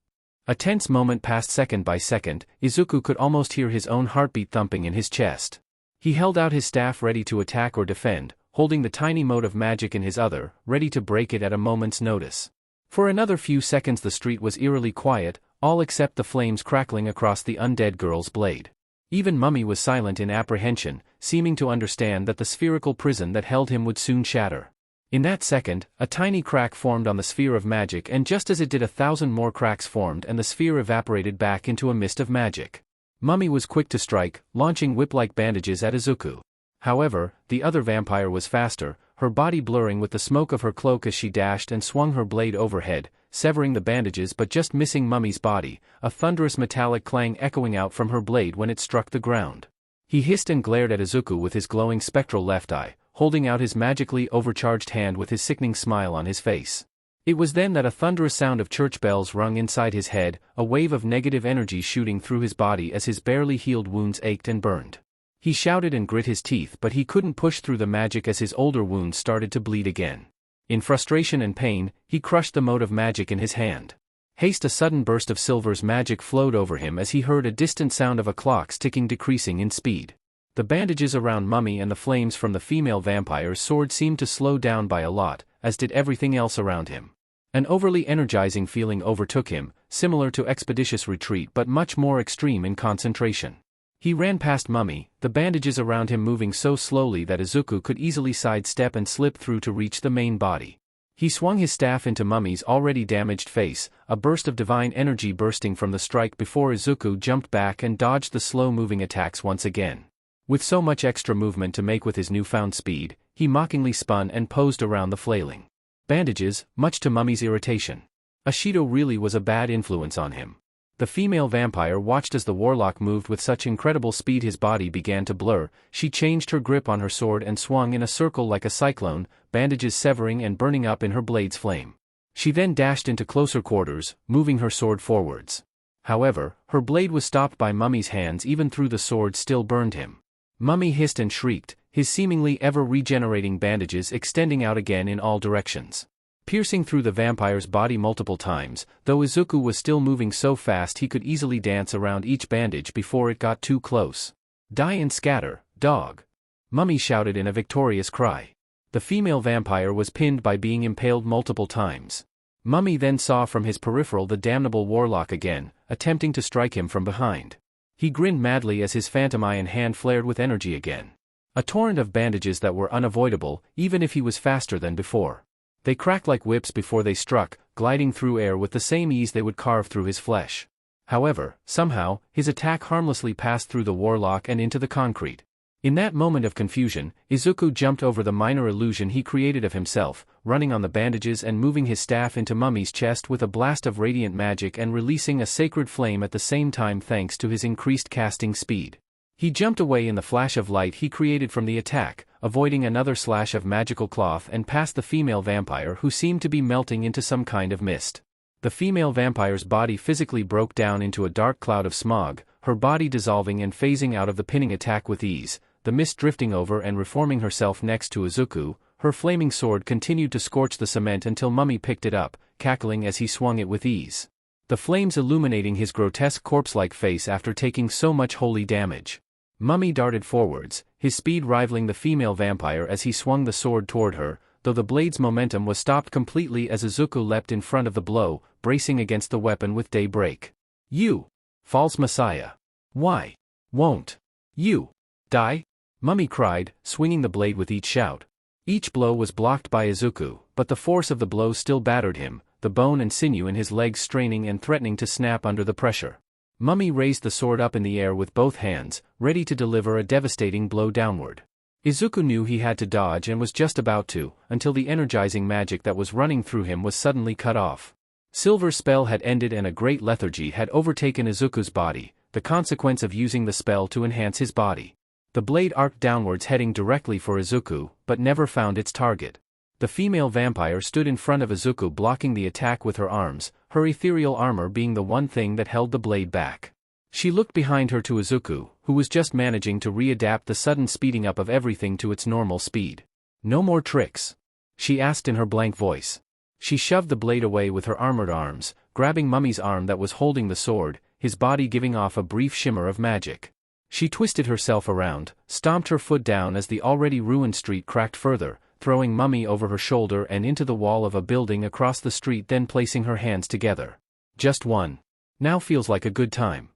A tense moment passed second by second. Izuku could almost hear his own heartbeat thumping in his chest. He held out his staff ready to attack or defend, holding the tiny mote of magic in his other, ready to break it at a moment's notice. For another few seconds the street was eerily quiet, all except the flames crackling across the undead girl's blade. Even Mummy was silent in apprehension, seeming to understand that the spherical prison that held him would soon shatter. In that second, a tiny crack formed on the sphere of magic, and just as it did 1,000 more cracks formed and the sphere evaporated back into a mist of magic. Mummy was quick to strike, launching whip-like bandages at Izuku. However, the other vampire was faster, her body blurring with the smoke of her cloak as she dashed and swung her blade overhead, severing the bandages but just missing Mummy's body, a thunderous metallic clang echoing out from her blade when it struck the ground. He hissed and glared at Izuku with his glowing spectral left eye, holding out his magically overcharged hand with his sickening smile on his face. It was then that a thunderous sound of church bells rung inside his head, a wave of negative energy shooting through his body as his barely healed wounds ached and burned. He shouted and grit his teeth, but he couldn't push through the magic as his older wounds started to bleed again. In frustration and pain, he crushed the mote of magic in his hand. Haste! A sudden burst of Silver's magic flowed over him as he heard a distant sound of a clock's ticking decreasing in speed. The bandages around Mummy and the flames from the female vampire's sword seemed to slow down by a lot, as did everything else around him. An overly energizing feeling overtook him, similar to expeditious retreat but much more extreme in concentration. He ran past Mummy, the bandages around him moving so slowly that Izuku could easily sidestep and slip through to reach the main body. He swung his staff into Mummy's already damaged face, a burst of divine energy bursting from the strike before Izuku jumped back and dodged the slow-moving attacks once again. With so much extra movement to make with his newfound speed, he mockingly spun and posed around the flailing bandages, much to Mummy's irritation. Ashido really was a bad influence on him. The female vampire watched as the warlock moved with such incredible speed his body began to blur. She changed her grip on her sword and swung in a circle like a cyclone, bandages severing and burning up in her blade's flame. She then dashed into closer quarters, moving her sword forwards. However, her blade was stopped by Mummy's hands even though the sword still burned him. Mummy hissed and shrieked, his seemingly ever-regenerating bandages extending out again in all directions, piercing through the vampire's body multiple times, though Izuku was still moving so fast he could easily dance around each bandage before it got too close. Die and scatter, dog! Mummy shouted in a victorious cry. The female vampire was pinned by being impaled multiple times. Mummy then saw from his peripheral the damnable warlock again, attempting to strike him from behind. He grinned madly as his phantom eye and hand flared with energy again. A torrent of bandages that were unavoidable, even if he was faster than before. They cracked like whips before they struck, gliding through air with the same ease they would carve through his flesh. However, somehow, his attack harmlessly passed through the warlock and into the concrete. In that moment of confusion, Izuku jumped over the minor illusion he created of himself, running on the bandages and moving his staff into Mummy's chest with a blast of radiant magic and releasing a sacred flame at the same time thanks to his increased casting speed. He jumped away in the flash of light he created from the attack, avoiding another slash of magical cloth and past the female vampire who seemed to be melting into some kind of mist. The female vampire's body physically broke down into a dark cloud of smog, her body dissolving and phasing out of the pinning attack with ease, the mist drifting over and reforming herself next to Izuku. Her flaming sword continued to scorch the cement until Mummy picked it up, cackling as he swung it with ease. The flames illuminating his grotesque corpse-like face after taking so much holy damage. Mummy darted forwards, his speed rivaling the female vampire as he swung the sword toward her, though the blade's momentum was stopped completely as Izuku leapt in front of the blow, bracing against the weapon with daybreak. You! False Messiah! Why? Won't you die? Mummy cried, swinging the blade with each shout. Each blow was blocked by Izuku, but the force of the blow still battered him, the bone and sinew in his legs straining and threatening to snap under the pressure. Mummy raised the sword up in the air with both hands, ready to deliver a devastating blow downward. Izuku knew he had to dodge and was just about to, until the energizing magic that was running through him was suddenly cut off. Silver's spell had ended and a great lethargy had overtaken Izuku's body, the consequence of using the spell to enhance his body. The blade arced downwards heading directly for Izuku, but never found its target. The female vampire stood in front of Izuku blocking the attack with her arms, her ethereal armor being the one thing that held the blade back. She looked behind her to Izuku, who was just managing to readapt the sudden speeding up of everything to its normal speed. No more tricks? She asked in her blank voice. She shoved the blade away with her armored arms, grabbing Mummy's arm that was holding the sword, his body giving off a brief shimmer of magic. She twisted herself around, stomped her foot down as the already ruined street cracked further, throwing Mummy over her shoulder and into the wall of a building across the street, then placing her hands together. Just one. Now feels like a good time.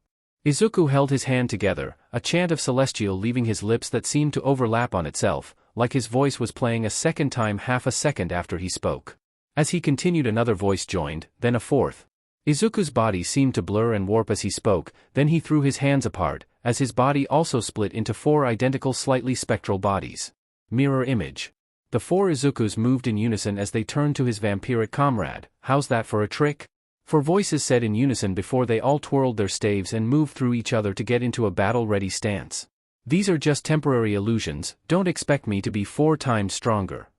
Izuku held his hand together, a chant of celestial leaving his lips that seemed to overlap on itself, like his voice was playing a second time half a second after he spoke. As he continued, another voice joined, then a fourth. Izuku's body seemed to blur and warp as he spoke, then he threw his hands apart, as his body also split into 4 identical slightly spectral bodies. Mirror image. The 4 Izukus moved in unison as they turned to his vampiric comrade. How's that for a trick? 4 voices said in unison before they all twirled their staves and moved through each other to get into a battle-ready stance. These are just temporary illusions, don't expect me to be 4 times stronger.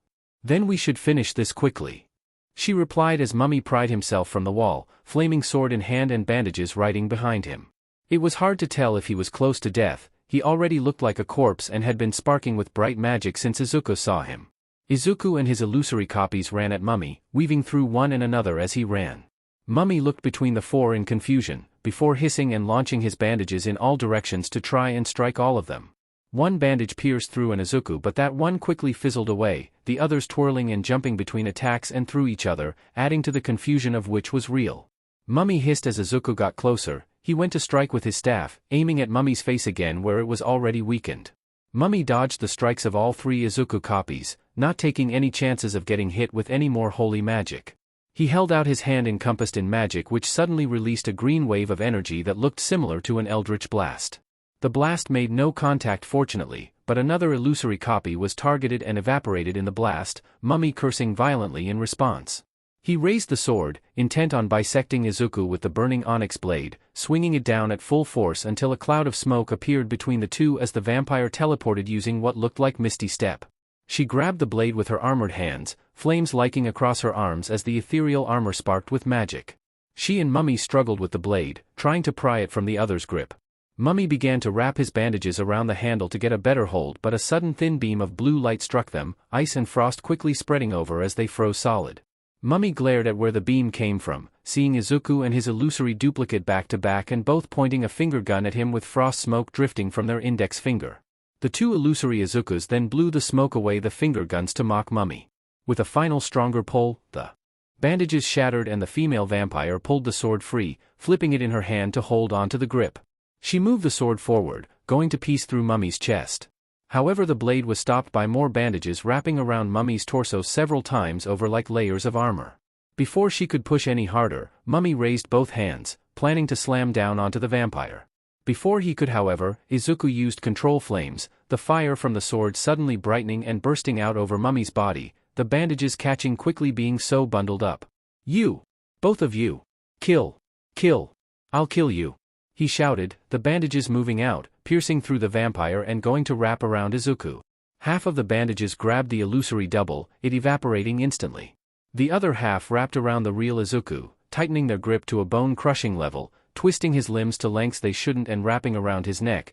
Then we should finish this quickly. She replied as Mummy pried himself from the wall, flaming sword in hand and bandages riding behind him. It was hard to tell if he was close to death, he already looked like a corpse and had been sparking with bright magic since Izuku saw him. Izuku and his illusory copies ran at Mummy, weaving through one and another as he ran. Mummy looked between the 4 in confusion, before hissing and launching his bandages in all directions to try and strike all of them. One bandage pierced through an Izuku, but that one quickly fizzled away, the others twirling and jumping between attacks and through each other, adding to the confusion of which was real. Mummy hissed as Izuku got closer. He went to strike with his staff, aiming at Mummy's face again where it was already weakened. Mummy dodged the strikes of all 3 Izuku copies, not taking any chances of getting hit with any more holy magic. He held out his hand encompassed in magic, which suddenly released a green wave of energy that looked similar to an eldritch blast. The blast made no contact fortunately, but another illusory copy was targeted and evaporated in the blast, Mummy cursing violently in response. He raised the sword, intent on bisecting Izuku with the burning onyx blade, swinging it down at full force until a cloud of smoke appeared between the two as the vampire teleported using what looked like Misty Step. She grabbed the blade with her armored hands, flames liking across her arms as the ethereal armor sparked with magic. She and Mummy struggled with the blade, trying to pry it from the other's grip. Mummy began to wrap his bandages around the handle to get a better hold, but a sudden thin beam of blue light struck them, ice and frost quickly spreading over as they froze solid. Mummy glared at where the beam came from, seeing Izuku and his illusory duplicate back to back and both pointing a finger gun at him with frost smoke drifting from their index finger. The 2 illusory Izukus then blew the smoke away the finger guns to mock Mummy. With a final stronger pull, the bandages shattered and the female vampire pulled the sword free, flipping it in her hand to hold onto the grip. She moved the sword forward, going to piece through Mummy's chest. However, the blade was stopped by more bandages wrapping around Mummy's torso several times over like layers of armor. Before she could push any harder, Mummy raised both hands, planning to slam down onto the vampire. Before he could, however, Izuku used control flames, the fire from the sword suddenly brightening and bursting out over Mummy's body, the bandages catching quickly being so bundled up. You! Both of you! Kill! Kill! I'll kill you! He shouted, the bandages moving out, piercing through the vampire and going to wrap around Izuku. Half of the bandages grabbed the illusory double, it evaporating instantly. The other half wrapped around the real Izuku, tightening their grip to a bone-crushing level, twisting his limbs to lengths they shouldn't and wrapping around his neck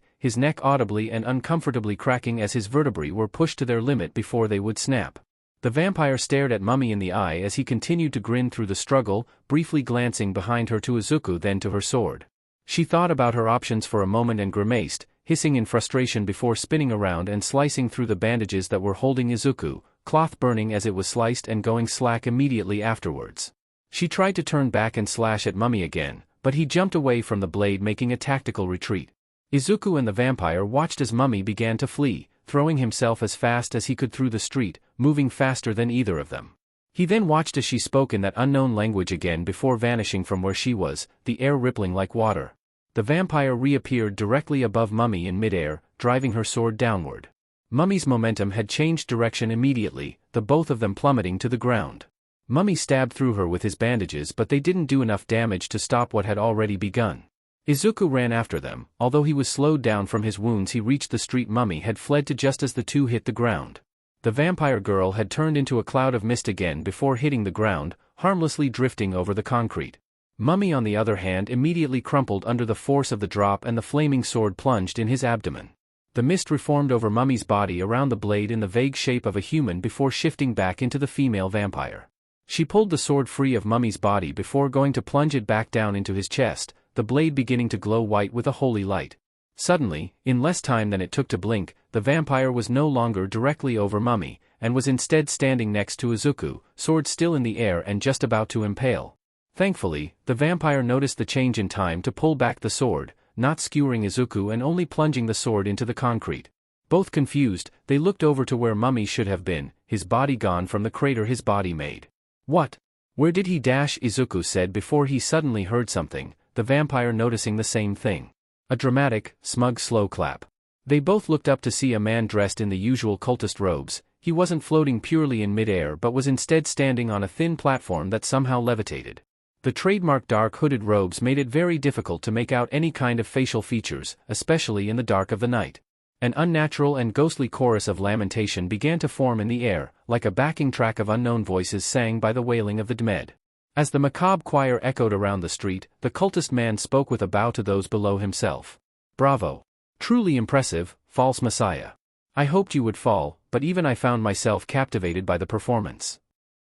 audibly and uncomfortably cracking as his vertebrae were pushed to their limit before they would snap. The vampire stared at Mummy in the eye as he continued to grin through the struggle, briefly glancing behind her to Izuku then to her sword. She thought about her options for a moment and grimaced, hissing in frustration before spinning around and slicing through the bandages that were holding Izuku, cloth burning as it was sliced and going slack immediately afterwards. She tried to turn back and slash at Mummy again, but he jumped away from the blade, making a tactical retreat. Izuku and the vampire watched as Mummy began to flee, throwing himself as fast as he could through the street, moving faster than either of them. He then watched as she spoke in that unknown language again before vanishing from where she was, the air rippling like water. The vampire reappeared directly above Mummy in midair, driving her sword downward. Mummy's momentum had changed direction immediately, the both of them plummeting to the ground. Mummy stabbed through her with his bandages, but they didn't do enough damage to stop what had already begun. Izuku ran after them. Although he was slowed down from his wounds, he reached the street. Mummy had fled to just as the two hit the ground. The vampire girl had turned into a cloud of mist again before hitting the ground, harmlessly drifting over the concrete. Mummy, on the other hand, immediately crumpled under the force of the drop, and the flaming sword plunged in his abdomen. The mist reformed over Mummy's body around the blade in the vague shape of a human before shifting back into the female vampire. She pulled the sword free of Mummy's body before going to plunge it back down into his chest, the blade beginning to glow white with a holy light. Suddenly, in less time than it took to blink, the vampire was no longer directly over Mummy, and was instead standing next to Izuku, sword still in the air and just about to impale. Thankfully, the vampire noticed the change in time to pull back the sword, not skewering Izuku and only plunging the sword into the concrete. Both confused, they looked over to where Mummy should have been, his body gone from the crater his body made. What? Where did he dash? Izuku said before he suddenly heard something, the vampire noticing the same thing. A dramatic, smug slow clap. They both looked up to see a man dressed in the usual cultist robes. He wasn't floating purely in midair but was instead standing on a thin platform that somehow levitated. The trademark dark hooded robes made it very difficult to make out any kind of facial features, especially in the dark of the night. An unnatural and ghostly chorus of lamentation began to form in the air, like a backing track of unknown voices sang by the wailing of the dead. As the macabre choir echoed around the street, the cultist man spoke with a bow to those below himself. Bravo. Truly impressive, false messiah. I hoped you would fall, but even I found myself captivated by the performance.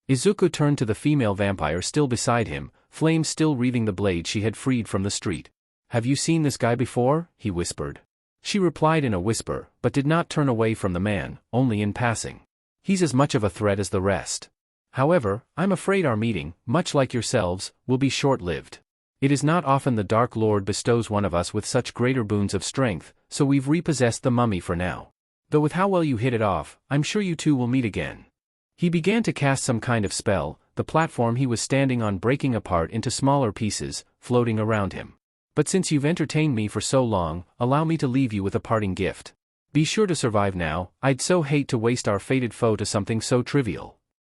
Izuku turned to the female vampire still beside him, flames still wreathing the blade she had freed from the street. Have you seen this guy before? He whispered. She replied in a whisper, but did not turn away from the man, only in passing. He's as much of a threat as the rest. However, I'm afraid our meeting, much like yourselves, will be short-lived. It is not often the Dark Lord bestows one of us with such greater boons of strength, so we've repossessed the mummy for now. Though with how well you hit it off, I'm sure you two will meet again. He began to cast some kind of spell, the platform he was standing on breaking apart into smaller pieces, floating around him. But since you've entertained me for so long, allow me to leave you with a parting gift. Be sure to survive now. I'd so hate to waste our fated foe to something so trivial.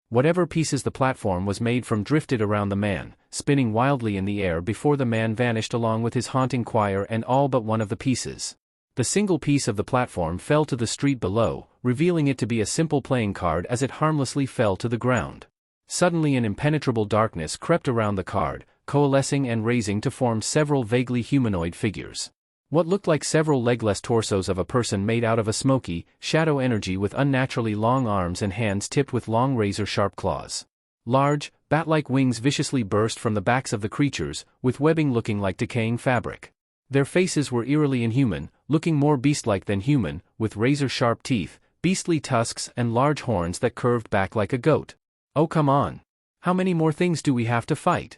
Whatever pieces the platform was made from drifted around the man, spinning wildly in the air before the man vanished along with his haunting choir and all but one of the pieces. The single piece of the platform fell to the street below, revealing it to be a simple playing card as it harmlessly fell to the ground. Suddenly an impenetrable darkness crept around the card, coalescing and raising to form several vaguely humanoid figures. What looked like several legless torsos of a person made out of a smoky, shadow energy with unnaturally long arms and hands tipped with long razor-sharp claws. Large, bat-like wings viciously burst from the backs of the creatures, with webbing looking like decaying fabric. Their faces were eerily inhuman, looking more beast-like than human, with razor-sharp teeth, beastly tusks and large horns that curved back like a goat. Oh come on! How many more things do we have to fight?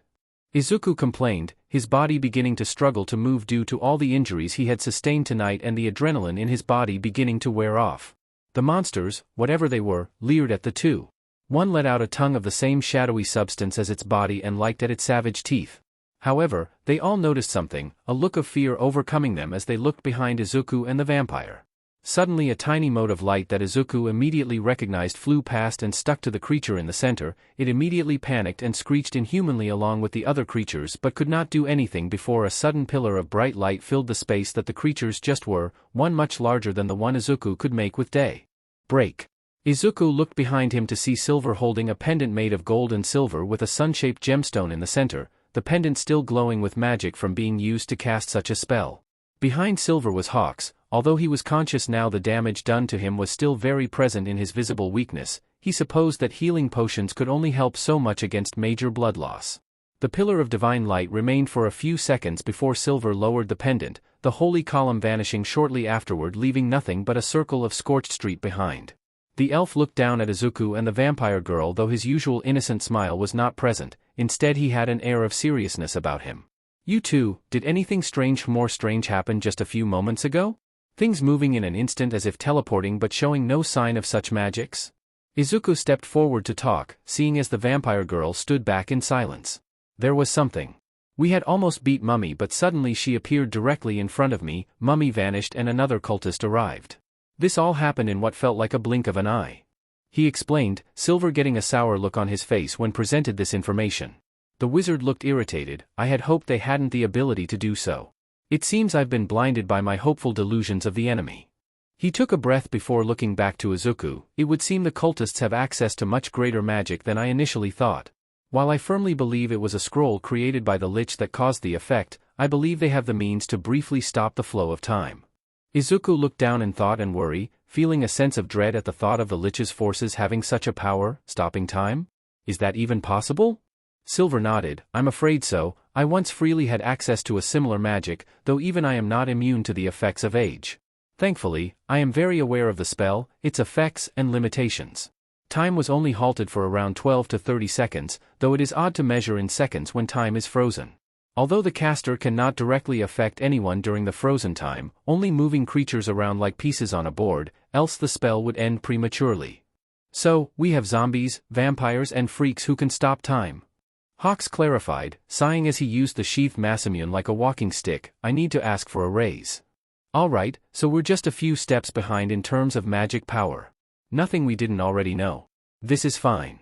Izuku complained, his body beginning to struggle to move due to all the injuries he had sustained tonight and the adrenaline in his body beginning to wear off. The monsters, whatever they were, leered at the two. One let out a tongue of the same shadowy substance as its body and licked at its savage teeth. However, they all noticed something, a look of fear overcoming them as they looked behind Izuku and the vampire. Suddenly a tiny mote of light that Izuku immediately recognized flew past and stuck to the creature in the center. It immediately panicked and screeched inhumanly along with the other creatures but could not do anything before a sudden pillar of bright light filled the space that the creatures just were, one much larger than the one Izuku could make with day. Break. Izuku looked behind him to see Silver holding a pendant made of gold and silver with a sun-shaped gemstone in the center, the pendant still glowing with magic from being used to cast such a spell. Behind Silver was Hawks. Although he was conscious now the damage done to him was still very present in his visible weakness, he supposed that healing potions could only help so much against major blood loss. The pillar of divine light remained for a few seconds before Silver lowered the pendant, the holy column vanishing shortly afterward, leaving nothing but a circle of scorched street behind. The elf looked down at Izuku and the vampire girl, though his usual innocent smile was not present. Instead he had an air of seriousness about him. "You two, did anything more strange happen just a few moments ago? Things moving in an instant as if teleporting but showing no sign of such magics?" Izuku stepped forward to talk, seeing as the vampire girl stood back in silence. "There was something. We had almost beat Mummy, but suddenly she appeared directly in front of me, Mummy vanished and another cultist arrived. This all happened in what felt like a blink of an eye," he explained, Silver getting a sour look on his face when presented this information. The wizard looked irritated. "I had hoped they hadn't the ability to do so. It seems I've been blinded by my hopeful delusions of the enemy." He took a breath before looking back to Izuku. "It would seem the cultists have access to much greater magic than I initially thought. While I firmly believe it was a scroll created by the Lich that caused the effect, I believe they have the means to briefly stop the flow of time." Izuku looked down in thought and worry, feeling a sense of dread at the thought of the Lich's forces having such a power, stopping time? Is that even possible? Silver nodded. "I'm afraid so. I once freely had access to a similar magic, though even I am not immune to the effects of age. Thankfully, I am very aware of the spell, its effects, and limitations. Time was only halted for around 12 to 30 seconds, though it is odd to measure in seconds when time is frozen. Although the caster cannot directly affect anyone during the frozen time, only moving creatures around like pieces on a board, else the spell would end prematurely. So, we have zombies, vampires and freaks who can stop time." Hawks clarified, sighing as he used the sheathed masamune like a walking stick. "I need to ask for a raise." "Alright, so we're just a few steps behind in terms of magic power. Nothing we didn't already know. This is fine,"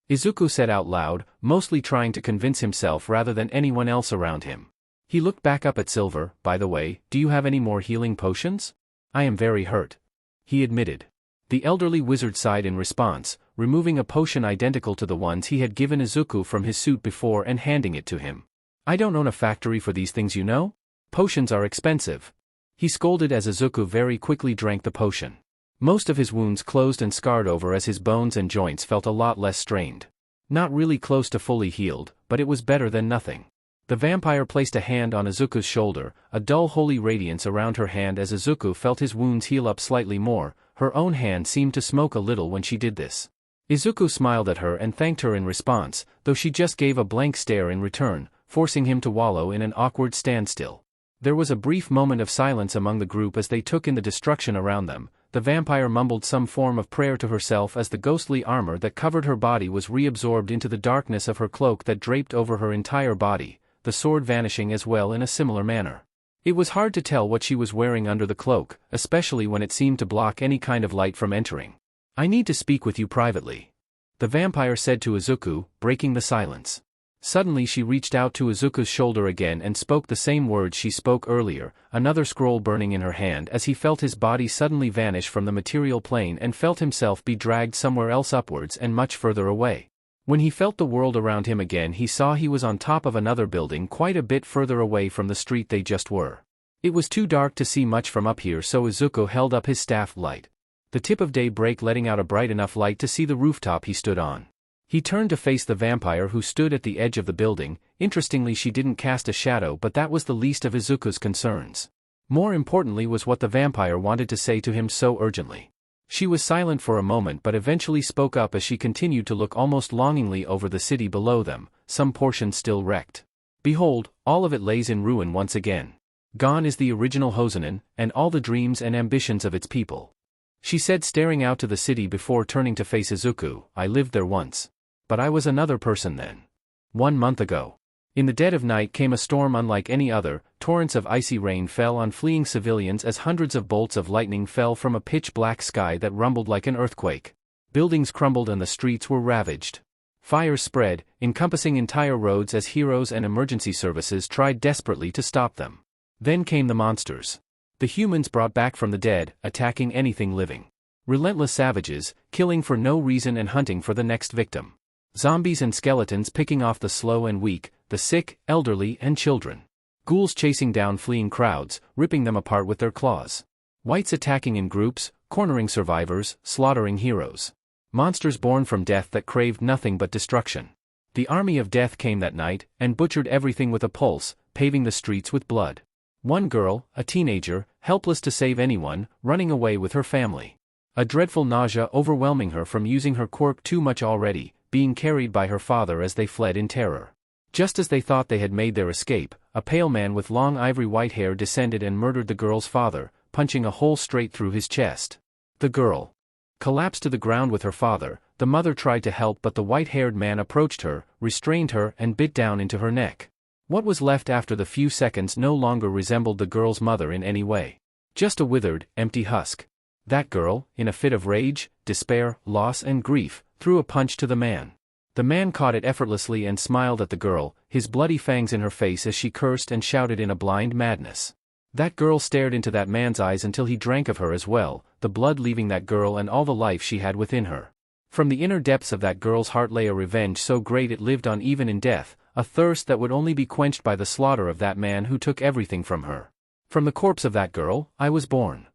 Izuku said out loud, mostly trying to convince himself rather than anyone else around him. He looked back up at Silver. "By the way, do you have any more healing potions? I am very hurt," he admitted. The elderly wizard sighed in response, removing a potion identical to the ones he had given Izuku from his suit before and handing it to him. "I don't own a factory for these things, you know? Potions are expensive," he scolded as Izuku very quickly drank the potion. Most of his wounds closed and scarred over as his bones and joints felt a lot less strained. Not really close to fully healed, but it was better than nothing. The vampire placed a hand on Izuku's shoulder, a dull holy radiance around her hand as Izuku felt his wounds heal up slightly more. Her own hand seemed to smoke a little when she did this. Izuku smiled at her and thanked her in response, though she just gave a blank stare in return, forcing him to wallow in an awkward standstill. There was a brief moment of silence among the group as they took in the destruction around them. The vampire mumbled some form of prayer to herself as the ghostly armor that covered her body was reabsorbed into the darkness of her cloak that draped over her entire body, the sword vanishing as well in a similar manner. It was hard to tell what she was wearing under the cloak, especially when it seemed to block any kind of light from entering. "I need to speak with you privately," the vampire said to Izuku, breaking the silence. Suddenly she reached out to Izuku's shoulder again and spoke the same words she spoke earlier, another scroll burning in her hand as he felt his body suddenly vanish from the material plane and felt himself be dragged somewhere else upwards and much further away. When he felt the world around him again, he saw he was on top of another building quite a bit further away from the street they just were. It was too dark to see much from up here, so Izuku held up his staff light. The tip of daybreak letting out a bright enough light to see the rooftop he stood on. He turned to face the vampire who stood at the edge of the building. Interestingly, she didn't cast a shadow, but that was the least of Izuku's concerns. More importantly was what the vampire wanted to say to him so urgently. She was silent for a moment but eventually spoke up as she continued to look almost longingly over the city below them, some portions still wrecked. "Behold, all of it lays in ruin once again. Gone is the original Hosenan, and all the dreams and ambitions of its people," she said, staring out to the city before turning to face Izuku. "I lived there once. But I was another person then. 1 month ago. In the dead of night came a storm unlike any other. Torrents of icy rain fell on fleeing civilians as hundreds of bolts of lightning fell from a pitch-black sky that rumbled like an earthquake. Buildings crumbled and the streets were ravaged. Fires spread, encompassing entire roads as heroes and emergency services tried desperately to stop them. Then came the monsters. The humans brought back from the dead, attacking anything living. Relentless savages, killing for no reason and hunting for the next victim. Zombies and skeletons picking off the slow and weak, the sick, elderly, and children. Ghouls chasing down fleeing crowds, ripping them apart with their claws. Whites attacking in groups, cornering survivors, slaughtering heroes. Monsters born from death that craved nothing but destruction. The army of death came that night, and butchered everything with a pulse, paving the streets with blood. One girl, a teenager, helpless to save anyone, running away with her family. A dreadful nausea overwhelming her from using her quirk too much already, being carried by her father as they fled in terror. Just as they thought they had made their escape, a pale man with long ivory white hair descended and murdered the girl's father, punching a hole straight through his chest. The girl collapsed to the ground with her father. The mother tried to help, but the white-haired man approached her, restrained her, and bit down into her neck. What was left after the few seconds no longer resembled the girl's mother in any way. Just a withered, empty husk. That girl, in a fit of rage, despair, loss and grief, threw a punch to the man. The man caught it effortlessly and smiled at the girl, his bloody fangs in her face as she cursed and shouted in a blind madness. That girl stared into that man's eyes until he drank of her as well, the blood leaving that girl and all the life she had within her. From the inner depths of that girl's heart lay a revenge so great it lived on even in death, a thirst that would only be quenched by the slaughter of that man who took everything from her. From the corpse of that girl, I was born.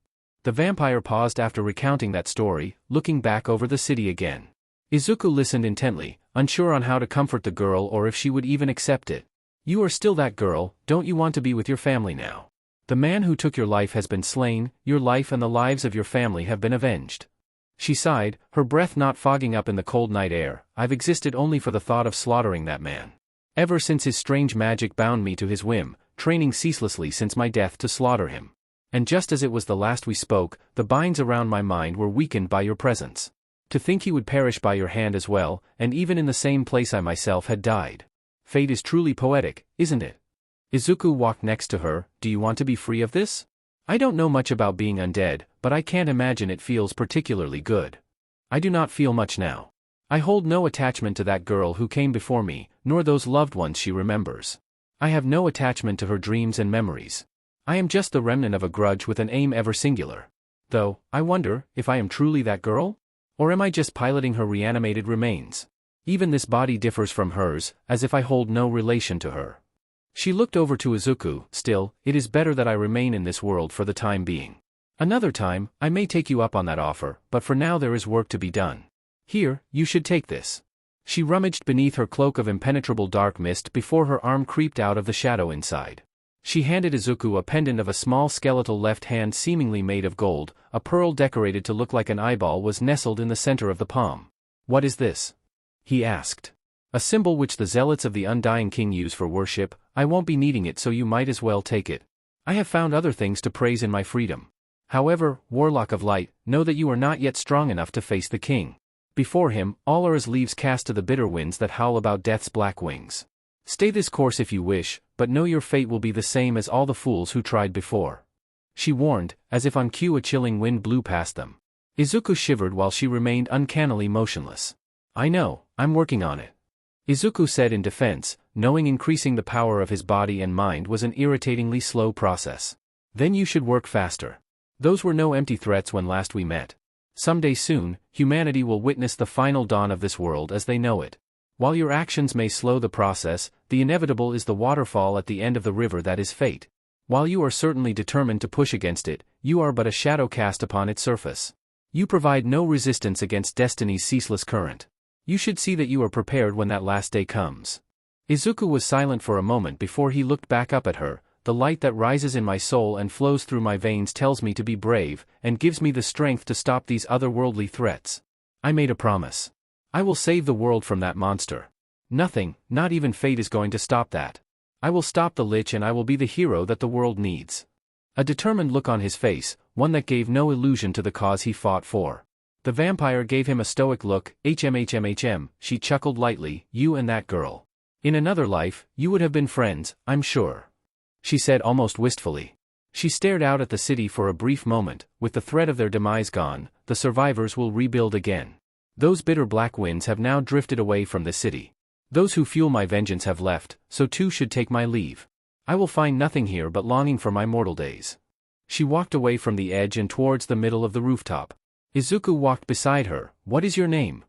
The vampire paused after recounting that story, looking back over the city again. Izuku listened intently, unsure on how to comfort the girl or if she would even accept it. You are still that girl, don't you want to be with your family now? The man who took your life has been slain, your life and the lives of your family have been avenged. She sighed, her breath not fogging up in the cold night air. I've existed only for the thought of slaughtering that man. Ever since his strange magic bound me to his whim, training ceaselessly since my death to slaughter him. And just as it was the last we spoke, the binds around my mind were weakened by your presence. To think he would perish by your hand as well, and even in the same place I myself had died. Fate is truly poetic, isn't it? Izuku walked next to her. Do you want to be free of this? I don't know much about being undead, but I can't imagine it feels particularly good. I do not feel much now. I hold no attachment to that girl who came before me, nor those loved ones she remembers. I have no attachment to her dreams and memories. I am just the remnant of a grudge with an aim ever singular. Though, I wonder, if I am truly that girl? Or am I just piloting her reanimated remains? Even this body differs from hers, as if I hold no relation to her. She looked over to Izuku. Still, it is better that I remain in this world for the time being. Another time, I may take you up on that offer, but for now there is work to be done. Here, you should take this. She rummaged beneath her cloak of impenetrable dark mist before her arm creeped out of the shadow inside. She handed Izuku a pendant of a small skeletal left hand seemingly made of gold. A pearl decorated to look like an eyeball was nestled in the center of the palm. What is this? He asked. A symbol which the zealots of the undying king use for worship. I won't be needing it, so you might as well take it. I have found other things to praise in my freedom. However, Warlock of Light, know that you are not yet strong enough to face the king. Before him, all are as leaves cast to the bitter winds that howl about death's black wings. Stay this course if you wish, but know your fate will be the same as all the fools who tried before. She warned, as if on cue a chilling wind blew past them. Izuku shivered while she remained uncannily motionless. I know, I'm working on it. Izuku said in defense, knowing increasing the power of his body and mind was an irritatingly slow process. Then you should work faster. Those were no empty threats when last we met. Someday soon, humanity will witness the final dawn of this world as they know it. While your actions may slow the process, the inevitable is the waterfall at the end of the river that is fate. While you are certainly determined to push against it, you are but a shadow cast upon its surface. You provide no resistance against destiny's ceaseless current. You should see that you are prepared when that last day comes. Izuku was silent for a moment before he looked back up at her. The light that rises in my soul and flows through my veins tells me to be brave, and gives me the strength to stop these otherworldly threats. I made a promise. I will save the world from that monster. Nothing, not even fate is going to stop that. I will stop the Lich and I will be the hero that the world needs. A determined look on his face, one that gave no illusion to the cause he fought for. The vampire gave him a stoic look. HMHMHM, she chuckled lightly, you and that girl. In another life, you would have been friends, I'm sure. She said almost wistfully. She stared out at the city for a brief moment. With the threat of their demise gone, the survivors will rebuild again. Those bitter black winds have now drifted away from the city. Those who fuel my vengeance have left, so too should take my leave. I will find nothing here but longing for my mortal days. She walked away from the edge and towards the middle of the rooftop. Izuku walked beside her. What is your name?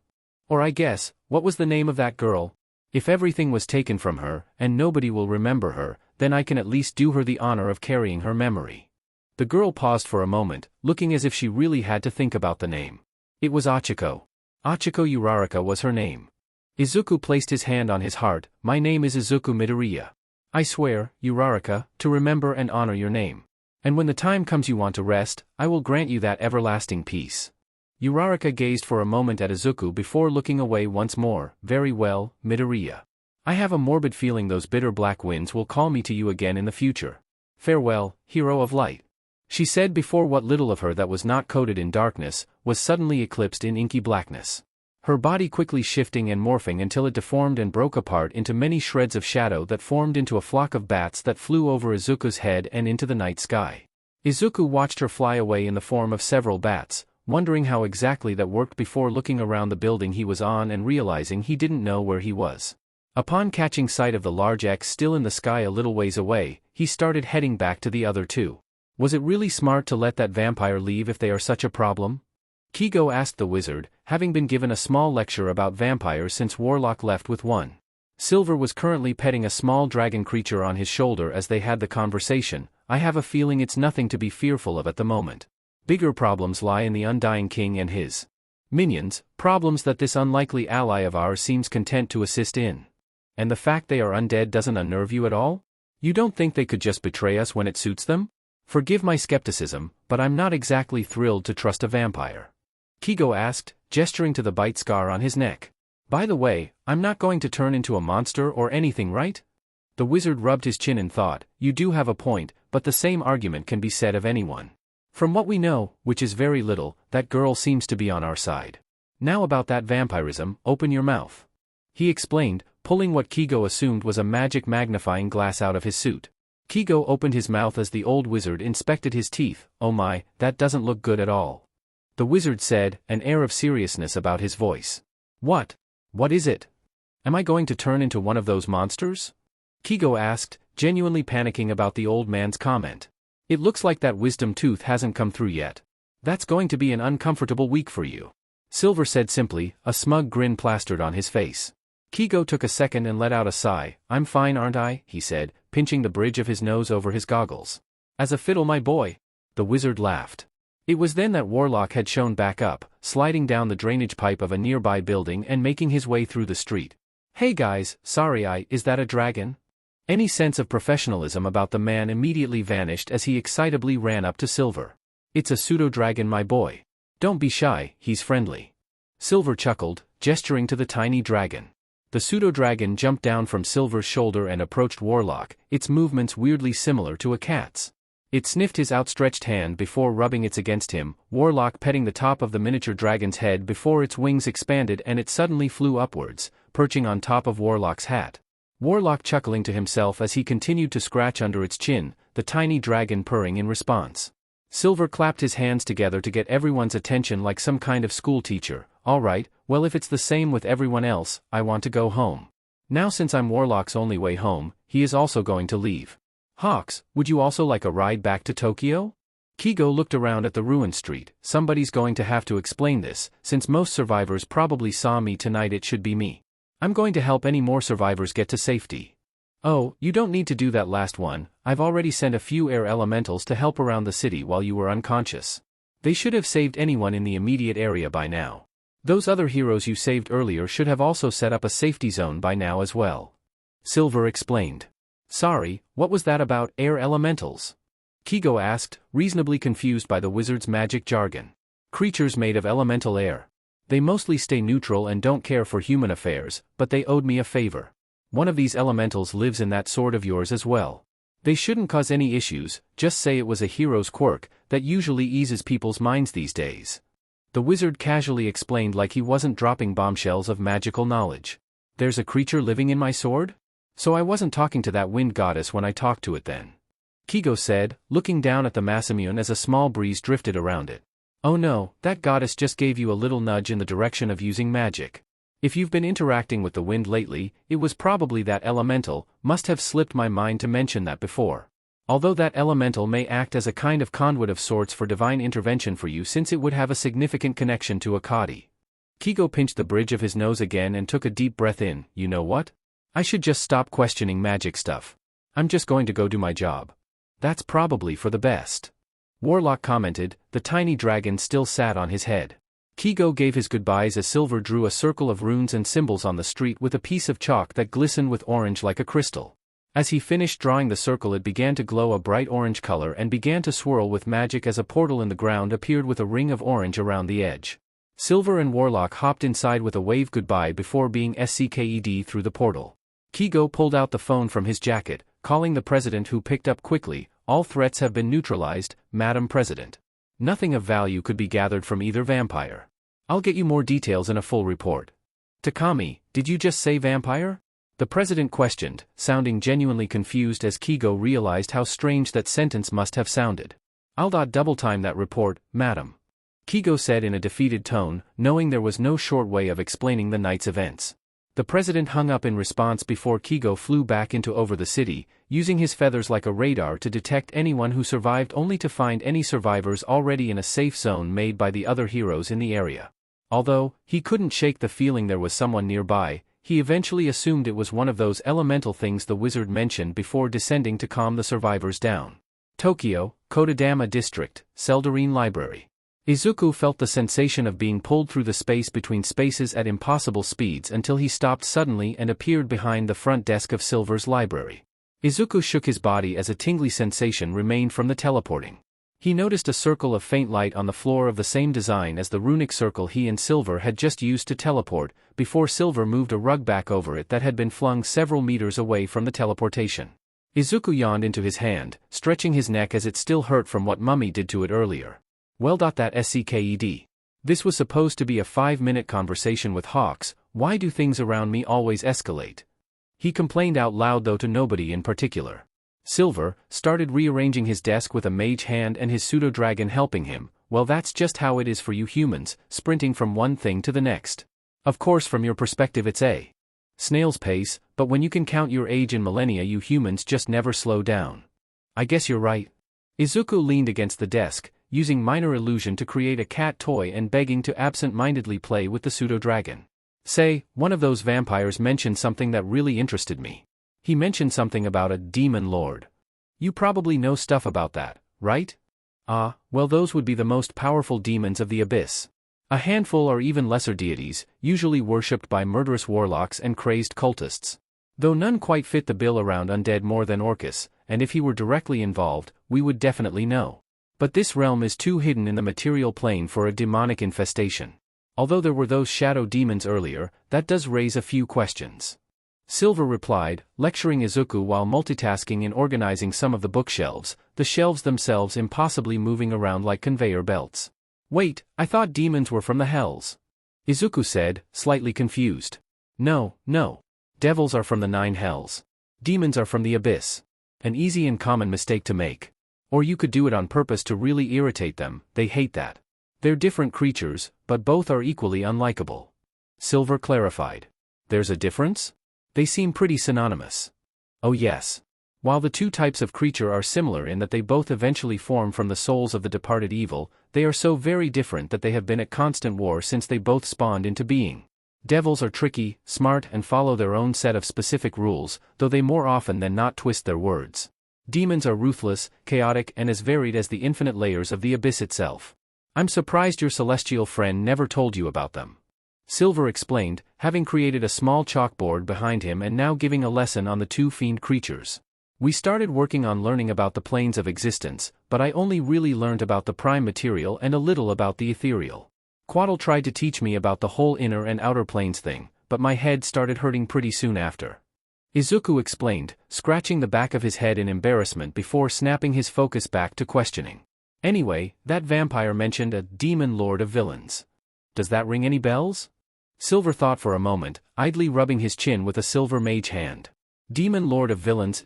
Or I guess, what was the name of that girl? If everything was taken from her, and nobody will remember her, then I can at least do her the honor of carrying her memory. The girl paused for a moment, looking as if she really had to think about the name. It was Achiko. Achiko Uraraka was her name. Izuku placed his hand on his heart. My name is Izuku Midoriya. I swear, Uraraka, to remember and honor your name. And when the time comes you want to rest, I will grant you that everlasting peace. Uraraka gazed for a moment at Izuku before looking away once more. Very well, Midoriya. I have a morbid feeling those bitter black winds will call me to you again in the future. Farewell, hero of light. She said before what little of her that was not coated in darkness, was suddenly eclipsed in inky blackness. Her body quickly shifting and morphing until it deformed and broke apart into many shreds of shadow that formed into a flock of bats that flew over Izuku's head and into the night sky. Izuku watched her fly away in the form of several bats, wondering how exactly that worked before looking around the building he was on and realizing he didn't know where he was. Upon catching sight of the large X still in the sky a little ways away, he started heading back to the other two. Was it really smart to let that vampire leave if they are such a problem? Kigo asked the wizard, having been given a small lecture about vampires since Warlock left with one. Silver was currently petting a small dragon creature on his shoulder as they had the conversation. I have a feeling it's nothing to be fearful of at the moment. Bigger problems lie in the Undying King and his minions, problems that this unlikely ally of ours seems content to assist in. And the fact they are undead doesn't unnerve you at all? You don't think they could just betray us when it suits them? Forgive my skepticism, but I'm not exactly thrilled to trust a vampire. Kigo asked, gesturing to the bite scar on his neck. By the way, I'm not going to turn into a monster or anything, right? The wizard rubbed his chin in thought. You do have a point, but the same argument can be said of anyone. From what we know, which is very little, that girl seems to be on our side. Now about that vampirism, open your mouth. He explained, pulling what Kigo assumed was a magic magnifying glass out of his suit. Kigo opened his mouth as the old wizard inspected his teeth. Oh my, that doesn't look good at all. The wizard said, an air of seriousness about his voice. What? What is it? Am I going to turn into one of those monsters? Kigo asked, genuinely panicking about the old man's comment. It looks like that wisdom tooth hasn't come through yet. That's going to be an uncomfortable week for you. Silver said simply, a smug grin plastered on his face. Kigo took a second and let out a sigh. I'm fine, aren't I? He said, pinching the bridge of his nose over his goggles. As a fiddle, my boy. The wizard laughed. It was then that Warlock had shown back up, sliding down the drainage pipe of a nearby building and making his way through the street. Hey guys, sorry is that a dragon? Any sense of professionalism about the man immediately vanished as he excitably ran up to Silver. It's a pseudo-dragon, my boy. Don't be shy, he's friendly. Silver chuckled, gesturing to the tiny dragon. The pseudo-dragon jumped down from Silver's shoulder and approached Warlock, its movements weirdly similar to a cat's. It sniffed his outstretched hand before rubbing its against him, Warlock petting the top of the miniature dragon's head before its wings expanded and it suddenly flew upwards, perching on top of Warlock's hat. Warlock chuckling to himself as he continued to scratch under its chin, the tiny dragon purring in response. Silver clapped his hands together to get everyone's attention like some kind of school teacher. Alright, well if it's the same with everyone else, I want to go home. Now since I'm Warlock's only way home, he is also going to leave. Hawks, would you also like a ride back to Tokyo? Kigo looked around at the ruined street. Somebody's going to have to explain this, since most survivors probably saw me tonight. It should be me. I'm going to help any more survivors get to safety. Oh, you don't need to do that last one. I've already sent a few air elementals to help around the city while you were unconscious. They should have saved anyone in the immediate area by now. Those other heroes you saved earlier should have also set up a safety zone by now as well. Silver explained. Sorry, what was that about air elementals? Kigo asked, reasonably confused by the wizard's magic jargon. Creatures made of elemental air. They mostly stay neutral and don't care for human affairs, but they owed me a favor. One of these elementals lives in that sword of yours as well. They shouldn't cause any issues, just say it was a hero's quirk, that usually eases people's minds these days. The wizard casually explained like he wasn't dropping bombshells of magical knowledge. There's a creature living in my sword? So I wasn't talking to that wind goddess when I talked to it then. Kigo said, looking down at the Masamune as a small breeze drifted around it. Oh no, that goddess just gave you a little nudge in the direction of using magic. If you've been interacting with the wind lately, it was probably that elemental. Must have slipped my mind to mention that before. Although that elemental may act as a kind of conduit of sorts for divine intervention for you since it would have a significant connection to Akadi. Kigo pinched the bridge of his nose again and took a deep breath in. You know what? I should just stop questioning magic stuff. I'm just going to go do my job. That's probably for the best. Warlock commented, the tiny dragon still sat on his head. Kigo gave his goodbyes as Silver drew a circle of runes and symbols on the street with a piece of chalk that glistened with orange like a crystal. As he finished drawing the circle, it began to glow a bright orange color and began to swirl with magic as a portal in the ground appeared with a ring of orange around the edge. Silver and Warlock hopped inside with a wave goodbye before being SCKED through the portal. Kigo pulled out the phone from his jacket, calling the president, who picked up quickly. "All threats have been neutralized, Madam President. Nothing of value could be gathered from either vampire. I'll get you more details in a full report." "Takami, did you just say vampire?" the president questioned, sounding genuinely confused as Kigo realized how strange that sentence must have sounded. "I'll double-time that report, madam," Kigo said in a defeated tone, knowing there was no short way of explaining the night's events. The president hung up in response before Kigo flew back into over the city, using his feathers like a radar to detect anyone who survived, only to find any survivors already in a safe zone made by the other heroes in the area. Although he couldn't shake the feeling there was someone nearby, he eventually assumed it was one of those elemental things the wizard mentioned before descending to calm the survivors down. Tokyo, Kodadama District, Seldarine Library. Izuku felt the sensation of being pulled through the space between spaces at impossible speeds until he stopped suddenly and appeared behind the front desk of Silver's library. Izuku shook his body as a tingly sensation remained from the teleporting. He noticed a circle of faint light on the floor of the same design as the runic circle he and Silver had just used to teleport, before Silver moved a rug back over it that had been flung several meters away from the teleportation. Izuku yawned into his hand, stretching his neck as it still hurt from what Mummy did to it earlier. "Well, that SCKED. This was supposed to be a 5-minute conversation with Hawks. Why do things around me always escalate?" He complained out loud, though to nobody in particular. Silver started rearranging his desk with a mage hand and his pseudo-dragon helping him. "Well, that's just how it is for you humans, sprinting from one thing to the next. Of course, from your perspective it's a snail's pace, but when you can count your age in millennia, you humans just never slow down." "I guess you're right." Izuku leaned against the desk, using minor illusion to create a cat toy and begging to absent-mindedly play with the pseudo-dragon. "Say, one of those vampires mentioned something that really interested me. He mentioned something about a demon lord. You probably know stuff about that, right?" "Ah, well, those would be the most powerful demons of the abyss. A handful or even lesser deities, usually worshipped by murderous warlocks and crazed cultists. Though none quite fit the bill around undead more than Orcus, and if he were directly involved, we would definitely know. But this realm is too hidden in the material plane for a demonic infestation. Although there were those shadow demons earlier, that does raise a few questions." Silver replied, lecturing Izuku while multitasking in organizing some of the bookshelves, the shelves themselves impossibly moving around like conveyor belts. "Wait, I thought demons were from the hells," Izuku said, slightly confused. No. Devils are from the 9 hells. Demons are from the abyss. An easy and common mistake to make. Or you could do it on purpose to really irritate them. They hate that. They're different creatures, but both are equally unlikable," Silver clarified. "There's a difference? They seem pretty synonymous." "Oh yes. While the two types of creature are similar in that they both eventually form from the souls of the departed evil, they are so very different that they have been at constant war since they both spawned into being. Devils are tricky, smart, and follow their own set of specific rules, though they more often than not twist their words. Demons are ruthless, chaotic, and as varied as the infinite layers of the abyss itself. I'm surprised your celestial friend never told you about them," Silver explained, having created a small chalkboard behind him and now giving a lesson on the two fiend creatures. "We started working on learning about the planes of existence, but I only really learned about the prime material and a little about the ethereal. Quaddle tried to teach me about the whole inner and outer planes thing, but my head started hurting pretty soon after," Izuku explained, scratching the back of his head in embarrassment before snapping his focus back to questioning. "Anyway, that vampire mentioned a demon lord of villains. Does that ring any bells?" Silver thought for a moment, idly rubbing his chin with a silver mage hand. Demon lord of villains.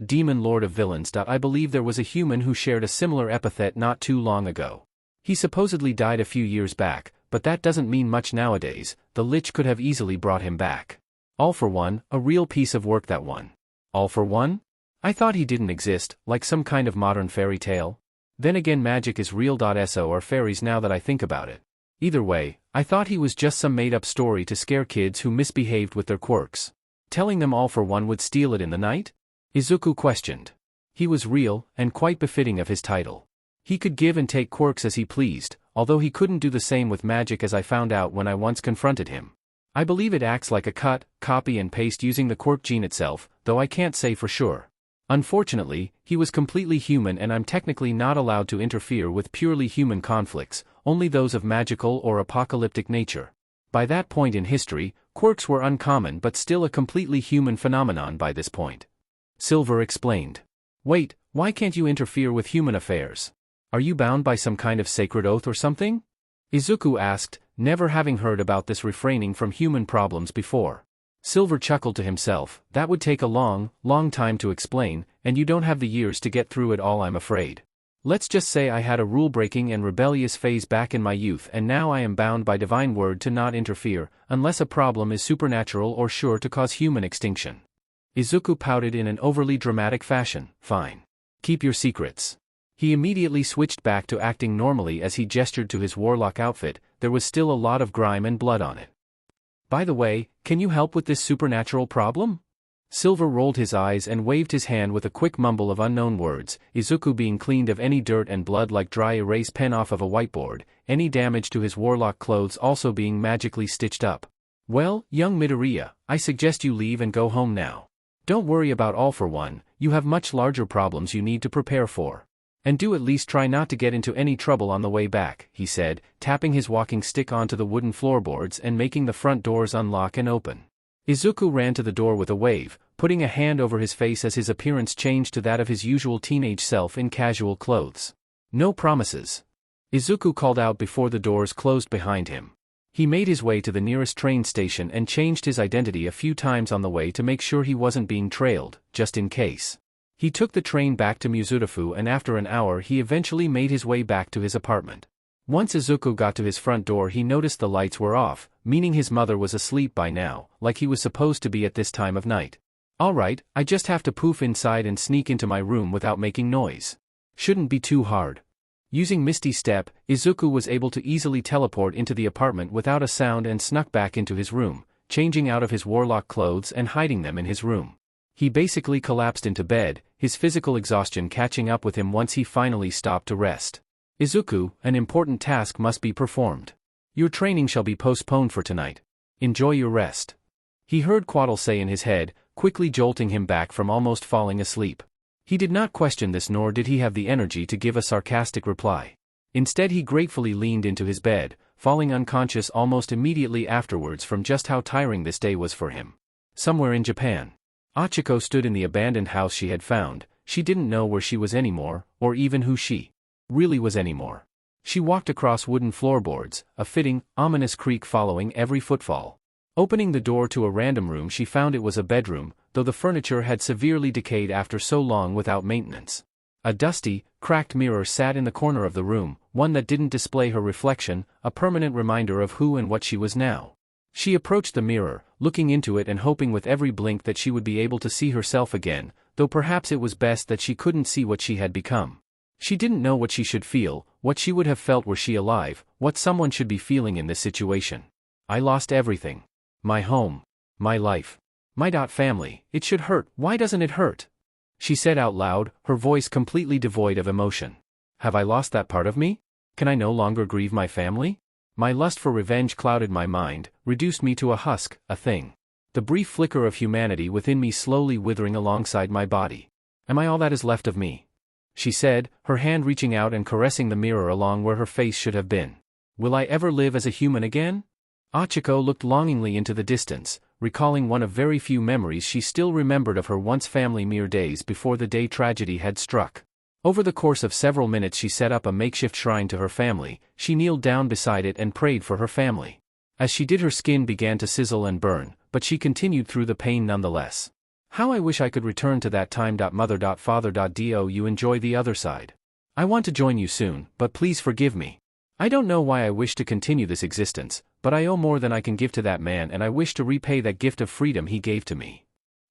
I believe there was a human who shared a similar epithet not too long ago. He supposedly died a few years back, but that doesn't mean much nowadays. The Lich could have easily brought him back. All for One, a real piece of work that one. All for One? I thought he didn't exist, like some kind of modern fairy tale. Then again, magic is real. So are fairies now that I think about it. Either way, I thought he was just some made-up story to scare kids who misbehaved with their quirks. Telling them All for One would steal it in the night? Izuku questioned. He was real, and quite befitting of his title. He could give and take quirks as he pleased, although he couldn't do the same with magic as I found out when I once confronted him. I believe it acts like a cut, copy and paste using the quirk gene itself, though I can't say for sure. Unfortunately, he was completely human and I'm technically not allowed to interfere with purely human conflicts, only those of magical or apocalyptic nature. By that point in history, quirks were uncommon but still a completely human phenomenon by this point. Silver explained. Wait, why can't you interfere with human affairs? Are you bound by some kind of sacred oath or something? Izuku asked, never having heard about this refraining from human problems before. Silver chuckled to himself, that would take a long time to explain, and you don't have the years to get through it all, I'm afraid. Let's just say I had a rule-breaking and rebellious phase back in my youth and now I am bound by divine word to not interfere, unless a problem is supernatural or sure to cause human extinction. Izuku pouted in an overly dramatic fashion, fine. Keep your secrets. He immediately switched back to acting normally as he gestured to his warlock outfit, there was still a lot of grime and blood on it. By the way, can you help with this supernatural problem? Silver rolled his eyes and waved his hand with a quick mumble of unknown words, Izuku being cleaned of any dirt and blood like dry erase pen off of a whiteboard, any damage to his warlock clothes also being magically stitched up. Well, young Midoriya, I suggest you leave and go home now. Don't worry about All for One, you have much larger problems you need to prepare for. And do at least try not to get into any trouble on the way back, he said, tapping his walking stick onto the wooden floorboards and making the front doors unlock and open. Izuku ran to the door with a wave, putting a hand over his face as his appearance changed to that of his usual teenage self in casual clothes. No promises. Izuku called out before the doors closed behind him. He made his way to the nearest train station and changed his identity a few times on the way to make sure he wasn't being trailed, just in case. He took the train back to Muzurafu and after an hour he eventually made his way back to his apartment. Once Izuku got to his front door he noticed the lights were off, meaning his mother was asleep by now, like he was supposed to be at this time of night. Alright, I just have to poof inside and sneak into my room without making noise. Shouldn't be too hard. Using Misty Step, Izuku was able to easily teleport into the apartment without a sound and snuck back into his room, changing out of his warlock clothes and hiding them in his room. He basically collapsed into bed, his physical exhaustion catching up with him once he finally stopped to rest. Izuku, an important task must be performed. Your training shall be postponed for tonight. Enjoy your rest. He heard Quaddle say in his head, quickly jolting him back from almost falling asleep. He did not question this nor did he have the energy to give a sarcastic reply. Instead he gratefully leaned into his bed, falling unconscious almost immediately afterwards from just how tiring this day was for him. Somewhere in Japan. Achiko stood in the abandoned house she had found. She didn't know where she was anymore, or even who she really was anymore. She walked across wooden floorboards, a fitting, ominous creak following every footfall. Opening the door to a random room she found it was a bedroom, though the furniture had severely decayed after so long without maintenance. A dusty, cracked mirror sat in the corner of the room, one that didn't display her reflection, a permanent reminder of who and what she was now. She approached the mirror, looking into it and hoping with every blink that she would be able to see herself again, though perhaps it was best that she couldn't see what she had become. She didn't know what she should feel, what she would have felt were she alive, what someone should be feeling in this situation. I lost everything. My home. My life. My family. It should hurt, why doesn't it hurt? She said out loud, her voice completely devoid of emotion. Have I lost that part of me? Can I no longer grieve my family? My lust for revenge clouded my mind, reduced me to a husk, a thing. The brief flicker of humanity within me slowly withering alongside my body. Am I all that is left of me? She said, her hand reaching out and caressing the mirror along where her face should have been. Will I ever live as a human again? Achiko looked longingly into the distance, recalling one of very few memories she still remembered of her once family mere days before the day tragedy had struck. Over the course of several minutes she set up a makeshift shrine to her family, she kneeled down beside it and prayed for her family. As she did her skin began to sizzle and burn, but she continued through the pain nonetheless. How I wish I could return to that time. Mother. Father. Do you enjoy the other side? I want to join you soon, but please forgive me. I don't know why I wish to continue this existence, but I owe more than I can give to that man and I wish to repay that gift of freedom he gave to me.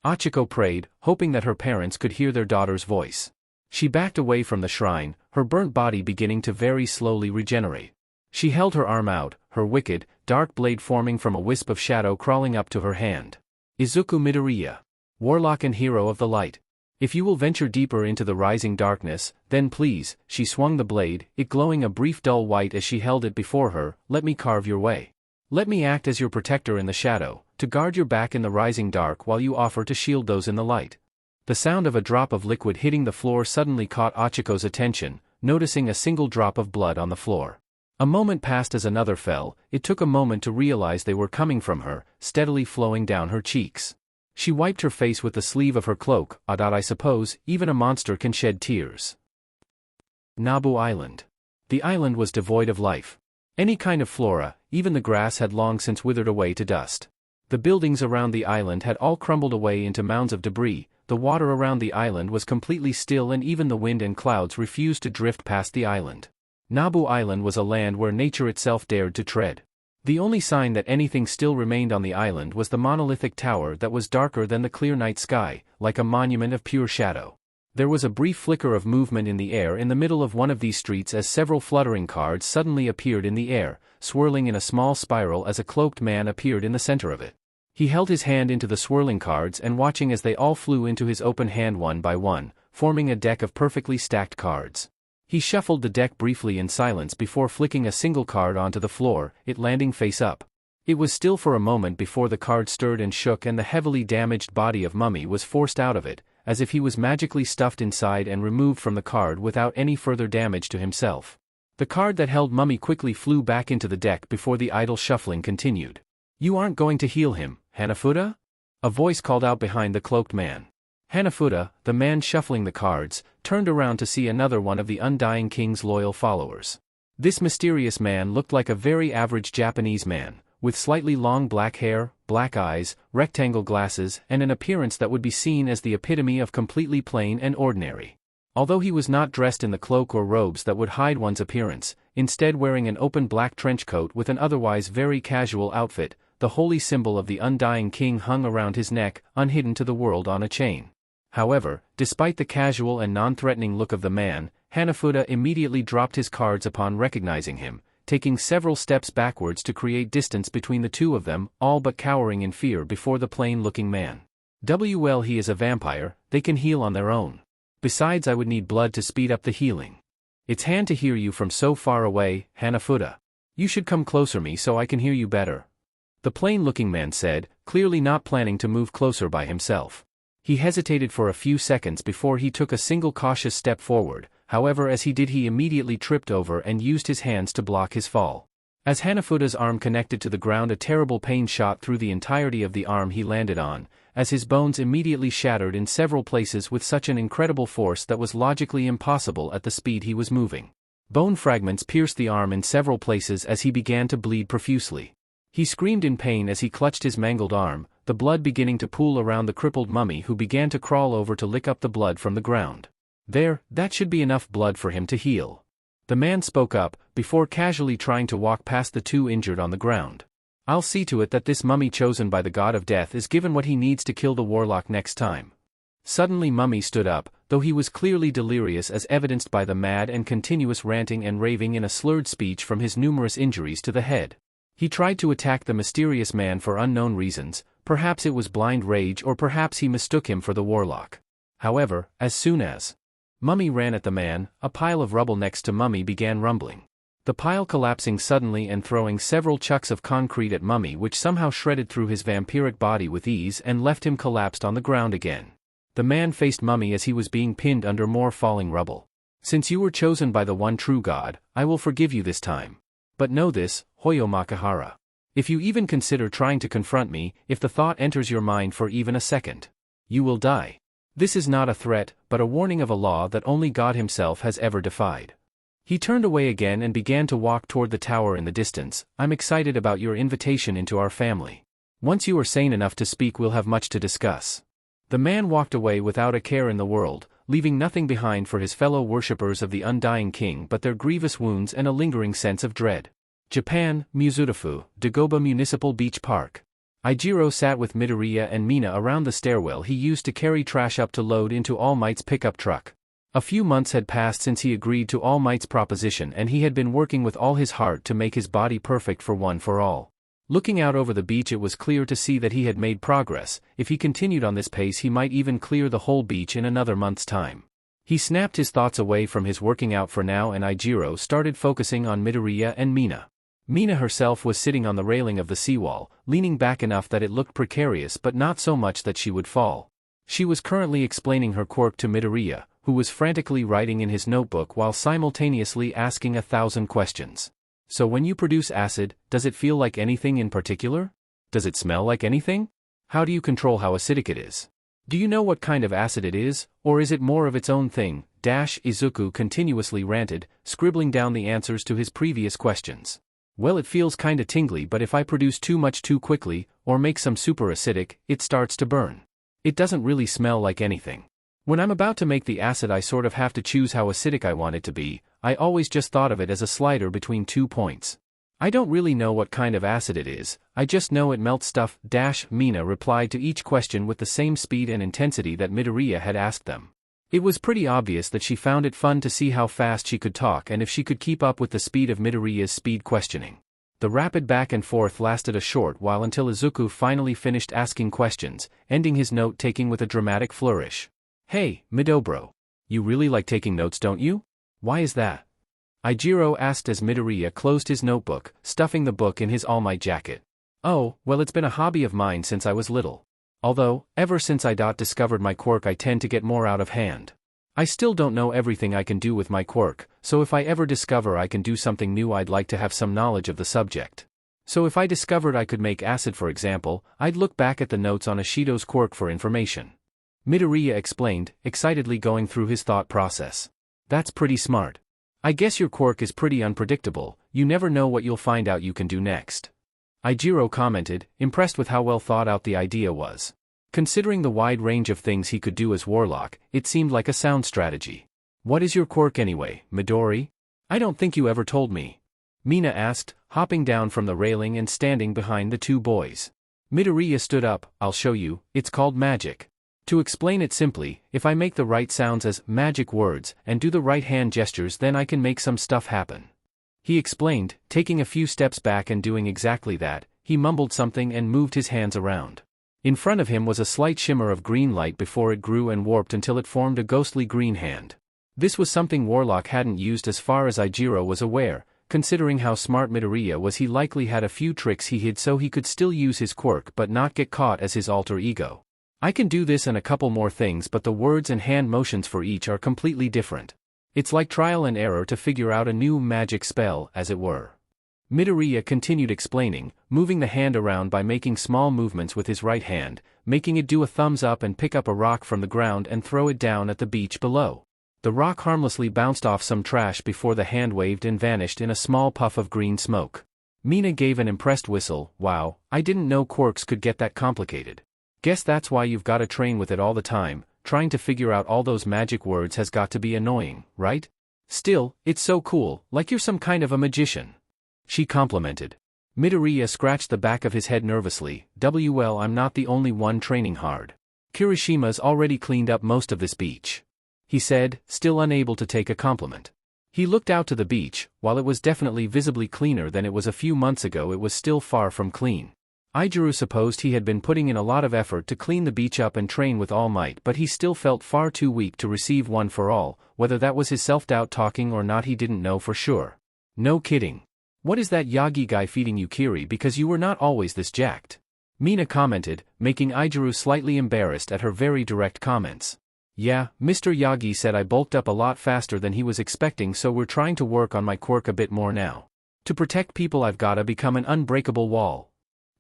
Achiko prayed, hoping that her parents could hear their daughter's voice. She backed away from the shrine, her burnt body beginning to very slowly regenerate. She held her arm out, her wicked, dark blade forming from a wisp of shadow crawling up to her hand. Izuku Midoriya. Warlock and hero of the light. If you will venture deeper into the rising darkness, then please, she swung the blade, it glowing a brief dull white as she held it before her, let me carve your way. Let me act as your protector in the shadow, to guard your back in the rising dark while you offer to shield those in the light. The sound of a drop of liquid hitting the floor suddenly caught Ochiko's attention, noticing a single drop of blood on the floor. A moment passed as another fell, it took a moment to realize they were coming from her, steadily flowing down her cheeks. She wiped her face with the sleeve of her cloak. I suppose, even a monster can shed tears. Nabu Island. The island was devoid of life. Any kind of flora, even the grass had long since withered away to dust. The buildings around the island had all crumbled away into mounds of debris, the water around the island was completely still and even the wind and clouds refused to drift past the island. Nabu Island was a land where nature itself dared to tread. The only sign that anything still remained on the island was the monolithic tower that was darker than the clear night sky, like a monument of pure shadow. There was a brief flicker of movement in the air in the middle of one of these streets as several fluttering cards suddenly appeared in the air, swirling in a small spiral as a cloaked man appeared in the center of it. He held his hand into the swirling cards and watching as they all flew into his open hand one by one, forming a deck of perfectly stacked cards. He shuffled the deck briefly in silence before flicking a single card onto the floor, it landing face up. It was still for a moment before the card stirred and shook and the heavily damaged body of Mummy was forced out of it, as if he was magically stuffed inside and removed from the card without any further damage to himself. The card that held Mummy quickly flew back into the deck before the idle shuffling continued. You aren't going to heal him, Hanafuda? A voice called out behind the cloaked man. Hanafuda, the man shuffling the cards, turned around to see another one of the Undying King's loyal followers. This mysterious man looked like a very average Japanese man, with slightly long black hair, black eyes, rectangle glasses, and an appearance that would be seen as the epitome of completely plain and ordinary. Although he was not dressed in the cloak or robes that would hide one's appearance, instead wearing an open black trench coat with an otherwise very casual outfit, the holy symbol of the Undying King hung around his neck, unhidden to the world on a chain. However, despite the casual and non-threatening look of the man, Hanafuda immediately dropped his cards upon recognizing him, taking several steps backwards to create distance between the two of them, all but cowering in fear before the plain-looking man. Well, he is a vampire, they can heal on their own. Besides, I would need blood to speed up the healing. It's hand to hear you from so far away, Hanafuda. You should come closer me so I can hear you better. The plain-looking man said, clearly not planning to move closer by himself. He hesitated for a few seconds before he took a single cautious step forward, however as he did he immediately tripped over and used his hands to block his fall. As Hanafuda's arm connected to the ground, a terrible pain shot through the entirety of the arm he landed on, as his bones immediately shattered in several places with such an incredible force that was logically impossible at the speed he was moving. Bone fragments pierced the arm in several places as he began to bleed profusely. He screamed in pain as he clutched his mangled arm, the blood beginning to pool around the crippled Mummy who began to crawl over to lick up the blood from the ground. There, that should be enough blood for him to heal. The man spoke up, before casually trying to walk past the two injured on the ground. I'll see to it that this Mummy chosen by the god of death is given what he needs to kill the warlock next time. Suddenly Mummy stood up, though he was clearly delirious as evidenced by the mad and continuous ranting and raving in a slurred speech from his numerous injuries to the head. He tried to attack the mysterious man for unknown reasons, perhaps it was blind rage or perhaps he mistook him for the warlock. However, as soon as Mummy ran at the man, a pile of rubble next to Mummy began rumbling. The pile collapsing suddenly and throwing several chunks of concrete at Mummy which somehow shredded through his vampiric body with ease and left him collapsed on the ground again. The man faced Mummy as he was being pinned under more falling rubble. Since you were chosen by the one true god, I will forgive you this time. But know this, Hoyo Makihara. If you even consider trying to confront me, if the thought enters your mind for even a second, you will die. This is not a threat, but a warning of a law that only God himself has ever defied. He turned away again and began to walk toward the tower in the distance. I'm excited about your invitation into our family. Once you are sane enough to speak, we'll have much to discuss. The man walked away without a care in the world, leaving nothing behind for his fellow worshippers of the Undying King but their grievous wounds and a lingering sense of dread. Japan, Muzutafu, Dagoba Municipal Beach Park. Ijiro sat with Midoriya and Mina around the stairwell he used to carry trash up to load into All Might's pickup truck. A few months had passed since he agreed to All Might's proposition and he had been working with all his heart to make his body perfect for one for all. Looking out over the beach, it was clear to see that he had made progress. If he continued on this pace, he might even clear the whole beach in another month's time. He snapped his thoughts away from his working out for now, and Ichiro started focusing on Midoriya and Mina. Mina herself was sitting on the railing of the seawall, leaning back enough that it looked precarious but not so much that she would fall. She was currently explaining her quirk to Midoriya, who was frantically writing in his notebook while simultaneously asking 1,000 questions. So when you produce acid, does it feel like anything in particular? Does it smell like anything? How do you control how acidic it is? Do you know what kind of acid it is, or is it more of its own thing? Izuku continuously ranted, scribbling down the answers to his previous questions. Well, it feels kinda tingly, but if I produce too much too quickly, or make some super acidic, it starts to burn. It doesn't really smell like anything. When I'm about to make the acid, I sort of have to choose how acidic I want it to be. I always just thought of it as a slider between 2 points. I don't really know what kind of acid it is, I just know it melts stuff. Mina replied to each question with the same speed and intensity that Midoriya had asked them. It was pretty obvious that she found it fun to see how fast she could talk and if she could keep up with the speed of Midoriya's speed questioning. The rapid back and forth lasted a short while until Izuku finally finished asking questions, ending his note-taking with a dramatic flourish. Hey, Midobro. You really like taking notes, don't you? Why is that? Ichiro asked as Midoriya closed his notebook, stuffing the book in his All Might jacket. Oh, well, it's been a hobby of mine since I was little. Although, ever since I discovered my quirk, I tend to get more out of hand. I still don't know everything I can do with my quirk, so if I ever discover I can do something new, I'd like to have some knowledge of the subject. So if I discovered I could make acid, for example, I'd look back at the notes on Ishido's quirk for information. Midoriya explained, excitedly going through his thought process. That's pretty smart. I guess your quirk is pretty unpredictable, you never know what you'll find out you can do next. Ichiro commented, impressed with how well thought out the idea was. Considering the wide range of things he could do as Warlock, it seemed like a sound strategy. What is your quirk anyway, Midori? I don't think you ever told me. Mina asked, hopping down from the railing and standing behind the two boys. Midoriya stood up. I'll show you, it's called magic. To explain it simply, if I make the right sounds as magic words and do the right hand gestures, then I can make some stuff happen. He explained, taking a few steps back and doing exactly that. He mumbled something and moved his hands around. In front of him was a slight shimmer of green light before it grew and warped until it formed a ghostly green hand. This was something Warlock hadn't used as far as Ichiro was aware. Considering how smart Midoriya was, he likely had a few tricks he hid so he could still use his quirk but not get caught as his alter ego. I can do this and a couple more things, but the words and hand motions for each are completely different. It's like trial and error to figure out a new magic spell, as it were. Midoriya continued explaining, moving the hand around by making small movements with his right hand, making it do a thumbs up and pick up a rock from the ground and throw it down at the beach below. The rock harmlessly bounced off some trash before the hand waved and vanished in a small puff of green smoke. Mina gave an impressed whistle. Wow, I didn't know quirks could get that complicated. Guess that's why you've gotta train with it all the time. Trying to figure out all those magic words has got to be annoying, right? Still, it's so cool, like you're some kind of a magician. She complimented. Midoriya scratched the back of his head nervously. Well, I'm not the only one training hard. Kirishima's already cleaned up most of this beach. He said, still unable to take a compliment. He looked out to the beach. While it was definitely visibly cleaner than it was a few months ago, it was still far from clean. Ichiro supposed he had been putting in a lot of effort to clean the beach up and train with all might, but he still felt far too weak to receive one for all. Whether that was his self-doubt talking or not, he didn't know for sure. No kidding. What is that Yagi guy feeding you, Kiri, because you were not always this jacked? Mina commented, making Ichiro slightly embarrassed at her very direct comments. Yeah, Mr. Yagi said I bulked up a lot faster than he was expecting, so we're trying to work on my quirk a bit more now. To protect people, I've gotta become an unbreakable wall.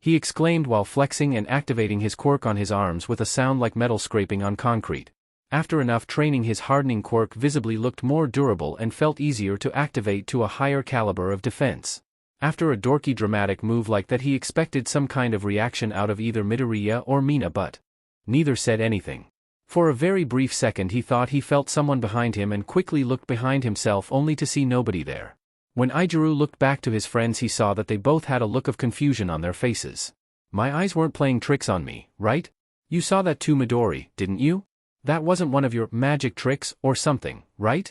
He exclaimed while flexing and activating his quirk on his arms with a sound like metal scraping on concrete. After enough training, his hardening quirk visibly looked more durable and felt easier to activate to a higher caliber of defense. After a dorky dramatic move like that, he expected some kind of reaction out of either Midoriya or Mina, but neither said anything. For a very brief second he thought he felt someone behind him and quickly looked behind himself only to see nobody there. When Ichiro looked back to his friends, he saw that they both had a look of confusion on their faces. My eyes weren't playing tricks on me, right? You saw that too, Midori, didn't you? That wasn't one of your magic tricks or something, right?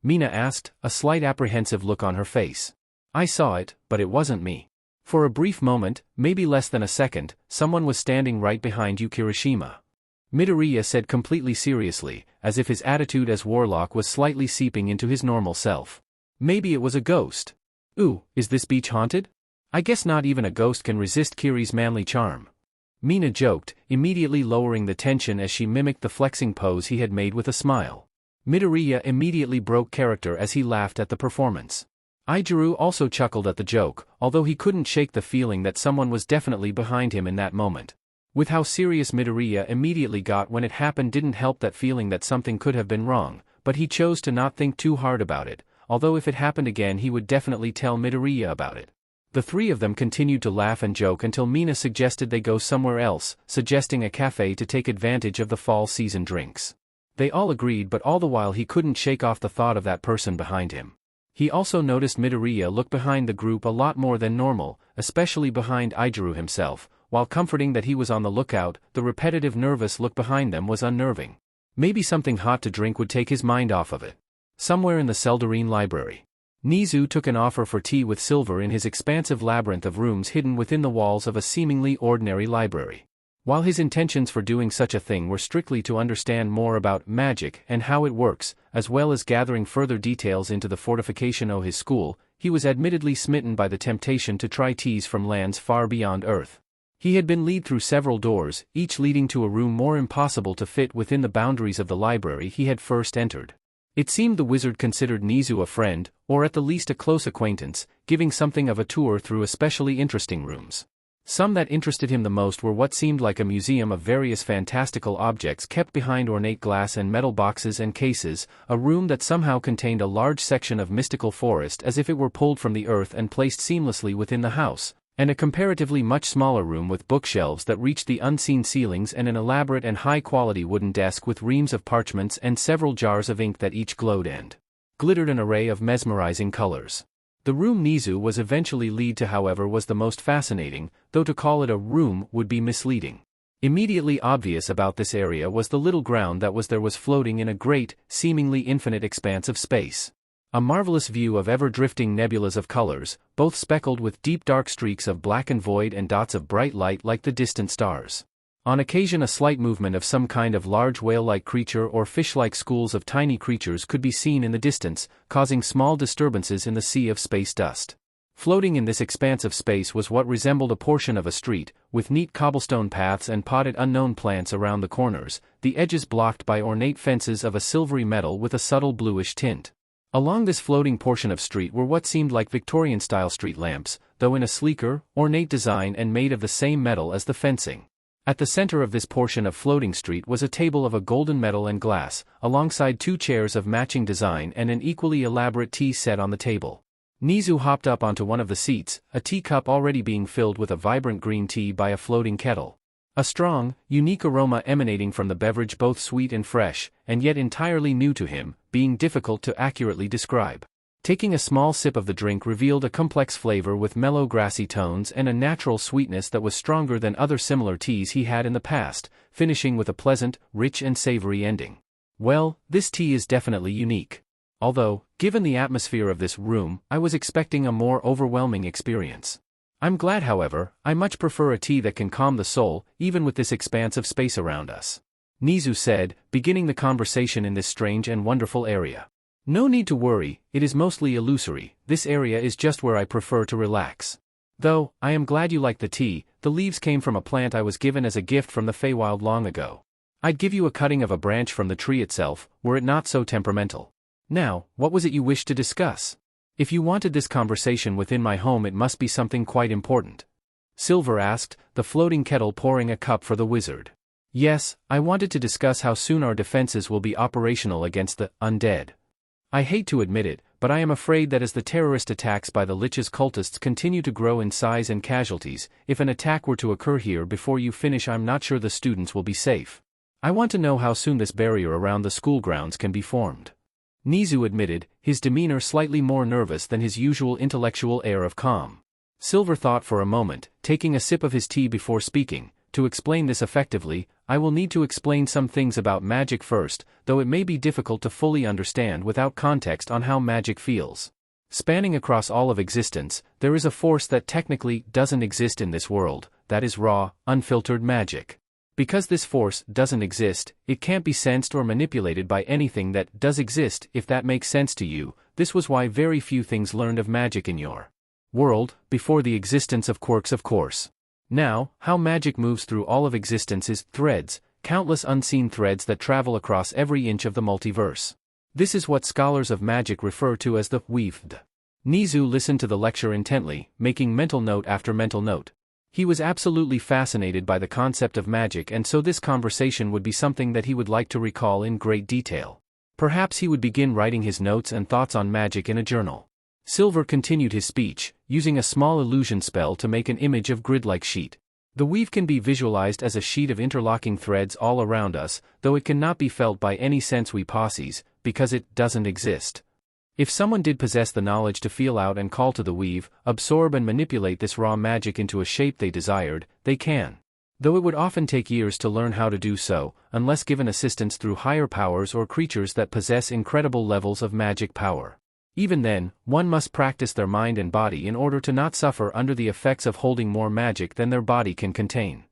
Mina asked, a slight apprehensive look on her face. I saw it, but it wasn't me. For a brief moment, maybe less than a second, someone was standing right behind you, Kirishima. Midoriya said completely seriously, as if his attitude as Warlock was slightly seeping into his normal self. Maybe it was a ghost. Ooh, is this beach haunted? I guess not even a ghost can resist Kiri's manly charm. Mina joked, immediately lowering the tension as she mimicked the flexing pose he had made with a smile. Midoriya immediately broke character as he laughed at the performance. Izuku also chuckled at the joke, although he couldn't shake the feeling that someone was definitely behind him in that moment. With how serious Midoriya immediately got when it happened didn't help that feeling that something could have been wrong, but he chose to not think too hard about it, although if it happened again he would definitely tell Midoriya about it. The three of them continued to laugh and joke until Mina suggested they go somewhere else, suggesting a cafe to take advantage of the fall season drinks. They all agreed, but all the while he couldn't shake off the thought of that person behind him. He also noticed Midoriya look behind the group a lot more than normal, especially behind Izuku himself. While comforting that he was on the lookout, the repetitive nervous look behind them was unnerving. Maybe something hot to drink would take his mind off of it. Somewhere in the Seldarine library, Nizu took an offer for tea with Silver in his expansive labyrinth of rooms hidden within the walls of a seemingly ordinary library. While his intentions for doing such a thing were strictly to understand more about magic and how it works, as well as gathering further details into the fortification of his school, he was admittedly smitten by the temptation to try teas from lands far beyond Earth. He had been led through several doors, each leading to a room more impossible to fit within the boundaries of the library he had first entered. It seemed the wizard considered Nizu a friend, or at the least a close acquaintance, giving something of a tour through especially interesting rooms. Some that interested him the most were what seemed like a museum of various fantastical objects kept behind ornate glass and metal boxes and cases, a room that somehow contained a large section of mystical forest as if it were pulled from the earth and placed seamlessly within the house, and a comparatively much smaller room with bookshelves that reached the unseen ceilings and an elaborate and high-quality wooden desk with reams of parchments and several jars of ink that each glowed and glittered an array of mesmerizing colors. The room Nizu was eventually led to, however, was the most fascinating, though to call it a room would be misleading. Immediately obvious about this area was the little ground that was floating in a great, seemingly infinite expanse of space. A marvelous view of ever-drifting nebulas of colors, both speckled with deep dark streaks of black and void and dots of bright light like the distant stars. On occasion a slight movement of some kind of large whale-like creature or fish-like schools of tiny creatures could be seen in the distance, causing small disturbances in the sea of space dust. Floating in this expanse of space was what resembled a portion of a street, with neat cobblestone paths and potted unknown plants around the corners, the edges blocked by ornate fences of a silvery metal with a subtle bluish tint. Along this floating portion of street were what seemed like Victorian-style street lamps, though in a sleeker, ornate design and made of the same metal as the fencing. At the center of this portion of floating street was a table of a golden metal and glass, alongside two chairs of matching design and an equally elaborate tea set on the table. Nizu hopped up onto one of the seats, a teacup already being filled with a vibrant green tea by a floating kettle. A strong, unique aroma emanating from the beverage, both sweet and fresh, and yet entirely new to him, being difficult to accurately describe. Taking a small sip of the drink revealed a complex flavor with mellow grassy tones and a natural sweetness that was stronger than other similar teas he had in the past, finishing with a pleasant, rich and savory ending. Well, this tea is definitely unique. Although, given the atmosphere of this room, I was expecting a more overwhelming experience. I'm glad, however, I much prefer a tea that can calm the soul, even with this expanse of space around us. Nizu said, beginning the conversation in this strange and wonderful area. No need to worry, it is mostly illusory, this area is just where I prefer to relax. Though, I am glad you like the tea, the leaves came from a plant I was given as a gift from the Feywild long ago. I'd give you a cutting of a branch from the tree itself, were it not so temperamental. Now, what was it you wished to discuss? If you wanted this conversation within my home, it must be something quite important. Silver asked, the floating kettle pouring a cup for the wizard. Yes, I wanted to discuss how soon our defenses will be operational against the undead. I hate to admit it, but I am afraid that as the terrorist attacks by the Lich's cultists continue to grow in size and casualties, if an attack were to occur here before you finish, I'm not sure the students will be safe. I want to know how soon this barrier around the school grounds can be formed. Nizu admitted, his demeanor slightly more nervous than his usual intellectual air of calm. Silver thought for a moment, taking a sip of his tea before speaking. To explain this effectively, I will need to explain some things about magic first, though it may be difficult to fully understand without context on how magic feels. Spanning across all of existence, there is a force that technically doesn't exist in this world, that is raw, unfiltered magic. Because this force doesn't exist, it can't be sensed or manipulated by anything that does exist, if that makes sense to you. This was why very few things learned of magic in your world, before the existence of quirks, of course. Now, how magic moves through all of existence is threads, countless unseen threads that travel across every inch of the multiverse. This is what scholars of magic refer to as the weaved. Nizu listened to the lecture intently, making mental note after mental note. He was absolutely fascinated by the concept of magic, and so this conversation would be something that he would like to recall in great detail. Perhaps he would begin writing his notes and thoughts on magic in a journal. Silver continued his speech, using a small illusion spell to make an image of grid-like sheet. The weave can be visualized as a sheet of interlocking threads all around us, though it cannot be felt by any sense we possess, because it doesn't exist. If someone did possess the knowledge to feel out and call to the weave, absorb and manipulate this raw magic into a shape they desired, they can. Though it would often take years to learn how to do so, unless given assistance through higher powers or creatures that possess incredible levels of magic power. Even then, one must practice their mind and body in order to not suffer under the effects of holding more magic than their body can contain.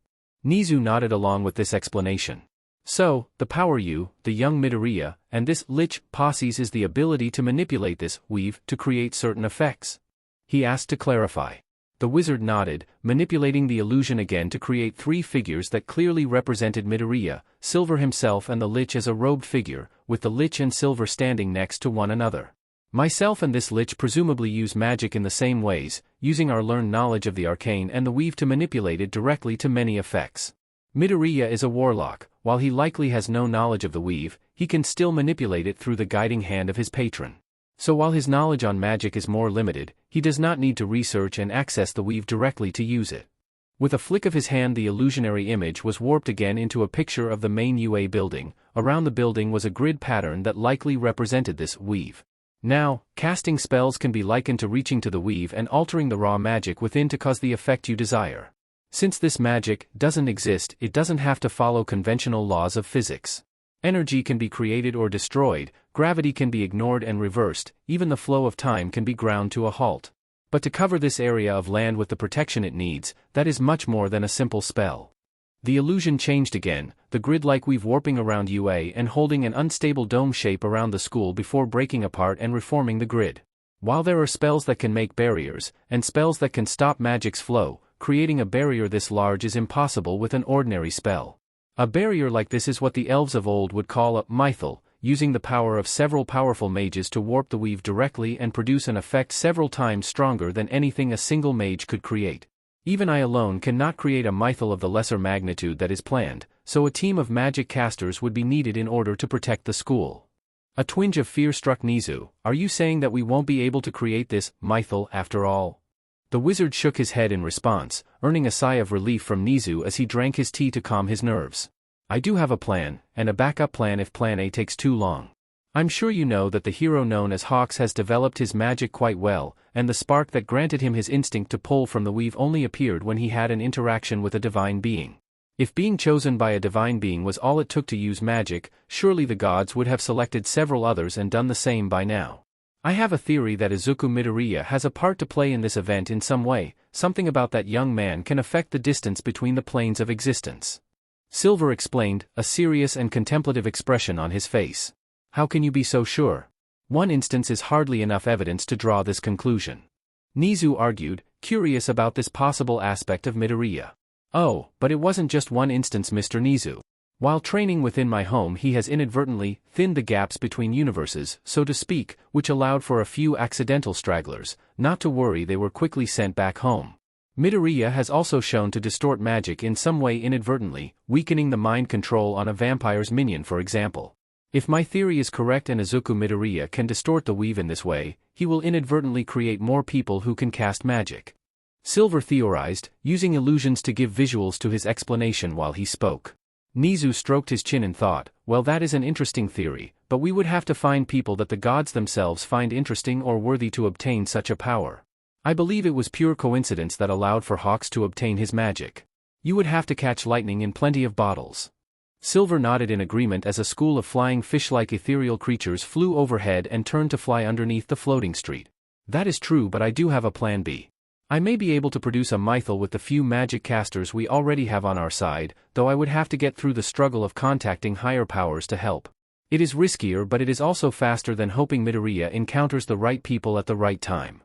Nizu nodded along with this explanation. So, the power you, the young Midoriya, and this lich possess is the ability to manipulate this weave to create certain effects? He asked to clarify. The wizard nodded, manipulating the illusion again to create three figures that clearly represented Midoriya, Silver himself and the lich as a robed figure, with the lich and Silver standing next to one another. Myself and this lich presumably use magic in the same ways, using our learned knowledge of the arcane and the weave to manipulate it directly to many effects. Midoriya is a warlock. While he likely has no knowledge of the weave, he can still manipulate it through the guiding hand of his patron. So while his knowledge on magic is more limited, he does not need to research and access the weave directly to use it. With a flick of his hand, the illusionary image was warped again into a picture of the main UA building. Around the building was a grid pattern that likely represented this weave. Now, casting spells can be likened to reaching to the weave and altering the raw magic within to cause the effect you desire. Since this magic doesn't exist, it doesn't have to follow conventional laws of physics. Energy can be created or destroyed, gravity can be ignored and reversed, even the flow of time can be ground to a halt. But to cover this area of land with the protection it needs, that is much more than a simple spell. The illusion changed again, the grid-like weave warping around UA and holding an unstable dome shape around the school before breaking apart and reforming the grid. While there are spells that can make barriers, and spells that can stop magic's flow, creating a barrier this large is impossible with an ordinary spell. A barrier like this is what the elves of old would call a mythal, using the power of several powerful mages to warp the weave directly and produce an effect several times stronger than anything a single mage could create. Even I alone cannot create a mythal of the lesser magnitude that is planned, so a team of magic casters would be needed in order to protect the school. A twinge of fear struck Nizu. Are you saying that we won't be able to create this mythal after all? The wizard shook his head in response, earning a sigh of relief from Nizu as he drank his tea to calm his nerves. I do have a plan, and a backup plan if plan A takes too long. I'm sure you know that the hero known as Hawks has developed his magic quite well, and the spark that granted him his instinct to pull from the weave only appeared when he had an interaction with a divine being. If being chosen by a divine being was all it took to use magic, surely the gods would have selected several others and done the same by now. I have a theory that Izuku Midoriya has a part to play in this event in some way. Something about that young man can affect the distance between the planes of existence. Silver explained, a serious and contemplative expression on his face. How can you be so sure? One instance is hardly enough evidence to draw this conclusion. Nizu argued, curious about this possible aspect of Midoriya. Oh, but it wasn't just one instance, Mr. Nizu. While training within my home, he has inadvertently thinned the gaps between universes, so to speak, which allowed for a few accidental stragglers. Not to worry, they were quickly sent back home. Midoriya has also shown to distort magic in some way inadvertently, weakening the mind control on a vampire's minion, for example. If my theory is correct and Izuku Midoriya can distort the weave in this way, he will inadvertently create more people who can cast magic. Silver theorized, using illusions to give visuals to his explanation while he spoke. Nizu stroked his chin in thought. Well, that is an interesting theory, but we would have to find people that the gods themselves find interesting or worthy to obtain such a power. I believe it was pure coincidence that allowed for Hawks to obtain his magic. You would have to catch lightning in plenty of bottles. Silver nodded in agreement as a school of flying fish-like ethereal creatures flew overhead and turned to fly underneath the floating street. That is true, but I do have a plan B. I may be able to produce a mythal with the few magic casters we already have on our side, though I would have to get through the struggle of contacting higher powers to help. It is riskier, but it is also faster than hoping Midoriya encounters the right people at the right time.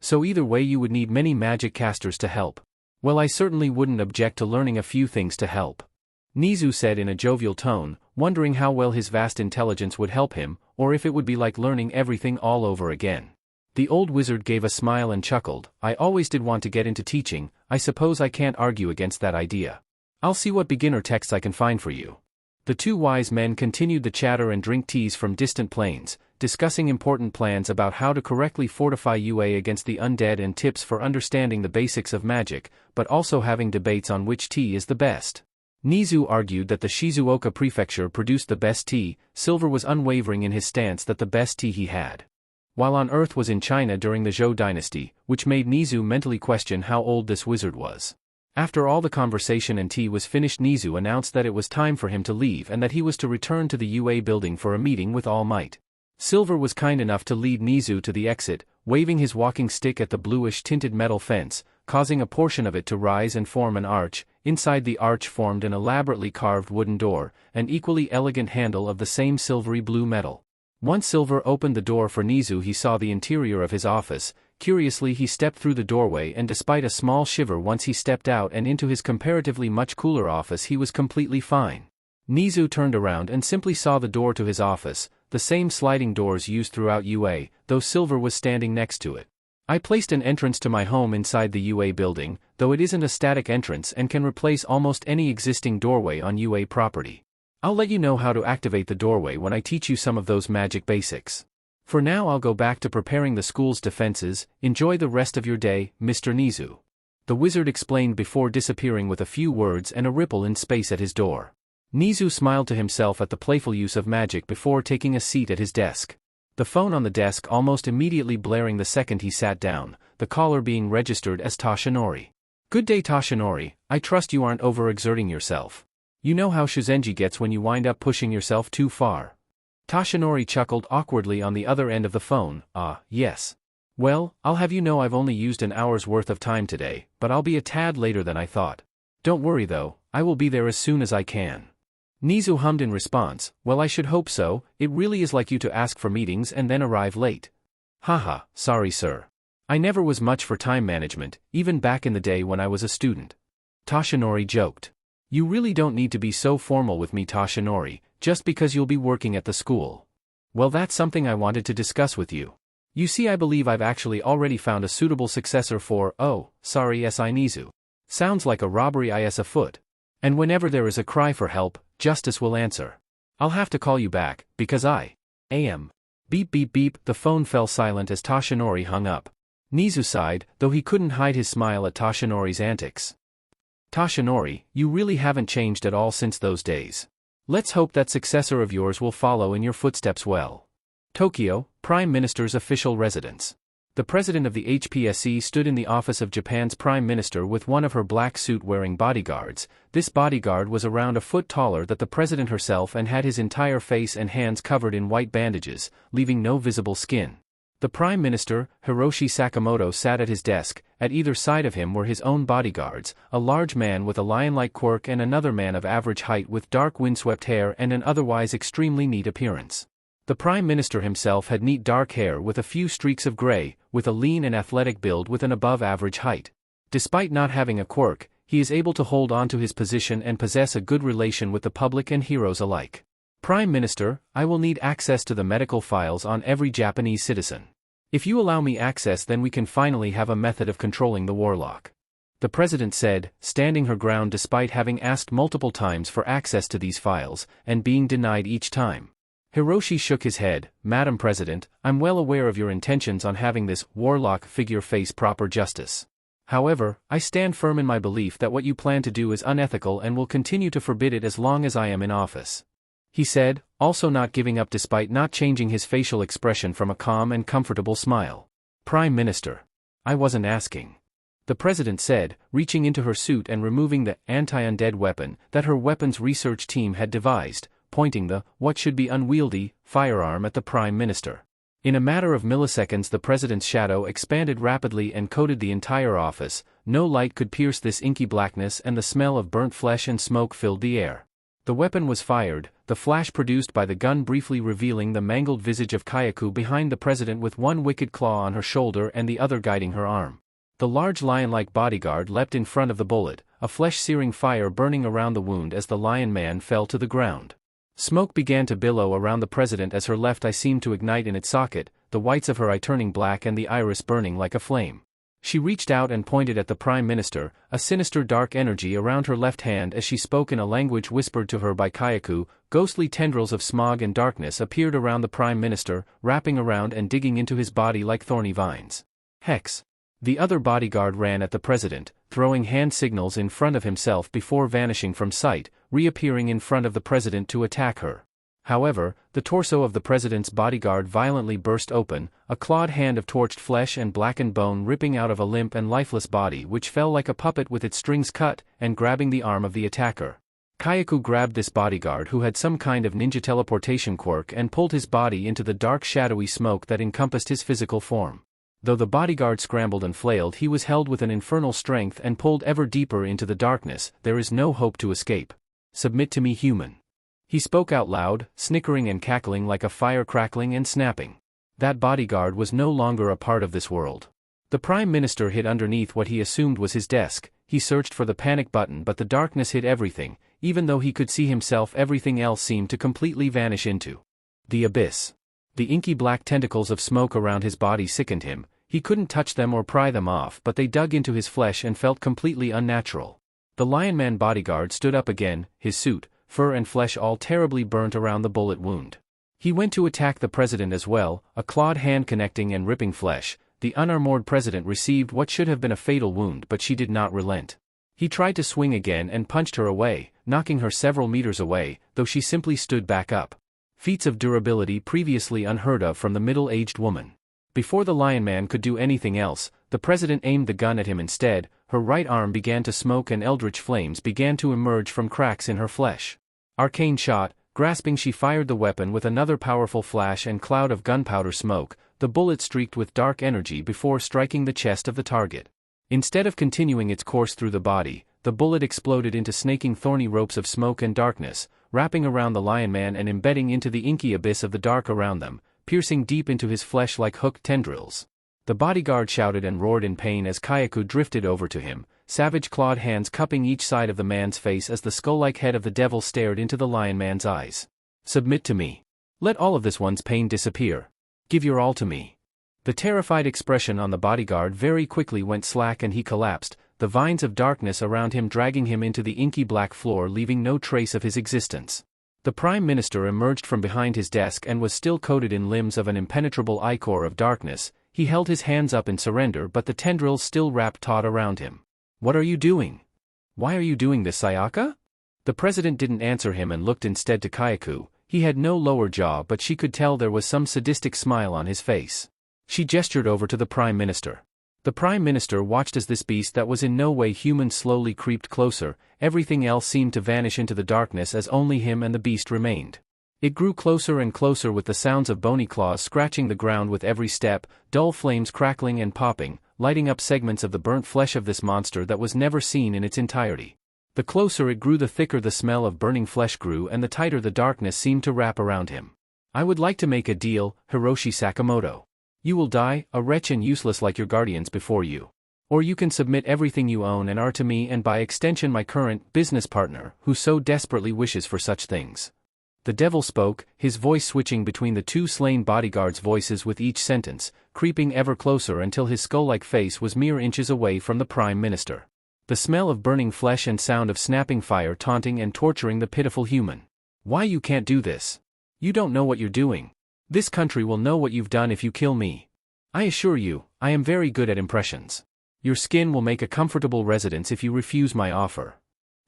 So either way you would need many magic casters to help. Well, I certainly wouldn't object to learning a few things to help. Nizu said in a jovial tone, wondering how well his vast intelligence would help him, or if it would be like learning everything all over again. The old wizard gave a smile and chuckled. I always did want to get into teaching, I suppose I can't argue against that idea. I'll see what beginner texts I can find for you. The two wise men continued the chatter and drink teas from distant plains, discussing important plans about how to correctly fortify UA against the undead and tips for understanding the basics of magic, but also having debates on which tea is the best. Nizu argued that the Shizuoka prefecture produced the best tea. Silver was unwavering in his stance that the best tea he had, while on Earth, was in China during the Zhou dynasty, which made Nizu mentally question how old this wizard was. After all the conversation and tea was finished, Nizu announced that it was time for him to leave and that he was to return to the UA building for a meeting with All Might. Silver was kind enough to lead Nizu to the exit, waving his walking stick at the bluish-tinted metal fence, causing a portion of it to rise and form an arch. Inside the arch formed an elaborately carved wooden door, an equally elegant handle of the same silvery blue metal. Once Silver opened the door for Nizu, he saw the interior of his office. Curiously, he stepped through the doorway, and despite a small shiver once he stepped out and into his comparatively much cooler office, he was completely fine. Nizu turned around and simply saw the door to his office, the same sliding doors used throughout UA, though Silver was standing next to it. I placed an entrance to my home inside the UA building, though it isn't a static entrance and can replace almost any existing doorway on UA property. I'll let you know how to activate the doorway when I teach you some of those magic basics. For now, I'll go back to preparing the school's defenses. Enjoy the rest of your day, Mr. Nizu. The wizard explained before disappearing with a few words and a ripple in space at his door. Nizu smiled to himself at the playful use of magic before taking a seat at his desk. The phone on the desk almost immediately blaring the second he sat down, the caller being registered as Toshinori. Good day, Toshinori. I trust you aren't overexerting yourself. You know how Shuzenji gets when you wind up pushing yourself too far. Toshinori chuckled awkwardly on the other end of the phone. Yes. Well, I'll have you know I've only used an hour's worth of time today, but I'll be a tad later than I thought. Don't worry though, I will be there as soon as I can. Nizu hummed in response. Well, I should hope so. It really is like you to ask for meetings and then arrive late. Haha, sorry sir. I never was much for time management, even back in the day when I was a student. Toshinori joked. You really don't need to be so formal with me, Toshinori, just because you'll be working at the school. Well, that's something I wanted to discuss with you. You see, I believe I've actually already found a suitable successor for, sorry, S.I. Nizu. Sounds like a robbery is afoot. And whenever there is a cry for help, justice will answer. I'll have to call you back, because I am. Beep beep beep, the phone fell silent as Toshinori hung up. Nizu sighed, though he couldn't hide his smile at Toshinori's antics. Toshinori, you really haven't changed at all since those days. Let's hope that successor of yours will follow in your footsteps well. Tokyo, Prime Minister's official residence. The president of the HPSC stood in the office of Japan's Prime Minister with one of her black suit-wearing bodyguards. This bodyguard was around a foot taller than the president herself and had his entire face and hands covered in white bandages, leaving no visible skin. The Prime Minister, Hiroshi Sakamoto, sat at his desk. At either side of him were his own bodyguards, a large man with a lion-like quirk and another man of average height with dark windswept hair and an otherwise extremely neat appearance. The Prime Minister himself had neat dark hair with a few streaks of gray, with a lean and athletic build with an above-average height. Despite not having a quirk, he is able to hold on to his position and possess a good relation with the public and heroes alike. Prime Minister, I will need access to the medical files on every Japanese citizen. If you allow me access, then we can finally have a method of controlling the Warlock. The President said, standing her ground despite having asked multiple times for access to these files, and being denied each time. Hiroshi shook his head. Madam President, I'm well aware of your intentions on having this Warlock figure face proper justice. However, I stand firm in my belief that what you plan to do is unethical and will continue to forbid it as long as I am in office. He said, also not giving up despite not changing his facial expression from a calm and comfortable smile. Prime Minister. I wasn't asking. The President said, reaching into her suit and removing the anti-undead weapon that her weapons research team had devised, pointing the what should be unwieldy firearm at the Prime Minister. In a matter of milliseconds the president's shadow expanded rapidly and coated the entire office. No light could pierce this inky blackness and the smell of burnt flesh and smoke filled the air. The weapon was fired, the flash produced by the gun briefly revealing the mangled visage of Kayako behind the president with one wicked claw on her shoulder and the other guiding her arm. The large lion-like bodyguard leapt in front of the bullet, a flesh-searing fire burning around the wound as the lion man fell to the ground. Smoke began to billow around the president as her left eye seemed to ignite in its socket, the whites of her eye turning black and the iris burning like a flame. She reached out and pointed at the Prime Minister, a sinister dark energy around her left hand as she spoke in a language whispered to her by Kayako. Ghostly tendrils of smog and darkness appeared around the Prime Minister, wrapping around and digging into his body like thorny vines. Hex! The other bodyguard ran at the president, throwing hand signals in front of himself before vanishing from sight, reappearing in front of the president to attack her. However, the torso of the president's bodyguard violently burst open, a clawed hand of torched flesh and blackened bone ripping out of a limp and lifeless body which fell like a puppet with its strings cut, and grabbing the arm of the attacker. Kayako grabbed this bodyguard who had some kind of ninja teleportation quirk and pulled his body into the dark shadowy smoke that encompassed his physical form. Though the bodyguard scrambled and flailed, he was held with an infernal strength and pulled ever deeper into the darkness. There is no hope to escape. Submit to me, human. He spoke out loud, snickering and cackling like a fire crackling and snapping. That bodyguard was no longer a part of this world. The Prime Minister hid underneath what he assumed was his desk. He searched for the panic button, but the darkness hid everything. Even though he could see himself, everything else seemed to completely vanish into the abyss. The inky black tentacles of smoke around his body sickened him. He couldn't touch them or pry them off, but they dug into his flesh and felt completely unnatural. The Lion Man bodyguard stood up again, his suit, fur and flesh all terribly burnt around the bullet wound. He went to attack the president as well, a clawed hand connecting and ripping flesh. The unarmored president received what should have been a fatal wound, but she did not relent. He tried to swing again and punched her away, knocking her several meters away, though she simply stood back up. Feats of durability previously unheard of from the middle-aged woman. Before the Lion Man could do anything else, the president aimed the gun at him instead. Her right arm began to smoke and eldritch flames began to emerge from cracks in her flesh. Arcane shot, grasping, she fired the weapon with another powerful flash and cloud of gunpowder smoke. The bullet streaked with dark energy before striking the chest of the target. Instead of continuing its course through the body, the bullet exploded into snaking thorny ropes of smoke and darkness, wrapping around the Lion Man and embedding into the inky abyss of the dark around them, piercing deep into his flesh like hooked tendrils. The bodyguard shouted and roared in pain as Kayako drifted over to him, savage clawed hands cupping each side of the man's face as the skull-like head of the devil stared into the Lion Man's eyes. Submit to me. Let all of this one's pain disappear. Give your all to me. The terrified expression on the bodyguard very quickly went slack and he collapsed, the vines of darkness around him dragging him into the inky black floor, leaving no trace of his existence. The Prime Minister emerged from behind his desk and was still coated in limbs of an impenetrable ichor of darkness. He held his hands up in surrender, but the tendrils still wrapped taut around him. What are you doing? Why are you doing this, Sayaka? The president didn't answer him and looked instead to Kayako. He had no lower jaw, but she could tell there was some sadistic smile on his face. She gestured over to the Prime Minister. The Prime Minister watched as this beast that was in no way human slowly creeped closer. Everything else seemed to vanish into the darkness as only him and the beast remained. It grew closer and closer with the sounds of bony claws scratching the ground with every step, dull flames crackling and popping, lighting up segments of the burnt flesh of this monster that was never seen in its entirety. The closer it grew, the thicker the smell of burning flesh grew and the tighter the darkness seemed to wrap around him. I would like to make a deal, Hiroshi Sakamoto. You will die, a wretch and useless like your guardians before you. Or you can submit everything you own and are to me and by extension my current business partner, who so desperately wishes for such things. The devil spoke, his voice switching between the two slain bodyguards' voices with each sentence, creeping ever closer until his skull-like face was mere inches away from the Prime Minister. The smell of burning flesh and sound of snapping fire taunting and torturing the pitiful human. Why you can't do this? You don't know what you're doing. This country will know what you've done if you kill me. I assure you, I am very good at impressions. Your skin will make a comfortable residence if you refuse my offer.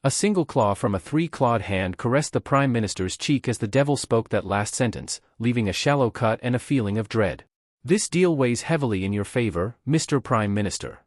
A single claw from a three-clawed hand caressed the Prime Minister's cheek as the devil spoke that last sentence, leaving a shallow cut and a feeling of dread. This deal weighs heavily in your favor, Mr. Prime Minister.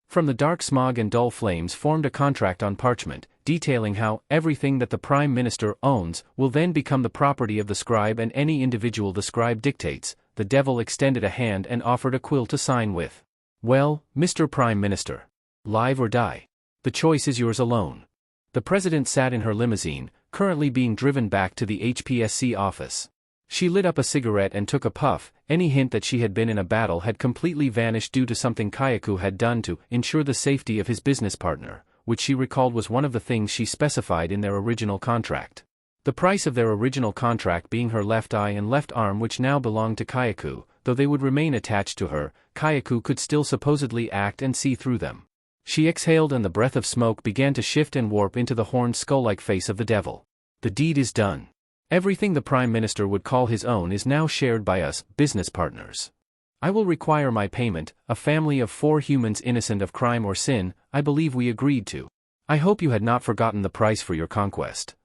From the dark smog and dull flames formed a contract on parchment, detailing how everything that the Prime Minister owns will then become the property of the scribe and any individual the scribe dictates. the devil extended a hand and offered a quill to sign with. Well, Mr. Prime Minister. Live or die. The choice is yours alone. The president sat in her limousine, currently being driven back to the HPSC office. She lit up a cigarette and took a puff. Any hint that she had been in a battle had completely vanished due to something Kyaku had done to ensure the safety of his business partner, which she recalled was one of the things she specified in their original contract. The price of their original contract being her left eye and left arm, which now belonged to Kyaku, though they would remain attached to her, Kyaku could still supposedly act and see through them. She exhaled and the breath of smoke began to shift and warp into the horned skull-like face of the devil. The deed is done. Everything the Prime Minister would call his own is now shared by us, business partners. I will require my payment, a family of 4 humans innocent of crime or sin, I believe we agreed to. I hope you had not forgotten the price for your conquest.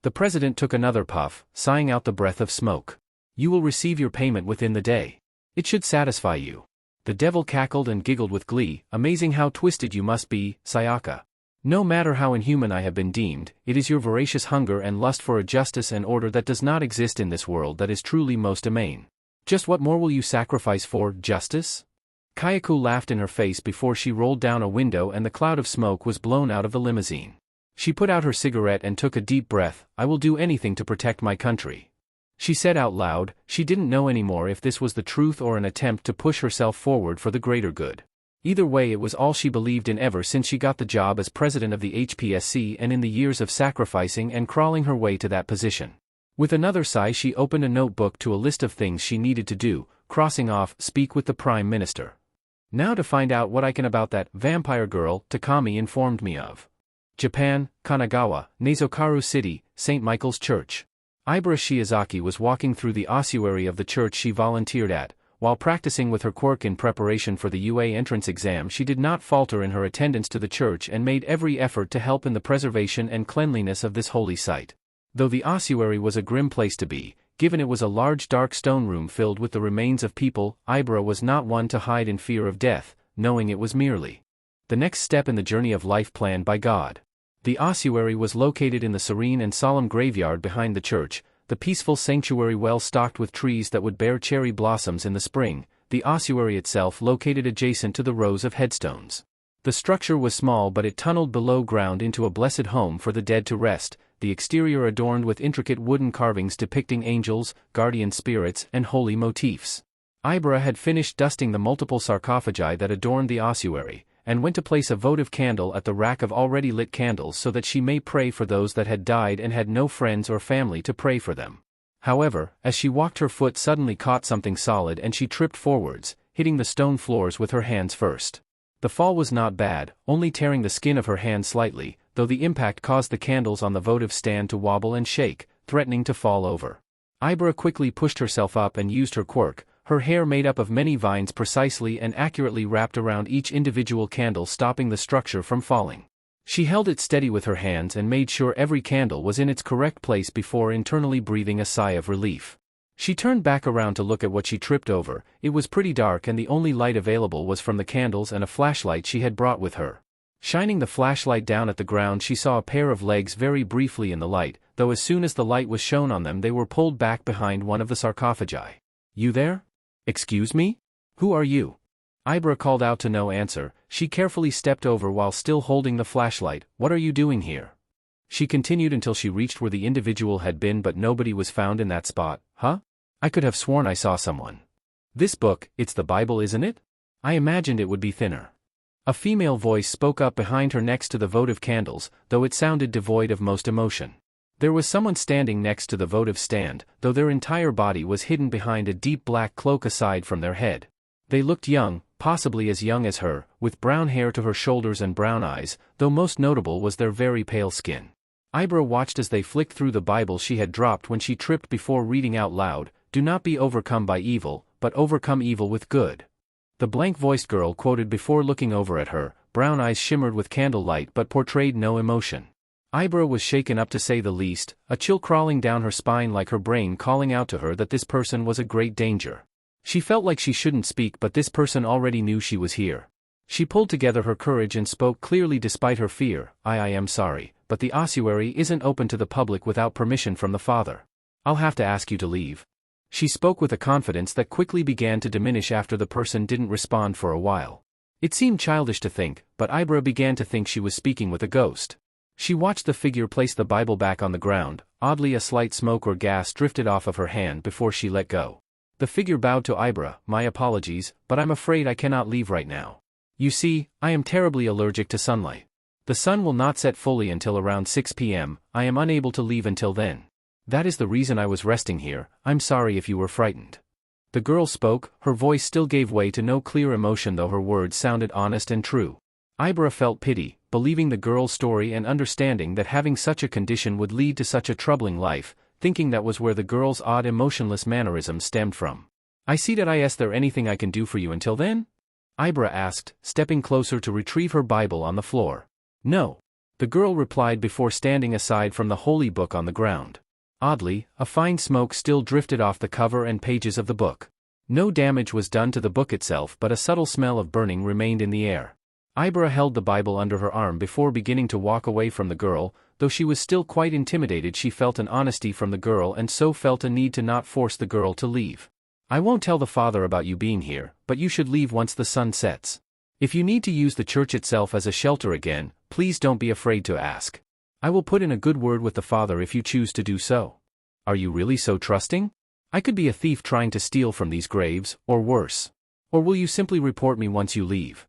The president took another puff, sighing out the breath of smoke. You will receive your payment within the day. It should satisfy you. The devil cackled and giggled with glee. Amazing how twisted you must be, Sayaka. No matter how inhuman I have been deemed, it is your voracious hunger and lust for a justice and order that does not exist in this world that is truly most amain. Just what more will you sacrifice for justice? Kyaku laughed in her face before she rolled down a window and the cloud of smoke was blown out of the limousine. She put out her cigarette and took a deep breath. I will do anything to protect my country. She said out loud. She didn't know anymore if this was the truth or an attempt to push herself forward for the greater good. Either way, it was all she believed in ever since she got the job as president of the HPSC and in the years of sacrificing and crawling her way to that position. With another sigh, she opened a notebook to a list of things she needed to do, crossing off, speak with the Prime Minister. Now to find out what I can about that vampire girl Takami informed me of. Japan, Kanagawa, Nazokaru City, St. Michael's Church. Ibara Shiozaki was walking through the ossuary of the church she volunteered at. While practicing with her quirk in preparation for the UA entrance exam, she did not falter in her attendance to the church and made every effort to help in the preservation and cleanliness of this holy site. Though the ossuary was a grim place to be, given it was a large dark stone room filled with the remains of people, Ibara was not one to hide in fear of death, knowing it was merely the next step in the journey of life planned by God. The ossuary was located in the serene and solemn graveyard behind the church, the peaceful sanctuary well stocked with trees that would bear cherry blossoms in the spring, the ossuary itself located adjacent to the rows of headstones. The structure was small, but it tunneled below ground into a blessed home for the dead to rest, the exterior adorned with intricate wooden carvings depicting angels, guardian spirits, and holy motifs. Ibara had finished dusting the multiple sarcophagi that adorned the ossuary, and went to place a votive candle at the rack of already lit candles so that she may pray for those that had died and had no friends or family to pray for them. However, as she walked, her foot suddenly caught something solid and she tripped forwards, hitting the stone floors with her hands first. The fall was not bad, only tearing the skin of her hand slightly, though the impact caused the candles on the votive stand to wobble and shake, threatening to fall over. Ibara quickly pushed herself up and used her quirk, her hair made up of many vines precisely and accurately wrapped around each individual candle, stopping the structure from falling. She held it steady with her hands and made sure every candle was in its correct place before internally breathing a sigh of relief. She turned back around to look at what she tripped over. It was pretty dark and the only light available was from the candles and a flashlight she had brought with her. Shining the flashlight down at the ground, she saw a pair of legs very briefly in the light, though as soon as the light was shown on them they were pulled back behind one of the sarcophagi. You there? Excuse me? Who are you? Ibara called out to no answer. She carefully stepped over while still holding the flashlight. What are you doing here? She continued until she reached where the individual had been, but nobody was found in that spot. Huh? I could have sworn I saw someone. This book, it's the Bible, isn't it? I imagined it would be thinner. A female voice spoke up behind her next to the votive candles, though it sounded devoid of most emotion. There was someone standing next to the votive stand, though their entire body was hidden behind a deep black cloak aside from their head. They looked young, possibly as young as her, with brown hair to her shoulders and brown eyes, though most notable was their very pale skin. Ibara watched as they flicked through the Bible she had dropped when she tripped before reading out loud, "Do not be overcome by evil, but overcome evil with good." The blank-voiced girl quoted before looking over at her. Brown eyes shimmered with candlelight but portrayed no emotion. Ibara was shaken up to say the least, a chill crawling down her spine like her brain calling out to her that this person was a great danger. She felt like she shouldn't speak, but this person already knew she was here. She pulled together her courage and spoke clearly despite her fear. I am sorry, but the ossuary isn't open to the public without permission from the father. I'll have to ask you to leave. She spoke with a confidence that quickly began to diminish after the person didn't respond for a while. It seemed childish to think, but Ibra began to think she was speaking with a ghost. She watched the figure place the Bible back on the ground. Oddly, a slight smoke or gas drifted off of her hand before she let go. The figure bowed to Ibra. "My apologies, but I'm afraid I cannot leave right now. You see, I am terribly allergic to sunlight. The sun will not set fully until around 6 p.m, I am unable to leave until then. That is the reason I was resting here. I'm sorry if you were frightened." The girl spoke, her voice still gave way to no clear emotion though her words sounded honest and true. Ibra felt pity, believing the girl's story and understanding that having such a condition would lead to such a troubling life, thinking that was where the girl's odd emotionless mannerism stemmed from. "I see that. Is there anything I can do for you until then?" Ibra asked, stepping closer to retrieve her Bible on the floor. "No," the girl replied before standing aside from the holy book on the ground. Oddly, a fine smoke still drifted off the cover and pages of the book. No damage was done to the book itself, but a subtle smell of burning remained in the air. Ibra held the Bible under her arm before beginning to walk away from the girl. Though she was still quite intimidated, she felt an honesty from the girl and so felt a need to not force the girl to leave. "I won't tell the father about you being here, but you should leave once the sun sets. If you need to use the church itself as a shelter again, please don't be afraid to ask. I will put in a good word with the father if you choose to do so." "Are you really so trusting? I could be a thief trying to steal from these graves, or worse. Or will you simply report me once you leave?"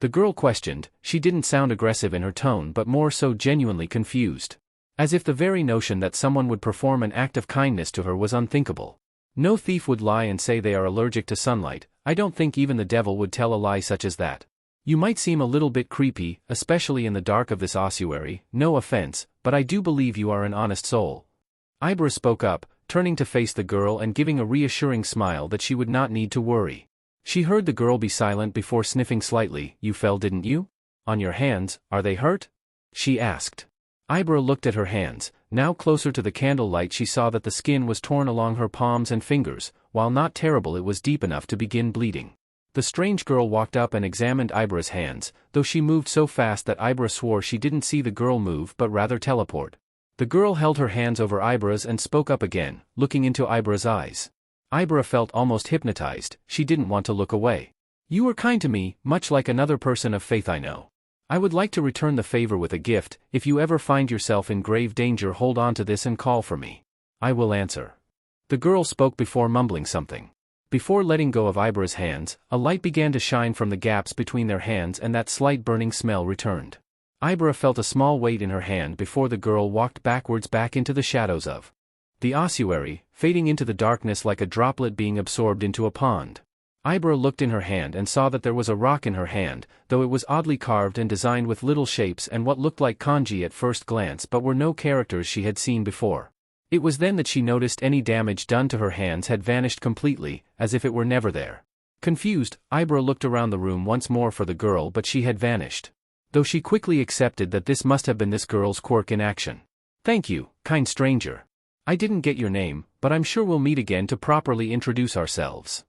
The girl questioned. She didn't sound aggressive in her tone but more so genuinely confused. As if the very notion that someone would perform an act of kindness to her was unthinkable. No thief would lie and say they are allergic to sunlight. I don't think even the devil would tell a lie such as that. "You might seem a little bit creepy, especially in the dark of this ossuary, no offense, but I do believe you are an honest soul." Ibra spoke up, turning to face the girl and giving a reassuring smile that she would not need to worry. She heard the girl be silent before sniffing slightly. "You fell, didn't you? On your hands, are they hurt?" she asked. Ibra looked at her hands. Now closer to the candlelight she saw that the skin was torn along her palms and fingers. While not terrible, it was deep enough to begin bleeding. The strange girl walked up and examined Ibra's hands, though she moved so fast that Ibra swore she didn't see the girl move but rather teleport. The girl held her hands over Ibra's and spoke up again, looking into Ibra's eyes. Ibra felt almost hypnotized. She didn't want to look away. "You were kind to me, much like another person of faith I know. I would like to return the favor with a gift. If you ever find yourself in grave danger, hold on to this and call for me. I will answer." The girl spoke before mumbling something. Before letting go of Ibra's hands, a light began to shine from the gaps between their hands and that slight burning smell returned. Ibra felt a small weight in her hand before the girl walked backwards back into the shadows of the ossuary, fading into the darkness like a droplet being absorbed into a pond. Ibra looked in her hand and saw that there was a rock in her hand, though it was oddly carved and designed with little shapes and what looked like kanji at first glance but were no characters she had seen before. It was then that she noticed any damage done to her hands had vanished completely, as if it were never there. Confused, Ibra looked around the room once more for the girl, but she had vanished. Though she quickly accepted that this must have been this girl's quirk in action. "Thank you, kind stranger. I didn't get your name, but I'm sure we'll meet again to properly introduce ourselves."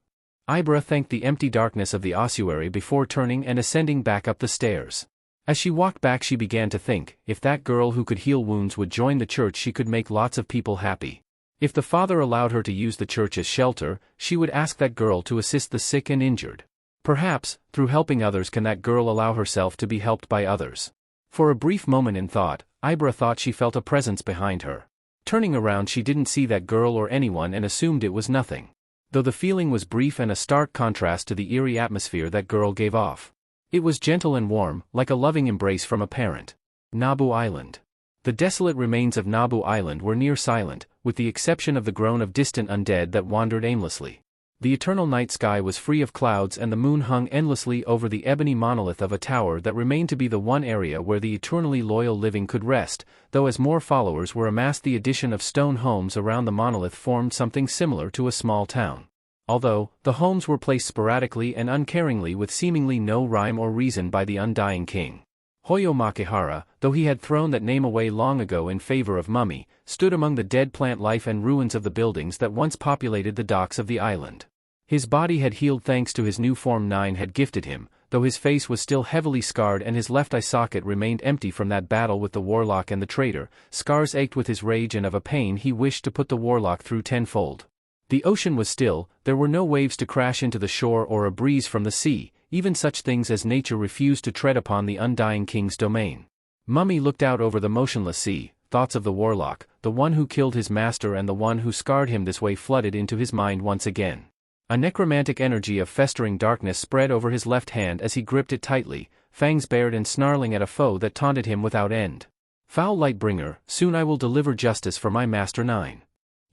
Ibra thanked the empty darkness of the ossuary before turning and ascending back up the stairs. As she walked back she began to think, if that girl who could heal wounds would join the church she could make lots of people happy. If the father allowed her to use the church as shelter, she would ask that girl to assist the sick and injured. Perhaps, through helping others can that girl allow herself to be helped by others. For a brief moment in thought, Ibra thought she felt a presence behind her. Turning around she didn't see that girl or anyone and assumed it was nothing. Though the feeling was brief and a stark contrast to the eerie atmosphere that girl gave off. It was gentle and warm, like a loving embrace from a parent. Nabu Island. The desolate remains of Nabu Island were near silent, with the exception of the groan of distant undead that wandered aimlessly. The eternal night sky was free of clouds and the moon hung endlessly over the ebony monolith of a tower that remained to be the one area where the eternally loyal living could rest, though as more followers were amassed the addition of stone homes around the monolith formed something similar to a small town. Although, the homes were placed sporadically and uncaringly with seemingly no rhyme or reason by the undying king. Hoyo Makihara, though he had thrown that name away long ago in favor of Mummy, stood among the dead plant life and ruins of the buildings that once populated the docks of the island. His body had healed thanks to his new form Nine had gifted him, though his face was still heavily scarred and his left eye socket remained empty from that battle with the warlock and the traitor. Scars ached with his rage and of a pain he wished to put the warlock through tenfold. The ocean was still, there were no waves to crash into the shore or a breeze from the sea, even such things as nature refused to tread upon the undying king's domain. Mummy looked out over the motionless sea, thoughts of the warlock, the one who killed his master and the one who scarred him this way flooded into his mind once again. A necromantic energy of festering darkness spread over his left hand as he gripped it tightly, fangs bared and snarling at a foe that taunted him without end. Foul Lightbringer, soon I will deliver justice for my master 9.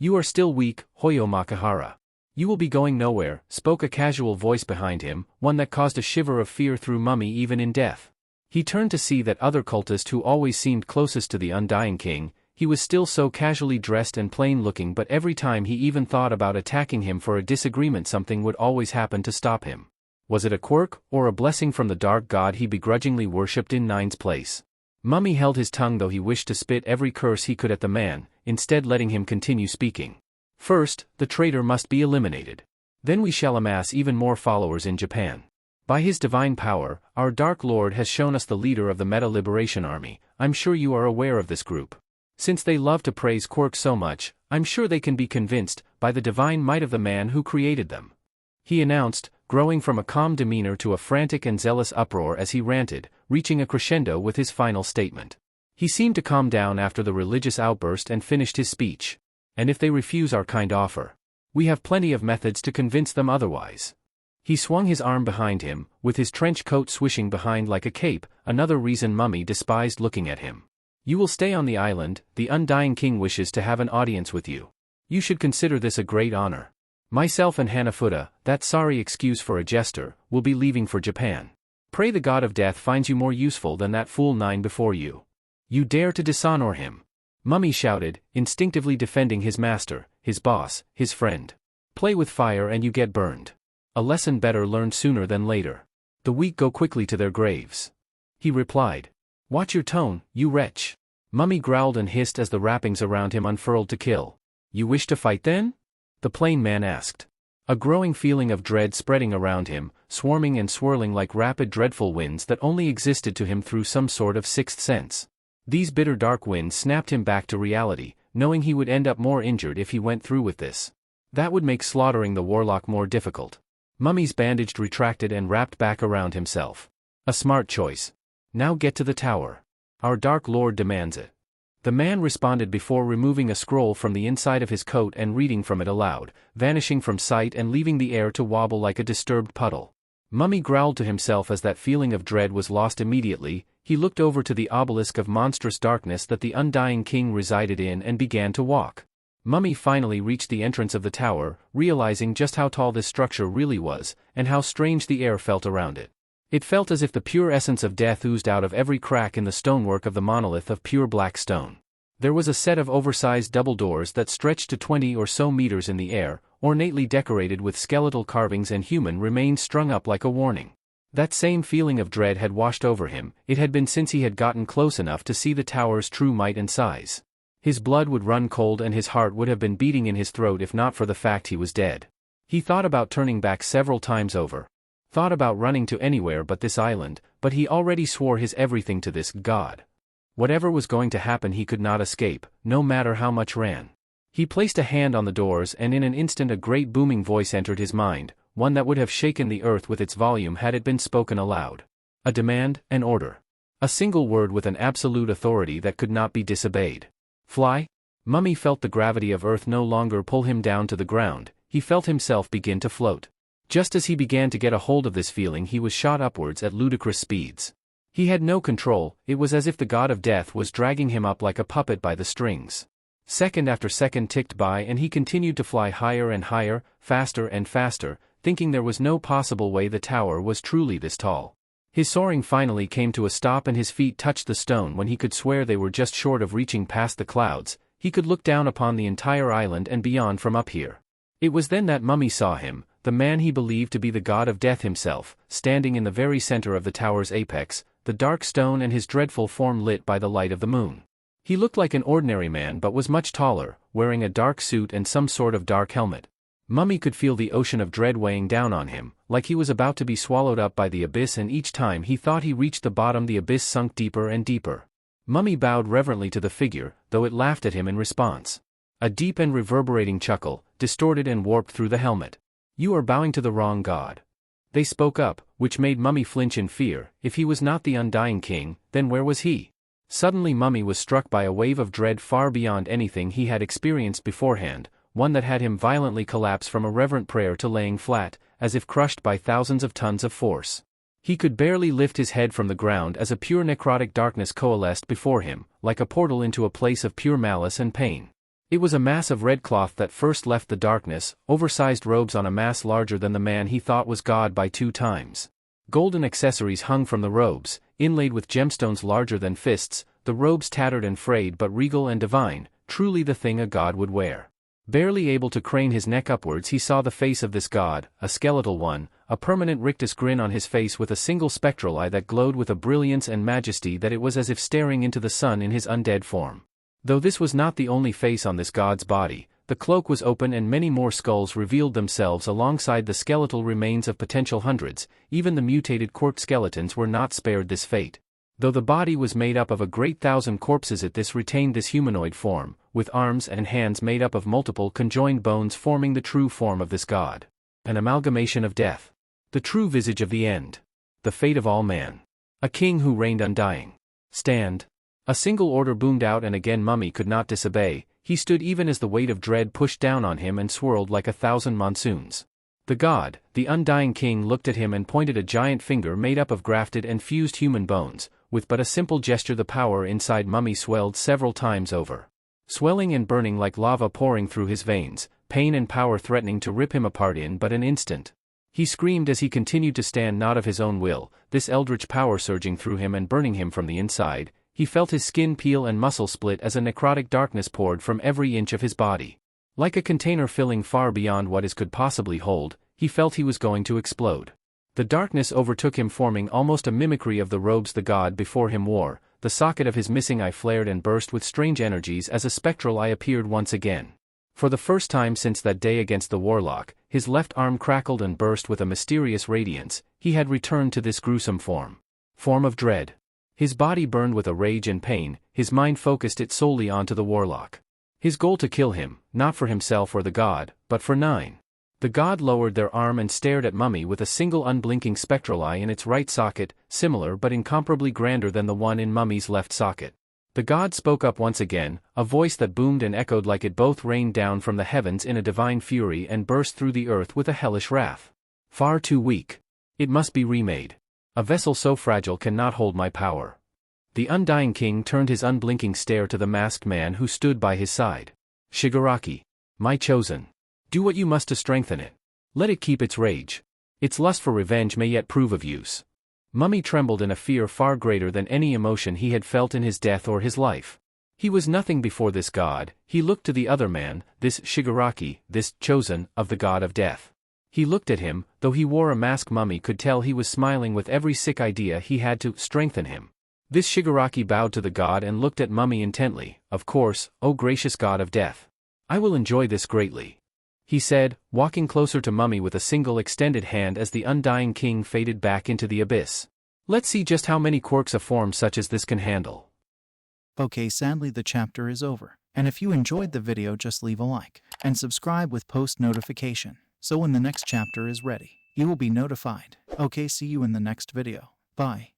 You are still weak, Hoyo Makihara. You will be going nowhere, spoke a casual voice behind him, one that caused a shiver of fear through Mummy even in death. He turned to see that other cultist who always seemed closest to the undying king. He was still so casually dressed and plain-looking, but every time he even thought about attacking him for a disagreement something would always happen to stop him. Was it a quirk, or a blessing from the dark god he begrudgingly worshipped in 9's place? Mummy held his tongue though he wished to spit every curse he could at the man, instead letting him continue speaking. First, the traitor must be eliminated. Then we shall amass even more followers in Japan. By his divine power, our Dark Lord has shown us the leader of the Meta Liberation Army. I'm sure you are aware of this group. Since they love to praise Quirk so much, I'm sure they can be convinced by the divine might of the man who created them. He announced, growing from a calm demeanor to a frantic and zealous uproar as he ranted, reaching a crescendo with his final statement. He seemed to calm down after the religious outburst and finished his speech. And if they refuse our kind offer, we have plenty of methods to convince them otherwise. He swung his arm behind him, with his trench coat swishing behind like a cape, another reason Mummy despised looking at him. You will stay on the island, the undying king wishes to have an audience with you. You should consider this a great honor. Myself and Hanafuda, that sorry excuse for a jester, will be leaving for Japan. Pray the god of death finds you more useful than that fool 9 before you. You dare to dishonor him? Mummy shouted, instinctively defending his master, his boss, his friend. Play with fire and you get burned. A lesson better learned sooner than later. The weak go quickly to their graves. He replied. Watch your tone, you wretch. Mummy growled and hissed as the wrappings around him unfurled to kill. You wish to fight then? The plain man asked. A growing feeling of dread spreading around him, swarming and swirling like rapid dreadful winds that only existed to him through some sort of sixth sense. These bitter dark winds snapped him back to reality, knowing he would end up more injured if he went through with this. That would make slaughtering the warlock more difficult. Mummy's bandaged retracted and wrapped back around himself. A smart choice. Now get to the tower. Our Dark Lord demands it. The man responded before removing a scroll from the inside of his coat and reading from it aloud, vanishing from sight and leaving the air to wobble like a disturbed puddle. Mummy growled to himself as that feeling of dread was lost immediately. He looked over to the obelisk of monstrous darkness that the undying king resided in and began to walk. Mummy finally reached the entrance of the tower, realizing just how tall this structure really was, and how strange the air felt around it. It felt as if the pure essence of death oozed out of every crack in the stonework of the monolith of pure black stone. There was a set of oversized double doors that stretched to 20 or so meters in the air, ornately decorated with skeletal carvings and human remains strung up like a warning. That same feeling of dread had washed over him. It had been since he had gotten close enough to see the tower's true might and size. His blood would run cold and his heart would have been beating in his throat if not for the fact he was dead. He thought about turning back several times over. Thought about running to anywhere but this island, but he already swore his everything to this god. Whatever was going to happen he could not escape, no matter how much ran. He placed a hand on the doors and in an instant a great booming voice entered his mind, one that would have shaken the earth with its volume had it been spoken aloud. A demand, an order. A single word with an absolute authority that could not be disobeyed. Fly? Mummy felt the gravity of earth no longer pull him down to the ground, he felt himself begin to float. Just as he began to get a hold of this feeling he was shot upwards at ludicrous speeds. He had no control, it was as if the god of death was dragging him up like a puppet by the strings. Second after second ticked by and he continued to fly higher and higher, faster and faster, thinking there was no possible way the tower was truly this tall. His soaring finally came to a stop and his feet touched the stone when he could swear they were just short of reaching past the clouds. He could look down upon the entire island and beyond from up here. It was then that Mummy saw him, the man he believed to be the god of death himself, standing in the very center of the tower's apex, the dark stone and his dreadful form lit by the light of the moon. He looked like an ordinary man but was much taller, wearing a dark suit and some sort of dark helmet. Mummy could feel the ocean of dread weighing down on him, like he was about to be swallowed up by the abyss, and each time he thought he reached the bottom the abyss sunk deeper and deeper. Mummy bowed reverently to the figure, though it laughed at him in response. A deep and reverberating chuckle, distorted and warped through the helmet. "You are bowing to the wrong god." They spoke up, which made Mummy flinch in fear. If he was not the Undying King, then where was he? Suddenly Mummy was struck by a wave of dread far beyond anything he had experienced beforehand, one that had him violently collapse from a reverent prayer to laying flat, as if crushed by thousands of tons of force. He could barely lift his head from the ground as a pure necrotic darkness coalesced before him, like a portal into a place of pure malice and pain. It was a mass of red cloth that first left the darkness, oversized robes on a mass larger than the man he thought was God by 2 times. Golden accessories hung from the robes, inlaid with gemstones larger than fists, the robes tattered and frayed but regal and divine, truly the thing a god would wear. Barely able to crane his neck upwards, he saw the face of this god, a skeletal one, a permanent rictus grin on his face with a single spectral eye that glowed with a brilliance and majesty that it was as if staring into the sun in his undead form. Though this was not the only face on this god's body, the cloak was open and many more skulls revealed themselves alongside the skeletal remains of potential hundreds. Even the mutated Quirk skeletons were not spared this fate. Though the body was made up of a great thousand corpses, this retained this humanoid form, with arms and hands made up of multiple conjoined bones forming the true form of this god. An amalgamation of death. The true visage of the end. The fate of all man. A king who reigned undying. Stand. A single order boomed out, and again Mummy could not disobey. He stood even as the weight of dread pushed down on him and swirled like 1,000 monsoons. The god, the Undying King, looked at him and pointed a giant finger made up of grafted and fused human bones. With but a simple gesture the power inside Mummy swelled several times over. Swelling and burning like lava pouring through his veins, pain and power threatening to rip him apart in but an instant. He screamed as he continued to stand, not of his own will, this eldritch power surging through him and burning him from the inside. He felt his skin peel and muscle split as a necrotic darkness poured from every inch of his body. Like a container filling far beyond what it could possibly hold, he felt he was going to explode. The darkness overtook him, forming almost a mimicry of the robes the god before him wore. The socket of his missing eye flared and burst with strange energies as a spectral eye appeared once again. For the first time since that day against the warlock, his left arm crackled and burst with a mysterious radiance. He had returned to this gruesome form of dread. His body burned with a rage and pain, his mind focused it solely onto the warlock. His goal to kill him, not for himself or the god, but for 9. The god lowered their arm and stared at Mummy with a single unblinking spectral eye in its right socket, similar but incomparably grander than the one in Mummy's left socket. The god spoke up once again, a voice that boomed and echoed like it both rained down from the heavens in a divine fury and burst through the earth with a hellish wrath. "Far too weak. It must be remade. A vessel so fragile cannot hold my power." The Undying King turned his unblinking stare to the masked man who stood by his side. "Shigaraki. My chosen. Do what you must to strengthen it. Let it keep its rage. Its lust for revenge may yet prove of use." Mummy trembled in a fear far greater than any emotion he had felt in his death or his life. He was nothing before this god. He looked to the other man, this Shigaraki, this chosen, of the god of death. He looked at him, though he wore a mask. Mummy could tell he was smiling with every sick idea he had to strengthen him. This Shigaraki bowed to the god and looked at Mummy intently. "Of course, O gracious god of death. I will enjoy this greatly," he said, walking closer to Mummy with a single extended hand as the Undying King faded back into the abyss. "Let's see just how many quirks a form such as this can handle."
Okay, sadly the chapter is over. And if you enjoyed the video, just leave a like and subscribe with post notification, so when the next chapter is ready, you will be notified. Okay, see you in the next video. Bye.